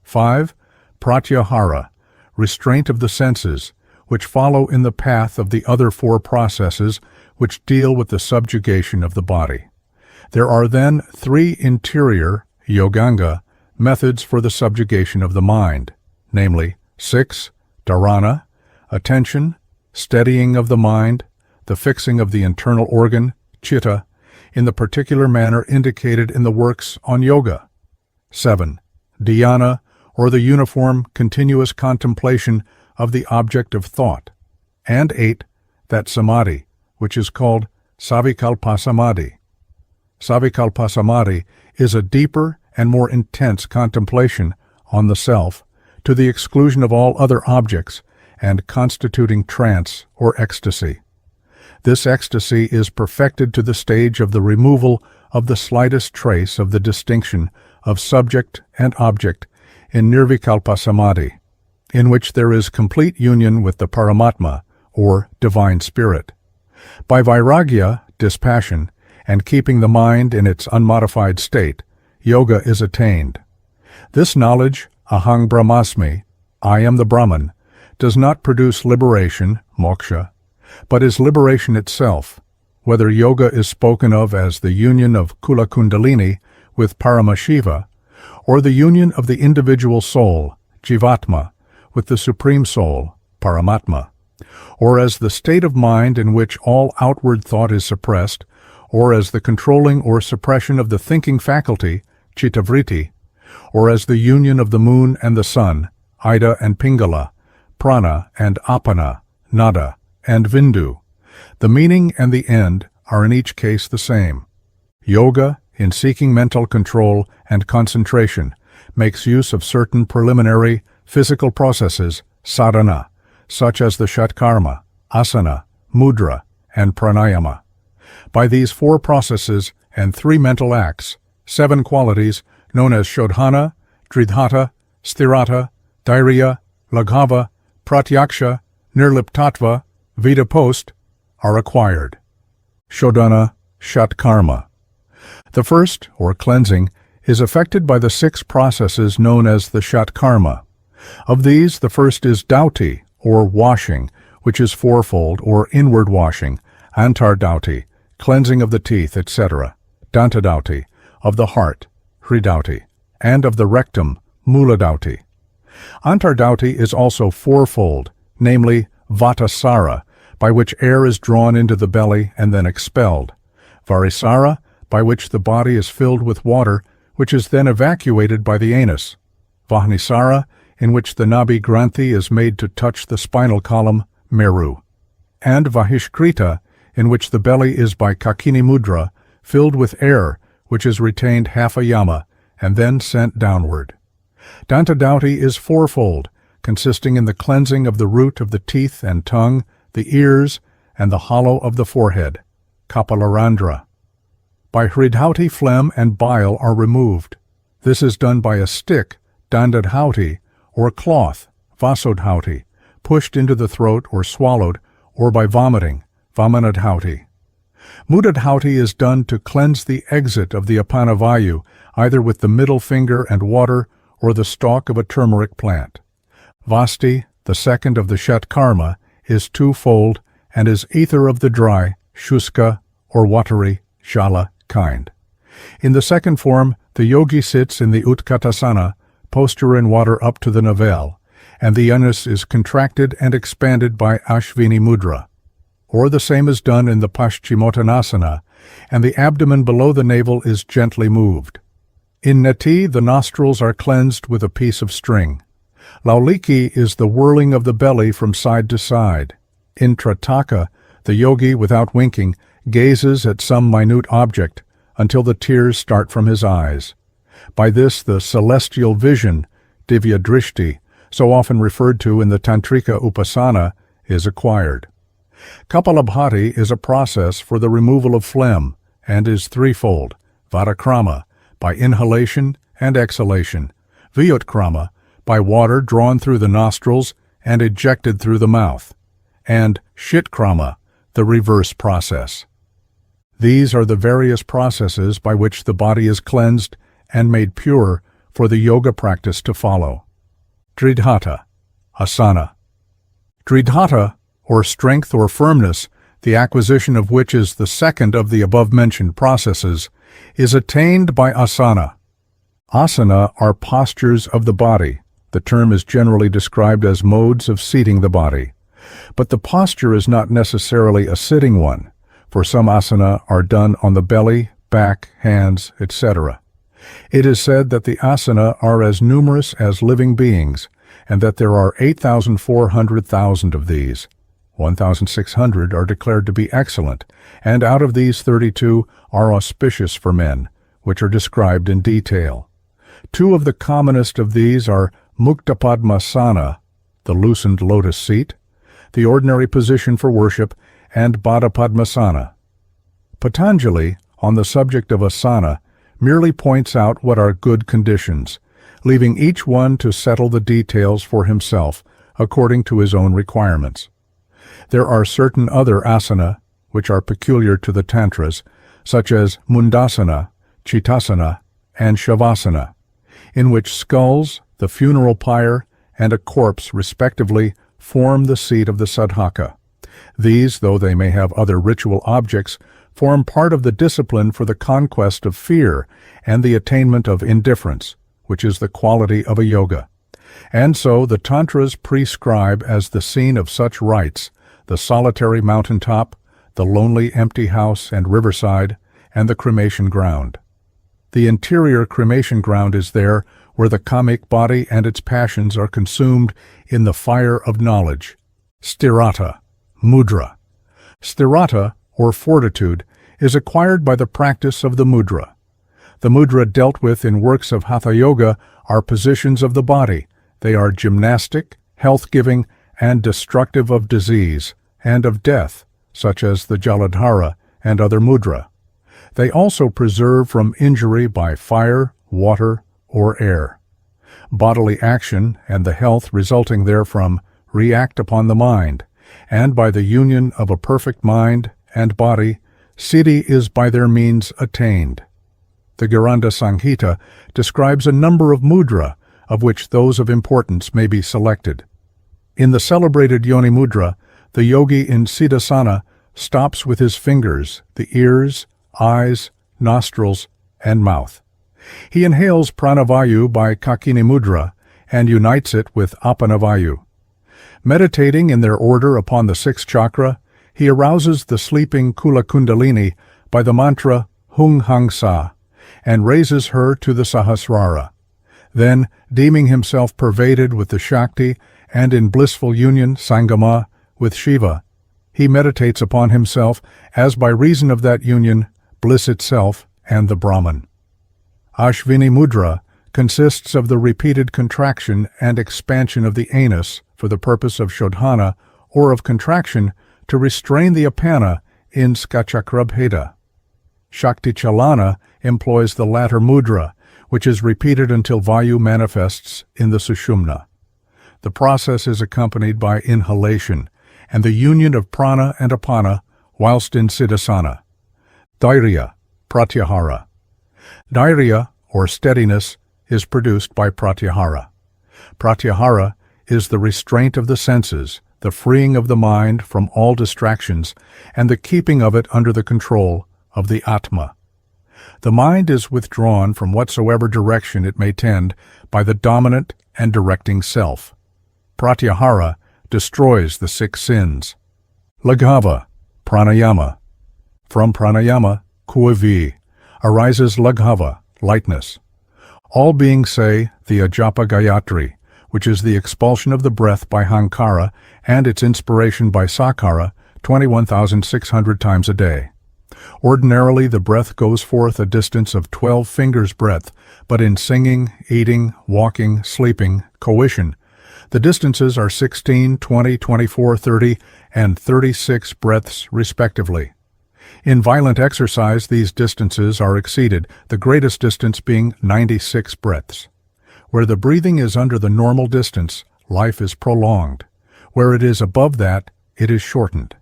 5. Pratyahara, restraint of the senses, which follow in the path of the other 4 processes which deal with the subjugation of the body. There are then 3 interior, yoganga, methods for the subjugation of the mind, namely 6. Dharana, attention, steadying of the mind, the fixing of the internal organ, chitta, in the particular manner indicated in the works on yoga. 7. Dhyana, or the uniform, continuous contemplation of the object of thought. And 8. That samadhi, which is called savikalpa samadhi. Savikalpa samadhi is a deeper and more intense contemplation on the self, to the exclusion of all other objects, and constituting trance or ecstasy. This ecstasy is perfected to the stage of the removal of the slightest trace of the distinction of subject and object in Nirvikalpa Samadhi, in which there is complete union with the Paramatma, or Divine Spirit. By vairagya, dispassion, and keeping the mind in its unmodified state, yoga is attained. This knowledge, ahang brahmasmi, I am the Brahman, does not produce liberation, moksha, but is liberation itself, whether yoga is spoken of as the union of Kula Kundalini with Paramashiva, or the union of the individual soul, Jivatma, with the Supreme Soul, Paramatma, or as the state of mind in which all outward thought is suppressed, or as the controlling or suppression of the thinking faculty, Chittavritti, or as the union of the moon and the sun, Ida and Pingala, Prana and Apana, Nada and Vindu. The meaning and the end are in each case the same. Yoga, in seeking mental control and concentration, makes use of certain preliminary physical processes, sadhana, such as the shatkarma, asana, mudra, and pranayama. By these 4 processes and 3 mental acts, 7 qualities known as shodhana, dridhata, sthirata, dhairya, laghava, pratyaksha, nirliptatva, Vedpost, are acquired. Shodhana, shatkarma. The first, or cleansing, is effected by the 6 processes known as the Shatkarma. Of these, the first is Dauti, or washing, which is fourfold, or inward washing, Antardauti, cleansing of the teeth, etc., Dantadauti, of the heart, Hridauti, and of the rectum, Muladauti. Antardauti is also fourfold, namely Vatasara, by which air is drawn into the belly and then expelled, Varisara, by which the body is filled with water, which is then evacuated by the anus, Vahnisara, in which the Nabi Granthi is made to touch the spinal column, Meru, and Vahishkrita, in which the belly is by Kakini Mudra filled with air, which is retained half a yama, and then sent downward. Dantadauti is fourfold, consisting in the cleansing of the root of the teeth and tongue, the ears, and the hollow of the forehead, Kapalarandra. By Hridhauti, phlegm and bile are removed. This is done by a stick, Dandadhauti, or cloth, Vasodhauti, pushed into the throat or swallowed, or by vomiting, Vamanadhauti. Mudadhauti is done to cleanse the exit of the Apanavayu, either with the middle finger and water or the stalk of a turmeric plant. Vasti, the second of the Shatkarma, is twofold and is ether of the dry, Shuska, or watery, Shala, kind. In the second form, the yogi sits in the Utkatasana, posture in water up to the navel, and the anus is contracted and expanded by Ashvini Mudra. Or the same is done in the Paschimottanasana, and the abdomen below the navel is gently moved. In Neti, the nostrils are cleansed with a piece of string. Lauliki is the whirling of the belly from side to side. In Trataka, the yogi, without winking, gazes at some minute object until the tears start from his eyes. By this, the celestial vision, Divya Drishti, so often referred to in the Tantrika Upasana, is acquired. Kapalabhati is a process for the removal of phlegm and is threefold, Vadakrama, by inhalation and exhalation, Vyutkrama, by water drawn through the nostrils and ejected through the mouth, and Shitkrama, the reverse process. These are the various processes by which the body is cleansed and made pure for the yoga practice to follow. Dridhata, asana. Dridhata, or strength or firmness, the acquisition of which is the second of the above-mentioned processes, is attained by asana. Asana are postures of the body. The term is generally described as modes of seating the body. But the posture is not necessarily a sitting one, for some asana are done on the belly, back, hands, etc. It is said that the asana are as numerous as living beings, and that there are 8,400,000 of these. 1,600 are declared to be excellent, and out of these 32 are auspicious for men, which are described in detail. 2 of the commonest of these are Muktapadmasana, the loosened lotus seat, the ordinary position for worship, and Badapadmasana. Patanjali, on the subject of asana, merely points out what are good conditions, leaving each one to settle the details for himself according to his own requirements. There are certain other asana, which are peculiar to the Tantras, such as Mundasana, Chitasana, and Shavasana, in which skulls, the funeral pyre, and a corpse, respectively, form the seat of the sadhaka. These, though they may have other ritual objects, form part of the discipline for the conquest of fear and the attainment of indifference, which is the quality of a yoga. And so the Tantras prescribe as the scene of such rites the solitary mountaintop, the lonely empty house and riverside, and the cremation ground. The interior cremation ground is there where the kamic body and its passions are consumed in the fire of knowledge. Sthirata, mudra. Sthirata, or fortitude, is acquired by the practice of the mudra. The mudra dealt with in works of Hatha Yoga are positions of the body. They are gymnastic, health-giving, and destructive of disease and of death, such as the Jaladhara and other mudra. They also preserve from injury by fire, water, or air. Bodily action and the health resulting therefrom react upon the mind, and by the union of a perfect mind and body, siddhi is by their means attained. The Gheranda Samhita describes a number of mudra, of which those of importance may be selected. In the celebrated Yoni Mudra, the yogi in Siddhasana stops with his fingers the ears, eyes, nostrils, and mouth. He inhales pranavayu by Kakini Mudra and unites it with apanavayu. Meditating in their order upon the sixth chakra, he arouses the sleeping Kula Kundalini by the mantra Hung Hang Sa and raises her to the Sahasrara. Then, deeming himself pervaded with the Shakti and in blissful union, Sangama, with Shiva, he meditates upon himself as by reason of that union, bliss itself and the Brahman. Ashvini Mudra consists of the repeated contraction and expansion of the anus for the purpose of shodhana or of contraction to restrain the apana in Skachakrabheda. Shakti Chalana employs the latter mudra, which is repeated until Vayu manifests in the Sushumna. The process is accompanied by inhalation and the union of prana and apana whilst in Siddhasana. Dhairya, Pratyahara. Dhairya, or steadiness, is produced by Pratyahara. Pratyahara is the restraint of the senses, the freeing of the mind from all distractions, and the keeping of it under the control of the Atma. The mind is withdrawn from whatsoever direction it may tend by the dominant and directing self. Pratyahara destroys the six sins. Laghava, Pranayama. From pranayama, kuavi, arises laghava, lightness. All beings say the Ajapa Gayatri, which is the expulsion of the breath by Hankara and its inspiration by Sakara, 21,600 times a day. Ordinarily, the breath goes forth a distance of 12 fingers' breadth, but in singing, eating, walking, sleeping, coition, the distances are 16, 20, 24, 30, and 36 breaths respectively. In violent exercise, these distances are exceeded, the greatest distance being 96 breaths. Where the breathing is under the normal distance, life is prolonged. Where it is above that, it is shortened.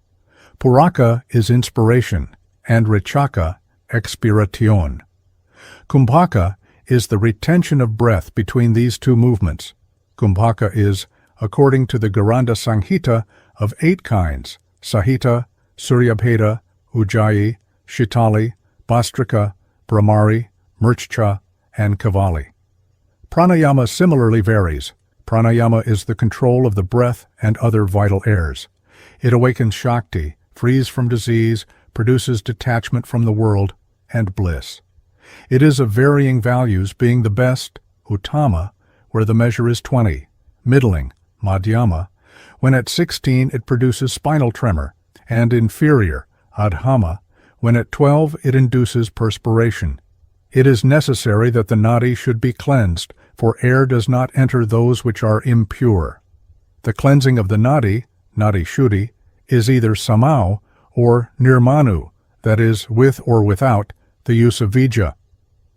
Puraka is inspiration, and Richaka, expiration. Kumbhaka is the retention of breath between these two movements. Kumbhaka is, according to the Gheranda Samhita, of 8 kinds: Sahita, Suryabheda, Ujjayi, Shitali, Bastrika, Brahmari, Murchcha, and Kavali. Pranayama similarly varies. Pranayama is the control of the breath and other vital airs. It awakens Shakti, frees from disease, produces detachment from the world, and bliss. It is of varying values, being the best, Uttama, where the measure is 20, middling, Madhyama, when at 16 it produces spinal tremor, and inferior, Adhama, when at 12 it induces perspiration. It is necessary that the nadi should be cleansed, for air does not enter those which are impure. The cleansing of the nadi, nadi shuddhi, is either samau or nirmanu, that is, with or without the use of vijja.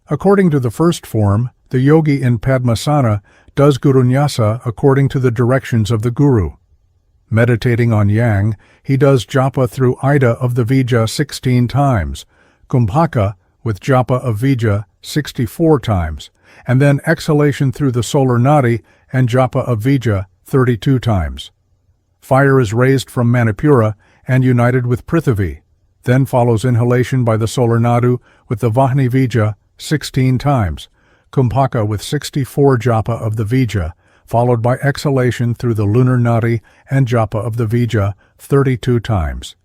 According to the first form, the yogi in Padmasana does gurunyasa according to the directions of the guru. Meditating on yang, he does japa through Ida of the vijja 16 times, kumbhaka with japa of vijja 64 times, and then exhalation through the solar nadi and japa of vijja 32 times. Fire is raised from Manipura and united with Prithvi. Then follows inhalation by the solar nadu with the Vahni vijja 16 times, kumbhaka with 64 japa of the vijja, followed by exhalation through the lunar nadi and japa of the vijja 32 times.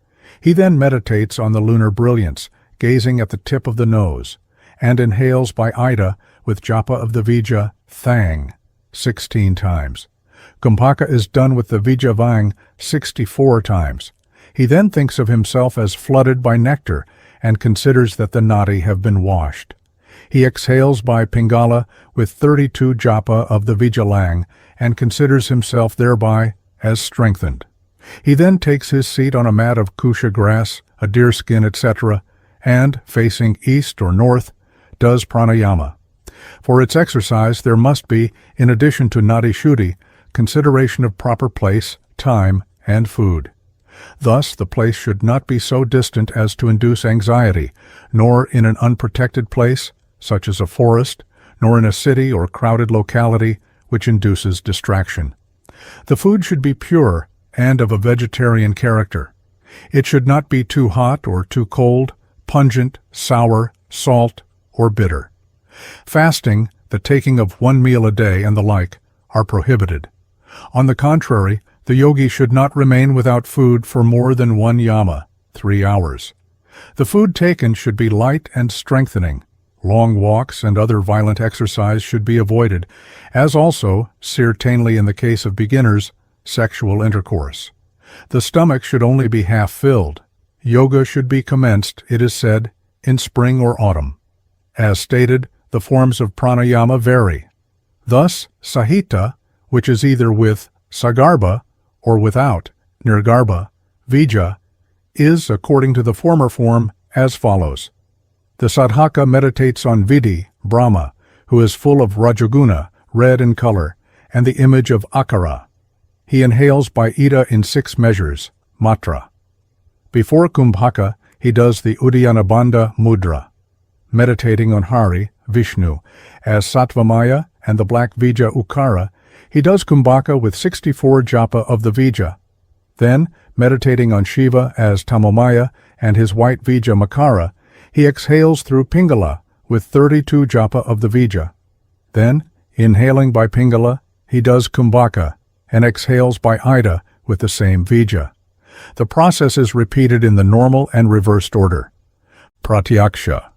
He then meditates on the lunar brilliance, gazing at the tip of the nose, and inhales by Ida with japa of the vijja thang 16 times. Kumbhaka is done with the vijja vang 64 times. He then thinks of himself as flooded by nectar and considers that the nadi have been washed. He exhales by Pingala with 32 japa of the Vijalang and considers himself thereby as strengthened. He then takes his seat on a mat of kusha grass, a deerskin, etc., and, facing east or north, does pranayama. For its exercise there must be, in addition to nadi shuddhi, consideration of proper place, time, and food. Thus, the place should not be so distant as to induce anxiety, nor in an unprotected place, such as a forest, nor in a city or crowded locality, which induces distraction. The food should be pure and of a vegetarian character. It should not be too hot or too cold, pungent, sour, salt, or bitter. Fasting, the taking of one meal a day, and the like, are prohibited. On the contrary, the yogi should not remain without food for more than 1 yama, 3 hours. The food taken should be light and strengthening. Long walks and other violent exercise should be avoided, as also, certainly in the case of beginners, sexual intercourse. The stomach should only be half filled. Yoga should be commenced, it is said, in spring or autumn. As stated, the forms of pranayama vary. Thus, sahita, which is either with sagarbha or without nirgarbha, vija, is, according to the former form, as follows. The sadhaka meditates on Vidhi, Brahma, who is full of Rajaguna, red in color, and the image of Akara. He inhales by Ida in 6 measures, matra. Before Kumbhaka, he does the Udyanabandha mudra. Meditating on Hari, Vishnu, as Sattvamaya and the black Vija Ukara, he does Kumbhaka with 64 japa of the Vija. Then, meditating on Shiva as Tamomaya and his white Vija Makara, he exhales through Pingala with 32 japa of the Vija. Then, inhaling by Pingala, he does Kumbhaka and exhales by Ida with the same Vija. The process is repeated in the normal and reversed order. Pratyaksha,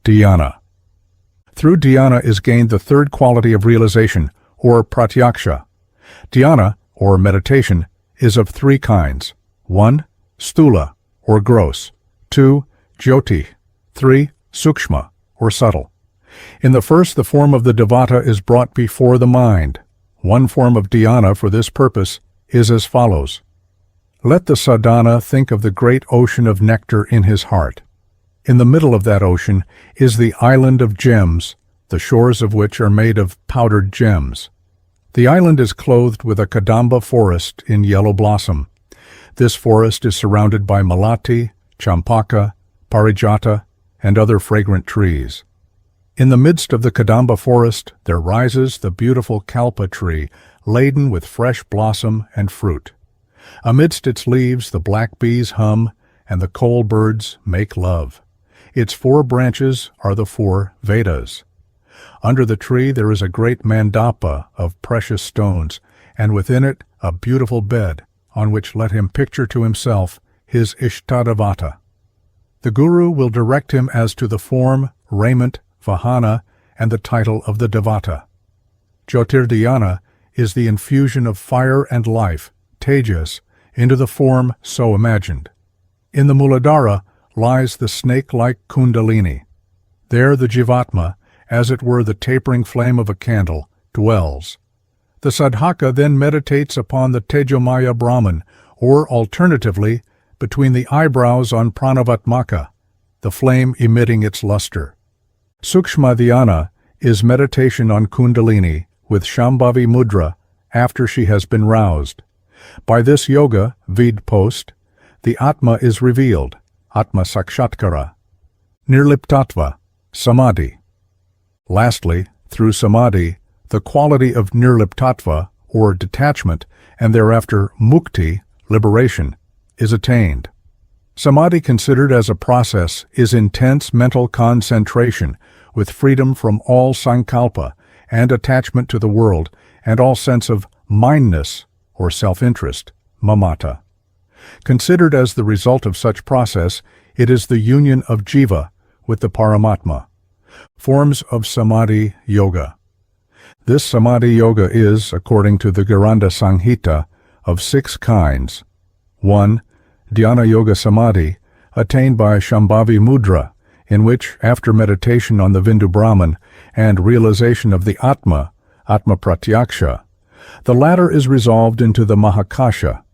dhyana. Through dhyana is gained the third quality of realization, or pratyaksha. Dhyana, or meditation, is of 3 kinds. 1. Sthula, or gross. 2. Jyoti. 3. Sukshma, or subtle. In the first, the form of the devata is brought before the mind. One form of dhyana for this purpose is as follows. Let the sadhana think of the great ocean of nectar in his heart. In the middle of that ocean is the island of gems, the shores of which are made of powdered gems. The island is clothed with a kadamba forest in yellow blossom. This forest is surrounded by malati, champaka, parijata, and other fragrant trees. In the midst of the kadamba forest there rises the beautiful kalpa tree, laden with fresh blossom and fruit. Amidst its leaves the black bees hum, and the coal birds make love. Its 4 branches are the 4 Vedas. Under the tree there is a great mandapa of precious stones, and within it a beautiful bed, on which let him picture to himself his Ishtadevata. The Guru will direct him as to the form, raiment, vahana, and the title of the devata. Jyotirdhyana is the infusion of fire and life, tejas, into the form so imagined. In the Muladhara lies the snake-like Kundalini. There the Jivatma, as it were the tapering flame of a candle, dwells. The sadhaka then meditates upon the Tejomaya Brahman, or alternatively, between the eyebrows on Pranavatmaka, the flame emitting its luster. Sukshma dhyana is meditation on Kundalini with Shambhavi mudra after she has been roused. By this yoga, vid post, the Atma is revealed, Atma Sakshatkara. Nirliptatva, Samadhi. Lastly, through Samadhi, the quality of Nirliptatva, or detachment, and thereafter Mukti, liberation, is attained. Samadhi, considered as a process, is intense mental concentration with freedom from all sankalpa and attachment to the world and all sense of mindness or self-interest, mamata. Considered as the result of such process, it is the union of jiva with the Paramatma. Forms of Samadhi Yoga. This Samadhi Yoga is, according to the Garanda Sanghita, of 6 kinds. 1. Dhyana Yoga Samadhi, attained by Shambhavi Mudra, in which, after meditation on the Vindu Brahman and realization of the Atma, Atma Pratyaksha, the latter is resolved into the Mahakasha.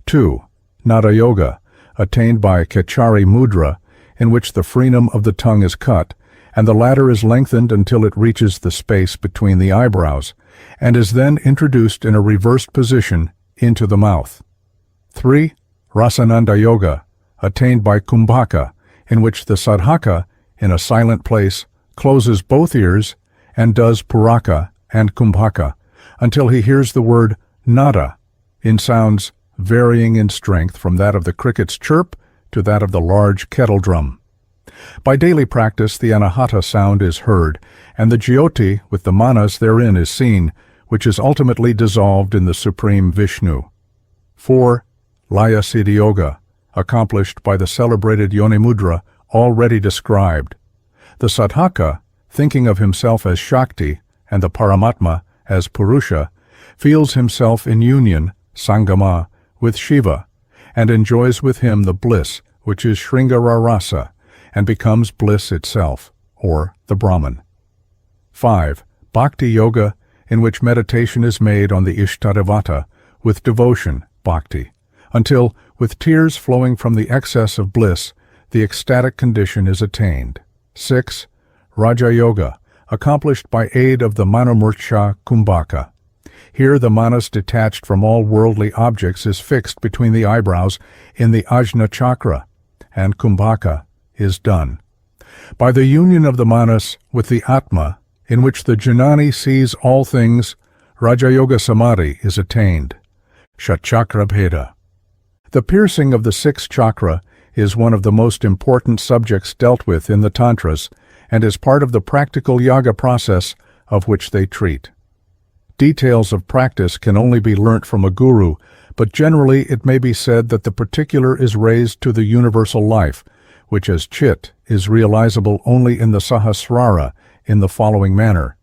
2. Nada Yoga, attained by Kechari Mudra, in which the frenum of the tongue is cut, and the latter is lengthened until it reaches the space between the eyebrows, and is then introduced in a reversed position into the mouth. 3. Rasananda Yoga, attained by Kumbhaka, in which the sadhaka, in a silent place, closes both ears, and does puraka and kumbhaka until he hears the word nada in sounds varying in strength from that of the cricket's chirp to that of the large kettle drum. By daily practice, the anahata sound is heard, and the jyoti with the manas therein is seen, which is ultimately dissolved in the Supreme Vishnu. 4. Laya Siddhi Yoga, accomplished by the celebrated Yoni Mudra already described. The sadhaka, thinking of himself as Shakti and the Paramatma as Purusha, feels himself in union, Sangama, with Shiva, and enjoys with him the bliss which is Sringara Rasa, and becomes bliss itself, or the Brahman. 5. Bhakti Yoga, in which meditation is made on the Ishtadevata with devotion, bhakti, until, with tears flowing from the excess of bliss, the ecstatic condition is attained. 6. Raja Yoga, accomplished by aid of the Manamurcha Kumbhaka. Here the manas detached from all worldly objects is fixed between the eyebrows in the Ajna Chakra, and Kumbhaka is done. By the union of the manas with the Atma, in which the Jnani sees all things, Raja Yoga Samadhi is attained. Shatchakra Bheda. The piercing of the sixth chakra is one of the most important subjects dealt with in the Tantras, and is part of the practical yoga process of which they treat. Details of practice can only be learnt from a guru, but generally it may be said that the particular is raised to the universal life, which as Chit is realizable only in the Sahasrara in the following manner.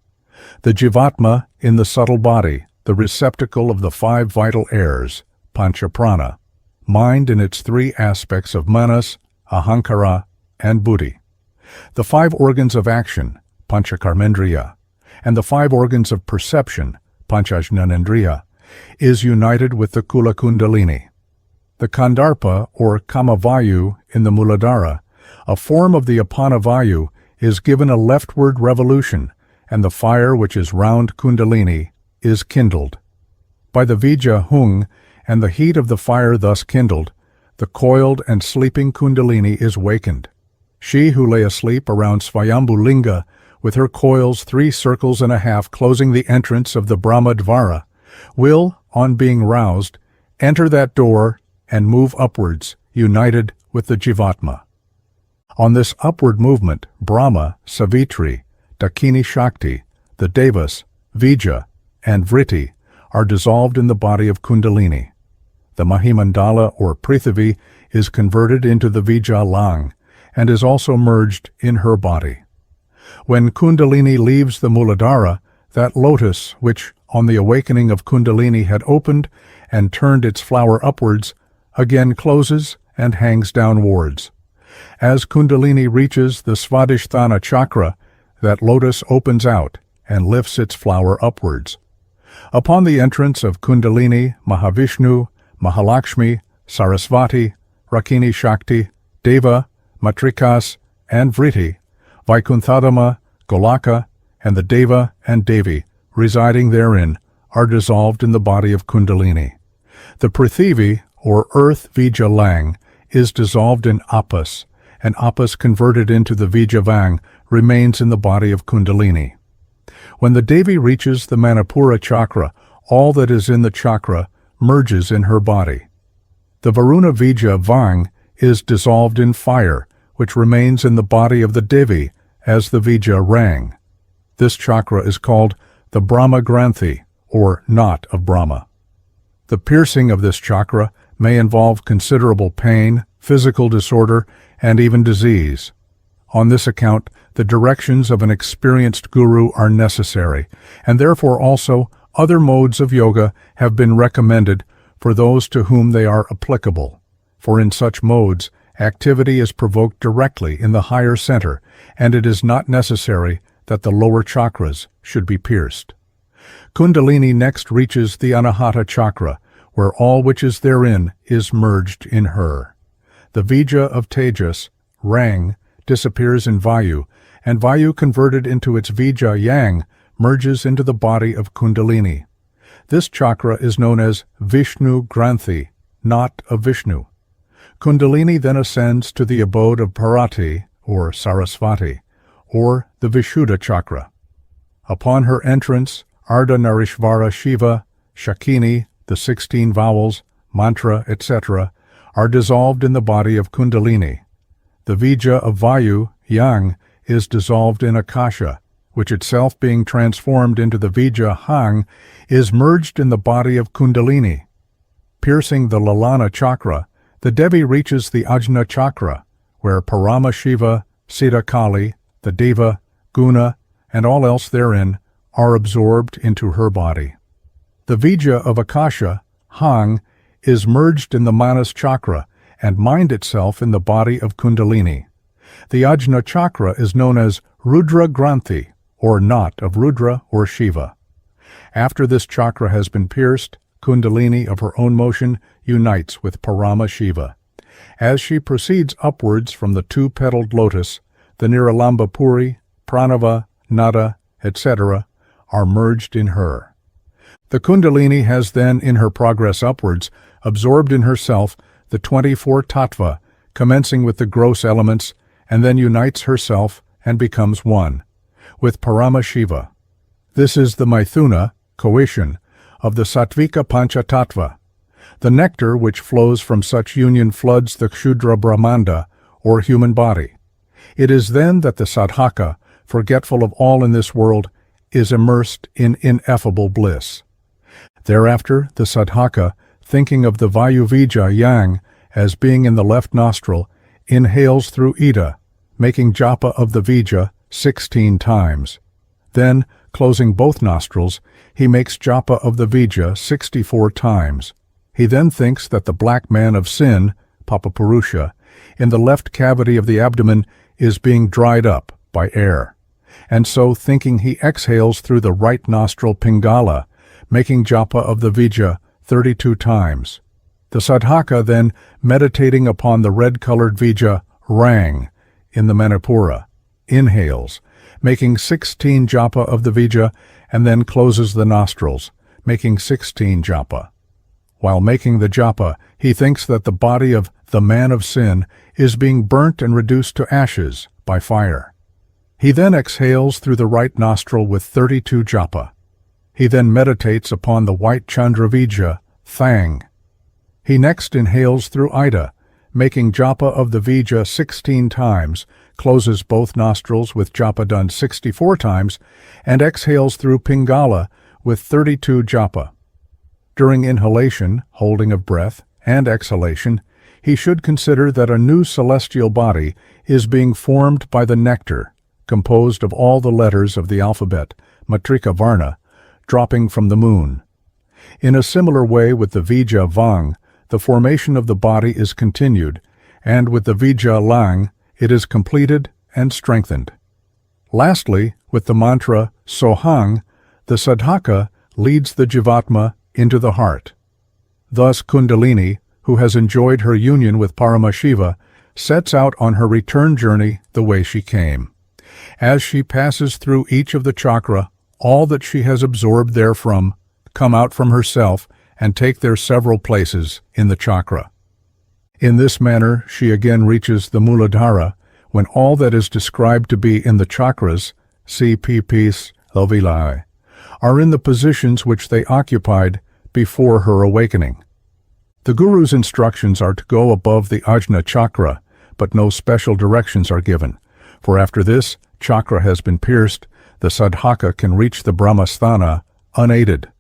The Jivatma in the subtle body, the receptacle of the 5 vital airs, Panchaprana, mind in its 3 aspects of manas, ahankara, and buddhi. The 5 organs of action, Panchakarmendriya, and the 5 organs of perception, Panchajnanendriya, is united with the Kula Kundalini. The Kandarpa, or Kamavayu, in the Muladhara, a form of the Apanavayu, is given a leftward revolution, and the fire which is round Kundalini is kindled. By the Vija Hung, and the heat of the fire thus kindled, the coiled and sleeping Kundalini is wakened. She who lay asleep around Svayambhu Linga, with her coils 3 circles and a half closing the entrance of the Brahmadvara, will, on being roused, enter that door and move upwards, united with the Jivatma. On this upward movement, Brahma, Savitri, Dakini Shakti, the Devas, Vija, and Vritti are dissolved in the body of Kundalini. The Mahimandala or Prithivi is converted into the Vija Lang, and is also merged in her body. When Kundalini leaves the Muladhara, that lotus which, on the awakening of Kundalini, had opened and turned its flower upwards, again closes and hangs downwards. As Kundalini reaches the Svadhisthana chakra, that lotus opens out and lifts its flower upwards. Upon the entrance of Kundalini, Mahavishnu, Mahalakshmi, Sarasvati, Rakini Shakti, Deva, Matrikas, and Vritti, Vaikunthadama, Golaka, and the Deva and Devi residing therein are dissolved in the body of Kundalini. The Prithivi, or Earth Vija Lang, is dissolved in Apas, and Apas converted into the Vija Vang remains in the body of Kundalini. When the Devi reaches the Manipura chakra, all that is in the chakra merges in her body. The Varuna Vija Vang is dissolved in fire, which remains in the body of the Devi as the Vija Rang. This chakra is called the Brahma Granthi, or knot of Brahma. The piercing of this chakra may involve considerable pain, physical disorder, and even disease. On this account, the directions of an experienced guru are necessary, and therefore also other modes of yoga have been recommended for those to whom they are applicable. For in such modes, activity is provoked directly in the higher center, and it is not necessary that the lower chakras should be pierced. Kundalini next reaches the Anahata chakra, where all which is therein is merged in her. The Vija of Tejas, Rang, disappears in Vayu, and Vayu converted into its Vija Yang merges into the body of Kundalini. This chakra is known as Vishnu Granthi, knot of Vishnu. Kundalini then ascends to the abode of Parati, or Sarasvati, or the Vishuddha chakra. Upon her entrance, Ardhanarishvara Shiva, Shakini, the 16 vowels, mantra, etc., are dissolved in the body of Kundalini. The Vija of Vayu, Yang, is dissolved in Akasha, which itself being transformed into the Vija Hang, is merged in the body of Kundalini. Piercing the Lalana chakra, the Devi reaches the Ajna chakra, where Parama Shiva, Siddha Kali, the Deva, Guna, and all else therein are absorbed into her body. The Vija of Akasha, Hang, is merged in the Manas chakra and mind itself in the body of Kundalini. The Ajna chakra is known as Rudra Granthi, or knot of Rudra or Shiva. After this chakra has been pierced, Kundalini of her own motion unites with Parama Shiva. As she proceeds upwards from the two-petaled lotus, the Niralamba Puri, Pranava, Nada, etc., are merged in her. The Kundalini has then, in her progress upwards, absorbed in herself the 24 tattva, commencing with the gross elements, and then unites herself and becomes one with Parama Shiva. This is the Maithuna, coition, of the Sattvika Panchatattva. The nectar which flows from such union floods the Kshudra Brahmanda, or human body. It is then that the sadhaka, forgetful of all in this world, is immersed in ineffable bliss. Thereafter, the sadhaka, thinking of the Vayuvija Yang as being in the left nostril, inhales through Ida, making japa of the Vija 16 times. Then, closing both nostrils, he makes japa of the Vija 64 times. He then thinks that the black man of sin, Papapurusha, in the left cavity of the abdomen is being dried up by air. And so, thinking, he exhales through the right nostril Pingala, making japa of the Vija 32 times. The sadhaka then, meditating upon the red-colored Vija Rang in the Manipura, inhales, making 16 japa of the Vija, and then closes the nostrils, making 16 japa. While making the japa, he thinks that the body of the man of sin is being burnt and reduced to ashes by fire. He then exhales through the right nostril with 32 japa. He then meditates upon the white Chandravija, Thang. He next inhales through Ida, making japa of the Vija 16 times, closes both nostrils with japa done 64 times, and exhales through Pingala with 32 japa. During inhalation, holding of breath, and exhalation, he should consider that a new celestial body is being formed by the nectar, composed of all the letters of the alphabet, Matrika Varna, dropping from the moon. In a similar way with the Vija Vang, the formation of the body is continued, and with the Vija Lang, it is completed and strengthened. Lastly, with the mantra Sohang, the sadhaka leads the Jivatma into the heart. Thus Kundalini, who has enjoyed her union with Paramashiva, sets out on her return journey the way she came. As she passes through each of the chakra, all that she has absorbed therefrom come out from herself and take their several places in the chakra. In this manner she again reaches the Muladhara, when all that is described to be in the chakras, see Preface, Lovilai, are in the positions which they occupied before her awakening. The Guru's instructions are to go above the Ajna chakra, but no special directions are given, for after this chakra has been pierced, the sadhaka can reach the Brahmasthana unaided.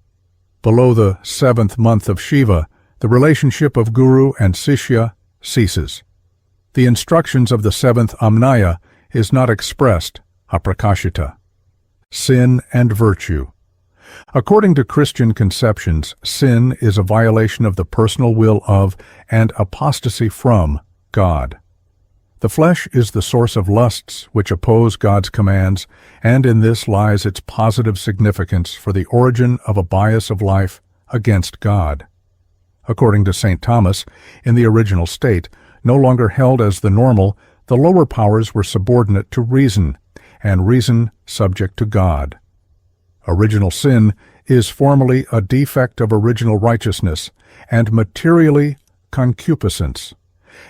Below the 7th month of Shiva, the relationship of Guru and Sishya ceases. The instructions of the 7th Amnaya is not expressed, aprakashita. Sin and virtue. According to Christian conceptions, sin is a violation of the personal will of and apostasy from God. The flesh is the source of lusts which oppose God's commands, and in this lies its positive significance for the origin of a bias of life against God. According to St. Thomas, in the original state, no longer held as the normal, the lower powers were subordinate to reason, and reason subject to God. Original sin is formally a defect of original righteousness, and materially concupiscence.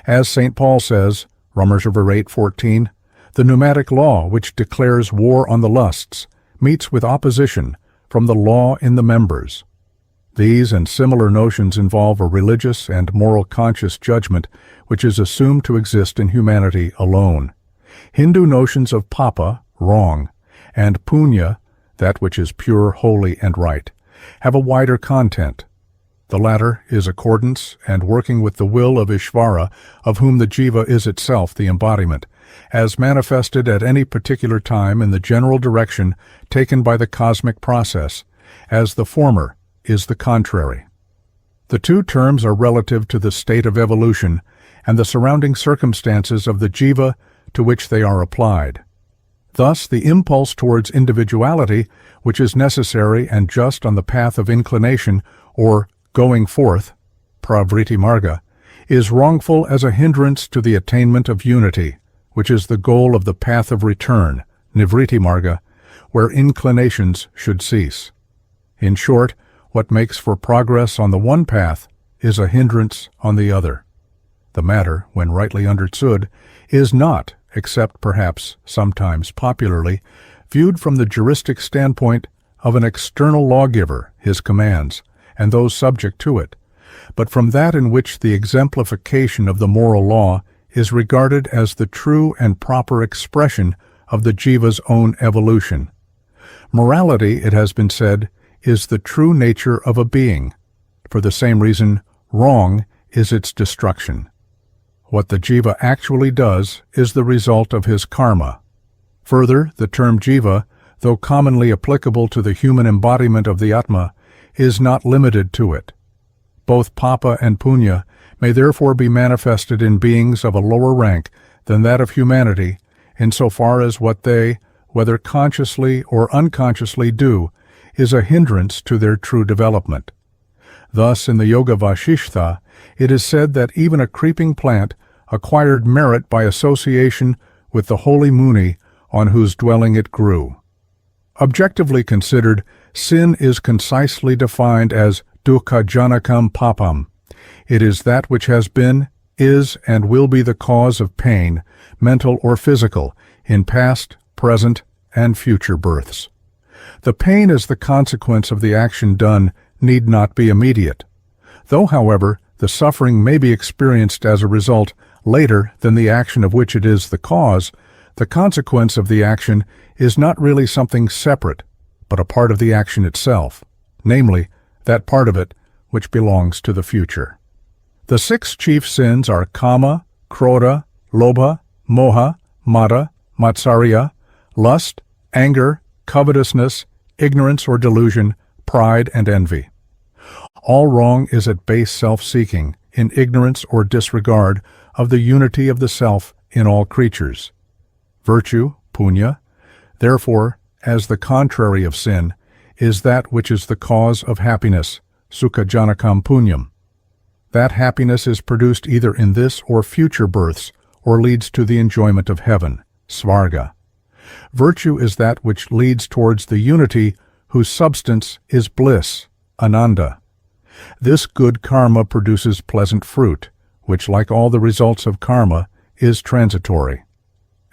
As St. Paul says, Romans 8:14, The pneumatic law, which declares war on the lusts, meets with opposition from the law in the members. These and similar notions involve a religious and moral conscious judgment which is assumed to exist in humanity alone. Hindu notions of papa, wrong, and punya, that which is pure, holy, and right, have a wider content. The latter is accordance and working with the will of Ishvara, of whom the jiva is itself the embodiment, as manifested at any particular time in the general direction taken by the cosmic process, as the former is the contrary. The two terms are relative to the state of evolution and the surrounding circumstances of the jiva to which they are applied. Thus, the impulse towards individuality, which is necessary and just on the path of inclination, or going forth, pravriti marga, is wrongful as a hindrance to the attainment of unity, which is the goal of the path of return, nivritti marga, where inclinations should cease. In short, what makes for progress on the one path is a hindrance on the other. The matter, when rightly understood, is not, except perhaps sometimes popularly, viewed from the juristic standpoint of an external lawgiver, his commands, and those subject to it, but from that in which the exemplification of the moral law is regarded as the true and proper expression of the jiva's own evolution. Morality, it has been said, is the true nature of a being. For the same reason, wrong is its destruction. What the jiva actually does is the result of his karma. Further, the term jiva, though commonly applicable to the human embodiment of the Atma, is not limited to it. Both papa and punya may therefore be manifested in beings of a lower rank than that of humanity, insofar as what they, whether consciously or unconsciously, do is a hindrance to their true development. Thus, in the Yoga Vasishtha, it is said that even a creeping plant acquired merit by association with the holy Muni on whose dwelling it grew. Objectively considered, sin is concisely defined as dukkha janakam papam. It is that which has been, is, and will be the cause of pain, mental or physical, in past, present, and future births. The pain as the consequence of the action done need not be immediate. Though, however, the suffering may be experienced as a result later than the action of which it is the cause, the consequence of the action is not really something separate, but a part of the action itself, namely, that part of it which belongs to the future. The six chief sins are kama, krodha, lobha, moha, mada, matsarya, lust, anger, covetousness, ignorance or delusion, pride, and envy. All wrong is at base self-seeking, in ignorance or disregard of the unity of the self in all creatures. Virtue, punya, therefore, as the contrary of sin, is that which is the cause of happiness, sukha janakam punyam. That happiness is produced either in this or future births, or leads to the enjoyment of heaven, svarga. Virtue is that which leads towards the unity whose substance is bliss, ananda. This good karma produces pleasant fruit, which, like all the results of karma, is transitory.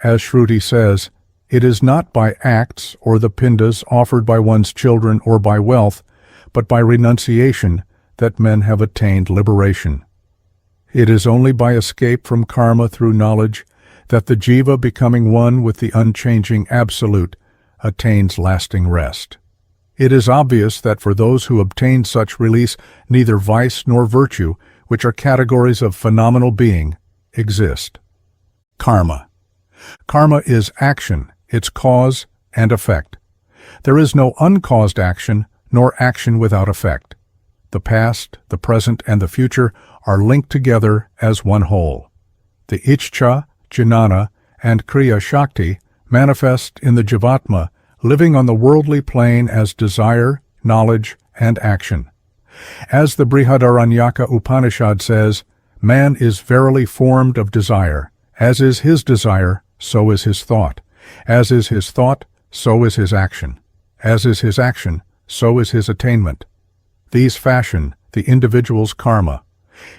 As Shruti says, it is not by acts or the pindas offered by one's children or by wealth, but by renunciation that men have attained liberation. It is only by escape from karma through knowledge that the jiva, becoming one with the unchanging Absolute, attains lasting rest. It is obvious that for those who obtain such release, neither vice nor virtue, which are categories of phenomenal being, exist. Karma. Karma is action, its cause and effect. There is no uncaused action, nor action without effect. The past, the present, and the future are linked together as one whole. The Ichcha, Jnana, and Kriya Shakti manifest in the Jivatma, living on the worldly plane as desire, knowledge, and action. As the Brihadaranyaka Upanishad says, man is verily formed of desire. As is his desire, so is his thought. As is his thought, so is his action. As is his action, so is his attainment. These fashion the individual's karma.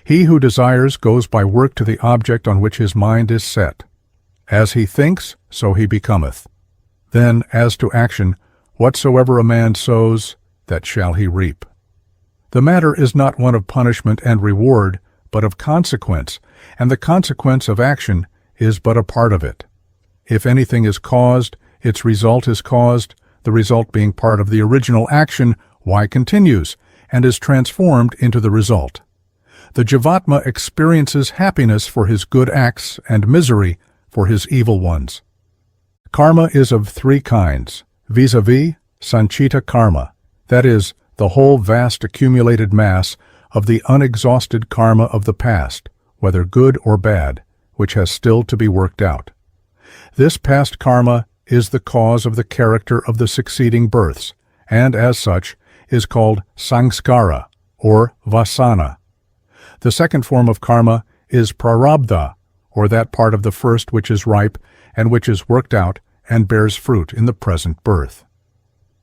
He who desires goes by work to the object on which his mind is set. As he thinks, so he becometh. Then, as to action, whatsoever a man sows, that shall he reap. The matter is not one of punishment and reward, but of consequence, and the consequence of action is but a part of it. If anything is caused, its result is caused, the result being part of the original action, why continues, and is transformed into the result. The Jivatma experiences happiness for his good acts and misery for his evil ones. Karma is of three kinds, vis-a-vis sanchita karma, that is, the whole vast accumulated mass of the unexhausted karma of the past, whether good or bad, which has still to be worked out. This past karma is the cause of the character of the succeeding births, and as such is called samskara, or vasana. The second form of karma is prarabdha, or that part of the first which is ripe and which is worked out and bears fruit in the present birth.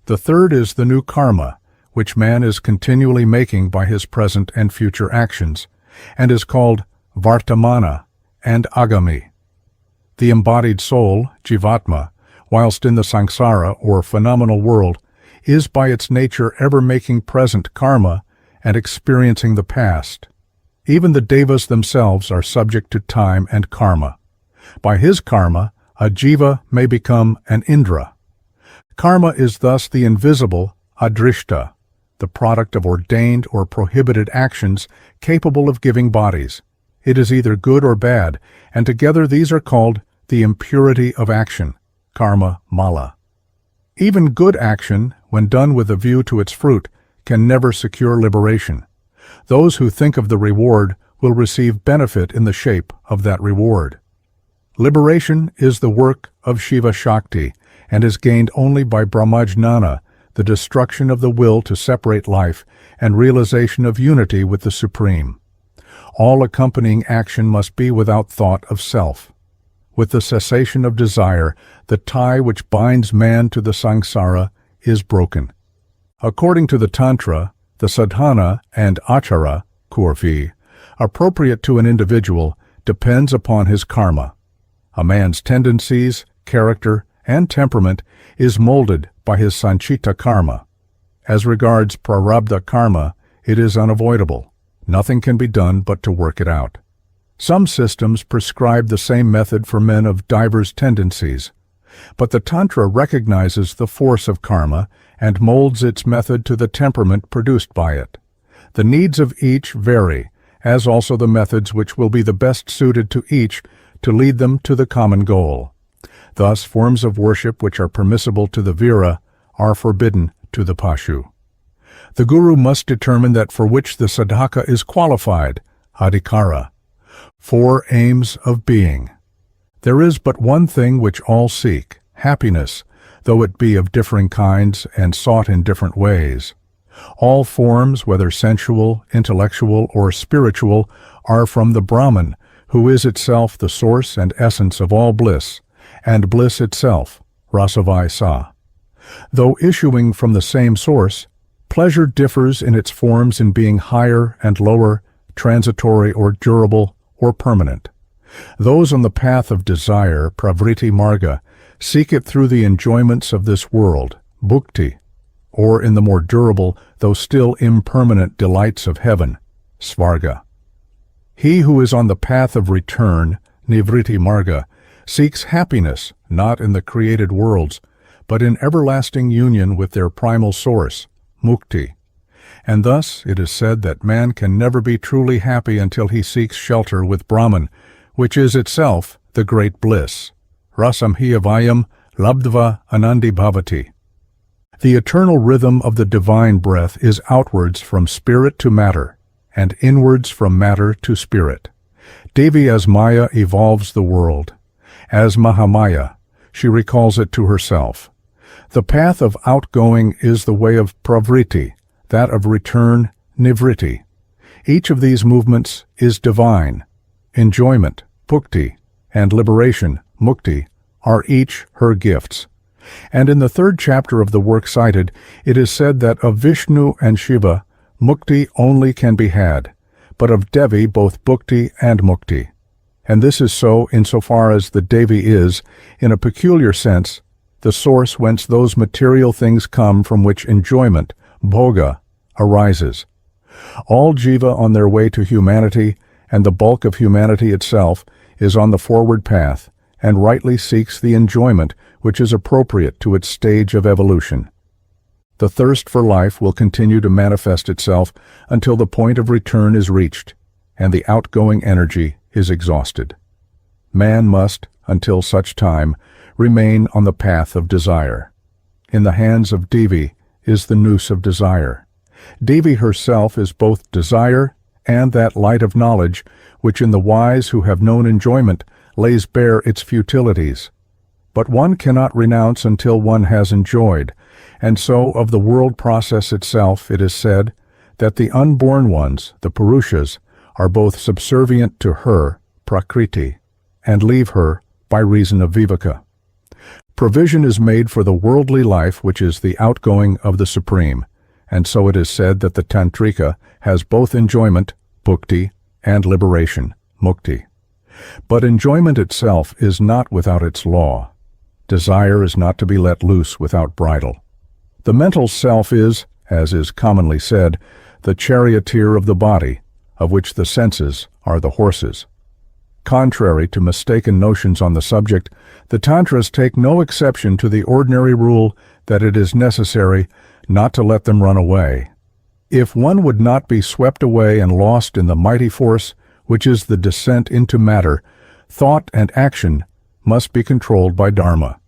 The third is the new karma, which man is continually making by his present and future actions, and is called vartamana and agami. The embodied soul, jivatma, whilst in the samsara or phenomenal world, is by its nature ever making present karma and experiencing the past. Even the devas themselves are subject to time and karma. By his karma, a jiva may become an indra. Karma is thus the invisible adrishta, the product of ordained or prohibited actions capable of giving bodies. It is either good or bad, and together these are called the impurity of action, karma mala. Even good action, when done with a view to its fruit, can never secure liberation. Those who think of the reward will receive benefit in the shape of that reward. Liberation is the work of Shiva Shakti and is gained only by Brahmajnana, the destruction of the will to separate life and realization of unity with the Supreme. All accompanying action must be without thought of self. With the cessation of desire, the tie which binds man to the samsara is broken. According to the Tantra, the sadhana and achara, kurvi, appropriate to an individual, depends upon his karma. A man's tendencies, character, and temperament is molded by his sanchita karma. As regards prarabdha karma, it is unavoidable. Nothing can be done but to work it out. Some systems prescribe the same method for men of diverse tendencies, but the Tantra recognizes the force of karma and molds its method to the temperament produced by it. The needs of each vary, as also the methods which will be the best suited to each to lead them to the common goal. Thus, forms of worship which are permissible to the vira are forbidden to the pashu. The guru must determine that for which the sadhaka is qualified, adhikara. 4 aims of being. There is but one thing which all seek, happiness, though it be of differing kinds and sought in different ways. All forms, whether sensual, intellectual, or spiritual, are from the Brahman, who is itself the source and essence of all bliss, and bliss itself, rasavai sa. Though issuing from the same source, pleasure differs in its forms in being higher and lower, transitory or durable, or permanent. Those on the path of desire, pravriti marga, seek it through the enjoyments of this world, bhukti, or in the more durable, though still impermanent delights of heaven, svarga. He who is on the path of return, nivriti marga, seeks happiness not in the created worlds, but in everlasting union with their primal source, mukti. And thus it is said that man can never be truly happy until he seeks shelter with Brahman, which is itself the great bliss. Rasam hi avayam labdva anandi bhavati. The eternal rhythm of the divine breath is outwards from spirit to matter, and inwards from matter to spirit. Devi as Maya evolves the world. As Mahamaya, she recalls it to herself. The path of outgoing is the way of pravriti, that of return, nivriti. Each of these movements is divine. Enjoyment, bhukti, and liberation, mukti, are each her gifts. And in the 3rd chapter of the work cited, it is said that of Vishnu and Shiva, mukti only can be had, but of Devi both bhukti and mukti. And this is so insofar as the Devi is, in a peculiar sense, the source whence those material things come from which enjoyment, bhoga, arises. All jiva on their way to humanity, and the bulk of humanity itself, is on the forward path, and rightly seeks the enjoyment which is appropriate to its stage of evolution. The thirst for life will continue to manifest itself until the point of return is reached, and the outgoing energy is exhausted. Man must, until such time, remain on the path of desire. In the hands of Devi is the noose of desire. Devi herself is both desire and that light of knowledge which in the wise who have known enjoyment lays bare its futilities. But one cannot renounce until one has enjoyed, and so of the world process itself it is said that the unborn ones, the Purushas, are both subservient to her, Prakriti, and leave her by reason of Viveka. Provision is made for the worldly life which is the outgoing of the Supreme, and so it is said that the Tantrika has both enjoyment, bhukti, and liberation, mukti. But enjoyment itself is not without its law. Desire is not to be let loose without bridle. The mental self is, as is commonly said, the charioteer of the body, of which the senses are the horses. Contrary to mistaken notions on the subject, the Tantras take no exception to the ordinary rule that it is necessary not to let them run away. If one would not be swept away and lost in the mighty force which is the descent into matter, thought and action must be controlled by Dharma.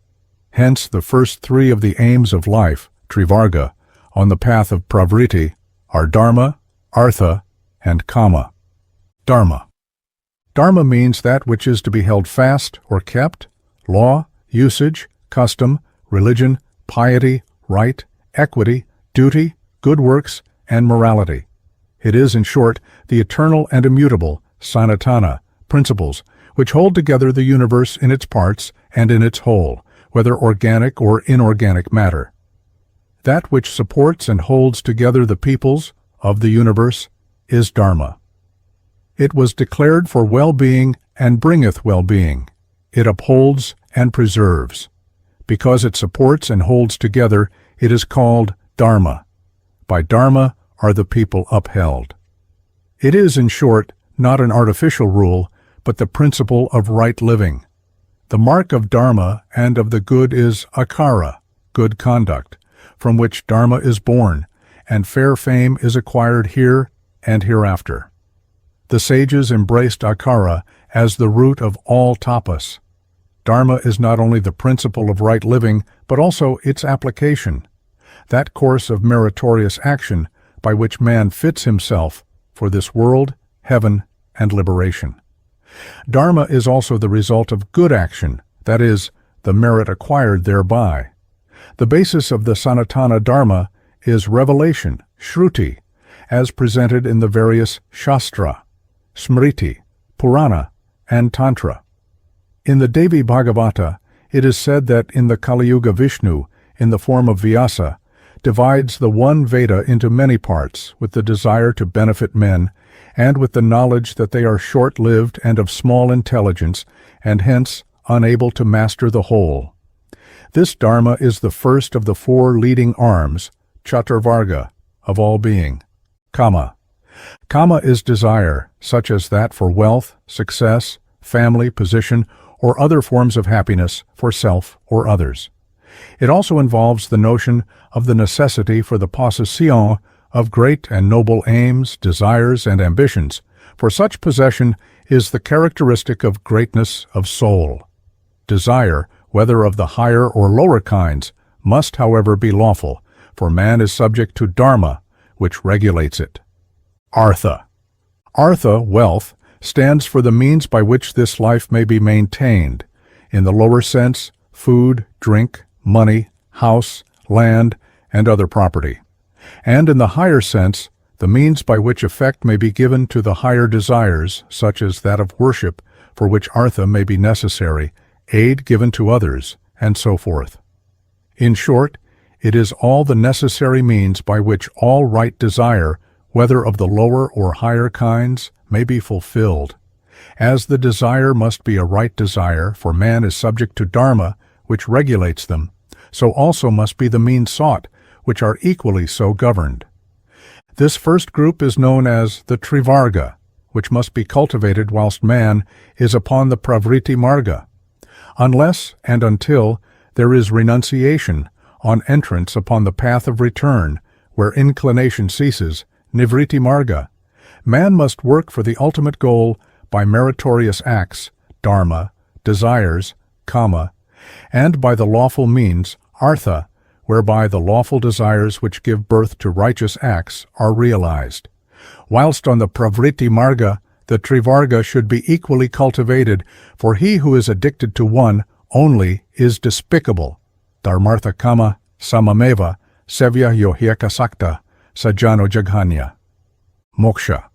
Hence the first three of the aims of life, Trivarga, on the path of Prakriti, are Dharma, Artha, and Kama. Dharma. Dharma means that which is to be held fast or kept, law, usage, custom, religion, piety, right, equity, duty, good works, and morality. It is, in short, the eternal and immutable, sanatana, principles, which hold together the universe in its parts and in its whole, whether organic or inorganic matter. That which supports and holds together the peoples of the universe is Dharma. It was declared for well-being and bringeth well-being. It upholds and preserves. Because it supports and holds together, it is called Dharma. By Dharma are the people upheld. It is, in short, not an artificial rule, but the principle of right living. The mark of Dharma and of the good is akara, good conduct, from which Dharma is born, and fair fame is acquired here and hereafter. The sages embraced akara as the root of all tapas. Dharma is not only the principle of right living, but also its application, that course of meritorious action by which man fits himself for this world, heaven, and liberation. Dharma is also the result of good action, that is, the merit acquired thereby. The basis of the Sanatana Dharma is revelation, Shruti, as presented in the various Shastra, Smriti, Purana, and Tantra. In the Devi Bhagavata, it is said that in the Kali Yuga Vishnu, in the form of Vyasa, divides the one Veda into many parts with the desire to benefit men, and with the knowledge that they are short-lived and of small intelligence, and hence unable to master the whole. This Dharma is the first of the four leading arms, Chaturvarga, of all being. Kama. Kama is desire, such as that for wealth, success, family, position, or other forms of happiness for self or others. It also involves the notion of the necessity for the possession of great and noble aims, desires, and ambitions, for such possession is the characteristic of greatness of soul. Desire, whether of the higher or lower kinds, must, however, be lawful, for man is subject to Dharma, which regulates it. Artha. Artha, wealth, stands for the means by which this life may be maintained. In the lower sense, food, drink, money, house, land, and other property. And in the higher sense, the means by which effect may be given to the higher desires, such as that of worship, for which artha may be necessary, aid given to others, and so forth. In short, it is all the necessary means by which all right desire, whether of the lower or higher kinds, may be fulfilled. As the desire must be a right desire, for man is subject to dharma, which regulates them, so also must be the means sought, which are equally so governed. This first group is known as the Trivarga, which must be cultivated whilst man is upon the Prakriti marga. Unless and until there is renunciation on entrance upon the path of return, where inclination ceases, Nivritti marga, man must work for the ultimate goal by meritorious acts, dharma, desires, kama, and by the lawful means, artha, whereby the lawful desires which give birth to righteous acts are realized. Whilst on the Prakriti marga, the Trivarga should be equally cultivated, for he who is addicted to one only is despicable. Dharmartha kama samameva sevya yohyaka sakta sajano jaghanya. Moksha.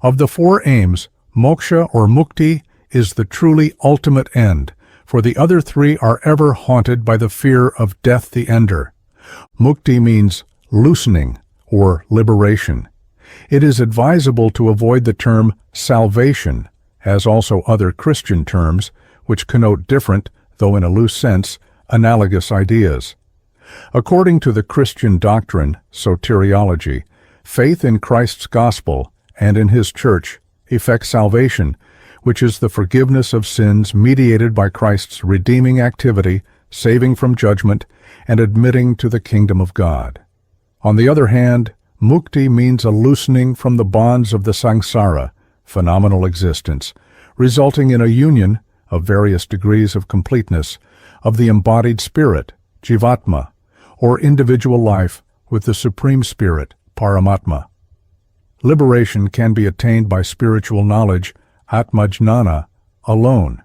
Of the four aims, moksha or mukti is the truly ultimate end, for the other three are ever haunted by the fear of death the ender. Mukti means loosening or liberation. It is advisable to avoid the term salvation, as also other Christian terms, which connote different, though in a loose sense, analogous ideas. According to the Christian doctrine, soteriology, faith in Christ's gospel and in his church effects salvation, which is the forgiveness of sins mediated by Christ's redeeming activity, saving from judgment, and admitting to the kingdom of God. On the other hand, mukti means a loosening from the bonds of the samsara, phenomenal existence, resulting in a union of various degrees of completeness of the embodied spirit, jivatma, or individual life with the Supreme Spirit, Paramatma. Liberation can be attained by spiritual knowledge, atmajnana, alone,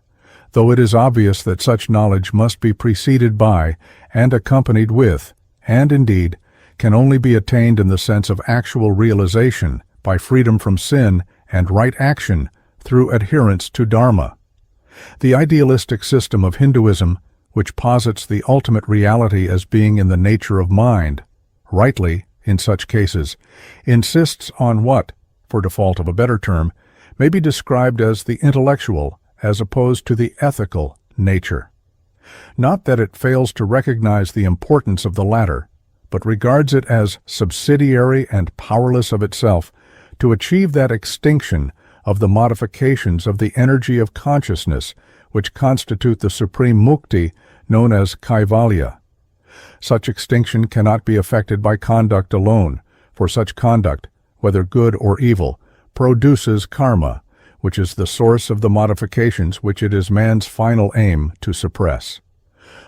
though it is obvious that such knowledge must be preceded by and accompanied with, and indeed can only be attained in the sense of actual realization by freedom from sin and right action through adherence to dharma. The idealistic system of Hinduism, which posits the ultimate reality as being in the nature of mind, rightly, in such cases, insists on what, for default of a better term, may be described as the intellectual as opposed to the ethical nature. Not that it fails to recognize the importance of the latter, but regards it as subsidiary and powerless of itself to achieve that extinction of the modifications of the energy of consciousness which constitute the supreme mukti known as kaivalya. Such extinction cannot be effected by conduct alone, for such conduct, whether good or evil, produces karma, which is the source of the modifications which it is man's final aim to suppress.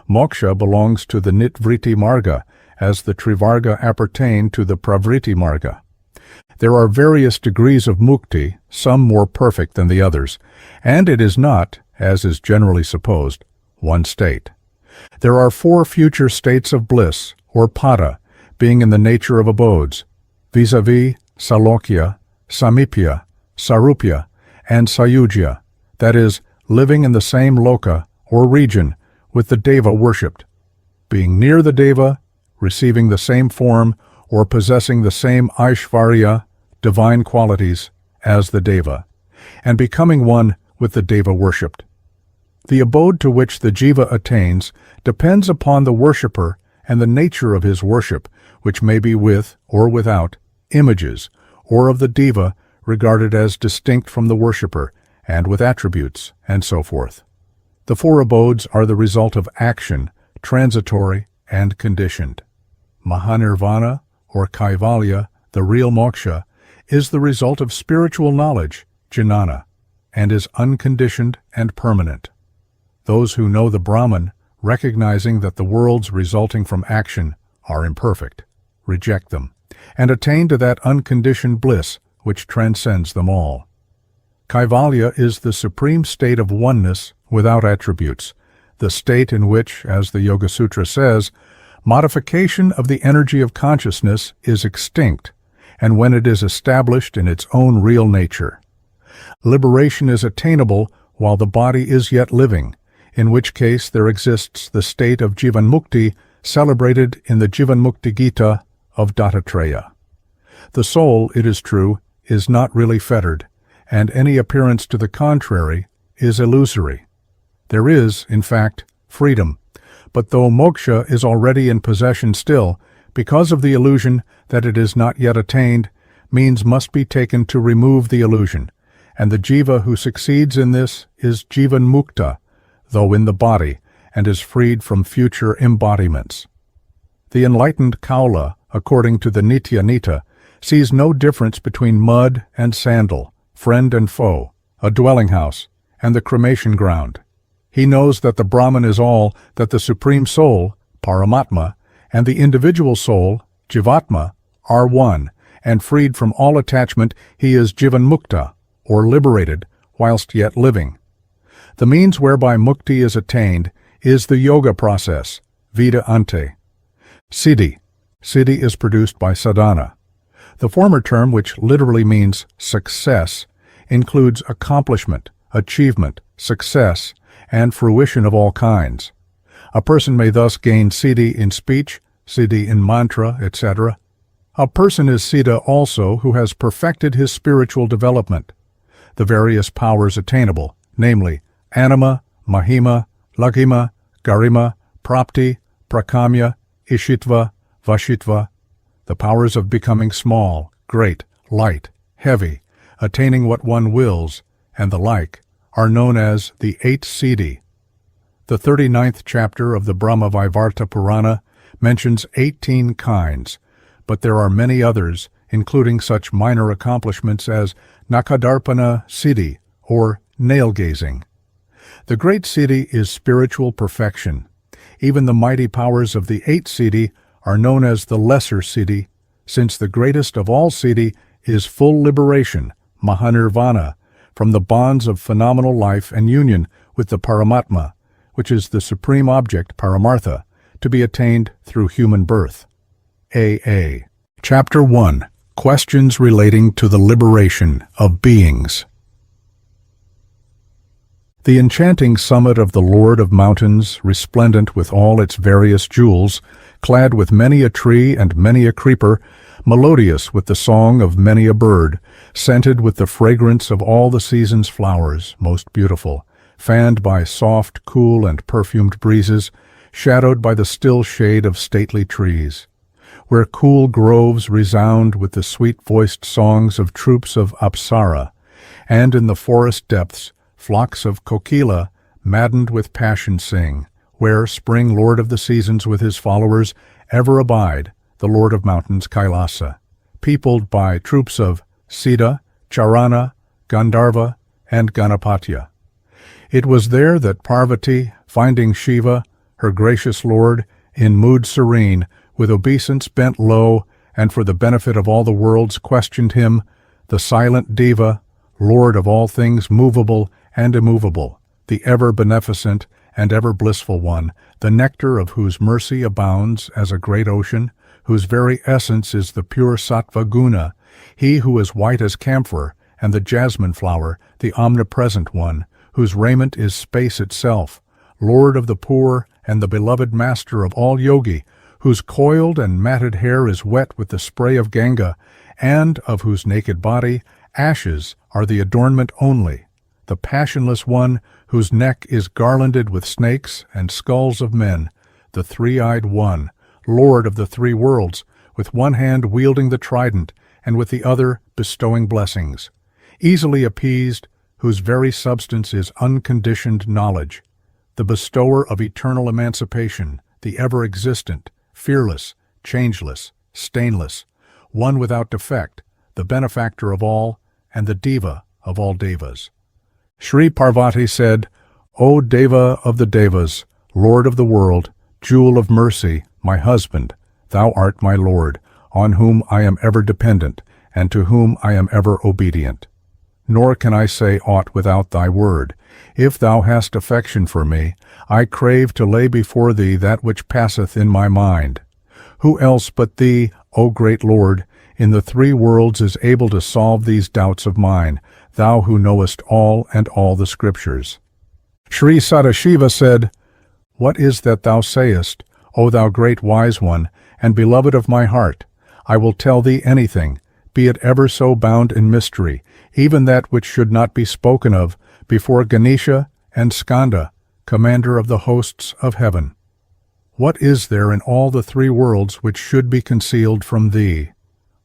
Moksha belongs to the Nitvritti marga, as the Trivarga appertain to the Prakriti marga. There are various degrees of mukti, some more perfect than the others, and it is not, as is generally supposed, one state. There are four future states of bliss, or pada, being in the nature of abodes, vis-a-vis, salokya, samipya, sarupya, and sayujya, that is, living in the same loka, or region, with the deva worshipped, being near the deva, receiving the same form, or possessing the same aishvarya, divine qualities, as the deva, and becoming one with the deva worshipped. The abode to which the jiva attains depends upon the worshipper and the nature of his worship, which may be with or without images, or of the deva regarded as distinct from the worshipper, and with attributes, and so forth. The four abodes are the result of action, transitory and conditioned. Mahanirvana, or kaivalya, the real moksha, is the result of spiritual knowledge, jnana, and is unconditioned and permanent. Those who know the Brahman, recognizing that the worlds resulting from action are imperfect, reject them, and attain to that unconditioned bliss which transcends them all. Kaivalya is the supreme state of oneness without attributes, the state in which, as the Yoga Sutra says, modification of the energy of consciousness is extinct, and when it is established in its own real nature. Liberation is attainable while the body is yet living, in which case there exists the state of Jivanmukti celebrated in the Jivanmukti Gita of Dattatreya. The soul, it is true, is not really fettered, and any appearance to the contrary is illusory. There is, in fact, freedom, but though moksha is already in possession still, because of the illusion that it is not yet attained, means must be taken to remove the illusion, and the jiva who succeeds in this is jivan mukta, though in the body, and is freed from future embodiments. The enlightened Kaula, according to the Nitya Nita, sees no difference between mud and sandal, friend and foe, a dwelling house, and the cremation ground. He knows that the Brahman is all that the Supreme Soul, Paramatma, and the individual soul, Jivatma, are one, and freed from all attachment he is Jivan Mukta, or liberated, whilst yet living. The means whereby mukti is attained is the yoga process, vida ante. Siddhi. Siddhi is produced by sadhana. The former term, which literally means success, includes accomplishment, achievement, success, and fruition of all kinds. A person may thus gain siddhi in speech, siddhi in mantra, etc. A person is siddha also who has perfected his spiritual development. The various powers attainable, namely anima, mahima, laghima, garima, prapti, prakamya, ishitva, vashitva, the powers of becoming small, great, light, heavy, attaining what one wills, and the like, are known as the 8 siddhi. The 39th chapter of the Brahma-Vaivarta Purana mentions 18 kinds, but there are many others, including such minor accomplishments as Nakadarpana Siddhi, or nail-gazing. The great siddhi is spiritual perfection. Even the mighty powers of the 8 siddhi are known as the lesser siddhi, since the greatest of all siddhi is full liberation, Mahanirvana, from the bonds of phenomenal life and union with the Paramatma, which is the supreme object, Paramartha, to be attained through human birth. AA. Chapter 1. Questions relating to the liberation of beings. The enchanting summit of the Lord of Mountains, resplendent with all its various jewels, clad with many a tree and many a creeper, melodious with the song of many a bird, scented with the fragrance of all the season's flowers, most beautiful, fanned by soft, cool, and perfumed breezes, shadowed by the still shade of stately trees, where cool groves resound with the sweet-voiced songs of troops of Apsara, and in the forest depths flocks of kokila, maddened with passion, sing, where spring Lord of the Seasons with his followers ever abide, the Lord of Mountains Kailasa, peopled by troops of Siddha, Charana, Gandharva, and Ganapatya. It was there that Parvati, finding Shiva, her gracious Lord, in mood serene, with obeisance bent low, and for the benefit of all the worlds questioned him, the silent Deva, Lord of all things movable and immovable, the ever-beneficent and ever-blissful one, the nectar of whose mercy abounds as a great ocean, whose very essence is the pure sattva guna, he who is white as camphor, and the jasmine flower, the omnipresent one, whose raiment is space itself, Lord of the poor and the beloved master of all yogi, whose coiled and matted hair is wet with the spray of Ganga, and of whose naked body ashes are the adornment only, the passionless one whose neck is garlanded with snakes and skulls of men, the three-eyed one, Lord of the 3 worlds, with one hand wielding the trident, and with the other bestowing blessings, easily appeased, whose very substance is unconditioned knowledge, the bestower of eternal emancipation, the ever-existent, fearless, changeless, stainless, one without defect, the benefactor of all, and the Deva of all Devas. Sri Parvati said, O Deva of the Devas, Lord of the world, jewel of mercy, my husband, thou art my Lord, on whom I am ever dependent, and to whom I am ever obedient. Nor can I say aught without thy word. If thou hast affection for me, I crave to lay before thee that which passeth in my mind. Who else but thee, O great Lord, in the 3 worlds is able to solve these doubts of mine, thou who knowest all and all the scriptures? Sri Sadashiva said, What is that thou sayest, O thou great wise one, and beloved of my heart? I will tell thee anything. be it ever so bound in mystery, even that which should not be spoken of, before Ganesha and Skanda, commander of the hosts of heaven. What is there in all the three worlds which should be concealed from thee?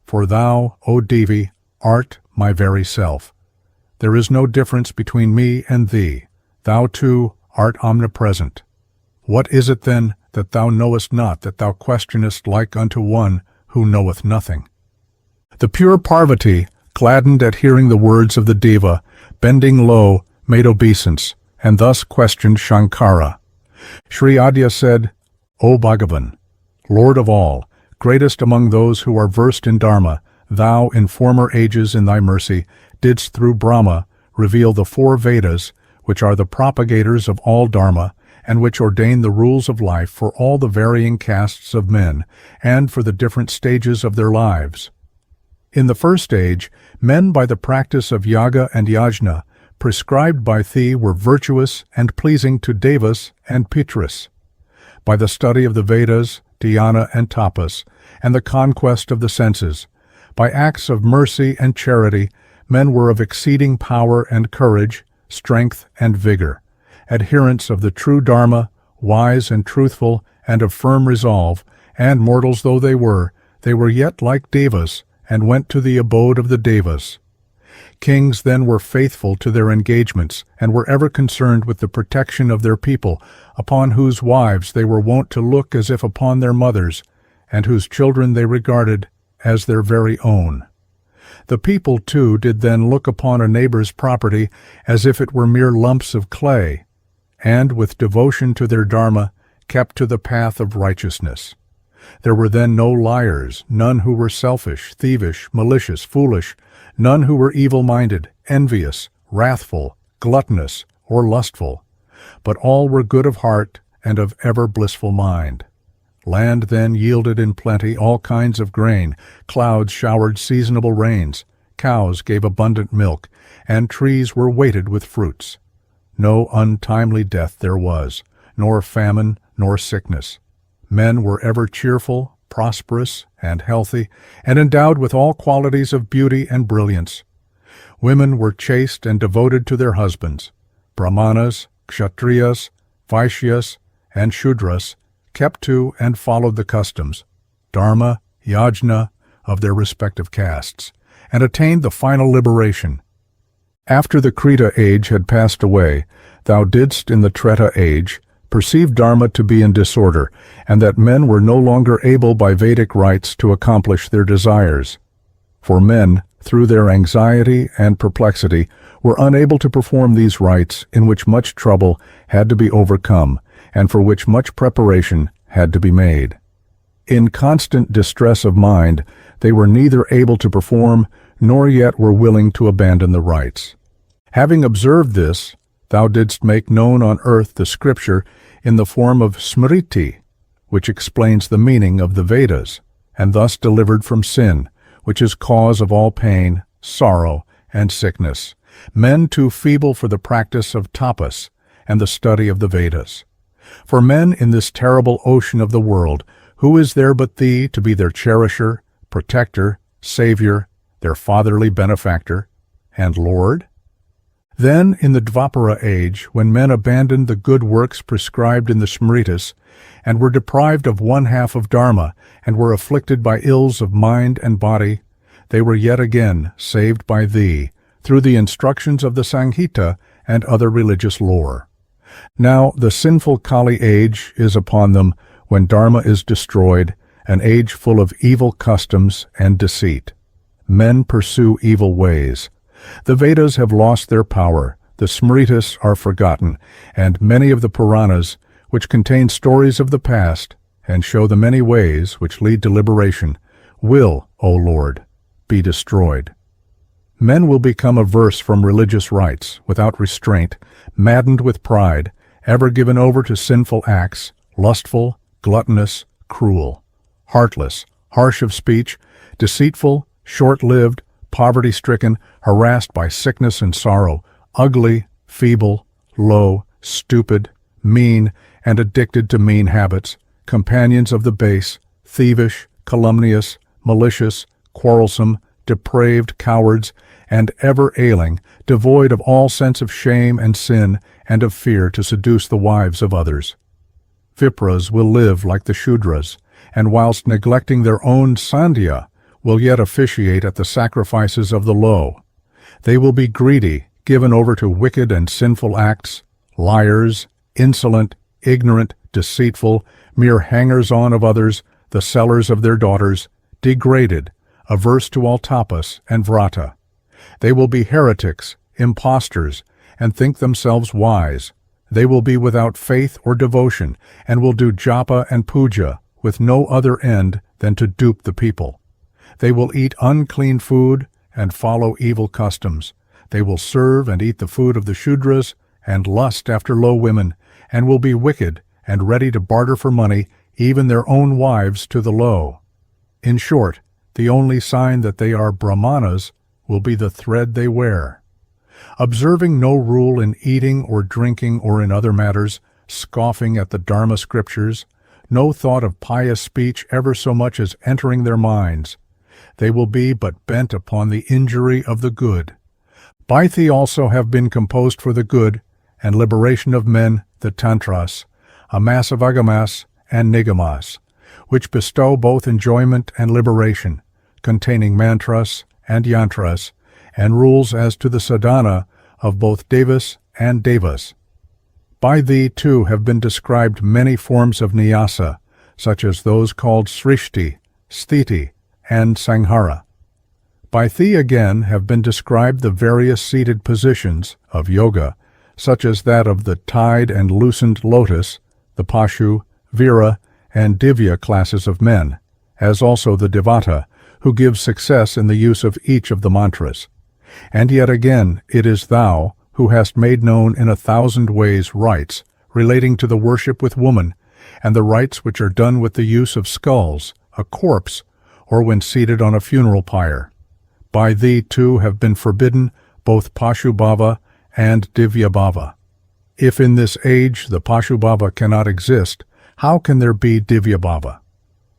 For thou, O Devi, art my very self. There is no difference between me and thee. Thou too art omnipresent. What is it then that thou knowest not, that thou questionest like unto one who knoweth nothing? The pure Parvati, gladdened at hearing the words of the Deva, bending low, made obeisance, and thus questioned Shankara. Sri Adya said, O Bhagavan, Lord of all, greatest among those who are versed in Dharma, thou in former ages in thy mercy didst through Brahma reveal the 4 Vedas, which are the propagators of all Dharma, and which ordain the rules of life for all the varying castes of men, and for the different stages of their lives. In the first stage, men by the practice of yaga and yajna, prescribed by thee, were virtuous and pleasing to Devas and Pitras. By the study of the Vedas, dhyana and tapas, and the conquest of the senses, by acts of mercy and charity, men were of exceeding power and courage, strength and vigor, adherents of the true Dharma, wise and truthful, and of firm resolve, and mortals though they were yet like Devas, and went to the abode of the Devas. Kings then were faithful to their engagements, and were ever concerned with the protection of their people, upon whose wives they were wont to look as if upon their mothers, and whose children they regarded as their very own. The people, too, did then look upon a neighbor's property as if it were mere lumps of clay, and, with devotion to their Dharma, kept to the path of righteousness. There were then no liars, none who were selfish, thievish, malicious, foolish, none who were evil-minded, envious, wrathful, gluttonous, or lustful, but all were good of heart and of ever blissful mind. Land then yielded in plenty all kinds of grain, clouds showered seasonable rains, cows gave abundant milk, and trees were weighted with fruits. No untimely death there was, nor famine, nor sickness. Men were ever cheerful, prosperous, and healthy, and endowed with all qualities of beauty and brilliance. Women were chaste and devoted to their husbands. Brahmanas, Kshatriyas, Vaishyas, and Shudras kept to and followed the customs, Dharma, Yajna, of their respective castes, and attained the final liberation. After the Krita age had passed away, thou didst in the Treta age perceive Dharma to be in disorder, and that men were no longer able by Vedic rites to accomplish their desires. For men, through their anxiety and perplexity, were unable to perform these rites, in which much trouble had to be overcome, and for which much preparation had to be made. In constant distress of mind, they were neither able to perform, nor yet were willing to abandon the rites. Having observed this, thou didst make known on earth the Scripture in the form of Smriti, which explains the meaning of the Vedas, and thus delivered from sin, which is cause of all pain, sorrow, and sickness, men too feeble for the practice of tapas and the study of the Vedas. For men in this terrible ocean of the world, who is there but thee to be their cherisher, protector, savior, their fatherly benefactor, and Lord? Then, in the Dvapara age, when men abandoned the good works prescribed in the Smritis, and were deprived of one half of Dharma, and were afflicted by ills of mind and body, they were yet again saved by thee, through the instructions of the Samhita and other religious lore. Now the sinful Kali age is upon them, when Dharma is destroyed, an age full of evil customs and deceit. Men pursue evil ways. The Vedas have lost their power, the Smritis are forgotten, and many of the Puranas, which contain stories of the past and show the many ways which lead to liberation, will, O Lord, be destroyed. Men will become averse from religious rites, without restraint, maddened with pride, ever given over to sinful acts, lustful, gluttonous, cruel, heartless, harsh of speech, deceitful, short-lived, poverty-stricken, harassed by sickness and sorrow, ugly, feeble, low, stupid, mean, and addicted to mean habits, companions of the base, thievish, calumnious, malicious, quarrelsome, depraved cowards, and ever ailing, devoid of all sense of shame and sin and of fear to seduce the wives of others. Vipras will live like the Shudras, and whilst neglecting their own sandhya, will yet officiate at the sacrifices of the low. They will be greedy, given over to wicked and sinful acts, liars, insolent, ignorant, deceitful, mere hangers-on of others, the sellers of their daughters, degraded, averse to all tapas and vrata. They will be heretics, impostors, and think themselves wise. They will be without faith or devotion, and will do japa and puja with no other end than to dupe the people. They will eat unclean food and follow evil customs. They will serve and eat the food of the Shudras and lust after low women, and will be wicked and ready to barter for money even their own wives to the low. In short, the only sign that they are Brahmanas will be the thread they wear. Observing no rule in eating or drinking or in other matters, scoffing at the Dharma scriptures, no thought of pious speech ever so much as entering their minds, they will be but bent upon the injury of the good. Baithi also have been composed for the good and liberation of men, the Tantras, Amasavagamas and Nigamas, which bestow both enjoyment and liberation, containing mantras and yantras, and rules as to the sadhana of both devas and devas. By thee, too, have been described many forms of nyasa, such as those called srishti, sthiti, and sanghara. By thee again have been described the various seated positions of yoga, such as that of the tied and loosened lotus, the pashu, vira, and divya classes of men, as also the devata, who give success in the use of each of the mantras. And yet again it is thou who hast made known in 1,000 ways rites relating to the worship with woman, and the rites which are done with the use of skulls, a corpse, or when seated on a funeral pyre. By thee, too, have been forbidden both Pashubhava and Divyabhava. If in this age the Pashubhava cannot exist, how can there be Divyabhava?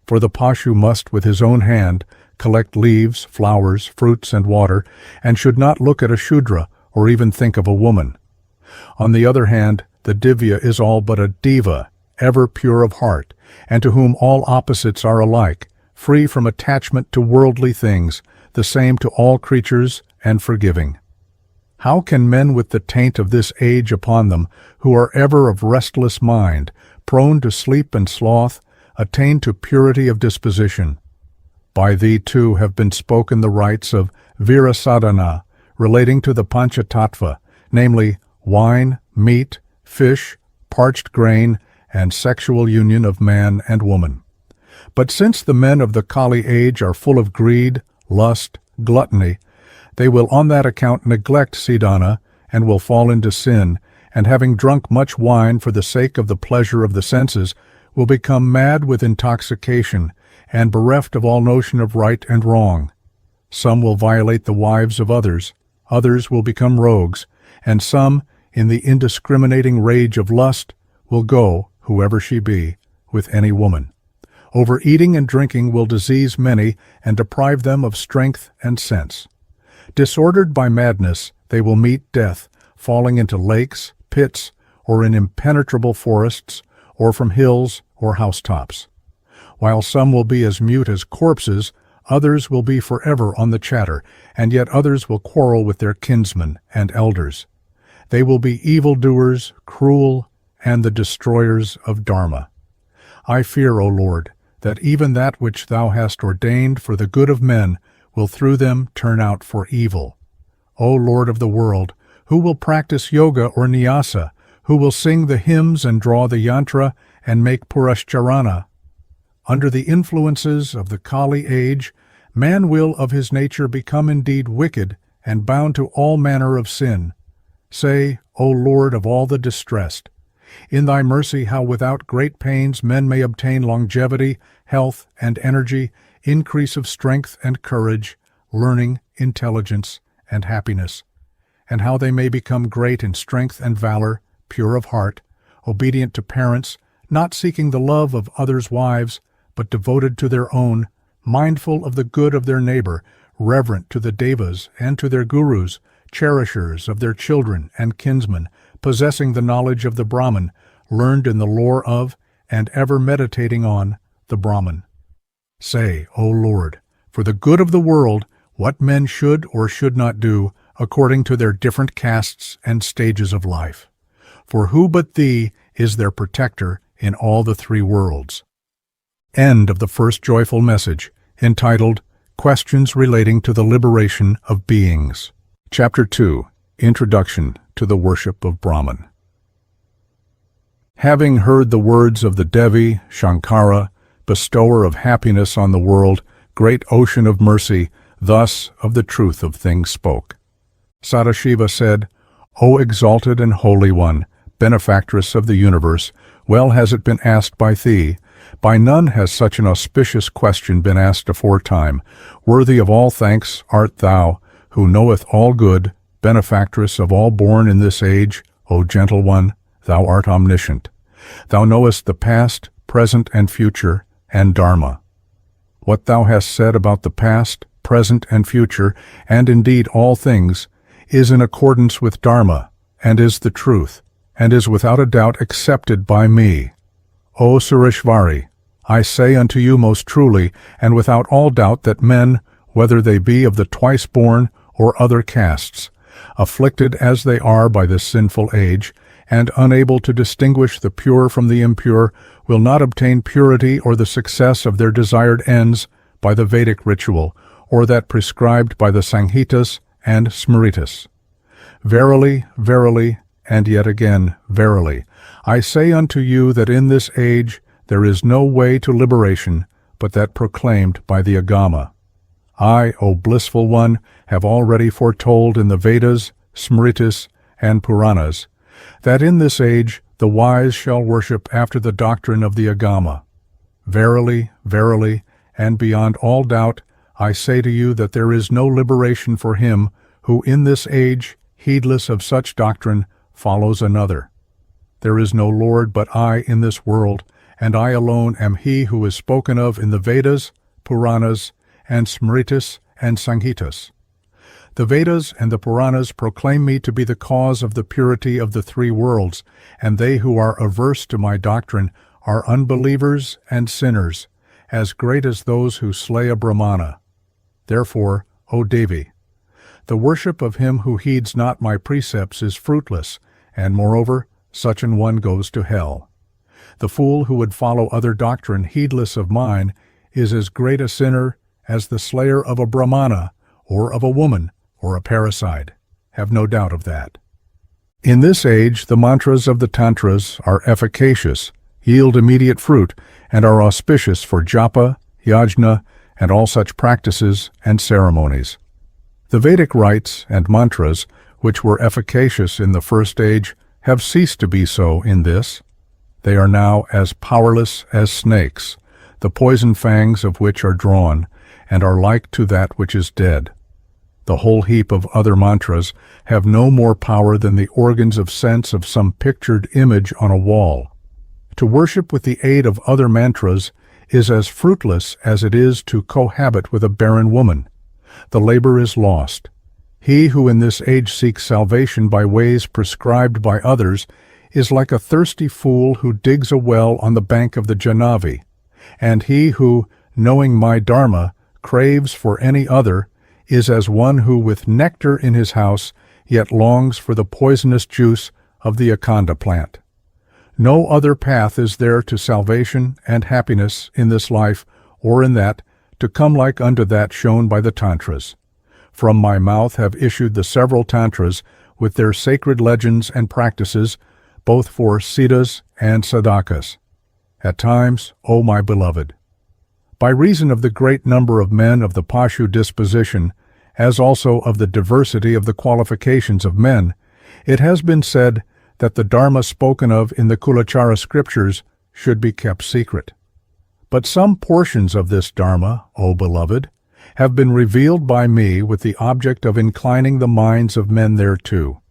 For the Pashu must with his own hand collect leaves, flowers, fruits, and water, and should not look at a Shudra or even think of a woman. On the other hand, the Divya is all but a diva, ever pure of heart, and to whom all opposites are alike, free from attachment to worldly things, the same to all creatures, and forgiving. How can men with the taint of this age upon them, who are ever of restless mind, prone to sleep and sloth, attain to purity of disposition? By thee, too, have been spoken the rites of virasadhana, relating to the panchatattva, namely wine, meat, fish, parched grain, and sexual union of man and woman. But since the men of the Kali age are full of greed, lust, gluttony, they will on that account neglect Siddhana, and will fall into sin, and having drunk much wine for the sake of the pleasure of the senses, will become mad with intoxication, and bereft of all notion of right and wrong. Some will violate the wives of others will become rogues, and some, in the indiscriminating rage of lust, will go, whoever she be, with any woman. Overeating and drinking will disease many and deprive them of strength and sense. Disordered by madness, they will meet death, falling into lakes, pits, or in impenetrable forests, or from hills or housetops. While some will be as mute as corpses, others will be forever on the chatter, and yet others will quarrel with their kinsmen and elders. They will be evildoers, cruel, and the destroyers of Dharma. I fear, O Lord, that even that which thou hast ordained for the good of men will through them turn out for evil. O Lord of the world, who will practice yoga or nyasa, who will sing the hymns and draw the yantra and make purascharana? Under the influences of the Kali age, man will of his nature become indeed wicked and bound to all manner of sin. Say, O Lord of all the distressed, in thy mercy how without great pains men may obtain longevity, health, and energy, increase of strength and courage, learning, intelligence, and happiness, and how they may become great in strength and valor, pure of heart, obedient to parents, not seeking the love of others' wives, but devoted to their own, mindful of the good of their neighbor, reverent to the devas and to their gurus, cherishers of their children and kinsmen, possessing the knowledge of the Brahman, learned in the lore of, and ever meditating on, the Brahman. Say, O Lord, for the good of the world, what men should or should not do, according to their different castes and stages of life. For who but Thee is their protector in all the three worlds? End of the first joyful message, entitled Questions Relating to the Liberation of Beings. Chapter 2, Introduction to the Worship of Brahman. Having heard the words of the Devi, Shankara, bestower of happiness on the world, great ocean of mercy, thus of the truth of things spoke. Sadashiva said, O exalted and holy one, benefactress of the universe, well has it been asked by thee. By none has such an auspicious question been asked aforetime. Worthy of all thanks art thou, who knoweth all good, benefactress of all born in this age, O gentle one, thou art omniscient. Thou knowest the past, present, and future, and Dharma. What thou hast said about the past, present, and future, and indeed all things, is in accordance with Dharma, and is the truth, and is without a doubt accepted by me. O Sureshvari, I say unto you most truly, and without all doubt, that men, whether they be of the twice-born or other castes, afflicted as they are by this sinful age, and unable to distinguish the pure from the impure, will not obtain purity or the success of their desired ends by the Vedic ritual, or that prescribed by the Samhitas and Smritis. Verily, verily, and yet again, verily, I say unto you that in this age there is no way to liberation but that proclaimed by the Agama. I, O blissful one, have already foretold in the Vedas, Smritis, and Puranas, that in this age the wise shall worship after the doctrine of the Agama. Verily, verily, and beyond all doubt, I say to you that there is no liberation for him who in this age, heedless of such doctrine, follows another. There is no Lord but I in this world, and I alone am he who is spoken of in the Vedas, Puranas, and Smritis and Samhitas. The Vedas and the Puranas proclaim me to be the cause of the purity of the three worlds, and they who are averse to my doctrine are unbelievers and sinners, as great as those who slay a Brahmana. Therefore, O Devi, the worship of him who heeds not my precepts is fruitless, and moreover, such an one goes to hell. The fool who would follow other doctrine heedless of mine is as great a sinner as the slayer of a Brahmana, or of a woman, or a parricide. Have no doubt of that. In this age, the mantras of the Tantras are efficacious, yield immediate fruit, and are auspicious for japa, yajna, and all such practices and ceremonies. The Vedic rites and mantras, which were efficacious in the first age, have ceased to be so in this. They are now as powerless as snakes, the poison fangs of which are drawn, and are like to that which is dead. The whole heap of other mantras have no more power than the organs of sense of some pictured image on a wall. To worship with the aid of other mantras is as fruitless as it is to cohabit with a barren woman. The labor is lost. He who in this age seeks salvation by ways prescribed by others is like a thirsty fool who digs a well on the bank of the Jahnavi, and he who, knowing my Dharma, craves for any other, is as one who with nectar in his house yet longs for the poisonous juice of the Akanda plant. No other path is there to salvation and happiness in this life or in that, to come like unto that shown by the Tantras. From my mouth have issued the several Tantras with their sacred legends and practices, both for siddhas and sadhakas. At times, O my beloved, by reason of the great number of men of the Pashu disposition, as also of the diversity of the qualifications of men, it has been said that the Dharma spoken of in the Kulachara scriptures should be kept secret. But some portions of this Dharma, O beloved, have been revealed by me with the object of inclining the minds of men thereto.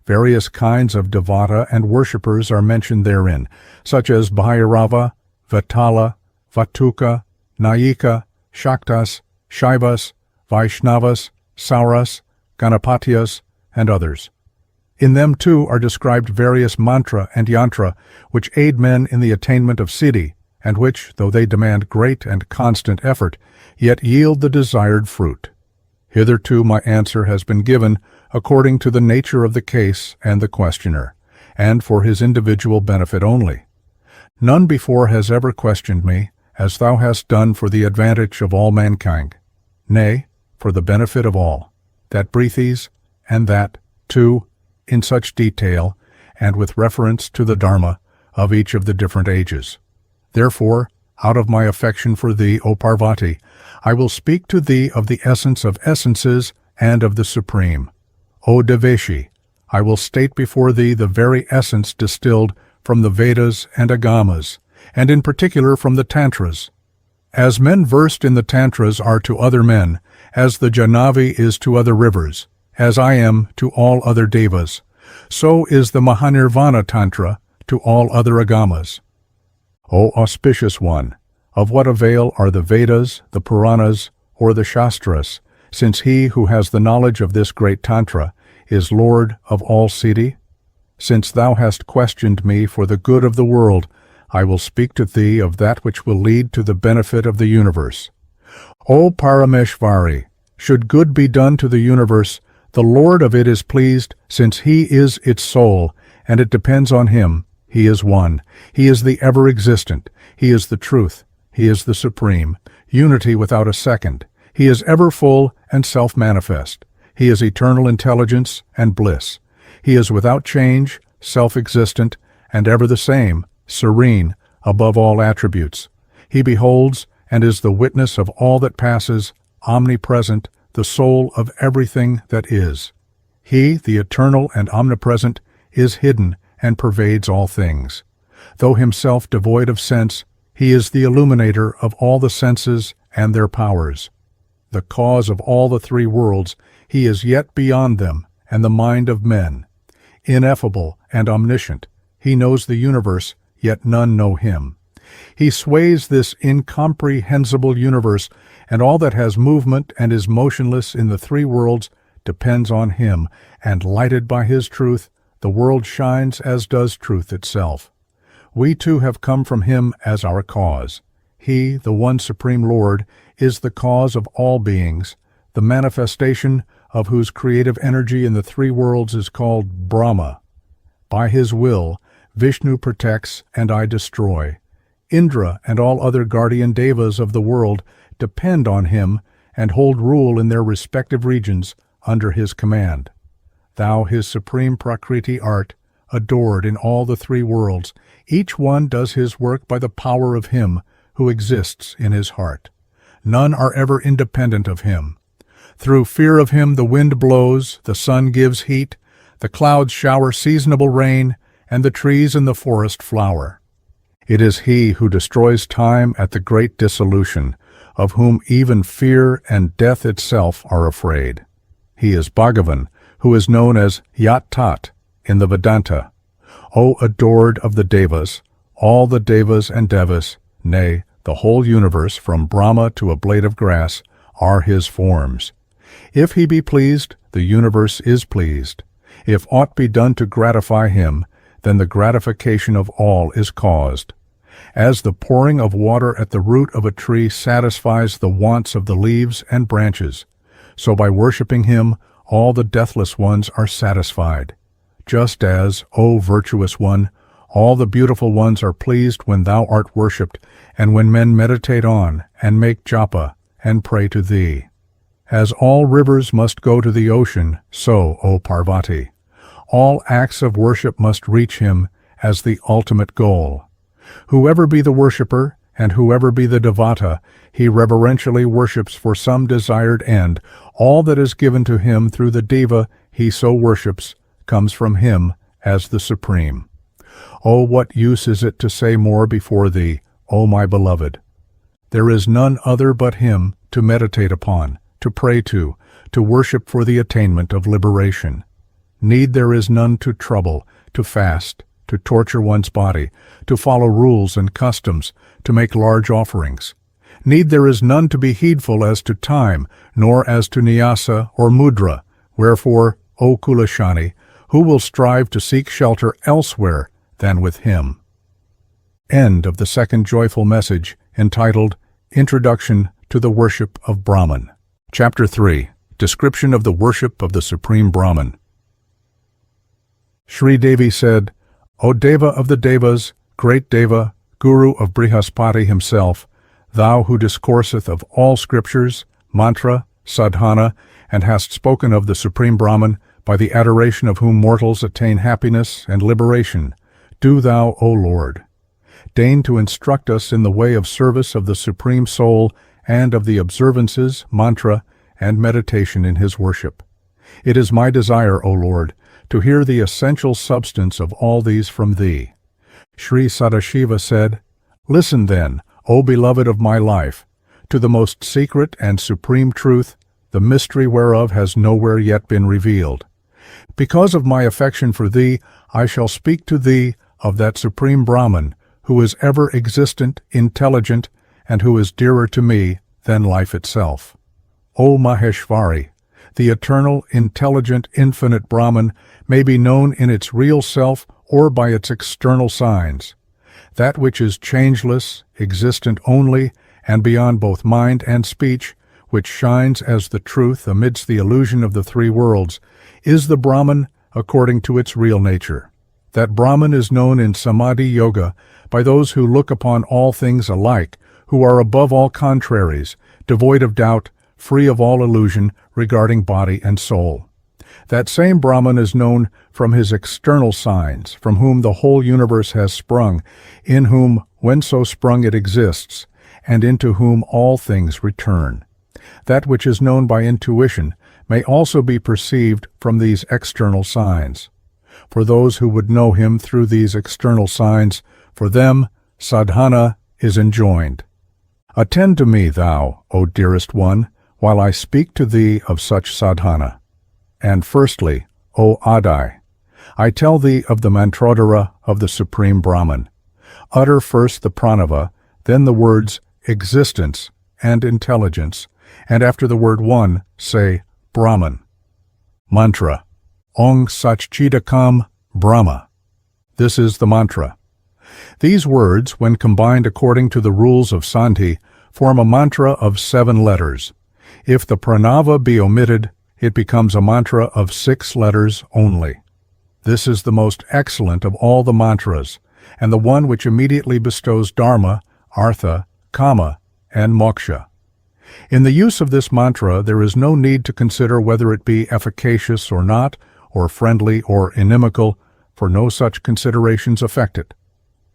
Various kinds of devata and worshippers are mentioned therein, such as Bhairava, Vatala, Vatuka, Nayika, Shaktas, Shaivas, Vaishnavas, Sauras, Ganapatyas, and others. In them too are described various mantra and yantra which aid men in the attainment of siddhi, and which, though they demand great and constant effort, yet yield the desired fruit. Hitherto my answer has been given according to the nature of the case and the questioner, and for his individual benefit only. None before has ever questioned me, as thou hast done for the advantage of all mankind, nay, for the benefit of all, that breathes, and that, too, in such detail, and with reference to the Dharma of each of the different ages. Therefore, out of my affection for thee, O Parvati, I will speak to thee of the essence of essences and of the Supreme. O Deveshi, I will state before thee the very essence distilled from the Vedas and Agamas, and in particular from the Tantras. As men versed in the Tantras are to other men, as the Jahnavi is to other rivers, as I am to all other devas, so is the Mahanirvana Tantra to all other Agamas. O auspicious one, of what avail are the Vedas, the Puranas, or the Shastras, since he who has the knowledge of this great Tantra is Lord of all siddhi? Since thou hast questioned me for the good of the world, I will speak to thee of that which will lead to the benefit of the universe. O Parameshvari, should good be done to the universe, the Lord of it is pleased, since he is its soul, and it depends on him. He is one. He is the ever-existent. He is the truth. He is the supreme. Unity without a second. He is ever full and self-manifest. He is eternal intelligence and bliss. He is without change, self-existent, and ever the same, serene, above all attributes. He beholds and is the witness of all that passes, omnipresent, the soul of everything that is. He, the eternal and omnipresent, is hidden and pervades all things. Though himself devoid of sense, he is the illuminator of all the senses and their powers. The cause of all the three worlds, he is yet beyond them and the mind of men. Ineffable and omniscient, he knows the universe, yet none know him. He sways this incomprehensible universe, and all that has movement and is motionless in the three worlds depends on him, and lighted by his truth, the world shines as does truth itself. We too have come from him as our cause. He, the one Supreme Lord, is the cause of all beings, the manifestation of whose creative energy in the three worlds is called Brahma. By his will, Vishnu protects and I destroy. Indra and all other guardian devas of the world depend on him and hold rule in their respective regions under his command. Thou, his supreme Prakriti, art, adored in all the three worlds. Each one does his work by the power of him who exists in his heart. None are ever independent of him. Through fear of him the wind blows, the sun gives heat, the clouds shower seasonable rain, and the trees in the forest flower. It is he who destroys time at the great dissolution, of whom even fear and death itself are afraid. He is Bhagavan, who is known as Yat Tat in the Vedanta. O adored of the Devas, all the Devas and Devas, nay, the whole universe from Brahma to a blade of grass, are his forms. If he be pleased, the universe is pleased. If aught be done to gratify him, then the gratification of all is caused. As the pouring of water at the root of a tree satisfies the wants of the leaves and branches, so by worshipping him, all the deathless ones are satisfied. Just as, O virtuous one, all the beautiful ones are pleased when thou art worshipped, and when men meditate on, and make japa, and pray to thee. As all rivers must go to the ocean, so, O Parvati, all acts of worship must reach him as the ultimate goal. Whoever be the worshipper, and whoever be the devata, he reverentially worships for some desired end. All that is given to him through the deva he so worships comes from him as the supreme. Oh, what use is it to say more before thee, O my beloved? There is none other but him to meditate upon, to pray to worship for the attainment of liberation. Need there is none to trouble, to fast, to torture one's body, to follow rules and customs, to make large offerings. Need there is none to be heedful as to time, nor as to nyasa or mudra. Wherefore, O Kulashani, who will strive to seek shelter elsewhere than with him? End of the second joyful message, entitled Introduction to the Worship of Brahman. Chapter 3. Description of the Worship of the Supreme Brahman. Sri Devi said, O Deva of the Devas, great Deva, Guru of Brihaspati himself, thou who discourseth of all scriptures, mantra, sadhana, and hast spoken of the Supreme Brahman, by the adoration of whom mortals attain happiness and liberation, do thou, O Lord, deign to instruct us in the way of service of the Supreme Soul and of the observances, mantra, and meditation in his worship. It is my desire, O Lord, to hear the essential substance of all these from thee. Sri Sadashiva said, Listen then, O beloved of my life, to the most secret and supreme truth, the mystery whereof has nowhere yet been revealed. Because of my affection for thee, I shall speak to thee of that Supreme Brahman, who is ever existent, intelligent, and who is dearer to me than life itself. O Maheshvari, the eternal, intelligent, infinite Brahman may be known in its real self or by its external signs. That which is changeless, existent only, and beyond both mind and speech, which shines as the truth amidst the illusion of the three worlds, is the Brahman according to its real nature. That Brahman is known in Samadhi Yoga by those who look upon all things alike, who are above all contraries, devoid of doubt, free of all illusion regarding body and soul. That same Brahman is known from his external signs, from whom the whole universe has sprung, in whom, when so sprung, it exists, and into whom all things return. That which is known by intuition may also be perceived from these external signs. For those who would know him through these external signs, for them sadhana is enjoined. Attend to me, thou, O dearest one, while I speak to thee of such sadhana. And firstly, O Adai, I tell thee of the mantrodhara of the Supreme Brahman. Utter first the pranava, then the words existence and intelligence, and after the word one, say Brahman. Mantra. Ong Satchidakam Brahma. This is the mantra. These words, when combined according to the rules of Sandhi, form a mantra of 7 letters. If the pranava be omitted, it becomes a mantra of 6 letters only. This is the most excellent of all the mantras, and the one which immediately bestows dharma, artha, kama, and moksha. In the use of this mantra, there is no need to consider whether it be efficacious or not, or friendly or inimical, for no such considerations affect it.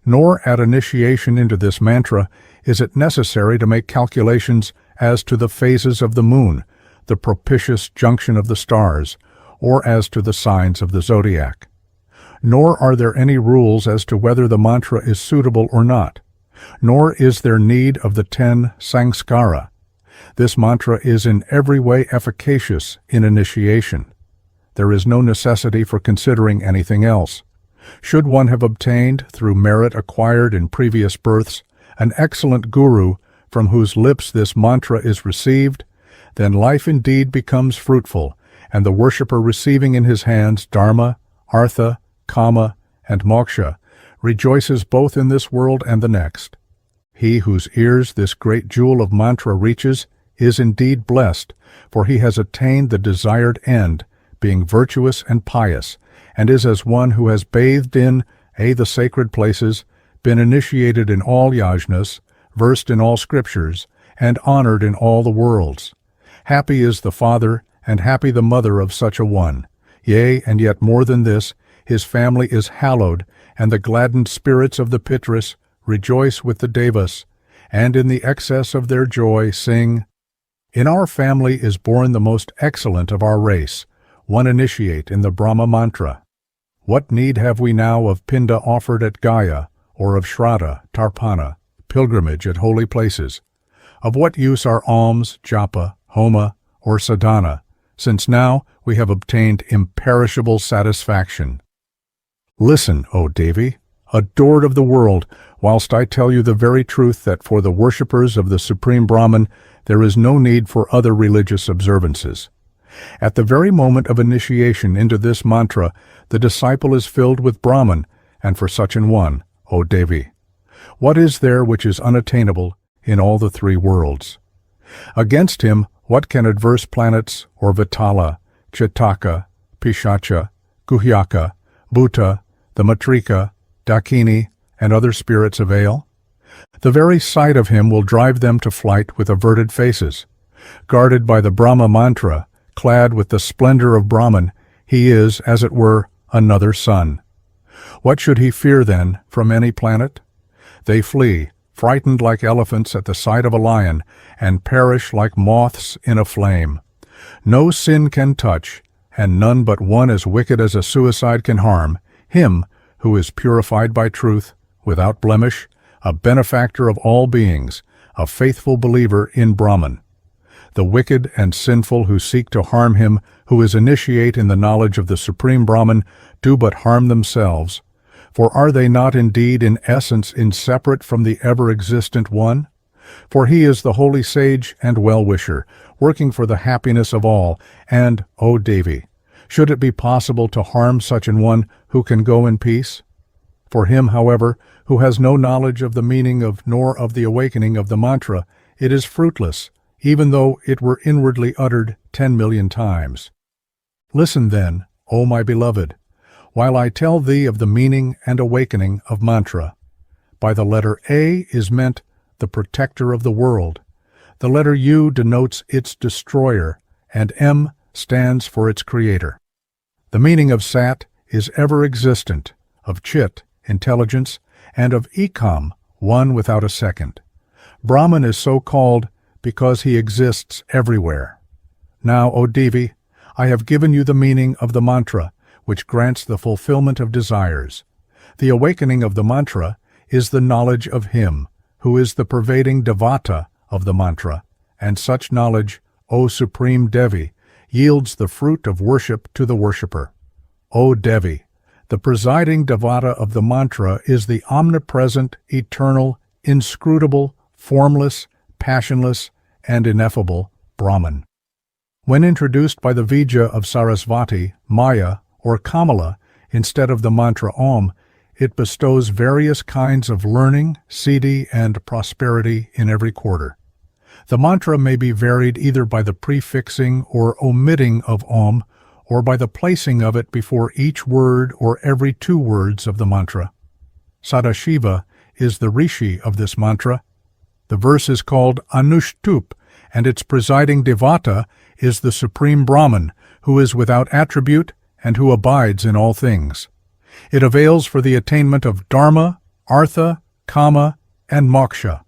Nor at initiation into this mantra is it necessary to make calculations as to the phases of the moon, the propitious junction of the stars, or as to the signs of the zodiac. Nor are there any rules as to whether the mantra is suitable or not. Nor is there need of the 10 sanskara. This mantra is in every way efficacious in initiation. There is no necessity for considering anything else. Should one have obtained, through merit acquired in previous births, an excellent guru from whose lips this mantra is received, then life indeed becomes fruitful, and the worshipper receiving in his hands dharma, artha, kama, and moksha rejoices both in this world and the next. He whose ears this great jewel of mantra reaches is indeed blessed, for he has attained the desired end, being virtuous and pious, and is as one who has bathed in the sacred places, been initiated in all yajnas, versed in all scriptures, and honored in all the worlds. Happy is the father, and happy the mother of such a one. Yea, and yet more than this, his family is hallowed, and the gladdened spirits of the Pitris rejoice with the Devas, and in the excess of their joy sing, In our family is born the most excellent of our race, one initiate in the Brahma mantra. What need have we now of pinda offered at Gaya, or of shraddha, tarpana, pilgrimage at holy places? Of what use are alms, japa, homa, or sadhana, since now we have obtained imperishable satisfaction? Listen, O Devi, adored of the world, whilst I tell you the very truth that for the worshippers of the Supreme Brahman there is no need for other religious observances. At the very moment of initiation into this mantra, the disciple is filled with Brahman, and for such an one, O Devi, what is there which is unattainable in all the three worlds? Against him, what can adverse planets or Vitala, Chitaka, Pishacha, Guhyaka, Bhuta, the Matrika, Dakini, and other spirits avail? The very sight of him will drive them to flight with averted faces. Guarded by the Brahma mantra, clad with the splendor of Brahman, he is, as it were, another sun. What should he fear, then, from any planet? They flee, frightened like elephants at the sight of a lion, and perish like moths in a flame. No sin can touch, and none but one as wicked as a suicide can harm, him who is purified by truth, without blemish, a benefactor of all beings, a faithful believer in Brahman. The wicked and sinful who seek to harm him who is initiate in the knowledge of the Supreme Brahman do but harm themselves. For are they not indeed in essence inseparate from the ever-existent One? For he is the holy sage and well-wisher, working for the happiness of all, and, O Devi, should it be possible to harm such an one who can go in peace? For him, however, who has no knowledge of the meaning of nor of the awakening of the mantra, it is fruitless, even though it were inwardly uttered 10 million times. Listen then, O my beloved, while I tell thee of the meaning and awakening of mantra. By the letter A is meant the protector of the world. The letter U denotes its destroyer, and M stands for its creator. The meaning of Sat is ever-existent, of Chit, intelligence, and of Ekam, one without a second. Brahman is so called because he exists everywhere. Now, O Devi, I have given you the meaning of the mantra, which grants the fulfillment of desires. The awakening of the mantra is the knowledge of him, who is the pervading devata of the mantra, and such knowledge, O Supreme Devi, yields the fruit of worship to the worshipper. O Devi, the presiding devata of the mantra is the omnipresent, eternal, inscrutable, formless, passionless, and ineffable Brahman. When introduced by the Vija of Sarasvati, Maya, or Kamala, instead of the mantra Om, it bestows various kinds of learning, siddhi, and prosperity in every quarter. The mantra may be varied either by the prefixing or omitting of Om, or by the placing of it before each word or every 2 words of the mantra. Sadashiva is the rishi of this mantra. The verse is called Anushtup, and its presiding devata is the Supreme Brahman, who is without attribute and who abides in all things. It avails for the attainment of Dharma, Artha, Kama, and Moksha.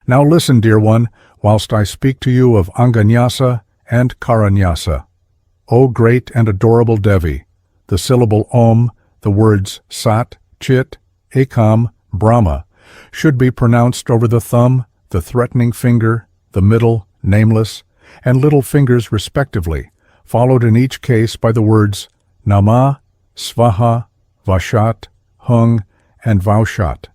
Now listen, dear one, whilst I speak to you of Anganyasa and Karanyasa. O great and adorable Devi, the syllable Om, the words Sat, Chit, Ekam, Brahma, should be pronounced over the thumb, the threatening finger, the middle, nameless, and little fingers respectively, followed in each case by the words Nama, Svaha, Vashat, Hung, and Vaushat.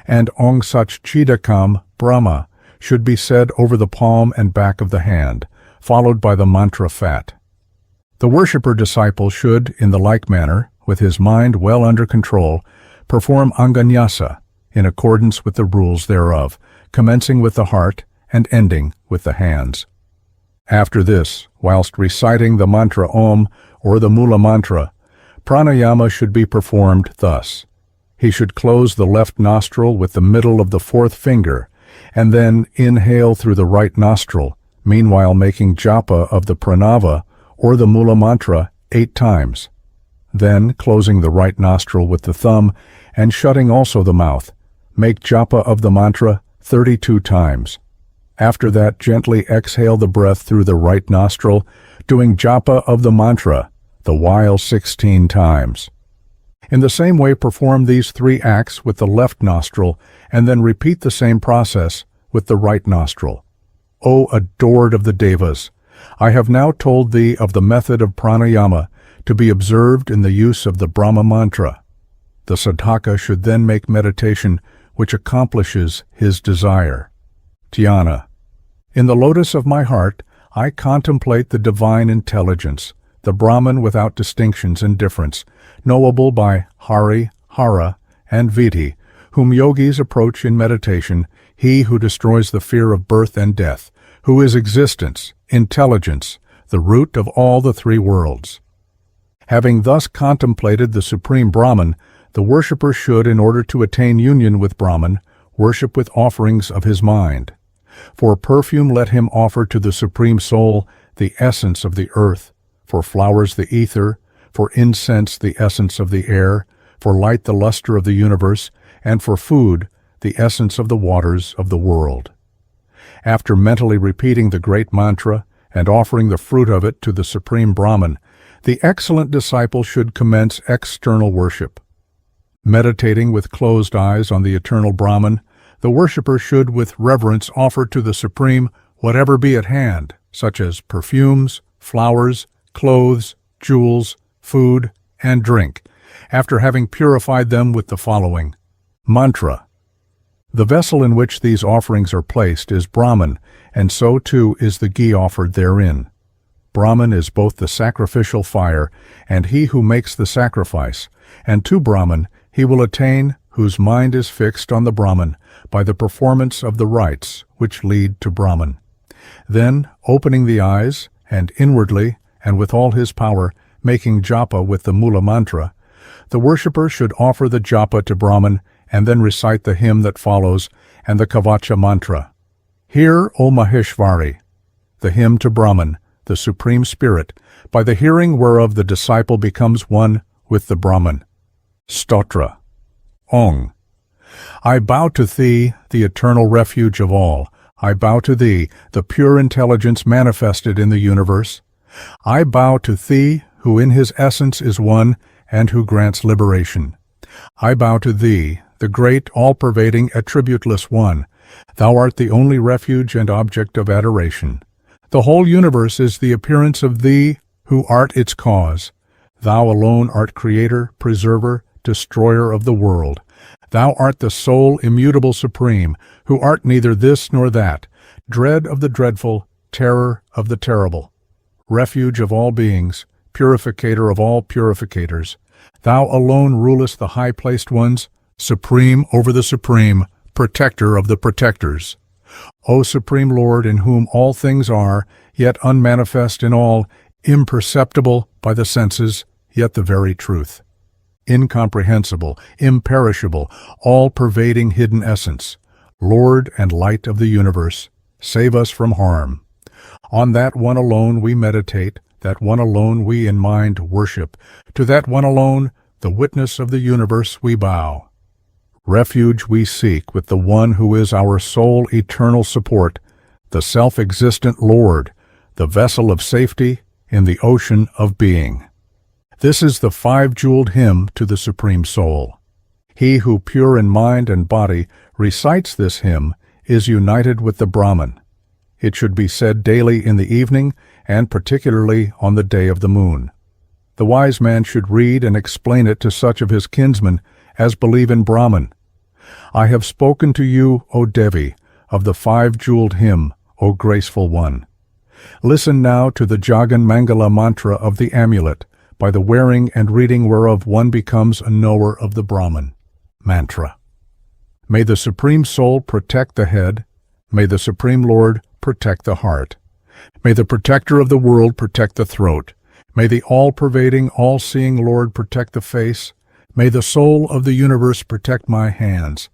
And Ong Sach Chidakam, Brahma, should be said over the palm and back of the hand, followed by the mantra Fat. The worshipper-disciple should, in the like manner, with his mind well under control, perform Anganyasa, in accordance with the rules thereof, commencing with the heart and ending with the hands. After this, whilst reciting the mantra Om or the Mula mantra, pranayama should be performed thus. He should close the left nostril with the middle of the 4th finger, and then inhale through the right nostril, meanwhile making japa of the pranava or the Mula mantra 8 times. Then, closing the right nostril with the thumb and shutting also the mouth, make japa of the mantra 32 times. After that, gently exhale the breath through the right nostril, doing japa of the mantra, the while 16 times. In the same way, perform these 3 acts with the left nostril, and then repeat the same process with the right nostril. O adored of the Devas, I have now told thee of the method of pranayama to be observed in the use of the Brahma mantra. The sadhaka should then make meditation which accomplishes his desire. Dhyana. In the lotus of my heart, I contemplate the divine intelligence, the Brahman without distinctions and difference, knowable by Hari, Hara, and Viti, whom yogis approach in meditation, he who destroys the fear of birth and death, who is existence, intelligence, the root of all the three worlds. Having thus contemplated the Supreme Brahman, the worshipper should, in order to attain union with Brahman, worship with offerings of his mind. For perfume let him offer to the Supreme Soul the essence of the earth, for flowers the ether, for incense the essence of the air, for light the luster of the universe, and for food the essence of the waters of the world. After mentally repeating the great mantra and offering the fruit of it to the Supreme Brahman, the excellent disciple should commence external worship. Meditating with closed eyes on the eternal Brahman, the worshipper should with reverence offer to the Supreme whatever be at hand, such as perfumes, flowers, clothes, jewels, food, and drink, after having purified them with the following mantra. The vessel in which these offerings are placed is Brahman, and so too is the ghee offered therein. Brahman is both the sacrificial fire and he who makes the sacrifice, and to Brahman he will attain whose mind is fixed on the Brahman by the performance of the rites which lead to Brahman. Then, opening the eyes, and inwardly, and with all his power, making japa with the mula mantra, the worshipper should offer the japa to Brahman and then recite the hymn that follows and the kavacha mantra. Hear, O Maheshvari, the hymn to Brahman, the Supreme Spirit, by the hearing whereof the disciple becomes one with the Brahman. Stotra. Ong. I bow to thee, the eternal refuge of all. I bow to thee, the pure intelligence manifested in the universe. I bow to thee, who in his essence is one and who grants liberation. I bow to thee, the great, all-pervading, attributeless one. Thou art the only refuge and object of adoration. The whole universe is the appearance of thee, who art its cause. Thou alone art creator, preserver, destroyer of the world. Thou art the sole, immutable supreme, who art neither this nor that, dread of the dreadful, terror of the terrible, refuge of all beings, purificator of all purificators. Thou alone rulest the high-placed ones, supreme over the supreme, protector of the protectors. O Supreme Lord, in whom all things are, yet unmanifest in all, imperceptible by the senses, yet the very truth. Incomprehensible, imperishable, all-pervading hidden essence, Lord and light of the universe, save us from harm. On that one alone we meditate, that one alone we in mind worship, to that one alone, the witness of the universe, we bow. Refuge we seek with the one who is our sole eternal support, the self-existent Lord, the vessel of safety in the ocean of being. This is the five-jeweled hymn to the Supreme Soul. He who, pure in mind and body, recites this hymn is united with the Brahman. It should be said daily in the evening and particularly on the day of the moon. The wise man should read and explain it to such of his kinsmen as believe in Brahman. I have spoken to you, O Devi, of the five-jeweled hymn, O graceful one. Listen now to the Jagan Mangala mantra of the amulet, by the wearing and reading whereof one becomes a knower of the Brahman. Mantra. May the Supreme Soul protect the head. May the Supreme Lord protect the heart. May the Protector of the world protect the throat. May the all-pervading, all-seeing Lord protect the face. May the soul of the universe protect my hands.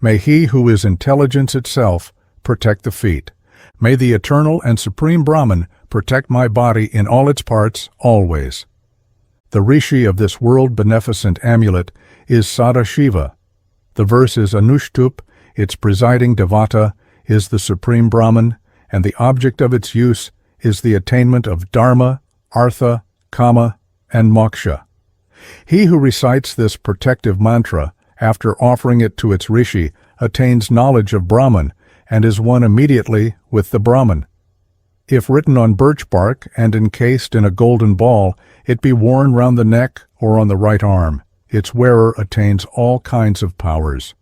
May he who is intelligence itself protect the feet. May the eternal and supreme Brahman protect my body in all its parts, always. The rishi of this world-beneficent amulet is Sadashiva. The verse is Anushtup, its presiding devata is the Supreme Brahman, and the object of its use is the attainment of Dharma, Artha, Kama, and Moksha. He who recites this protective mantra, after offering it to its rishi, attains knowledge of Brahman and is one immediately with the Brahman. If written on birch bark and encased in a golden ball, it be worn round the neck or on the right arm. Its wearer attains all kinds of powers.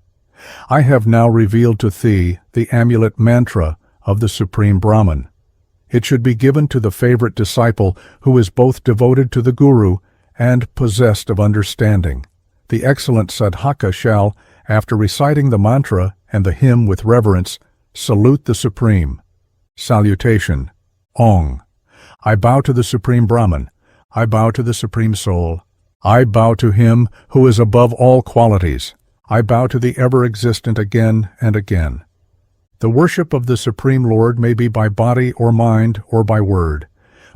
I have now revealed to thee the amulet mantra of the Supreme Brahman. It should be given to the favorite disciple who is both devoted to the Guru and possessed of understanding. The excellent sadhaka shall, after reciting the mantra and the hymn with reverence, salute the Supreme. Salutation. Ong. I bow to the Supreme Brahman. I bow to the Supreme Soul. I bow to Him who is above all qualities. I bow to the ever-existent again and again. The worship of the Supreme Lord may be by body or mind or by word,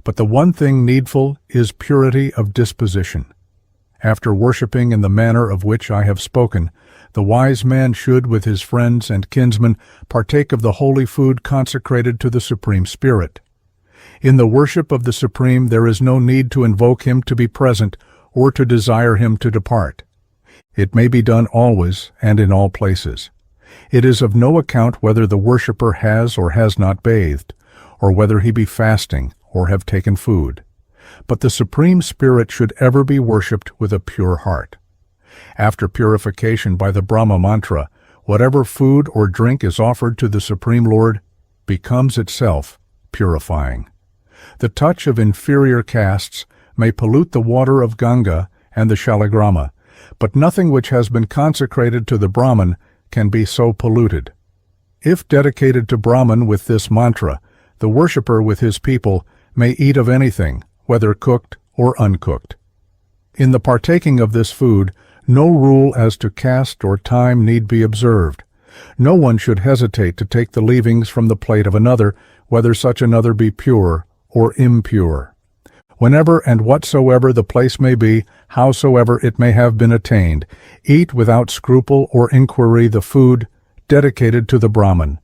but the one thing needful is purity of disposition. After worshipping in the manner of which I have spoken, the wise man should, with his friends and kinsmen, partake of the holy food consecrated to the Supreme Spirit. In the worship of the Supreme there is no need to invoke Him to be present or to desire Him to depart. It may be done always and in all places. It is of no account whether the worshipper has or has not bathed, or whether he be fasting or have taken food. But the Supreme Spirit should ever be worshipped with a pure heart. After purification by the Brahma mantra, whatever food or drink is offered to the Supreme Lord becomes itself purifying. The touch of inferior castes may pollute the water of Ganga and the Shalagrama, but nothing which has been consecrated to the Brahman can be so polluted. If dedicated to Brahman with this mantra, the worshipper with his people may eat of anything, whether cooked or uncooked. In the partaking of this food, no rule as to caste or time need be observed. No one should hesitate to take the leavings from the plate of another, whether such another be pure or impure. Whenever and whatsoever the place may be, howsoever it may have been attained, eat without scruple or inquiry the food dedicated to the Brahman.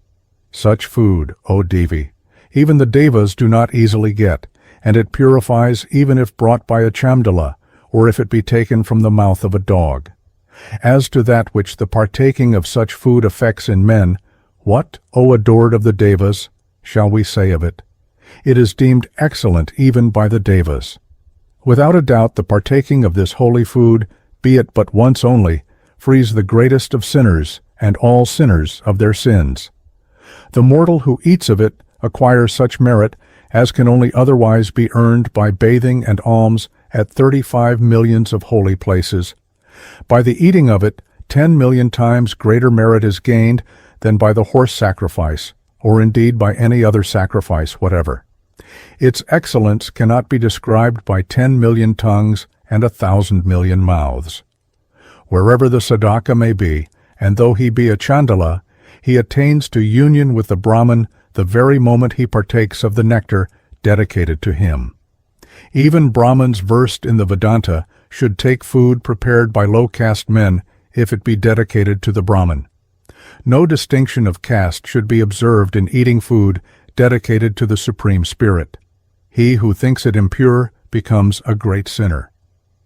Such food, O Devi, even the Devas do not easily get, and it purifies even if brought by a Chamdala, or if it be taken from the mouth of a dog. As to that which the partaking of such food effects in men, what, O adored of the Devas, shall we say of it? It is deemed excellent even by the Devas. Without a doubt the partaking of this holy food, be it but once only, frees the greatest of sinners and all sinners of their sins. The mortal who eats of it acquires such merit as can only otherwise be earned by bathing and alms at 35 millions of holy places. By the eating of it, 10 million times greater merit is gained than by the horse sacrifice, or indeed by any other sacrifice whatever. Its excellence cannot be described by 10 million tongues and 1,000 million mouths. Wherever the sadhaka may be, and though he be a Chandala, he attains to union with the Brahman the very moment he partakes of the nectar dedicated to him. Even Brahmins versed in the Vedanta should take food prepared by low-caste men if it be dedicated to the Brahman. No distinction of caste should be observed in eating food dedicated to the Supreme Spirit. He who thinks it impure becomes a great sinner.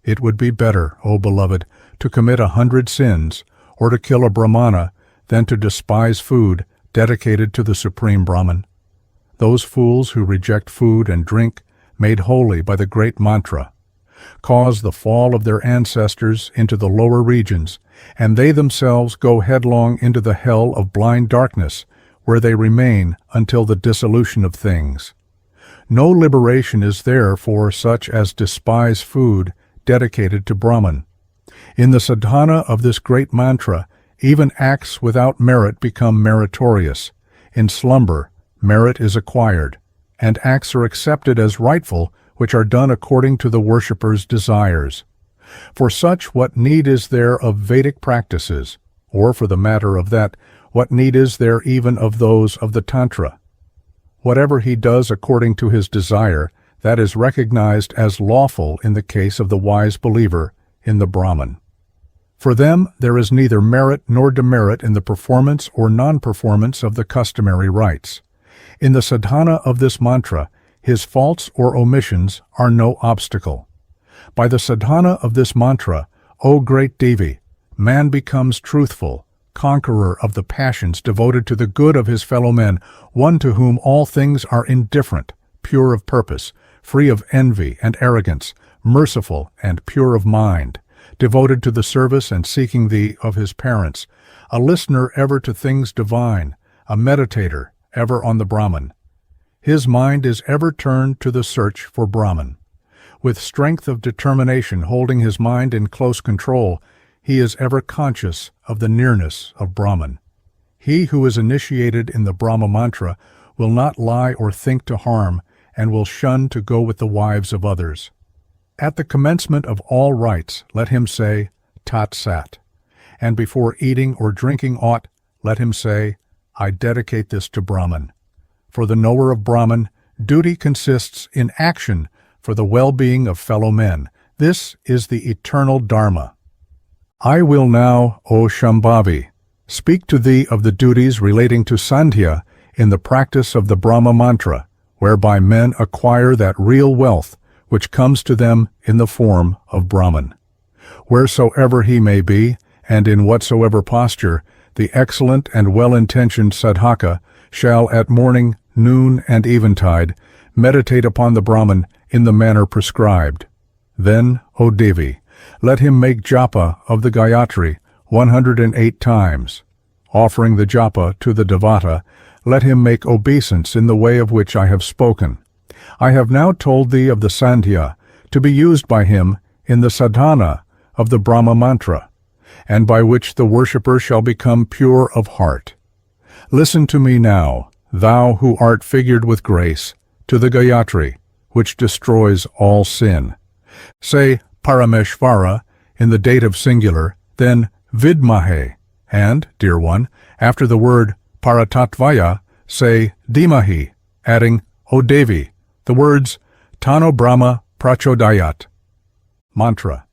It would be better, O beloved, to commit 100 sins or to kill a Brahmana than to despise food dedicated to the Supreme Brahman. Those fools who reject food and drink made holy by the great mantra cause the fall of their ancestors into the lower regions, and they themselves go headlong into the hell of blind darkness, where they remain until the dissolution of things. No liberation is there for such as despise food dedicated to Brahman. In the sadhana of this great mantra, even acts without merit become meritorious. In slumber, merit is acquired, and acts are accepted as rightful which are done according to the worshipper's desires. For such what need is there of Vedic practices, or for the matter of that, what need is there even of those of the Tantra? Whatever he does according to his desire, that is recognized as lawful in the case of the wise believer in the Brahman. For them there is neither merit nor demerit in the performance or non-performance of the customary rites. In the sadhana of this mantra, his faults or omissions are no obstacle. By the sadhana of this mantra, O great Devi, man becomes truthful, conqueror of the passions devoted to the good of his fellow men, one to whom all things are indifferent, pure of purpose, free of envy and arrogance, merciful and pure of mind, devoted to the service and seeking thee of his parents, a listener ever to things divine, a meditator ever on the Brahman. His mind is ever turned to the search for Brahman. With strength of determination holding his mind in close control, he is ever conscious of the nearness of Brahman. He who is initiated in the Brahma mantra will not lie or think to harm, and will shun to go with the wives of others. At the commencement of all rites, let him say, Tat Sat, and before eating or drinking aught, let him say, I dedicate this to Brahman. For the knower of Brahman, duty consists in action for the well-being of fellow men. This is the eternal Dharma. I will now, O Shambhavi, speak to thee of the duties relating to Sandhya in the practice of the Brahma mantra, whereby men acquire that real wealth which comes to them in the form of Brahman. Wheresoever he may be, and in whatsoever posture, the excellent and well-intentioned sadhaka shall at morning, noon, and eventide meditate upon the Brahman in the manner prescribed. Then, O Devi, let him make japa of the Gayatri 108 times. Offering the japa to the Devata, let him make obeisance in the way of which I have spoken. I have now told thee of the Sandhya, to be used by him in the sadhana of the Brahma mantra, and by which the worshipper shall become pure of heart. Listen to me now, thou who art figured with grace, to the Gayatri, which destroys all sin. Say Parameshvara in the dative singular, then Vidmahe, and, dear one, after the word Paratatvaya, say Dhimahi, adding O Devi, the words Tano Brahma Prachodayat. Mantra.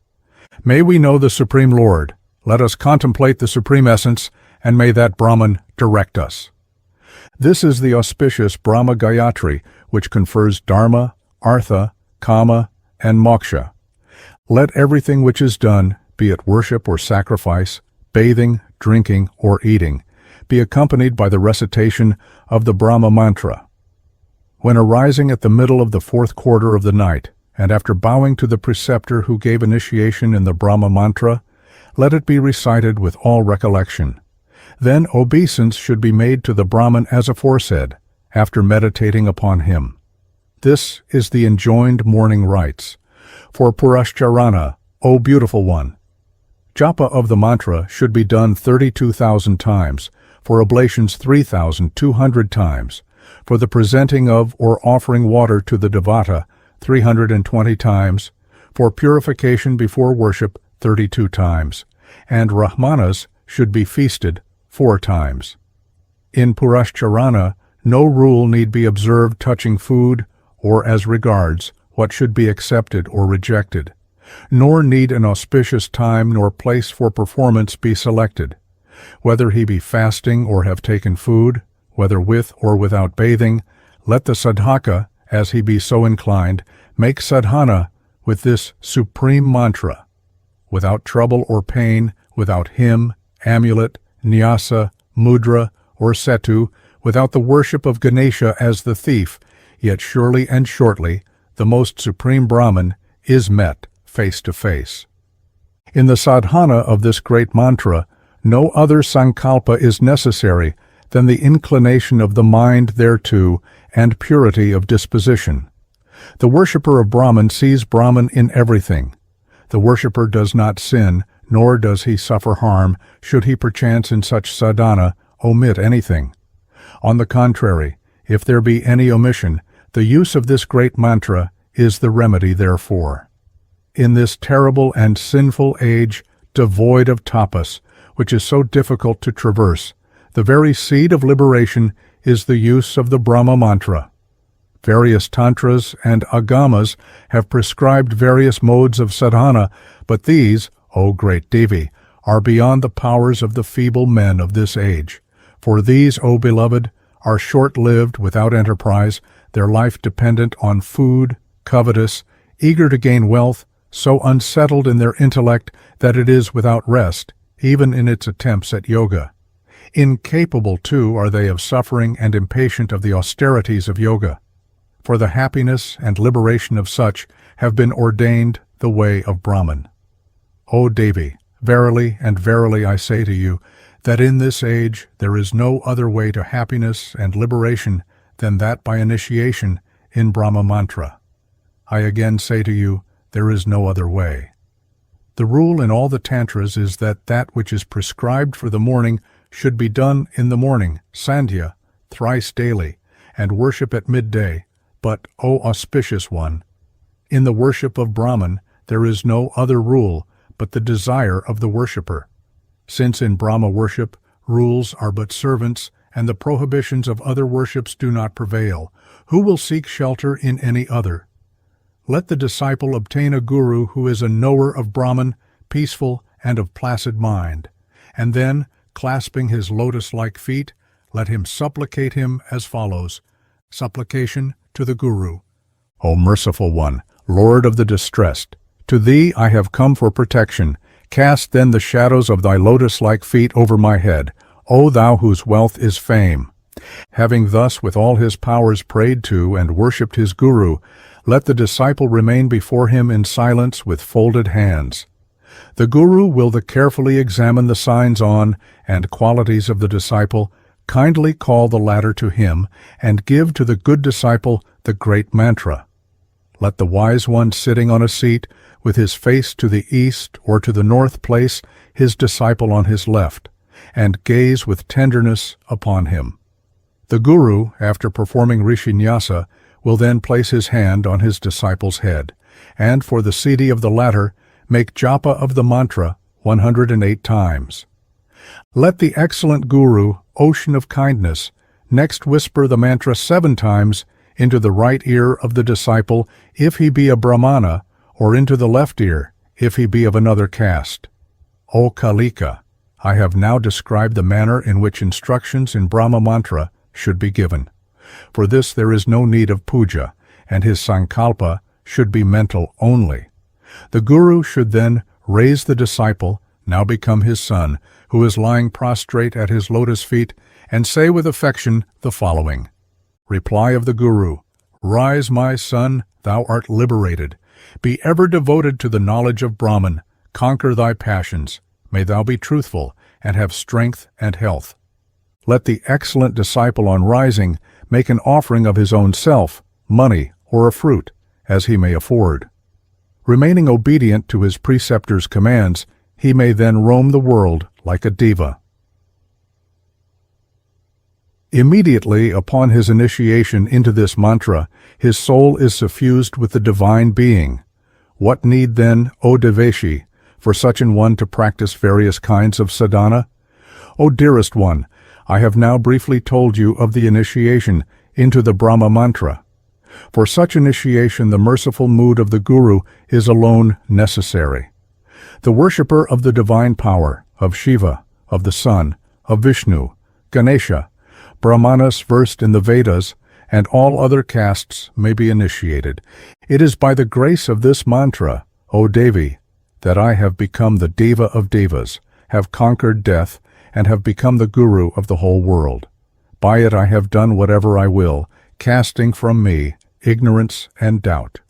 May we know the Supreme Lord. Let us contemplate the Supreme Essence, and may that Brahman direct us. This is the auspicious Brahma Gayatri, which confers Dharma, Artha, Kama, and Moksha. Let everything which is done, be it worship or sacrifice, bathing, drinking, or eating, be accompanied by the recitation of the Brahma mantra. When arising at the middle of the fourth quarter of the night, and after bowing to the preceptor who gave initiation in the Brahma mantra, let it be recited with all recollection. Then obeisance should be made to the Brahman as aforesaid, after meditating upon him. This is the enjoined morning rites. For Purascharana, O beautiful one. Japa of the mantra should be done 32,000 times, for oblations 3,200 times, for the presenting of or offering water to the Devata 320 times, for purification before worship 32 times, and Rahmanas should be feasted 4 times. In Purascharana, no rule need be observed touching food or as regards what should be accepted or rejected, nor need an auspicious time nor place for performance be selected. Whether he be fasting or have taken food, whether with or without bathing, let the sadhaka, as he be so inclined, make sadhana with this supreme mantra. Without trouble or pain, without hymn, amulet, nyasa, mudra, or setu, without the worship of Ganesha as the thief, yet surely and shortly, the most supreme Brahman is met face to face. In the sadhana of this great mantra, no other sankalpa is necessary than the inclination of the mind thereto and purity of disposition. The worshipper of Brahman sees Brahman in everything. The worshipper does not sin, nor does he suffer harm, should he perchance in such sadhana omit anything. On the contrary, if there be any omission, the use of this great mantra is the remedy therefor. In this terrible and sinful age, devoid of tapas, which is so difficult to traverse, the very seed of liberation is the use of the Brahma mantra. Various tantras and agamas have prescribed various modes of sadhana, but these, O great Devi, are beyond the powers of the feeble men of this age. For these, O beloved, are short-lived, without enterprise, their life dependent on food, covetous, eager to gain wealth, so unsettled in their intellect that it is without rest, even in its attempts at yoga. Incapable, too, are they of suffering and impatient of the austerities of yoga. For the happiness and liberation of such have been ordained the way of Brahman. O Devi, verily and verily I say to you, that in this age there is no other way to happiness and liberation than that by initiation in Brahma Mantra. I again say to you, there is no other way. The rule in all the Tantras is that that which is prescribed for the morning should be done in the morning, Sandhya, thrice daily, and worship at midday. But, O auspicious one, in the worship of Brahman there is no other rule but the desire of the worshipper. Since in Brahma worship rules are but servants, and the prohibitions of other worships do not prevail, who will seek shelter in any other? Let the disciple obtain a guru who is a knower of Brahman, peaceful and of placid mind, and then, clasping his lotus-like feet, let him supplicate him as follows. Supplication to the Guru. O merciful one, Lord of the distressed, to thee I have come for protection. Cast then the shadows of thy lotus-like feet over my head, O thou whose wealth is fame. Having thus with all his powers prayed to and worshipped his Guru, let the disciple remain before him in silence with folded hands. The Guru will carefully examine the signs on and qualities of the disciple, kindly call the latter to him, and give to the good disciple the great mantra. Let the wise one sitting on a seat, with his face to the east or to the north, place his disciple on his left, and gaze with tenderness upon him. The Guru, after performing Rishinyasa, will then place his hand on his disciple's head, and for the siddhi of the latter, make japa of the mantra 108 times. Let the excellent Guru, ocean of kindness, next whisper the mantra 7 times into the right ear of the disciple if he be a Brahmana, or into the left ear if he be of another caste. O Kalika, I have now described the manner in which instructions in Brahma Mantra should be given. For this there is no need of puja, and his sankalpa should be mental only. The Guru should then raise the disciple, now become his son, who is lying prostrate at his lotus feet, and say with affection the following. Reply of the Guru, Rise, my son, thou art liberated. Be ever devoted to the knowledge of Brahman. Conquer thy passions. May thou be truthful, and have strength and health. Let the excellent disciple on rising make an offering of his own self, money, or a fruit, as he may afford. Remaining obedient to his preceptor's commands, he may then roam the world like a diva. Immediately upon his initiation into this mantra, his soul is suffused with the divine being. What need then, O Deveshi, for such an one to practice various kinds of sadhana? O dearest one, I have now briefly told you of the initiation into the Brahma Mantra. For such initiation the merciful mood of the Guru is alone necessary. The worshipper of the divine power, of Shiva, of the sun, of Vishnu, Ganesha, Brahmanas versed in the Vedas, and all other castes may be initiated. It is by the grace of this mantra, O Devi, that I have become the Deva of Devas, have conquered death, and have become the Guru of the whole world. By it I have done whatever I will, casting from me ignorance and doubt.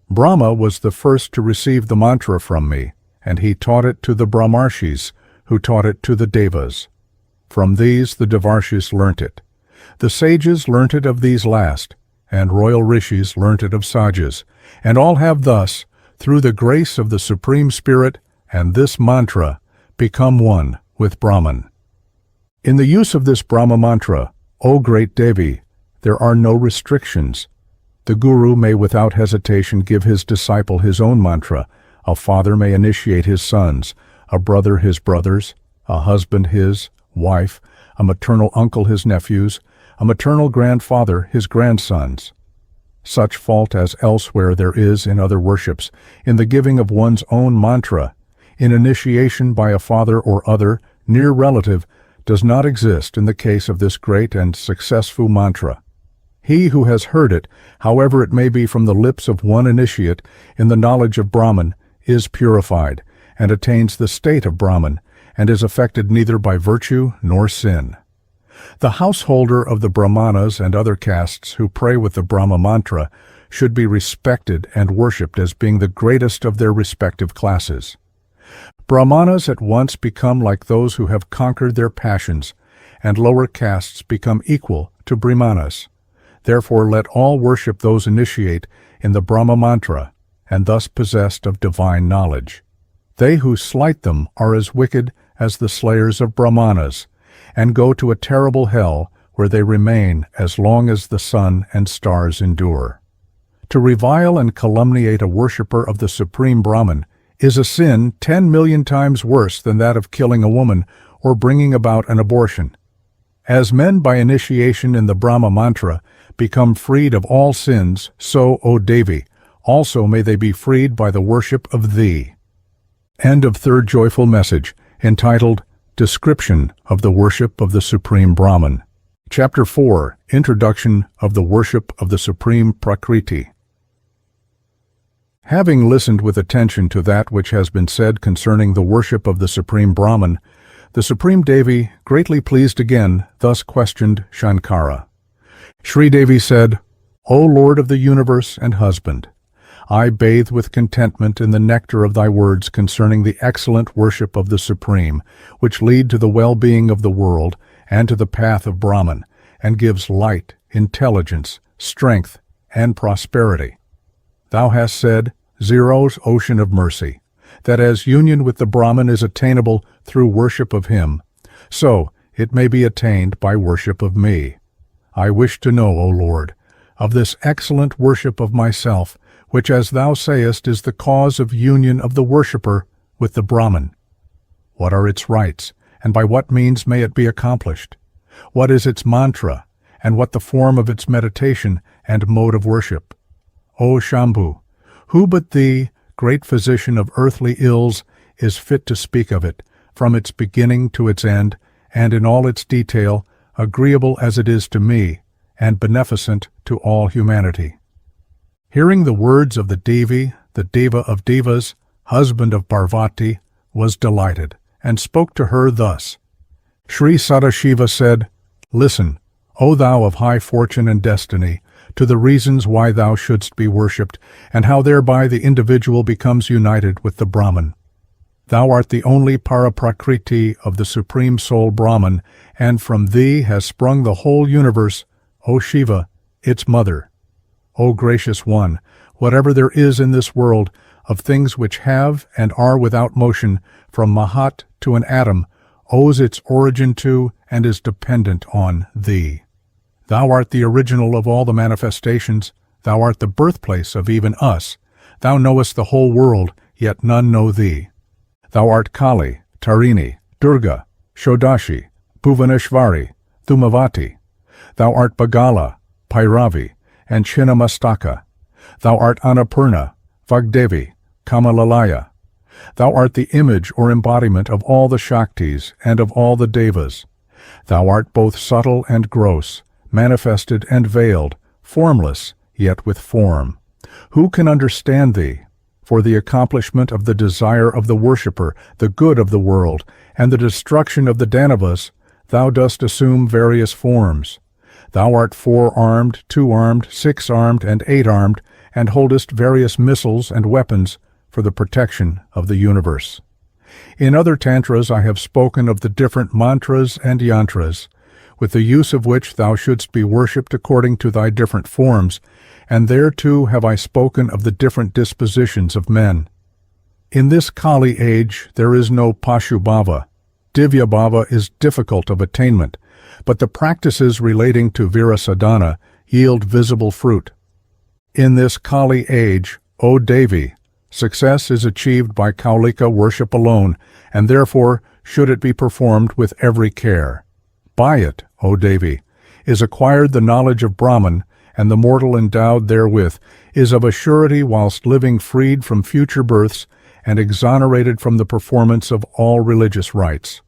Brahma was the first to receive the mantra from me, and he taught it to the Brahmarshis, who taught it to the Devas. From these the Devarshis learnt it. The sages learnt it of these last, and royal rishis learnt it of sages, and all have thus, through the grace of the Supreme Spirit and this mantra, become one with Brahman. In the use of this Brahma mantra, O great Devi, there are no restrictions. The Guru may without hesitation give his disciple his own mantra. A father may initiate his sons, a brother his brothers, a husband his wife, a maternal uncle his nephews, a maternal grandfather his grandsons. Such fault as elsewhere there is in other worships, in the giving of one's own mantra, in initiation by a father or other near relative, does not exist in the case of this great and successful mantra. He who has heard it, however it may be from the lips of one initiate, in the knowledge of Brahman, is purified, and attains the state of Brahman, and is affected neither by virtue nor sin. The householder of the Brahmanas and other castes who pray with the Brahma mantra should be respected and worshipped as being the greatest of their respective classes. Brahmanas at once become like those who have conquered their passions, and lower castes become equal to Brahmanas. Therefore let all worship those initiate in the Brahma mantra, and thus possessed of divine knowledge. They who slight them are as wicked as the slayers of Brahmanas, and go to a terrible hell where they remain as long as the sun and stars endure. To revile and calumniate a worshipper of the Supreme Brahman is a sin 10 million times worse than that of killing a woman or bringing about an abortion. As men by initiation in the Brahma mantra become freed of all sins, so, O Devi, also may they be freed by the worship of thee. End of third joyful message, entitled Description of the Worship of the Supreme Brahman. Chapter 4, Introduction of the Worship of the Supreme Prakriti. Having listened with attention to that which has been said concerning the worship of the Supreme Brahman, the Supreme Devi, greatly pleased again, thus questioned Shankara. Sri Devi said, O Lord of the universe and husband, I bathe with contentment in the nectar of thy words concerning the excellent worship of the Supreme, which lead to the well-being of the world and to the path of Brahman, and gives light, intelligence, strength, and prosperity. Thou hast said, Zero's ocean of mercy, that as union with the Brahman is attainable through worship of him, so it may be attained by worship of me. I wish to know, O Lord, of this excellent worship of myself, which, as thou sayest, is the cause of union of the worshipper with the Brahman. What are its rites, and by what means may it be accomplished? What is its mantra, and what the form of its meditation and mode of worship? O Shambhu, who but thee, great physician of earthly ills, is fit to speak of it, from its beginning to its end, and in all its detail, agreeable as it is to me, and beneficent to all humanity? Hearing the words of the Devi, the Deva of Devas, husband of Parvati, was delighted, and spoke to her thus. Sri Sadashiva said, Listen, O thou of high fortune and destiny, to the reasons why thou shouldst be worshipped, and how thereby the individual becomes united with the Brahman. Thou art the only Paraprakriti of the Supreme Soul Brahman, and from thee has sprung the whole universe, O Shiva, its mother. O gracious one, whatever there is in this world, of things which have and are without motion, from Mahat to an atom, owes its origin to and is dependent on thee. Thou art the original of all the manifestations, thou art the birthplace of even us. Thou knowest the whole world, yet none know thee. Thou art Kali, Tarini, Durga, Shodashi, Bhuvaneshvari, Thumavati. Thou art Bagala, Bhairavi, and Chinnamastaka. Thou art Annapurna, Vagdevi, Kamalalaya. Thou art the image or embodiment of all the Shaktis and of all the Devas. Thou art both subtle and gross, manifested and veiled, formless, yet with form. Who can understand thee? For the accomplishment of the desire of the worshipper, the good of the world, and the destruction of the Danavas, thou dost assume various forms. Thou art 4-armed, 2-armed, 6-armed, and 8-armed, and holdest various missiles and weapons for the protection of the universe. In other tantras I have spoken of the different mantras and yantras, with the use of which thou shouldst be worshipped according to thy different forms, and there too have I spoken of the different dispositions of men. In this Kali age there is no Pashubhava. Divyabhava is difficult of attainment, but the practices relating to Virasadhana yield visible fruit. In this Kali age, O Devi, success is achieved by Kaulika worship alone, and therefore should it be performed with every care. By it, O Devi, is acquired the knowledge of Brahman, and the mortal endowed therewith is of a surety whilst living freed from future births and exonerated from the performance of all religious rites.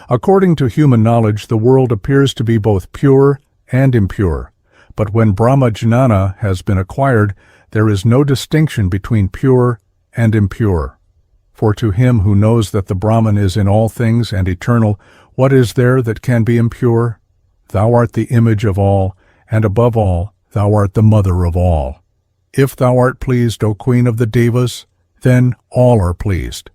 According to human knowledge, the world appears to be both pure and impure, but when Brahma Jnana has been acquired, there is no distinction between pure and impure. For to him who knows that the Brahman is in all things and eternal, what is there that can be impure? Thou art the image of all, and above all, thou art the mother of all. If thou art pleased, O Queen of the Devas, then all are pleased.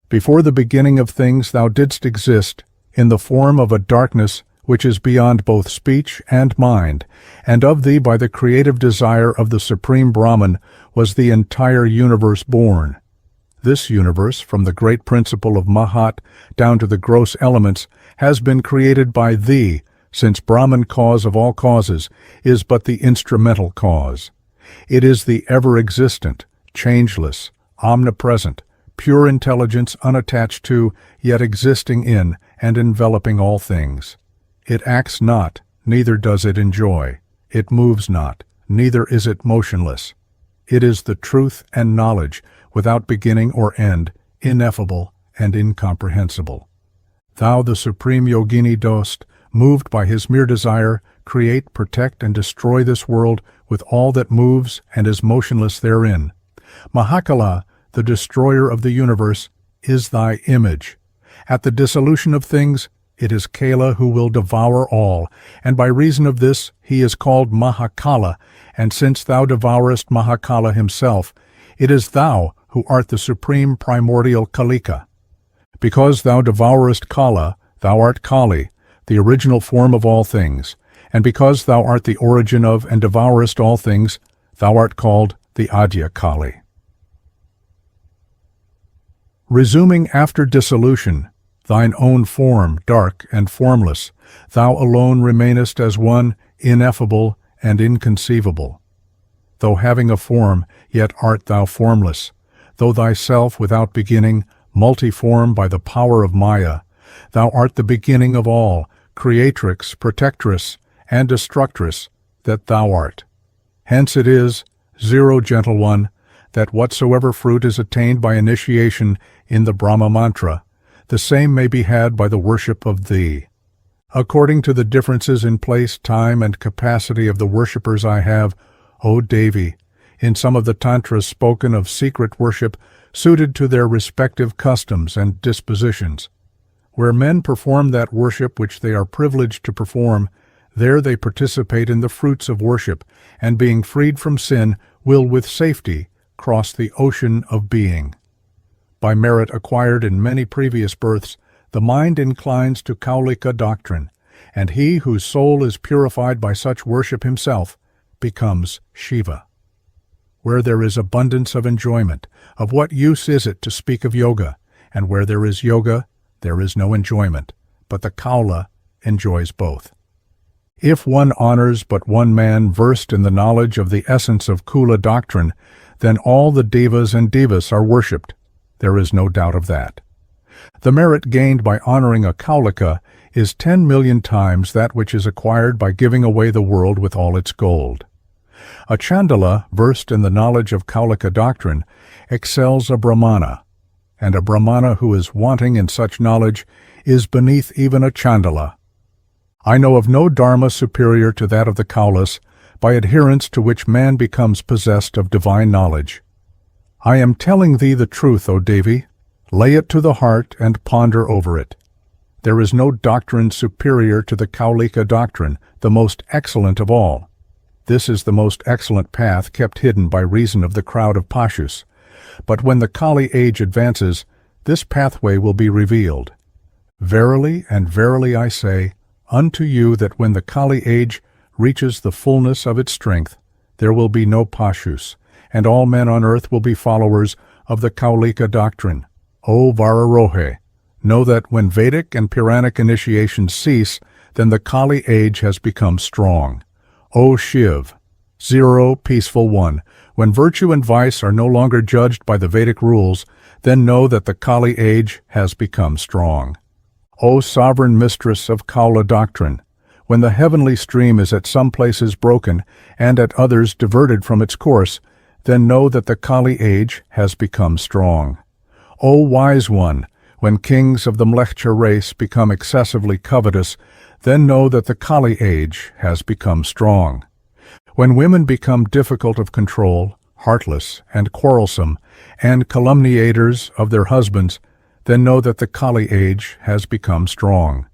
Before the beginning of things thou didst exist, in the form of a darkness which is beyond both speech and mind, and of thee by the creative desire of the supreme Brahman was the entire universe born. This universe, from the great principle of Mahat down to the gross elements, has been created by thee, since Brahman, cause of all causes, is but the instrumental cause. It is the ever-existent, changeless, omnipresent, pure intelligence unattached to, yet existing in, and enveloping all things. It acts not, neither does it enjoy. It moves not, neither is it motionless. It is the truth and knowledge, without beginning or end, ineffable and incomprehensible. Thou, the supreme yogini, dost, moved by his mere desire, create, protect, and destroy this world with all that moves and is motionless therein. Mahakala, the destroyer of the universe, is thy image. At the dissolution of things, it is Kala who will devour all, and by reason of this he is called Mahakala, and since thou devourest Mahakala himself, it is thou who art the supreme primordial Kalika. Because thou devourest Kala, thou art Kali, the original form of all things, and because thou art the origin of and devourest all things, thou art called the Adya Kali. Resuming after dissolution, thine own form, dark and formless, thou alone remainest as one, ineffable and inconceivable. Though having a form, yet art thou formless. Though thyself without beginning, multiform by the power of Maya, thou art the beginning of all, creatrix, protectress, and destructress that thou art. Hence it is, zero gentle one, that whatsoever fruit is attained by initiation in the Brahma mantra, the same may be had by the worship of thee. According to the differences in place, time, and capacity of the worshippers I have, O Devi, in some of the tantras spoken of secret worship suited to their respective customs and dispositions. Where men perform that worship which they are privileged to perform, there they participate in the fruits of worship, and being freed from sin, will with safety cross the ocean of being. By merit acquired in many previous births, the mind inclines to Kaulika doctrine, and he whose soul is purified by such worship himself becomes Shiva. Where there is abundance of enjoyment, of what use is it to speak of yoga? And where there is yoga, there is no enjoyment, but the Kaula enjoys both. If one honors but one man versed in the knowledge of the essence of Kula doctrine, then all the devas and devas are worshipped. There is no doubt of that. The merit gained by honoring a Kaulika is 10 million times that which is acquired by giving away the world with all its gold. A Chandala, versed in the knowledge of Kaulika doctrine, excels a Brahmana, and a Brahmana who is wanting in such knowledge is beneath even a Chandala. I know of no dharma superior to that of the Kaulas, by adherence to which man becomes possessed of divine knowledge. I am telling thee the truth, O Devi. Lay it to the heart and ponder over it. There is no doctrine superior to the Kaulika doctrine, the most excellent of all. This is the most excellent path kept hidden by reason of the crowd of Pashus. But when the Kali age advances, this pathway will be revealed. Verily and verily I say unto you that when the Kali age reaches the fullness of its strength, there will be no Pashus, and all men on earth will be followers of the Kaulika doctrine. O Vararohe, know that when Vedic and Puranic initiations cease, then the Kali age has become strong. O Shiv, zero peaceful one, when virtue and vice are no longer judged by the Vedic rules, then know that the Kali age has become strong. O sovereign mistress of Kaula doctrine, when the heavenly stream is at some places broken and at others diverted from its course, then know that the Kali age has become strong. O wise one, when kings of the Mlechcha race become excessively covetous, then know that the Kali age has become strong. When women become difficult of control, heartless and quarrelsome, and calumniators of their husbands, then know that the Kali age has become strong.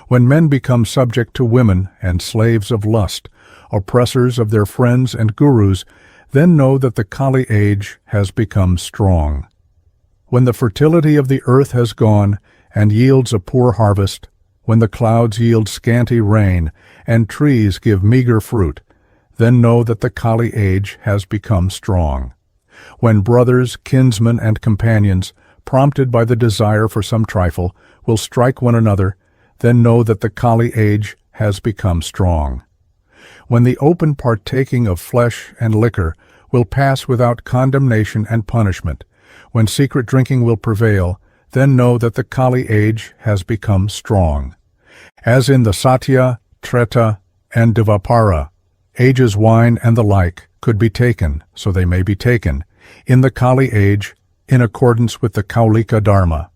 When men become subject to women and slaves of lust, oppressors of their friends and gurus, then know that the Kali age has become strong. When the fertility of the earth has gone, and yields a poor harvest, when the clouds yield scanty rain, and trees give meager fruit, then know that the Kali age has become strong. When brothers, kinsmen, and companions, prompted by the desire for some trifle, will strike one another, then know that the Kali age has become strong. When the open partaking of flesh and liquor will pass without condemnation and punishment, when secret drinking will prevail, then know that the Kali age has become strong. As in the Satya, Treta, and Dvapara, ages wine and the like could be taken, so they may be taken, in the Kali age, in accordance with the Kaulika Dharma.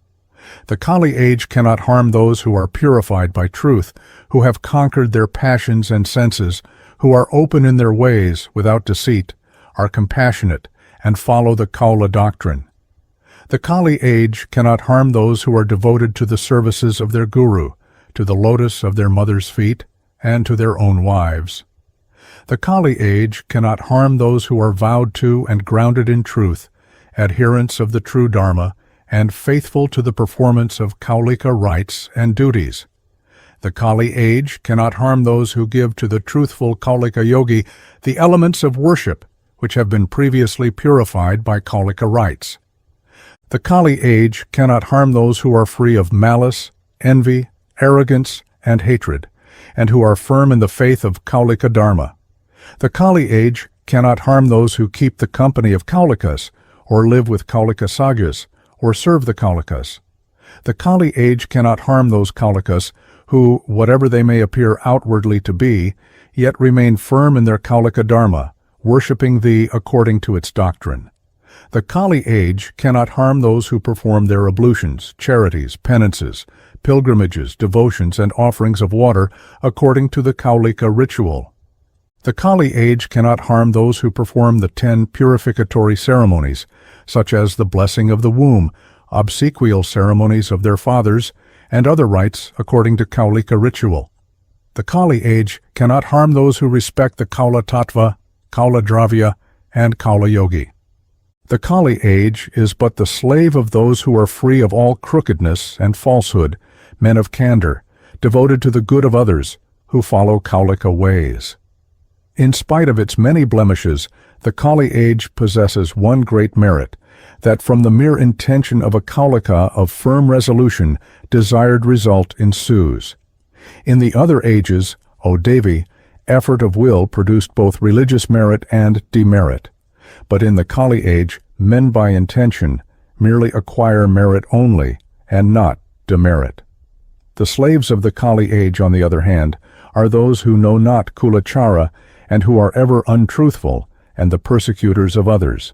The Kali age cannot harm those who are purified by truth, who have conquered their passions and senses, who are open in their ways without deceit, are compassionate, and follow the Kaula doctrine. The Kali age cannot harm those who are devoted to the services of their guru, to the lotus of their mother's feet, and to their own wives. The Kali age cannot harm those who are vowed to and grounded in truth, adherents of the true Dharma, and faithful to the performance of Kaulika rites and duties. The Kali age cannot harm those who give to the truthful Kaulika yogi the elements of worship which have been previously purified by Kaulika rites. The Kali age cannot harm those who are free of malice, envy, arrogance, and hatred, and who are firm in the faith of Kaulika Dharma. The Kali age cannot harm those who keep the company of Kaulikas, or live with Kaulika sagyas, or serve the Kaulikas. The Kali age cannot harm those Kaulikas who, whatever they may appear outwardly to be, yet remain firm in their Kaulika Dharma, worshipping thee according to its doctrine. The Kali age cannot harm those who perform their ablutions, charities, penances, pilgrimages, devotions, and offerings of water according to the Kaulika ritual. The Kali age cannot harm those who perform the 10 purificatory ceremonies, such as the blessing of the womb, obsequial ceremonies of their fathers, and other rites according to Kaulika ritual. The Kali age cannot harm those who respect the Kaula Tattva, Kaula Dravya, and Kaula Yogi. The Kali age is but the slave of those who are free of all crookedness and falsehood, men of candor, devoted to the good of others, who follow Kaulika ways. In spite of its many blemishes, the Kali age possesses one great merit, that from the mere intention of a Kaulika of firm resolution, desired result ensues. In the other ages, O Devi, effort of will produced both religious merit and demerit. But in the Kali age, men by intention merely acquire merit only, and not demerit. The slaves of the Kali age, on the other hand, are those who know not kulachara, and who are ever untruthful, and the persecutors of others.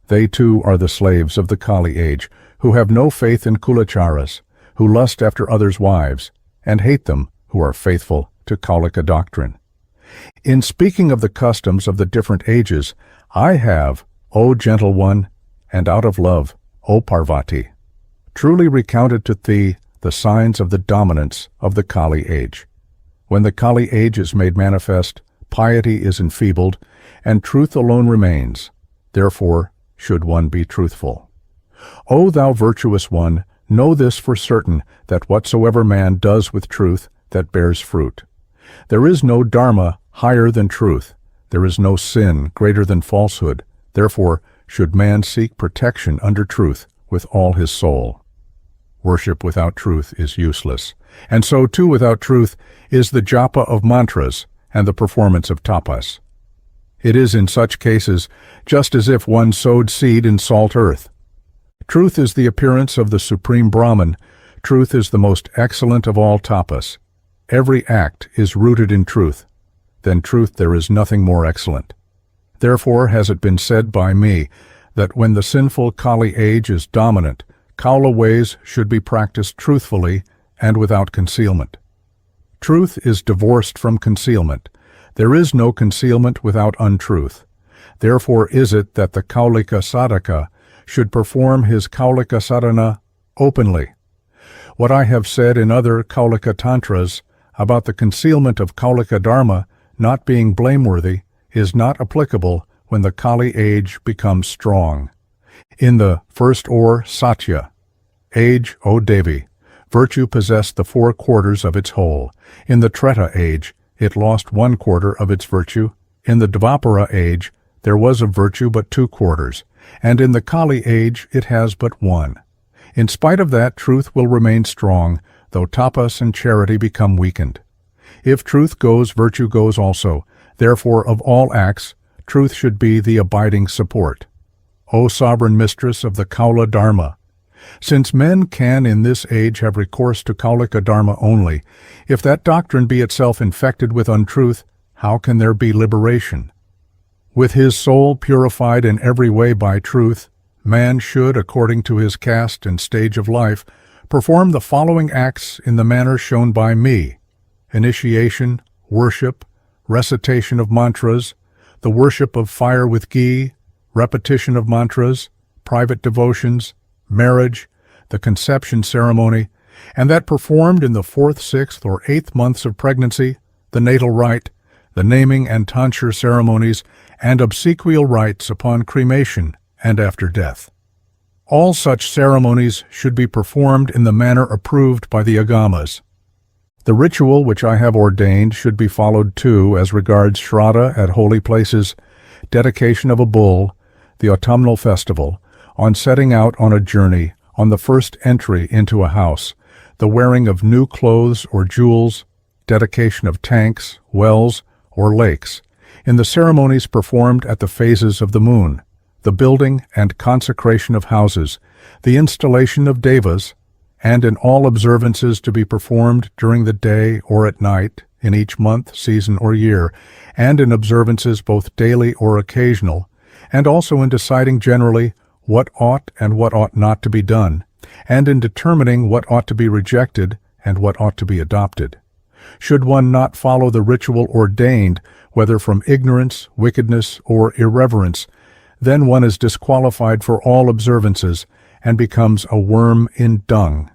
They too are the slaves of the Kali age, who have no faith in kulacharas, who lust after others' wives, and hate them who are faithful to Kaulika doctrine. In speaking of the customs of the different ages, I have, O gentle one, and out of love, O Parvati, truly recounted to thee the signs of the dominance of the Kali age. When the Kali age is made manifest, piety is enfeebled, and truth alone remains. Therefore should one be truthful. O thou virtuous one, know this for certain, that whatsoever man does with truth, that bears fruit. There is no dharma higher than truth. There is no sin greater than falsehood. Therefore should man seek protection under truth with all his soul. Worship without truth is useless, and so too without truth is the japa of mantras and the performance of tapas. It is in such cases just as if one sowed seed in salt earth. Truth is the appearance of the supreme Brahman. Truth is the most excellent of all tapas. Every act is rooted in truth. Than truth there is nothing more excellent. Therefore has it been said by me that when the sinful Kali age is dominant, Kaula ways should be practiced truthfully and without concealment. Truth is divorced from concealment. There is no concealment without untruth. Therefore is it that the Kaulika sadhaka should perform his Kaulika sadhana openly. What I have said in other Kaulika Tantras about the concealment of Kaulika Dharma not being blameworthy is not applicable when the Kali age becomes strong. In the first or Satya age, O Devi, virtue possessed the 4/4 of its whole. In the Treta age, it lost 1/4 of its virtue. In the Dvapara age, there was of virtue but 2/4, and in the Kali age it has but 1. In spite of that, truth will remain strong, though tapas and charity become weakened. If truth goes, virtue goes also. Therefore, of all acts, truth should be the abiding support. O sovereign mistress of the Kaula Dharma, since men can in this age have recourse to Kaulika Dharma only, if that doctrine be itself infected with untruth, how can there be liberation? With his soul purified in every way by truth, man should, according to his caste and stage of life, perform the following acts in the manner shown by me: initiation, worship, recitation of mantras, the worship of fire with ghee, repetition of mantras, private devotions, marriage, the conception ceremony, and that performed in the 4th, 6th, or 8th months of pregnancy, the natal rite, the naming and tonsure ceremonies, and obsequial rites upon cremation and after death. All such ceremonies should be performed in the manner approved by the Agamas. The ritual which I have ordained should be followed too as regards Shraddha at holy places, dedication of a bull, the autumnal festival, on setting out on a journey, on the first entry into a house, the wearing of new clothes or jewels, dedication of tanks, wells, or lakes, in the ceremonies performed at the phases of the moon, the building and consecration of houses, the installation of devas, and in all observances to be performed during the day or at night, in each month, season, or year, and in observances both daily or occasional, and also in deciding generally what ought and what ought not to be done, and in determining what ought to be rejected and what ought to be adopted. Should one not follow the ritual ordained, whether from ignorance, wickedness, or irreverence, then one is disqualified for all observances and becomes a worm in dung.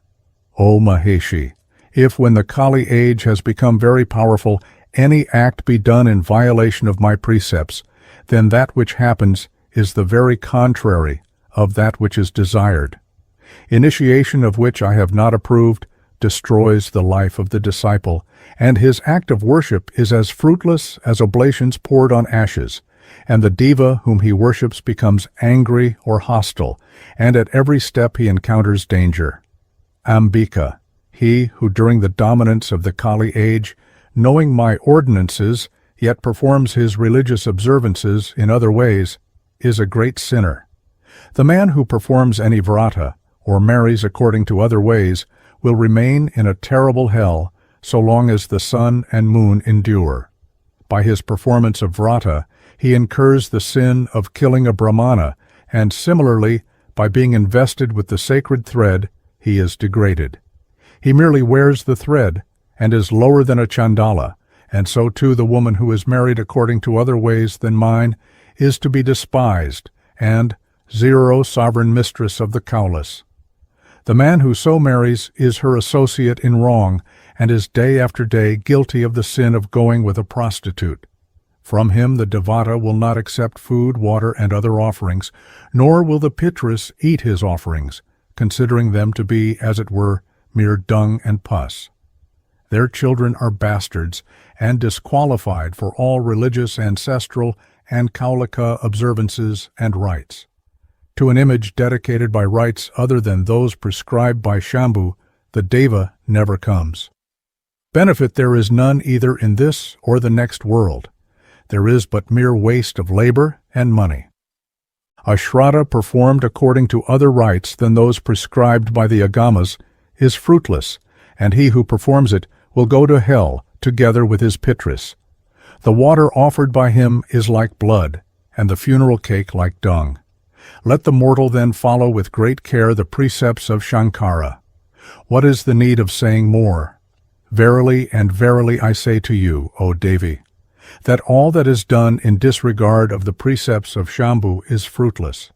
O Maheshi, if when the Kali age has become very powerful, any act be done in violation of my precepts, then that which happens is the very contrary of that which is desired. Initiation of which I have not approved destroys the life of the disciple, and his act of worship is as fruitless as oblations poured on ashes, and the diva whom he worships becomes angry or hostile, and at every step he encounters danger. Ambika, he who during the dominance of the Kali age, knowing my ordinances, yet performs his religious observances in other ways, is a great sinner. The man who performs any vrata, or marries according to other ways, will remain in a terrible hell so long as the sun and moon endure. By his performance of vrata, he incurs the sin of killing a Brahmana, and similarly, by being invested with the sacred thread, he is degraded. He merely wears the thread, and is lower than a Chandala, and so too the woman who is married according to other ways than mine is to be despised, and zero sovereign mistress of the Kaulas. The man who so marries is her associate in wrong, and is day after day guilty of the sin of going with a prostitute. From him the Devata will not accept food, water, and other offerings, nor will the Pitris eat his offerings, considering them to be, as it were, mere dung and pus. Their children are bastards, and disqualified for all religious, ancestral, and Kaulika observances and rites. To an image dedicated by rites other than those prescribed by Shambhu, the Deva never comes. Benefit there is none either in this or the next world. There is but mere waste of labor and money. A Shraddha performed according to other rites than those prescribed by the Agamas is fruitless, and he who performs it will go to hell together with his Pitris. The water offered by him is like blood, and the funeral cake like dung. Let the mortal then follow with great care the precepts of Shankara. What is the need of saying more? Verily and verily I say to you, O Devi, that all that is done in disregard of the precepts of Shambhu is fruitless.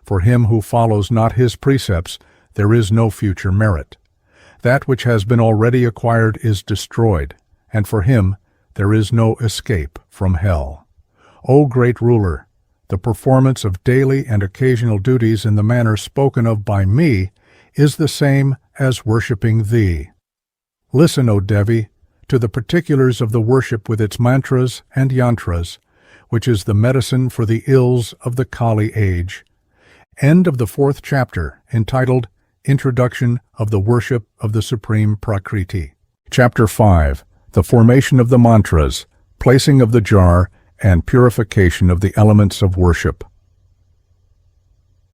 For him who follows not his precepts, there is no future merit. That which has been already acquired is destroyed, and for him there is no escape from hell. O great ruler, the performance of daily and occasional duties in the manner spoken of by me is the same as worshipping thee. Listen, O Devi, to the particulars of the worship with its mantras and yantras, which is the medicine for the ills of the Kali age. End of the 4th chapter, entitled Introduction of the Worship of the Supreme Prakriti. Chapter 5. The Formation of the Mantras, Placing of the Jar, and Purification of the Elements of Worship.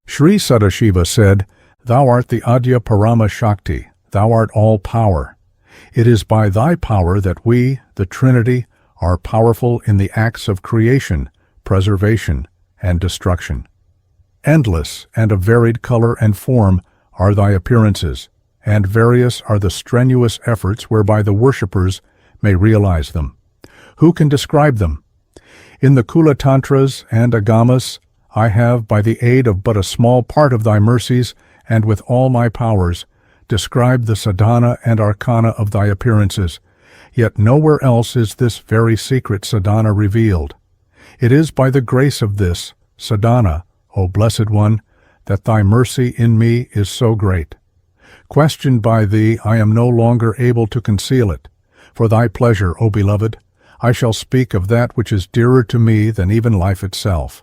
Sri Sadashiva said, Thou art the Adya Parama Shakti, Thou art all power. It is by Thy power that we, the Trinity, are powerful in the acts of creation, preservation, and destruction. Endless and of varied color and form are Thy appearances, and various are the strenuous efforts whereby the worshippers may realize them. Who can describe them? In the Kula Tantras and Agamas, I have, by the aid of but a small part of Thy mercies, and with all my powers, described the sadhana and arcana of Thy appearances, yet nowhere else is this very secret sadhana revealed. It is by the grace of this sadhana, O Blessed One, that Thy mercy in me is so great. Questioned by Thee, I am no longer able to conceal it. For Thy pleasure, O Beloved, I shall speak of that which is dearer to me than even life itself.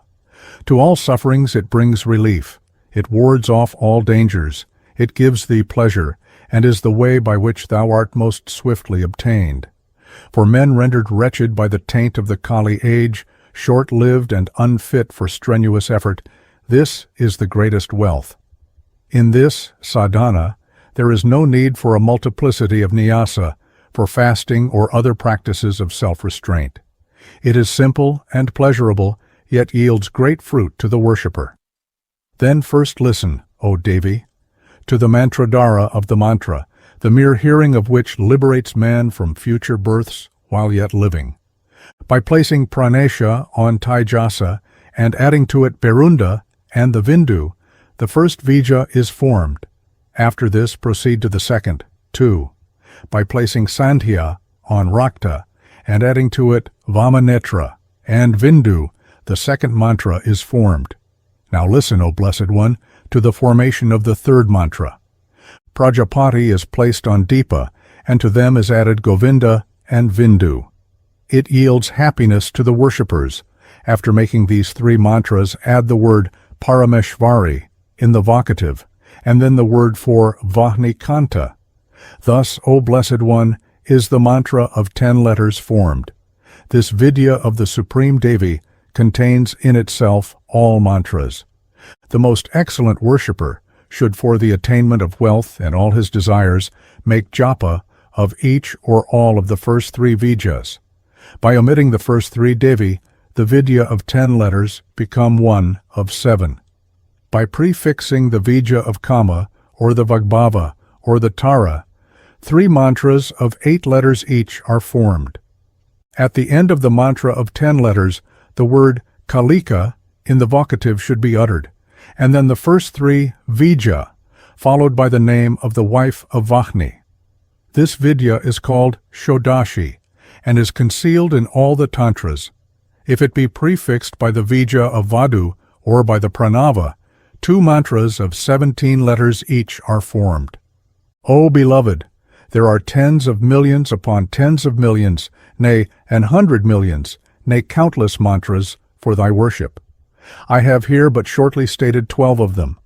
To all sufferings it brings relief. It wards off all dangers. It gives Thee pleasure, and is the way by which Thou art most swiftly obtained. For men rendered wretched by the taint of the Kali age, short-lived and unfit for strenuous effort, this is the greatest wealth. In this sadhana, there is no need for a multiplicity of nyasa, for fasting or other practices of self-restraint. It is simple and pleasurable, yet yields great fruit to the worshipper. Then first listen, O Devi, to the mantradhara of the mantra, the mere hearing of which liberates man from future births while yet living. By placing pranesha on taijasa and adding to it berunda and the vindu, the first vija is formed. After this, proceed to the second, 2. By placing sandhya on rakta and adding to it vamanetra and vindu, the second mantra is formed. Now listen, O Blessed One, to the formation of the third mantra. Prajapati is placed on Deepa, and to them is added Govinda and Vindu. It yields happiness to the worshippers. After making these 3 mantras, add the word Parameshvari in the vocative, and then the word for Vahni Kanta. Thus, O Blessed One, is the mantra of 10 letters formed. This vidya of the Supreme Devi contains in itself all mantras. The most excellent worshipper should, for the attainment of wealth and all his desires, make japa of each or all of the first 3 vijas. By omitting the first 3 devi, the vidya of 10 letters become one of 7. By prefixing the vija of kama, or the vagbhava, or the tara, 3 mantras of 8 letters each are formed. At the end of the mantra of 10 letters, the word kalika in the vocative should be uttered, and then the first 3 vija, followed by the name of the wife of Vahni. This vidya is called shodashi, and is concealed in all the tantras. If it be prefixed by the vija of vadu or by the pranava, 2 mantras of 17 letters each are formed. O Beloved, there are tens of millions upon tens of millions, nay, 100 millions, nay, countless mantras for Thy worship. I have here but shortly stated 12 of them.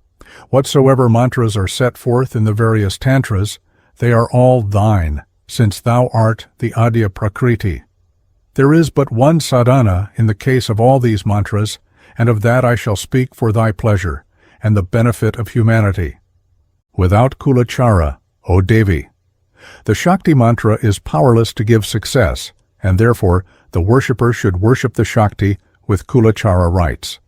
Whatsoever mantras are set forth in the various tantras, they are all Thine, since Thou art the Adya Prakriti. There is but one sadhana in the case of all these mantras, and of that I shall speak for Thy pleasure, and the benefit of humanity. Without kulachara, O Devi. The Shakti mantra is powerless to give success, and therefore the worshipper should worship the Shakti with kulachara rites.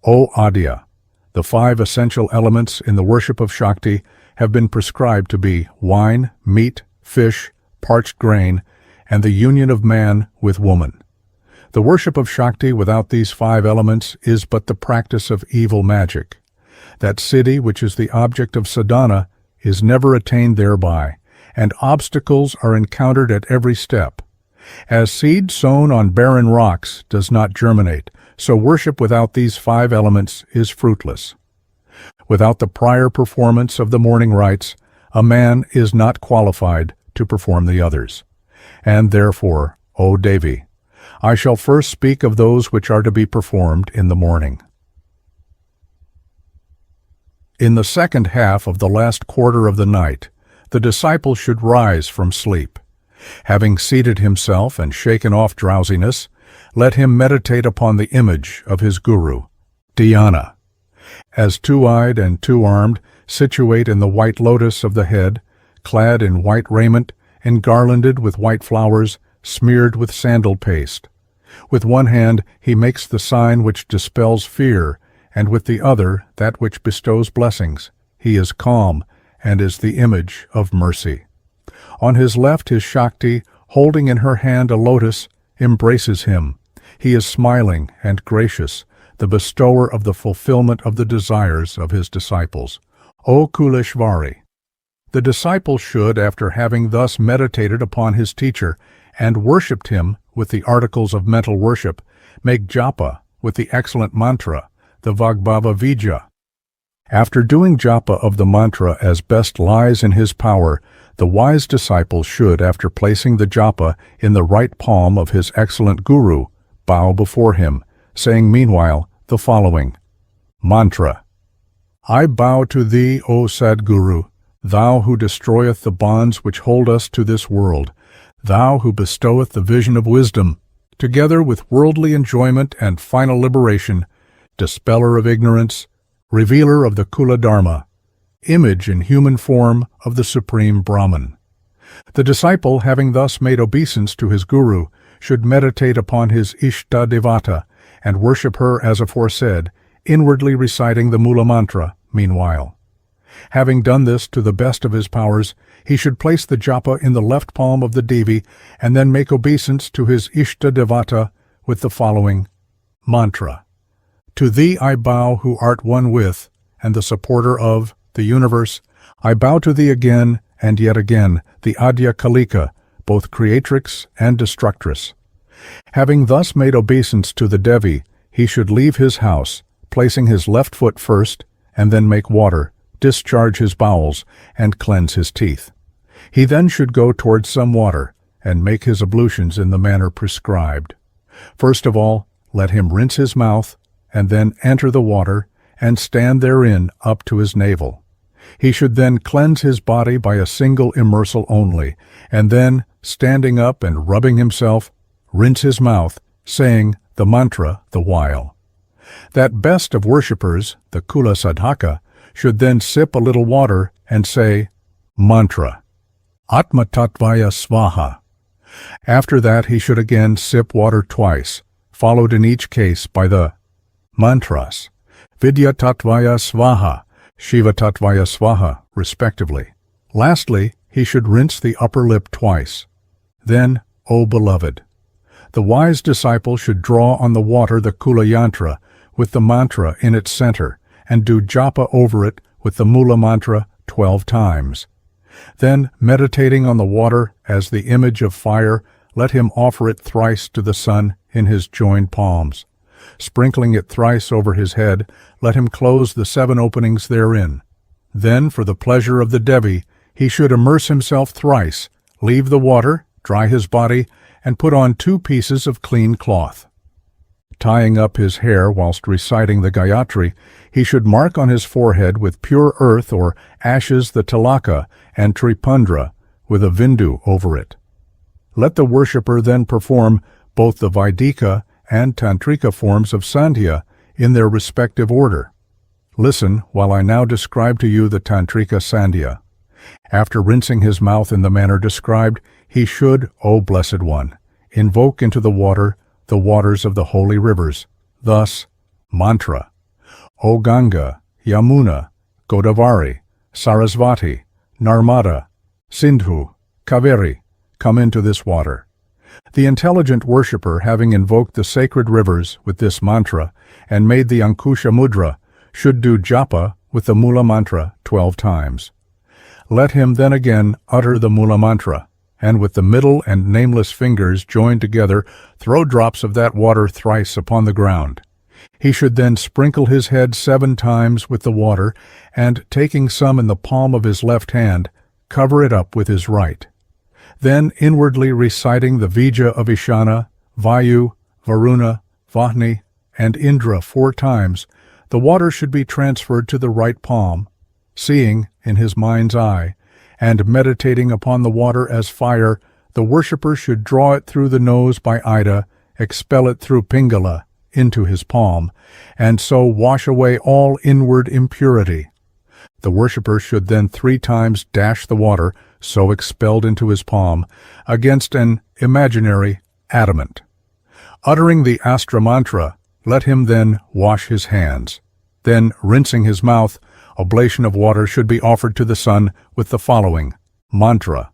O Adya, the 5 essential elements in the worship of Shakti have been prescribed to be wine, meat, fish, parched grain, and the union of man with woman. The worship of Shakti without these 5 elements is but the practice of evil magic. That siddhi which is the object of sadhana is never attained thereby, and obstacles are encountered at every step. As seed sown on barren rocks does not germinate, So worship without these 5 elements is fruitless. Without the prior performance of the morning rites, a man is not qualified to perform the others. And therefore, O Devi, I shall first speak of those which are to be performed in the morning. In the second half of the last quarter of the night, the disciple should rise from sleep. Having seated himself and shaken off drowsiness, let him meditate upon the image of his guru, dhyana. As two-eyed and two-armed, situate in the white lotus of the head, clad in white raiment, and garlanded with white flowers, smeared with sandal paste. With one hand he makes the sign which dispels fear, and with the other that which bestows blessings. He is calm, and is the image of mercy. On his left his Shakti, holding in her hand a lotus, embraces him. He is smiling and gracious, the bestower of the fulfillment of the desires of his disciples. O Kuleshvari! The disciple should, after having thus meditated upon his teacher and worshipped him with the articles of mental worship, make japa with the excellent mantra, the Vagbhava Vija. After doing japa of the mantra as best lies in his power, the wise disciple should, after placing the japa in the right palm of his excellent guru, bow before him, saying meanwhile the following mantra. I bow to thee, O Sadguru, thou who destroyeth the bonds which hold us to this world, thou who bestoweth the vision of wisdom, together with worldly enjoyment and final liberation, dispeller of ignorance, revealer of the Kula Dharma, image in human form of the Supreme Brahman. The disciple, having thus made obeisance to his guru, should meditate upon his Ishta Devata and worship her as aforesaid, inwardly reciting the Mula Mantra meanwhile. Having done this to the best of his powers, he should place the japa in the left palm of the Devi and then make obeisance to his Ishta Devata with the following mantra. To thee I bow who art one with, and the supporter of, the universe. I bow to thee again, and yet again, the Adya Kalika, both creatrix and destructress. Having thus made obeisance to the Devi, he should leave his house, placing his left foot first, and then make water, discharge his bowels, and cleanse his teeth. He then should go towards some water, and make his ablutions in the manner prescribed. First of all, let him rinse his mouth, and then enter the water, and stand therein up to his navel. He should then cleanse his body by a single immersal only, and then, standing up and rubbing himself, rinse his mouth, saying the mantra the while. That best of worshippers, the Kula Sadhaka, should then sip a little water and say, mantra, Atma Tattvaya Svaha. After that he should again sip water twice, followed in each case by the mantras, Vidya Tattvaya Svaha, Shiva Tattvaya Svaha, respectively. Lastly, he should rinse the upper lip twice. Then, O beloved, the wise disciple should draw on the water the Kula Yantra with the mantra in its center, and do japa over it with the Mula Mantra 12 times. Then, meditating on the water as the image of fire, let him offer it thrice to the sun in his joined palms. Sprinkling it thrice over his head, let him close the 7 openings therein. Then, for the pleasure of the Devi, he should immerse himself thrice, leave the water, dry his body, and put on 2 pieces of clean cloth. Tying up his hair whilst reciting the Gayatri, he should mark on his forehead with pure earth or ashes the Tilaka and Tripundra with a Vindu over it. Let the worshipper then perform both the Vaidika and Tantrika forms of Sandhya in their respective order. Listen while I now describe to you the Tantrika Sandhya. After rinsing his mouth in the manner described, he should, O Blessed One, invoke into the waters of the holy rivers. Thus, mantra, O Ganga, Yamuna, Godavari, Sarasvati, Narmada, Sindhu, Kaveri, come into this water. The intelligent worshipper, having invoked the sacred rivers with this mantra and made the Ankusha Mudra, should do japa with the Mula Mantra 12 times. Let him then again utter the Mula Mantra, and with the middle and nameless fingers joined together, throw drops of that water thrice upon the ground, He should then sprinkle his head 7 times with the water, and taking some in the palm of his left hand, cover it up with his right. Then inwardly reciting the Vija of Ishana, Vayu, Varuna, Vahni, and Indra 4 times, the water should be transferred to the right palm, seeing in his mind's eye, and meditating upon the water as fire. The worshipper should draw it through the nose by Ida, expel it through Pingala into his palm, and so wash away all inward impurity. The worshipper should then 3 times dash the water, so expelled into his palm, against an imaginary adamant. Uttering the Astra mantra, let him then wash his hands. Then, rinsing his mouth, oblation of water should be offered to the sun with the following mantra: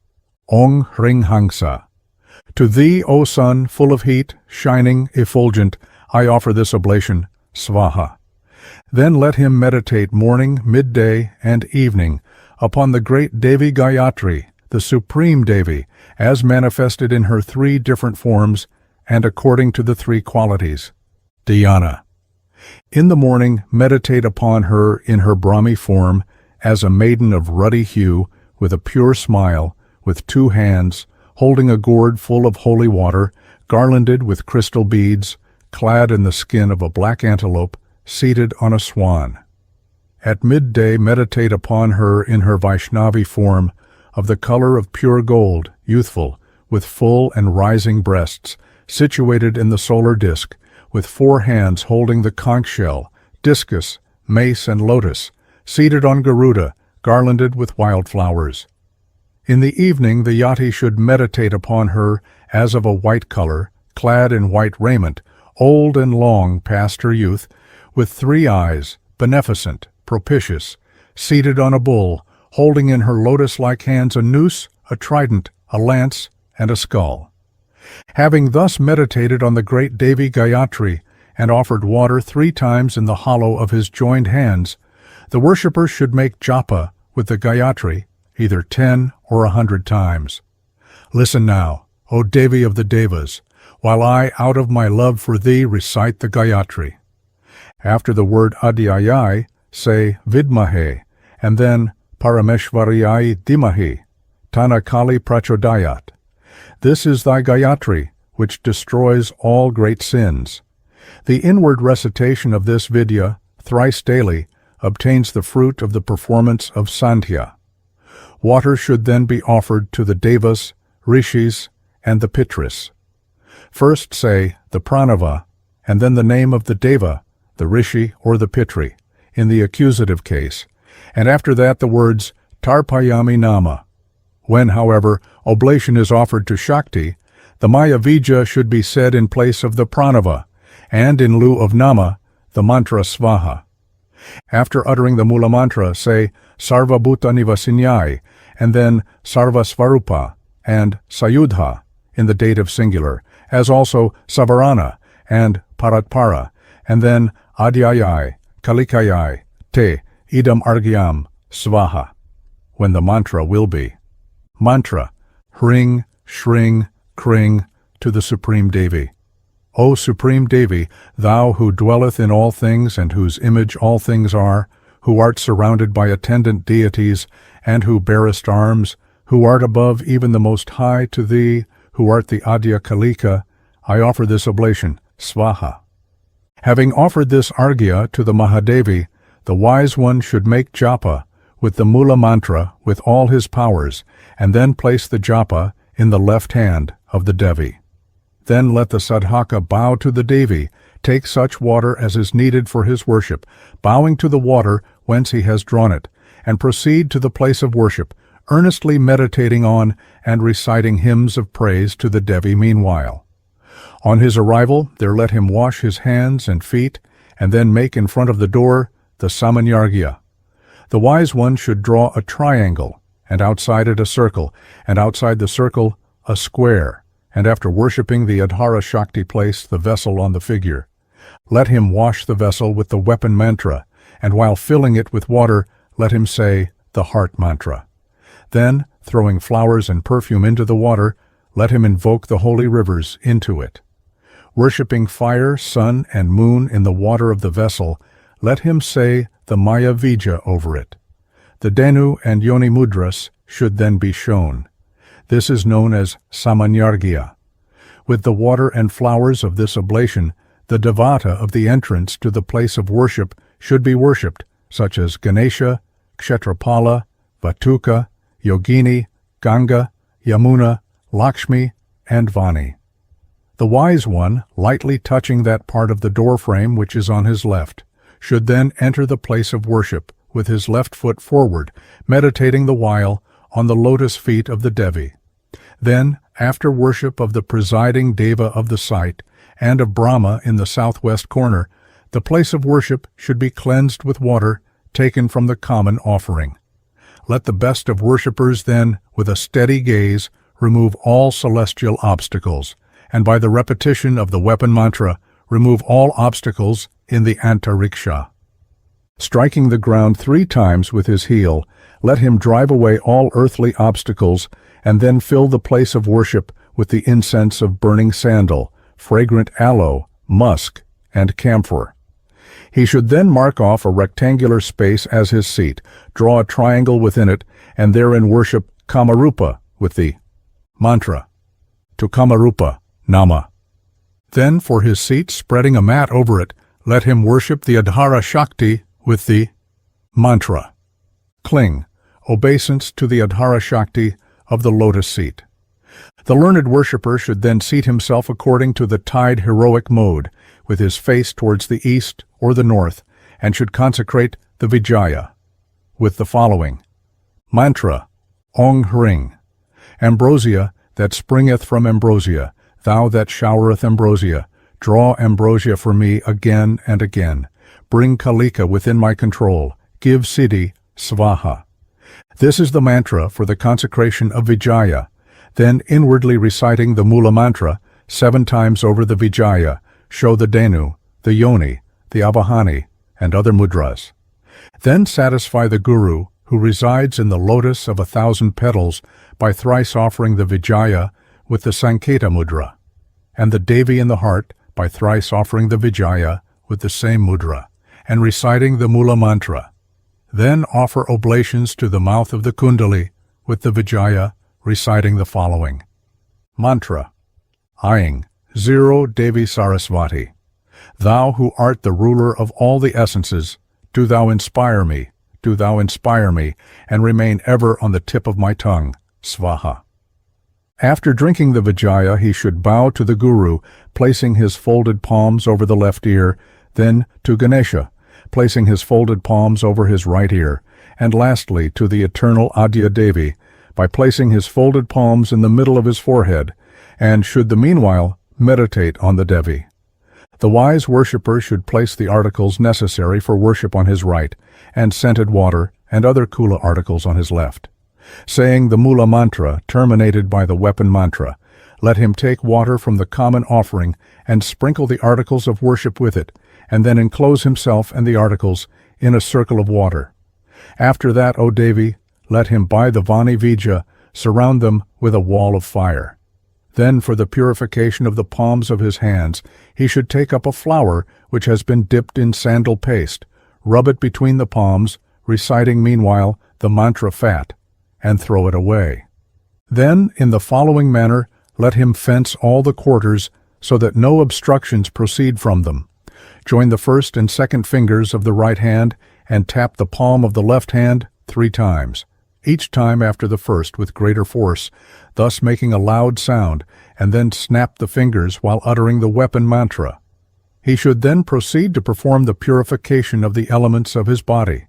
Ong Hring Hangsa. To thee, O sun, full of heat, shining, effulgent, I offer this oblation, Svaha. Then let him meditate morning, midday, and evening upon the great Devi Gayatri, the Supreme Devi, as manifested in her 3 different forms and according to the 3 qualities. Dhyana. In the morning, meditate upon her in her Brahmi form as a maiden of ruddy hue, with a pure smile, with 2 hands, holding a gourd full of holy water, garlanded with crystal beads, clad in the skin of a black antelope, seated on a swan. At midday, meditate upon her in her Vaishnavi form, of the color of pure gold, youthful, with full and rising breasts, situated in the solar disk, with 4 hands holding the conch shell, discus, mace, and lotus, seated on Garuda, garlanded with wildflowers. In the evening, the yati should meditate upon her as of a white color, clad in white raiment, old and long past her youth, with 3 eyes, beneficent, propitious, seated on a bull, holding in her lotus-like hands a noose, a trident, a lance, and a skull. Having thus meditated on the great Devi Gayatri and offered water 3 times in the hollow of his joined hands, the worshipper should make japa with the Gayatri either 10 or 100 times. Listen now, O Devi of the Devas, while I, out of my love for thee, recite the Gayatri. After the word Adhyayai, say Vidmahe, and then Parameshvariyai Dimahi, Tanakali Prachodayat. This is thy Gayatri, which destroys all great sins. The inward recitation of this Vidya, thrice daily, obtains the fruit of the performance of Sandhya. Water should then be offered to the Devas, Rishis, and the Pitris. First say the Pranava, and then the name of the Deva, the Rishi or the Pitri, in the accusative case, and after that the words Tarpayami Nama. When, however, oblation is offered to Shakti, the Maya Vija should be said in place of the Pranava, and in lieu of Nama, the mantra Svaha. After uttering the Mula mantra, say Sarva Bhuta Nivasinyai, and then Sarva Svarupa and Sayudha in the dative singular, as also Savarana and Paratpara, and then Adhyayai, Kalikayai, Te, Idam Argyam, Svaha, when the mantra will be. Mantra, Hring, Shring, Kring, to the Supreme Devi. O Supreme Devi, thou who dwelleth in all things and whose image all things are, who art surrounded by attendant deities, and who bearest arms, who art above even the Most High, to thee, who art the Adya Kalika, I offer this oblation, Svaha. Having offered this Arghya to the Mahadevi, the wise one should make japa with the Mula mantra with all his powers, and then place the japa in the left hand of the Devi. Then let the sadhaka bow to the Devi, take such water as is needed for his worship, bowing to the water whence he has drawn it, and proceed to the place of worship, earnestly meditating on and reciting hymns of praise to the Devi meanwhile. On his arrival, there let him wash his hands and feet, and then make in front of the door the Samanyarghya. The wise one should draw a triangle, and outside it a circle, and outside the circle a square, and after worshipping the Adhara Shakti place the vessel on the figure. Let him wash the vessel with the weapon mantra, and while filling it with water, let him say the heart mantra. Then, throwing flowers and perfume into the water, let him invoke the holy rivers into it. Worshipping fire, sun, and moon in the water of the vessel, let him say the Maya Vija over it. The Dhenu and Yoni Mudras should then be shown. This is known as Samanyargya. With the water and flowers of this oblation, the Devata of the entrance to the place of worship should be worshipped, such as Ganesha, Kshetrapala, Vatuka, Yogini, Ganga, Yamuna, Lakshmi, and Vani. The wise one, lightly touching that part of the doorframe which is on his left, should then enter the place of worship with his left foot forward, meditating the while on the lotus feet of the Devi. Then, after worship of the presiding Deva of the site and of Brahma in the southwest corner, the place of worship should be cleansed with water taken from the common offering. Let the best of worshippers then, with a steady gaze, remove all celestial obstacles, and by the repetition of the weapon mantra, remove all obstacles in the antariksha. Striking the ground 3 times with his heel, let him drive away all earthly obstacles, and then fill the place of worship with the incense of burning sandal, fragrant aloe, musk, and camphor. He should then mark off a rectangular space as his seat, draw a triangle within it, and therein worship Kamarupa with the mantra, to Kamarupa, Nama. Then, for his seat, spreading a mat over it, let him worship the Adhara Shakti with the mantra. Cling, obeisance to the Adhara Shakti of the lotus seat. The learned worshipper should then seat himself according to the tide heroic mode, with his face towards the east or the north, and should consecrate the Vijaya with the following mantra, Ong Hring. Ambrosia that springeth from ambrosia, thou that showereth ambrosia, draw ambrosia for me again and again. Bring Kalika within my control. Give Siddhi, Svaha. This is the mantra for the consecration of Vijaya. Then, inwardly reciting the Mula mantra 7 times over the Vijaya, show the Dhenu, the Yoni, the Avahani, and other mudras. Then satisfy the Guru, who resides in the lotus of 1,000 petals, by thrice offering the Vijaya with the Sanketa mudra, and the Devi in the heart by thrice offering the Vijaya with the same mudra, and reciting the Mula mantra. Then offer oblations to the mouth of the Kundali with the Vijaya, reciting the following mantra, Aing, 0 Devi Sarasvati. Thou who art the ruler of all the essences, do thou inspire me, and remain ever on the tip of my tongue, Svaha. After drinking the Vijaya, he should bow to the Guru, placing his folded palms over the left ear, then to Ganesha, placing his folded palms over his right ear, and lastly to the eternal Adya Devi, by placing his folded palms in the middle of his forehead, and should the meanwhile meditate on the Devi. The wise worshipper should place the articles necessary for worship on his right, and scented water and other kula articles on his left. Saying the Mula mantra terminated by the weapon mantra, let him take water from the common offering and sprinkle the articles of worship with it, and then enclose himself and the articles in a circle of water. After that, O Devi, let him by the Vani Vija surround them with a wall of fire. Then, for the purification of the palms of his hands, he should take up a flower which has been dipped in sandal paste, rub it between the palms, reciting meanwhile the mantra fat, and throw it away. Then, in the following manner, let him fence all the quarters so that no obstructions proceed from them. Join the first and second fingers of the right hand and tap the palm of the left hand 3 times, each time after the first with greater force, thus making a loud sound, and then snap the fingers while uttering the weapon mantra. He should then proceed to perform the purification of the elements of his body.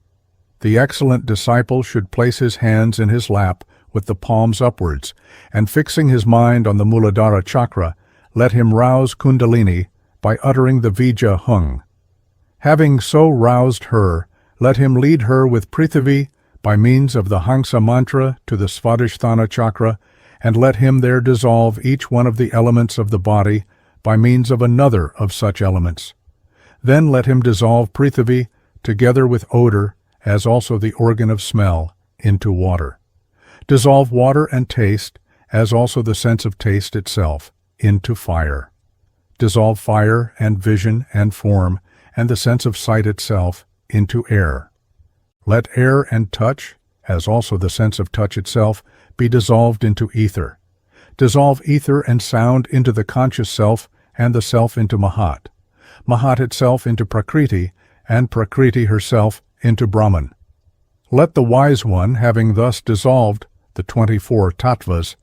The excellent disciple should place his hands in his lap with the palms upwards, and fixing his mind on the Muladhara chakra, let him rouse Kundalini by uttering the Vija Hung. Having so roused her, let him lead her with Prithvi by means of the Hangsa mantra to the Svadhisthana chakra, and let him there dissolve each one of the elements of the body by means of another of such elements. Then let him dissolve Prithvi together with odor, as also the organ of smell, into water. Dissolve water and taste, as also the sense of taste itself, into fire. dissolve fire and vision and form and the sense of sight itself into air. Let air and touch, as also the sense of touch itself, be dissolved into ether. Dissolve ether and sound into the conscious self and the self into Mahat. Mahat itself into Prakriti, and Prakriti herself into Brahman. Let the wise one, having thus dissolved the 24 tattvas,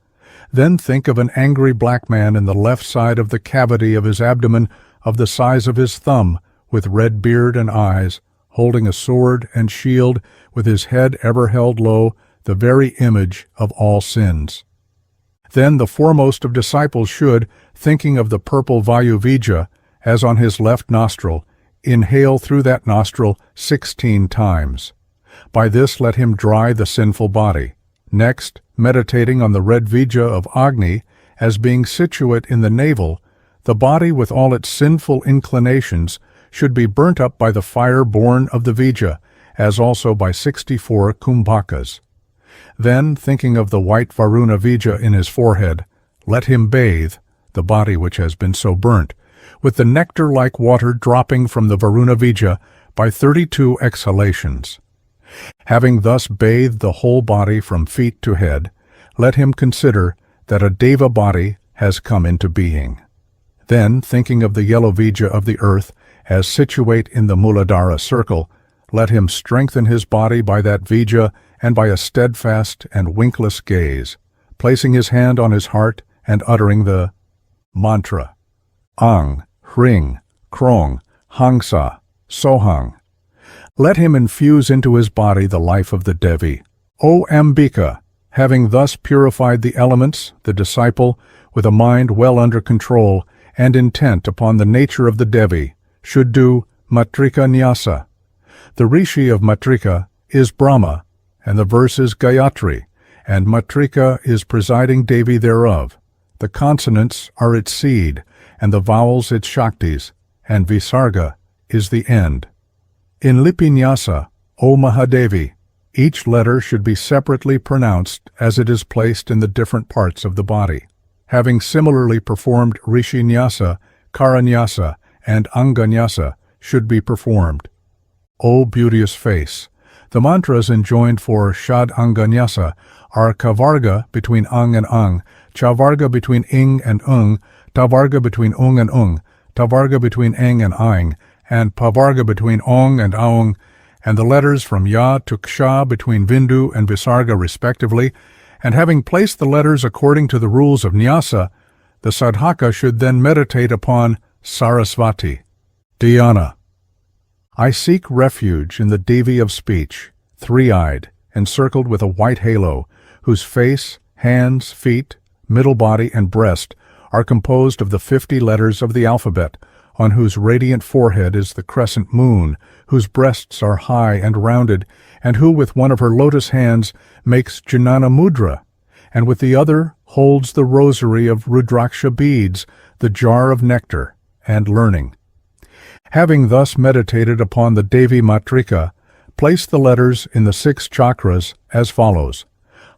then think of an angry black man in the left side of the cavity of his abdomen of the size of his thumb, with red beard and eyes, holding a sword and shield, with his head ever held low, the very image of all sins. Then the foremost of disciples should, thinking of the purple Vayuvija, as on his left nostril, inhale through that nostril 16 times. By this let him dry the sinful body. Next, meditating on the red Vija of Agni as being situate in the navel, the body with all its sinful inclinations should be burnt up by the fire born of the Vija, as also by 64 kumbhakas. Then, thinking of the white Varuna Vija in his forehead, let him bathe, the body which has been so burnt, with the nectar-like water dropping from the Varuna Vija by 32 exhalations. Having thus bathed the whole body from feet to head, let him consider that a Deva body has come into being. Then, thinking of the yellow Vija of the earth as situate in the Muladhara circle, let him strengthen his body by that Vija and by a steadfast and winkless gaze, placing his hand on his heart and uttering the mantra, Ang, Hring, Krong, Hangsa, Sohang. Let him infuse into his body the life of the Devi. O Ambika, having thus purified the elements, the disciple, with a mind well under control and intent upon the nature of the Devi, should do Matrika Nyasa. The Rishi of Matrika is Brahma, and the verse is Gayatri, and Matrika is presiding Devi thereof. The consonants are its seed, and the vowels its Shaktis, and Visarga is the end. In Lipinyasa, O Mahadevi, each letter should be separately pronounced as it is placed in the different parts of the body. Having similarly performed Rishinyasa, Karanyasa, and Anganyasa should be performed. O beauteous face, the mantras enjoined for Shad Anganyasa are Kavarga between Ang and Ang, Chavarga between Ing and Ung, Tavarga between Ung and Ung, Tavarga between Eng and Aing, and Pavarga between Ong and Aung, and the letters from Ya to Ksha between Vindu and Visarga respectively, and having placed the letters according to the rules of Nyasa, the sadhaka should then meditate upon Sarasvati, Dhyana. I seek refuge in the Devi of speech, three-eyed, encircled with a white halo, whose face, hands, feet, middle body, and breast are composed of the 50 letters of the alphabet, on whose radiant forehead is the crescent moon, whose breasts are high and rounded, and who with one of her lotus hands makes Jnana Mudra, and with the other holds the rosary of Rudraksha beads, the jar of nectar, and learning. Having thus meditated upon the Devi Matrika, place the letters in the 6 chakras as follows: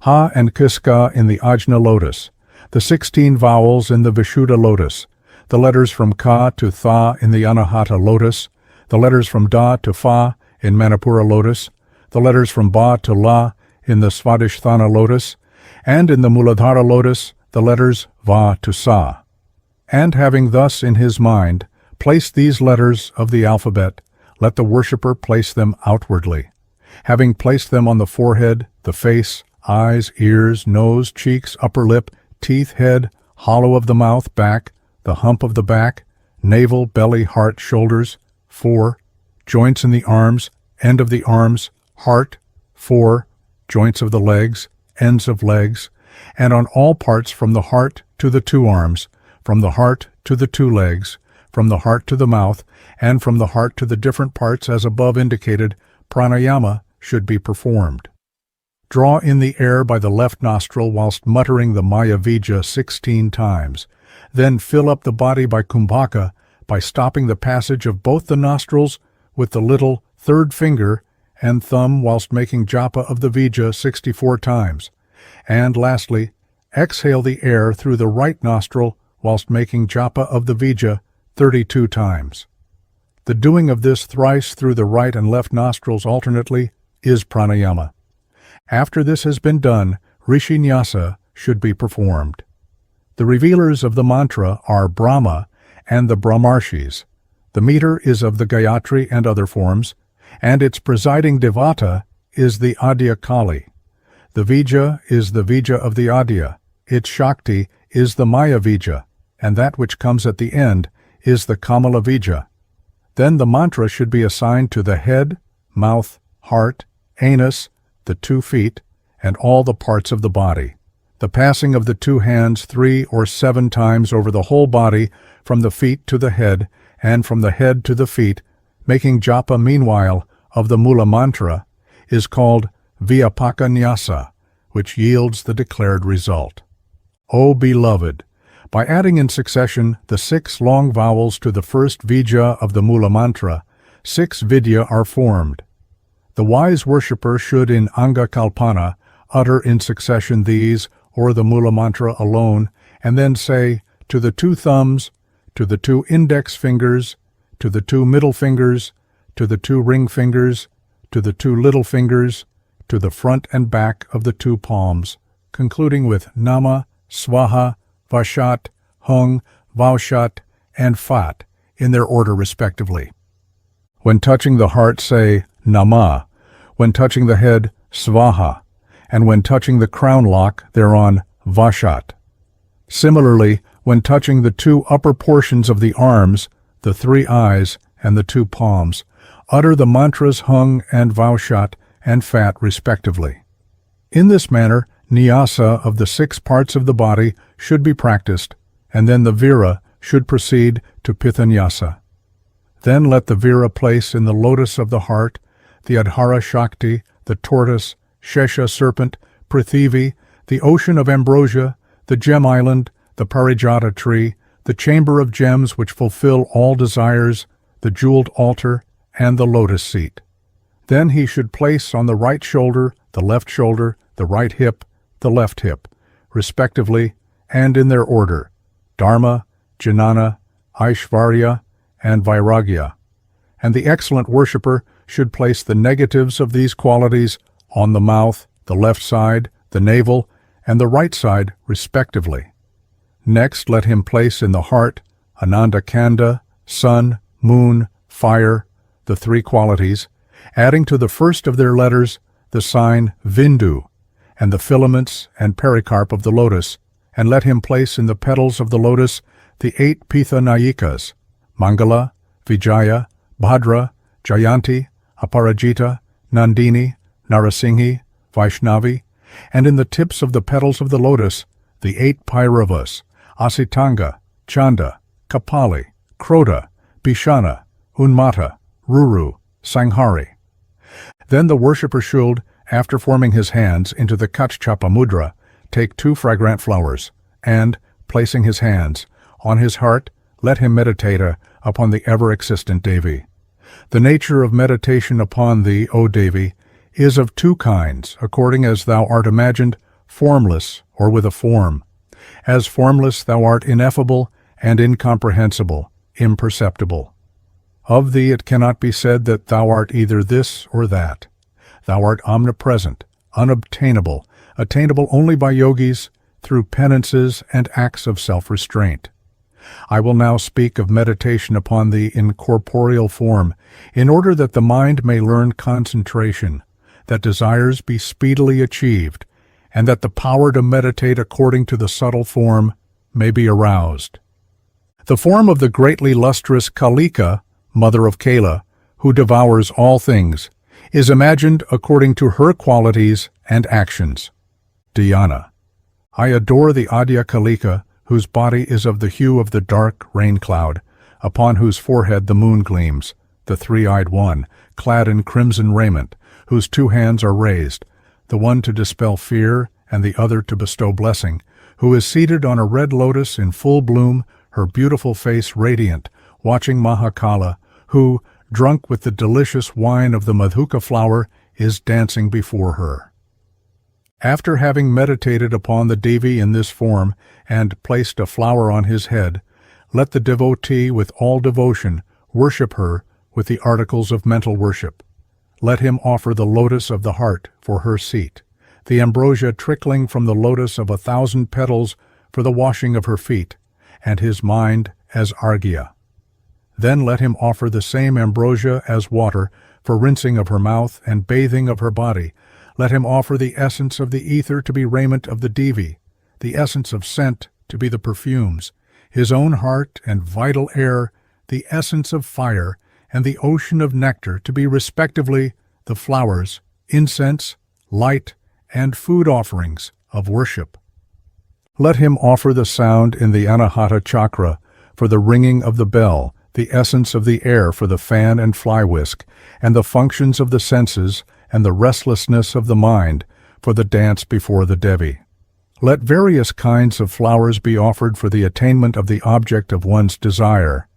Ha and Kiska in the Ajna lotus, the 16 vowels in the Vishuddha lotus, the letters from Ka to Tha in the Anahata lotus, the letters from Da to Fa in Manipura lotus, the letters from Ba to La in the Svadhisthana lotus, and in the Muladhara lotus the letters Va to Sa. And having thus in his mind placed these letters of the alphabet, let the worshipper place them outwardly. Having placed them on the forehead, the face, eyes, ears, nose, cheeks, upper lip, teeth, head, hollow of the mouth, back, the hump of the back, navel, belly, heart, shoulders, 4, joints in the arms, end of the arms, heart, 4, joints of the legs, ends of legs, and on all parts from the heart to the 2 arms, from the heart to the 2 legs, from the heart to the mouth, and from the heart to the different parts as above indicated, pranayama should be performed. Draw in the air by the left nostril whilst muttering the Maya Vija 16 times. Then fill up the body by kumbhaka by stopping the passage of both the nostrils with the little 3rd finger and thumb whilst making japa of the Vija 64 times. And lastly, exhale the air through the right nostril whilst making japa of the Vija 32 times. The doing of this thrice through the right and left nostrils alternately is pranayama. After this has been done, rishi nyasa should be performed. The revealers of the mantra are Brahma and the Brahmarshis. The meter is of the Gayatri and other forms, and its presiding devata is the Adya Kali. The Vija is the Vija of the Adya. Its Shakti is the Maya Vija, and that which comes at the end is the Kamala Vija. Then the mantra should be assigned to the head, mouth, heart, anus, the 2 feet, and all the parts of the body. The passing of the 2 hands 3 or 7 times over the whole body, from the feet to the head, and from the head to the feet, making japa meanwhile of the mula mantra, is called Vyapaka Nyasa, which yields the declared result. O beloved, by adding in succession the 6 long vowels to the first Vija of the mula mantra, 6 Vidya are formed. The wise worshipper should in Anga Kalpana utter in succession these, or the mula mantra alone, and then say, to the 2 thumbs, to the 2 index fingers, to the 2 middle fingers, to the 2 ring fingers, to the 2 little fingers, to the front and back of the 2 palms, concluding with Nama, Swaha, Vashat, Hung, Vaushat, and Fat, in their order respectively. When touching the heart, say Nama. When touching the head, Swaha. And when touching the crown lock, thereon Vashat. Similarly, when touching the 2 upper portions of the arms, the 3 eyes, and the 2 palms, utter the mantras Hung and Vaushat and Fat respectively. In this manner, Nyasa of the 6 parts of the body should be practiced, and then the Vira should proceed to Pithanyasa. Then let the Vira place in the lotus of the heart, the Adhara Shakti, the tortoise, Shesha serpent, Prithivi, the ocean of ambrosia, the gem island, the Parijata tree, the chamber of gems which fulfill all desires, the jeweled altar, and the lotus seat. Then he should place on the right shoulder, the right hip, the left hip, respectively, and in their order, Dharma, Jnana, Aishvarya, and Vairagya. And the excellent worshipper should place the negatives of these qualities on the mouth, the left side, the navel, and the right side, respectively. Next, let him place in the heart Ananda Kanda, sun, moon, fire, the 3 qualities, adding to the first of their letters the sign Vindu, and the filaments and pericarp of the lotus, and let him place in the petals of the lotus the 8 Pitha Nayikas, Mangala, Vijaya, Bhadra, Jayanti, Aparajita, Nandini, Narasinghi, Vaishnavi, and in the tips of the petals of the lotus the 8 Bhairavas, Asitanga, Chanda, Kapali, Kroda, Bishana, Unmata, Ruru, Sanghari. Then the worshipper should, after forming his hands into the Kachchapa mudra, take 2 fragrant flowers, and, placing his hands on his heart, let him meditate upon the ever-existent Devi. The nature of meditation upon thee, O Devi, is of 2 kinds, according as thou art imagined, formless or with a form. As formless thou art ineffable and incomprehensible, imperceptible. Of thee it cannot be said that thou art either this or that. Thou art omnipresent, unobtainable, attainable only by yogis through penances and acts of self-restraint. I will now speak of meditation upon thee in corporeal form, in order that the mind may learn concentration, that desires be speedily achieved, and that the power to meditate according to the subtle form may be aroused. The form of the greatly lustrous Kalika, mother of Kala, who devours all things, is imagined according to her qualities and actions. Dhyana. I adore the Adya Kalika, whose body is of the hue of the dark rain cloud, upon whose forehead the moon gleams, the 3-eyed one, clad in crimson raiment, whose 2 hands are raised, the one to dispel fear and the other to bestow blessing, who is seated on a red lotus in full bloom, her beautiful face radiant, watching Mahakala, who, drunk with the delicious wine of the Madhuka flower, is dancing before her. After having meditated upon the Devi in this form and placed a flower on his head, Let the devotee with all devotion worship her with the articles of mental worship. Let him offer the lotus of the heart for her seat, the ambrosia trickling from the lotus of 1,000 petals for the washing of her feet, and his mind as arghya. Then let him offer the same ambrosia as water for rinsing of her mouth and bathing of her body. Let him offer the essence of the ether to be raiment of the Devi, the essence of scent to be the perfumes, his own heart and vital air, the essence of fire, and the ocean of nectar to be respectively the flowers, incense, light, and food offerings of worship. Let him offer the sound in the Anahata chakra for the ringing of the bell, the essence of the air for the fan and fly whisk, and the functions of the senses and the restlessness of the mind for the dance before the Devi. Let various kinds of flowers be offered for the attainment of the object of one's desire: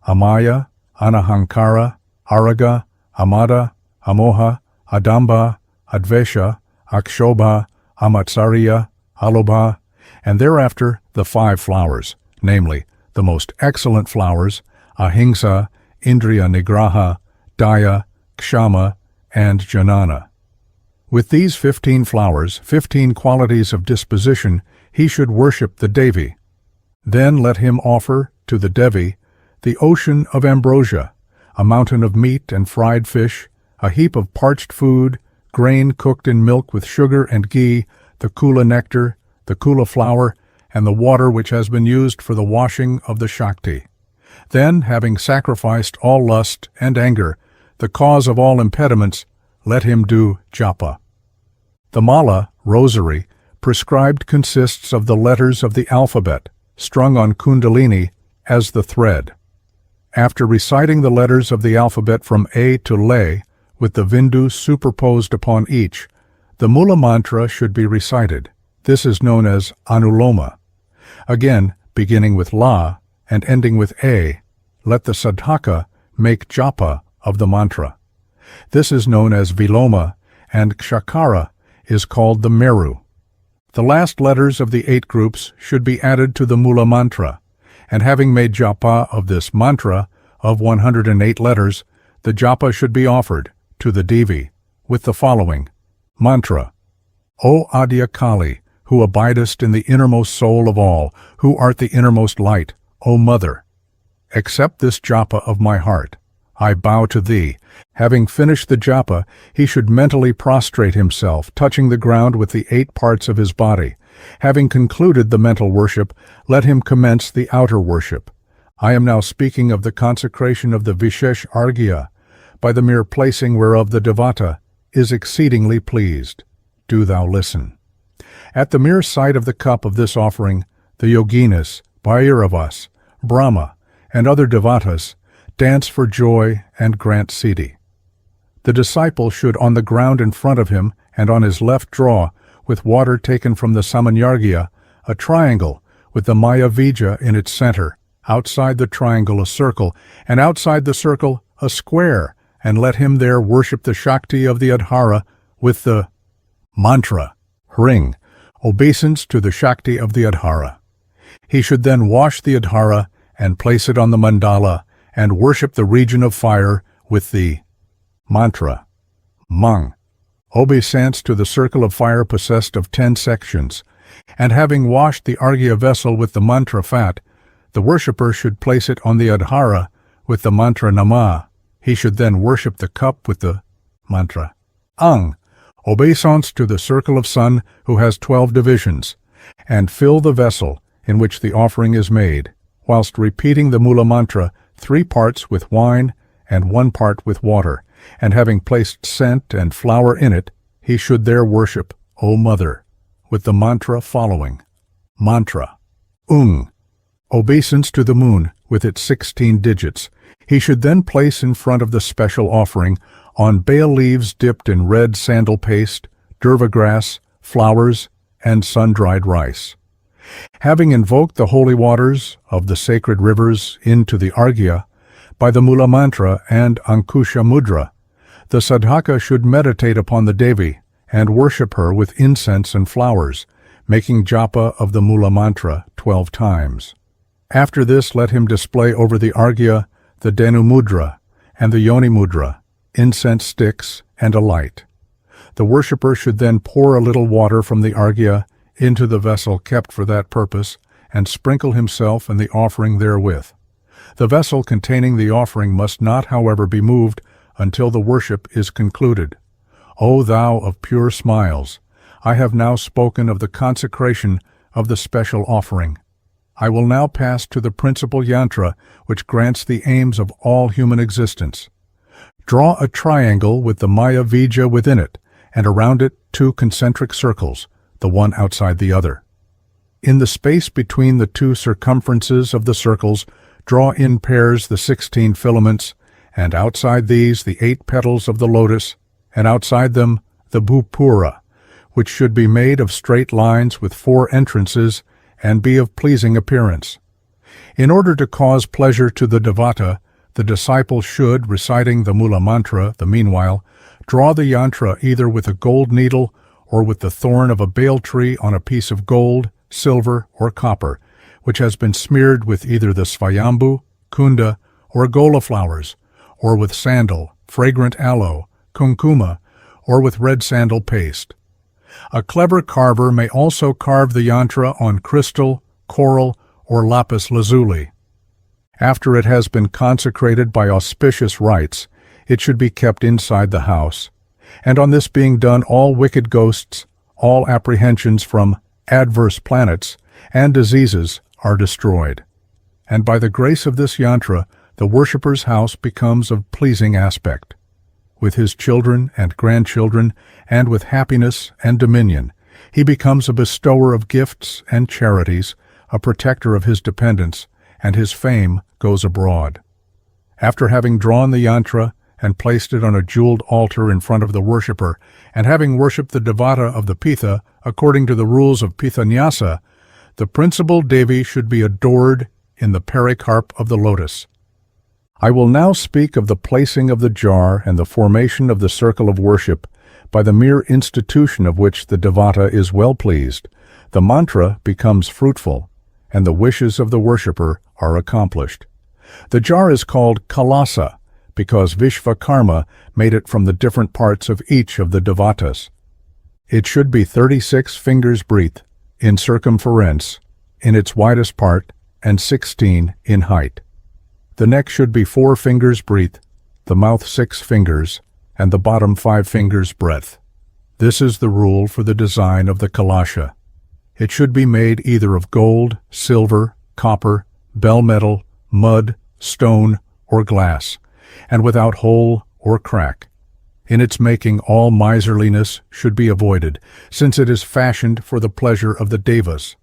Amaya, Anahankara, Araga, Amada, Amoha, Adamba, Advesha, Akshobha, Amatsarya, Alobha, and thereafter the 5 flowers, namely, the most excellent flowers, Ahimsa, Indriya Nigraha, Daya, Kshama, and Jnana. With these 15 flowers, 15 qualities of disposition, he should worship the Devi. Then let him offer to the Devi the ocean of ambrosia, a mountain of meat and fried fish, a heap of parched food, grain cooked in milk with sugar and ghee, the kula nectar, the kula flower, and the water which has been used for the washing of the Shakti. Then, having sacrificed all lust and anger, the cause of all impediments, let him do japa. The mala, rosary, prescribed consists of the letters of the alphabet, strung on Kundalini as the thread. After reciting the letters of the alphabet from A to Le, with the Vindu superposed upon each, the Mula mantra should be recited. This is known as Anuloma. Again, beginning with La and ending with A, let the sadhaka make japa of the mantra. This is known as Viloma, and Kshakara is called the Meru. The last letters of the 8 groups should be added to the Mula mantra, and having made japa of this mantra of 108 letters, the japa should be offered to the Devi with the following mantra: O Adya Kali, who abidest in the innermost soul of all, who art the innermost light, O Mother, accept this japa of my heart. I bow to thee. Having finished the japa, he should mentally prostrate himself, touching the ground with the 8 parts of his body. Having concluded the mental worship, let him commence the outer worship. I am now speaking of the consecration of the Vishesh Arghya, by the mere placing whereof the Devata is exceedingly pleased. Do thou listen. At the mere sight of the cup of this offering, the Yoginis, Bhairavas, Brahma, and other Devatas dance for joy and grant siddhi. The disciple should on the ground in front of him and on his left draw, with water taken from the Samanyarghya, a triangle with the Maya Vija in its center, outside the triangle a circle, and outside the circle a square, and let him there worship the Shakti of the Adhara with the mantra, Hring, obeisance to the Shakti of the Adhara. He should then wash the Adhara and place it on the mandala and worship the region of fire with the mantra, Mang, obeisance to the circle of fire possessed of 10 sections, and having washed the Arghya vessel with the mantra fat, the worshipper should place it on the Adhara with the mantra Nama. He should then worship the cup with the mantra Ang, obeisance to the circle of sun who has 12 divisions, and fill the vessel in which the offering is made, whilst repeating the Mula mantra 3 parts with wine and 1 part with water, and having placed scent and flour in it, he should there worship, O Mother, with the mantra following. Mantra, obeisance to the moon with its 16 digits. He should then place in front of the special offering, on bay leaves dipped in red sandal paste, durva grass, flowers, and sun-dried rice. Having invoked the holy waters of the sacred rivers into the Arghya by the Mula mantra and Ankusha mudra, the sadhaka should meditate upon the Devi and worship her with incense and flowers, making japa of the Mula mantra 12 times. After this, let him display over the arghya the Dhenu mudra and the Yoni mudra, incense sticks, and a light. The worshipper should then pour a little water from the arghya into the vessel kept for that purpose and sprinkle himself and the offering therewith. The vessel containing the offering must not, however, be moved until the worship is concluded. O thou of pure smiles, I have now spoken of the consecration of the special offering. I will now pass to the principal yantra which grants the aims of all human existence. Draw a triangle with the Maya Vija within it, and around it 2 concentric circles, the one outside the other. In the space between the 2 circumferences of the circles, draw in pairs the 16 filaments, and outside these the 8 petals of the lotus, and outside them the bhupura, which should be made of straight lines with 4 entrances and be of pleasing appearance. In order to cause pleasure to the devata, the disciple should, reciting the Mula Mantra, the meanwhile, draw the yantra either with a gold needle or with the thorn of a bale tree on a piece of gold, silver, or copper, which has been smeared with either the svayambhu, kunda, or gola flowers, or with sandal, fragrant aloe, kumkuma, or with red sandal paste. A clever carver may also carve the yantra on crystal, coral, or lapis lazuli. After it has been consecrated by auspicious rites, it should be kept inside the house, and on this being done all wicked ghosts, all apprehensions from adverse planets, and diseases are destroyed. And by the grace of this yantra, the worshipper's house becomes of pleasing aspect. With his children and grandchildren, and with happiness and dominion, he becomes a bestower of gifts and charities, a protector of his dependents, and his fame goes abroad. After having drawn the yantra and placed it on a jeweled altar in front of the worshipper, and having worshipped the devata of the pitha according to the rules of pitha-nyasa, the principal devi should be adored in the pericarp of the lotus. I will now speak of the placing of the jar and the formation of the circle of worship, by the mere institution of which the devata is well pleased. The mantra becomes fruitful, and the wishes of the worshipper are accomplished. The jar is called kalasa, because Vishvakarma made it from the different parts of each of the devatas. It should be 36 fingers breadth, in circumference, in its widest part, and 16 in height. The neck should be 4 fingers breadth, the mouth 6 fingers, and the bottom 5 fingers breadth. This is the rule for the design of the kalasha. It should be made either of gold, silver, copper, bell metal, mud, stone, or glass, and without hole or crack. In its making, all miserliness should be avoided, since it is fashioned for the pleasure of the devas.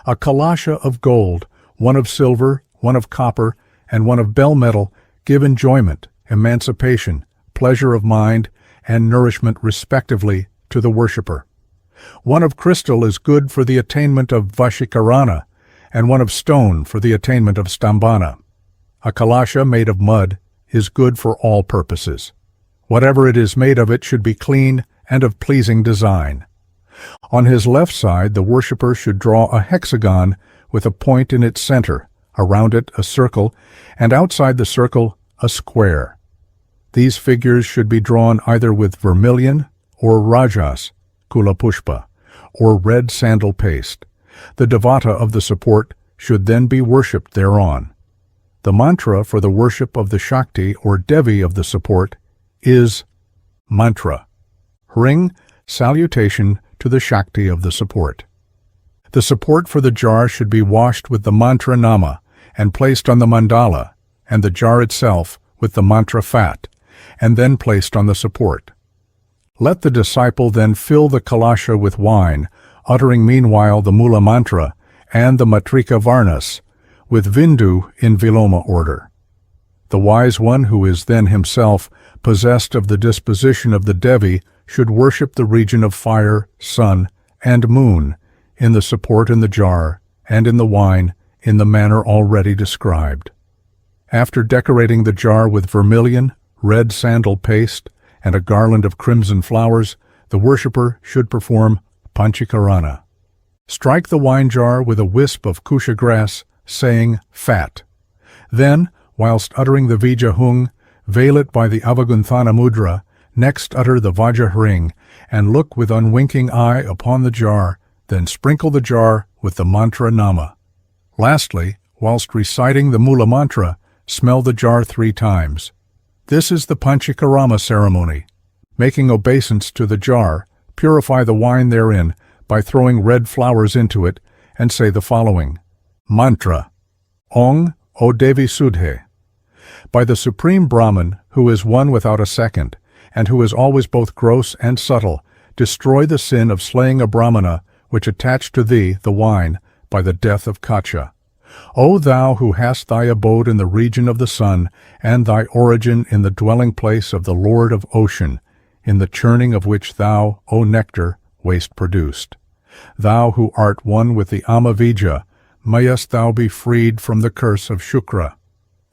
A kalasha of gold, one of silver, one of copper, and one of bell metal give enjoyment, emancipation, pleasure of mind, and nourishment respectively to the worshipper. One of crystal is good for the attainment of vashikarana, and one of stone for the attainment of stambhana. A kalasha made of mud is good for all purposes. Whatever it is made of, it should be clean and of pleasing design. On his left side, the worshipper should draw a hexagon with a point in its center, around it a circle, and outside the circle a square. These figures should be drawn either with vermilion or rajas, kulapushpa, or red sandal paste. The devata of the support should then be worshipped thereon. The mantra for the worship of the Shakti or Devi of the support is mantra. Ring, salutation to the Shakti of the support. The support for the jar should be washed with the mantra nama and placed on the mandala, and the jar itself with the mantra fat, and then placed on the support. Let the disciple then fill the kalasha with wine, uttering meanwhile the Mula Mantra and the Matrika Varnas, with Vindu in Viloma order. The wise one, who is then himself possessed of the disposition of the Devi, should worship the region of fire, sun, and moon, in the support in the jar, and in the wine, in the manner already described. After decorating the jar with vermilion, red sandal paste, and a garland of crimson flowers, the worshipper should perform panchakarana. Strike the wine jar with a wisp of kusha grass saying fat. Then, whilst uttering the Vija Hung, veil it by the Avagunthana Mudra, next utter the Vajra ring, and look with unwinking eye upon the jar, then sprinkle the jar with the mantra Nama. Lastly, whilst reciting the Mula mantra, smell the jar 3 times. This is the Panchakarama ceremony. Making obeisance to the jar, purify the wine therein by throwing red flowers into it, and say the following. Mantra. Ong O Devi Sudhe. By the Supreme Brahman, who is one without a second, and who is always both gross and subtle, destroy the sin of slaying a Brahmana, which attached to thee, the wine, by the death of Kacha. O thou who hast thy abode in the region of the sun, and thy origin in the dwelling place of the Lord of Ocean, in the churning of which thou, O nectar, wast produced. Thou who art one with the Amavija, mayest thou be freed from the curse of Shukra.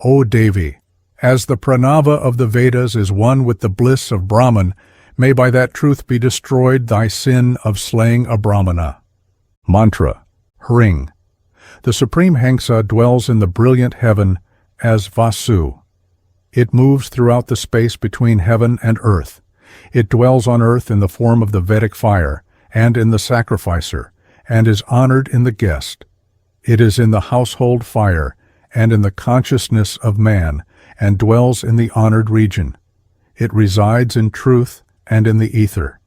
O Devi, as the Pranava of the Vedas is one with the bliss of Brahman, may by that truth be destroyed thy sin of slaying a Brahmana. Mantra. Hring. The Supreme Hengsa dwells in the brilliant heaven as Vasu. It moves throughout the space between heaven and earth. It dwells on earth in the form of the Vedic fire, and in the sacrificer, and is honored in the guest. It is in the household fire, and in the consciousness of man, and dwells in the honored region. It resides in truth and in the ether.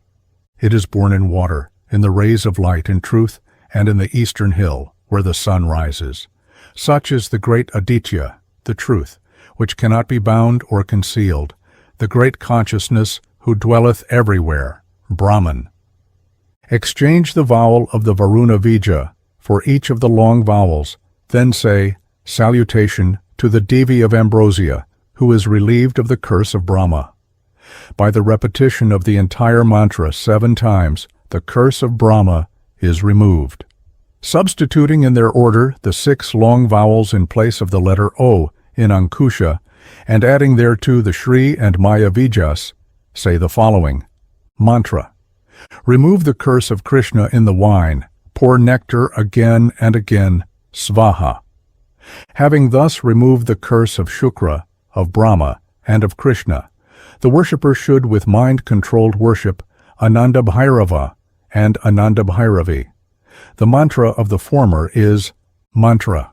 It is born in water, in the rays of light in truth, and in the eastern hill, where the sun rises. Such is the great Aditya, the truth, which cannot be bound or concealed, the great consciousness who dwelleth everywhere, Brahman. Exchange the vowel of the Varuna Vija for each of the long vowels, then say, Salutation to the Devi of Ambrosia, who is relieved of the curse of Brahma. By the repetition of the entire mantra 7 times, the curse of Brahma is removed. Substituting in their order the 6 long vowels in place of the letter O in Ankusha, and adding thereto the Shri and Maya Vijas, say the following. Mantra. Remove the curse of Krishna in the wine, pour nectar again and again, Svaha. Having thus removed the curse of Shukra, of Brahma, and of Krishna, the worshipper should with mind-controlled worship Ananda Bhairava and Ananda Bhairavi. The mantra of the former is Mantra.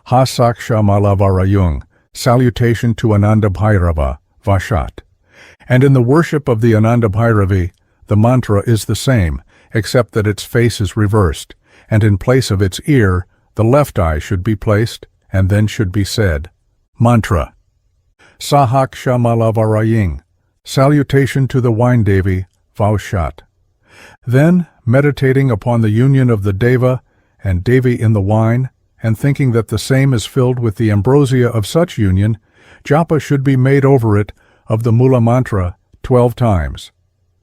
Hasaksha Malavarayung, salutation to Ananda Bhairava, Vashat. And in the worship of the Ananda Bhairavi, the mantra is the same, except that its face is reversed, and in place of its ear, the left eye should be placed, and then should be said, Mantra. Sahaksha Malavaraying, salutation to the wine Devi, Vaushat. Then, meditating upon the union of the Deva and Devi in the wine, and thinking that the same is filled with the ambrosia of such union, japa should be made over it of the Mula mantra 12 times.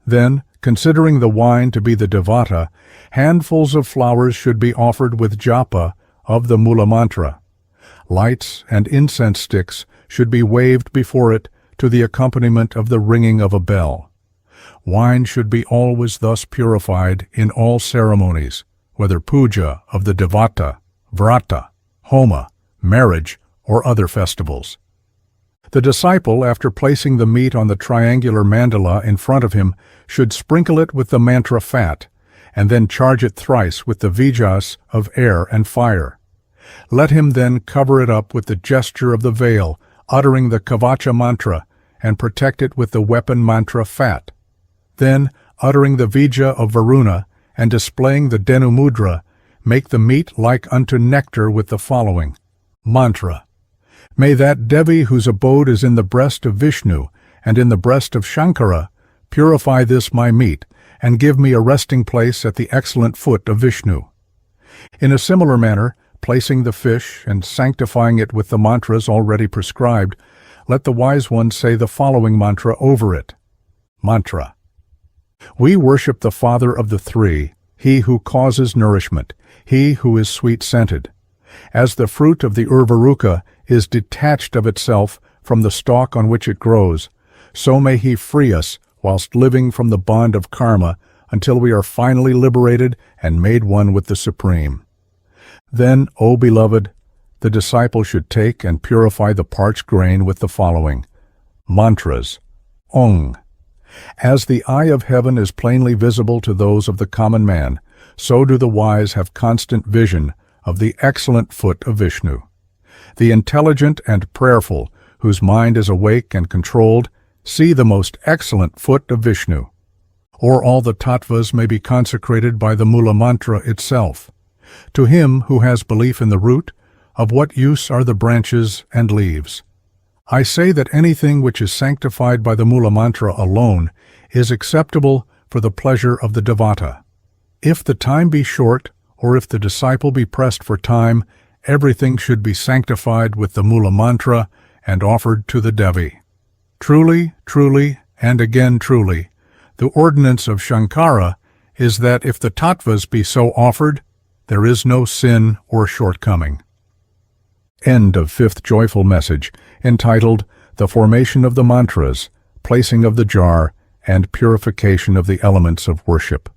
Then, considering the wine to be the devata, handfuls of flowers should be offered with japa of the Mula mantra. Lights and incense sticks should be waved before it to the accompaniment of the ringing of a bell. Wine should be always thus purified in all ceremonies, whether puja of the devata, vrata, homa, marriage, or other festivals. The disciple, after placing the meat on the triangular mandala in front of him, should sprinkle it with the mantra fat, and then charge it thrice with the vijas of air and fire. Let him then cover it up with the gesture of the veil, uttering the kavacha mantra, and protect it with the weapon mantra fat. Then, uttering the vija of Varuna, and displaying the Dhenu mudra, make the meat like unto nectar with the following mantra. May that Devi whose abode is in the breast of Vishnu and in the breast of Shankara purify this my meat, and give me a resting place at the excellent foot of Vishnu. In a similar manner, placing the fish and sanctifying it with the mantras already prescribed, let the wise one say the following mantra over it. Mantra. We worship the Father of the Three, He who causes nourishment, He who is sweet-scented. As the fruit of the Urvaruka is detached of itself from the stalk on which it grows, so may He free us whilst living from the bond of karma until we are finally liberated and made one with the Supreme. Then, O beloved, the disciple should take and purify the parched grain with the following mantras. Ong. As the eye of heaven is plainly visible to those of the common man, so do the wise have constant vision of the excellent foot of Vishnu. The intelligent and prayerful, whose mind is awake and controlled, see the most excellent foot of Vishnu. Or all the tattvas may be consecrated by the Mula Mantra itself. To him who has belief in the root, of what use are the branches and leaves? I say that anything which is sanctified by the Mula Mantra alone is acceptable for the pleasure of the devata. If the time be short, or if the disciple be pressed for time, everything should be sanctified with the Mula Mantra and offered to the Devi. Truly, truly, and again truly, the ordinance of Shankara is that if the tattvas be so offered, there is no sin or shortcoming. End of fifth joyful message, entitled The Formation of the Mantras, Placing of the Jar, and Purification of the Elements of Worship.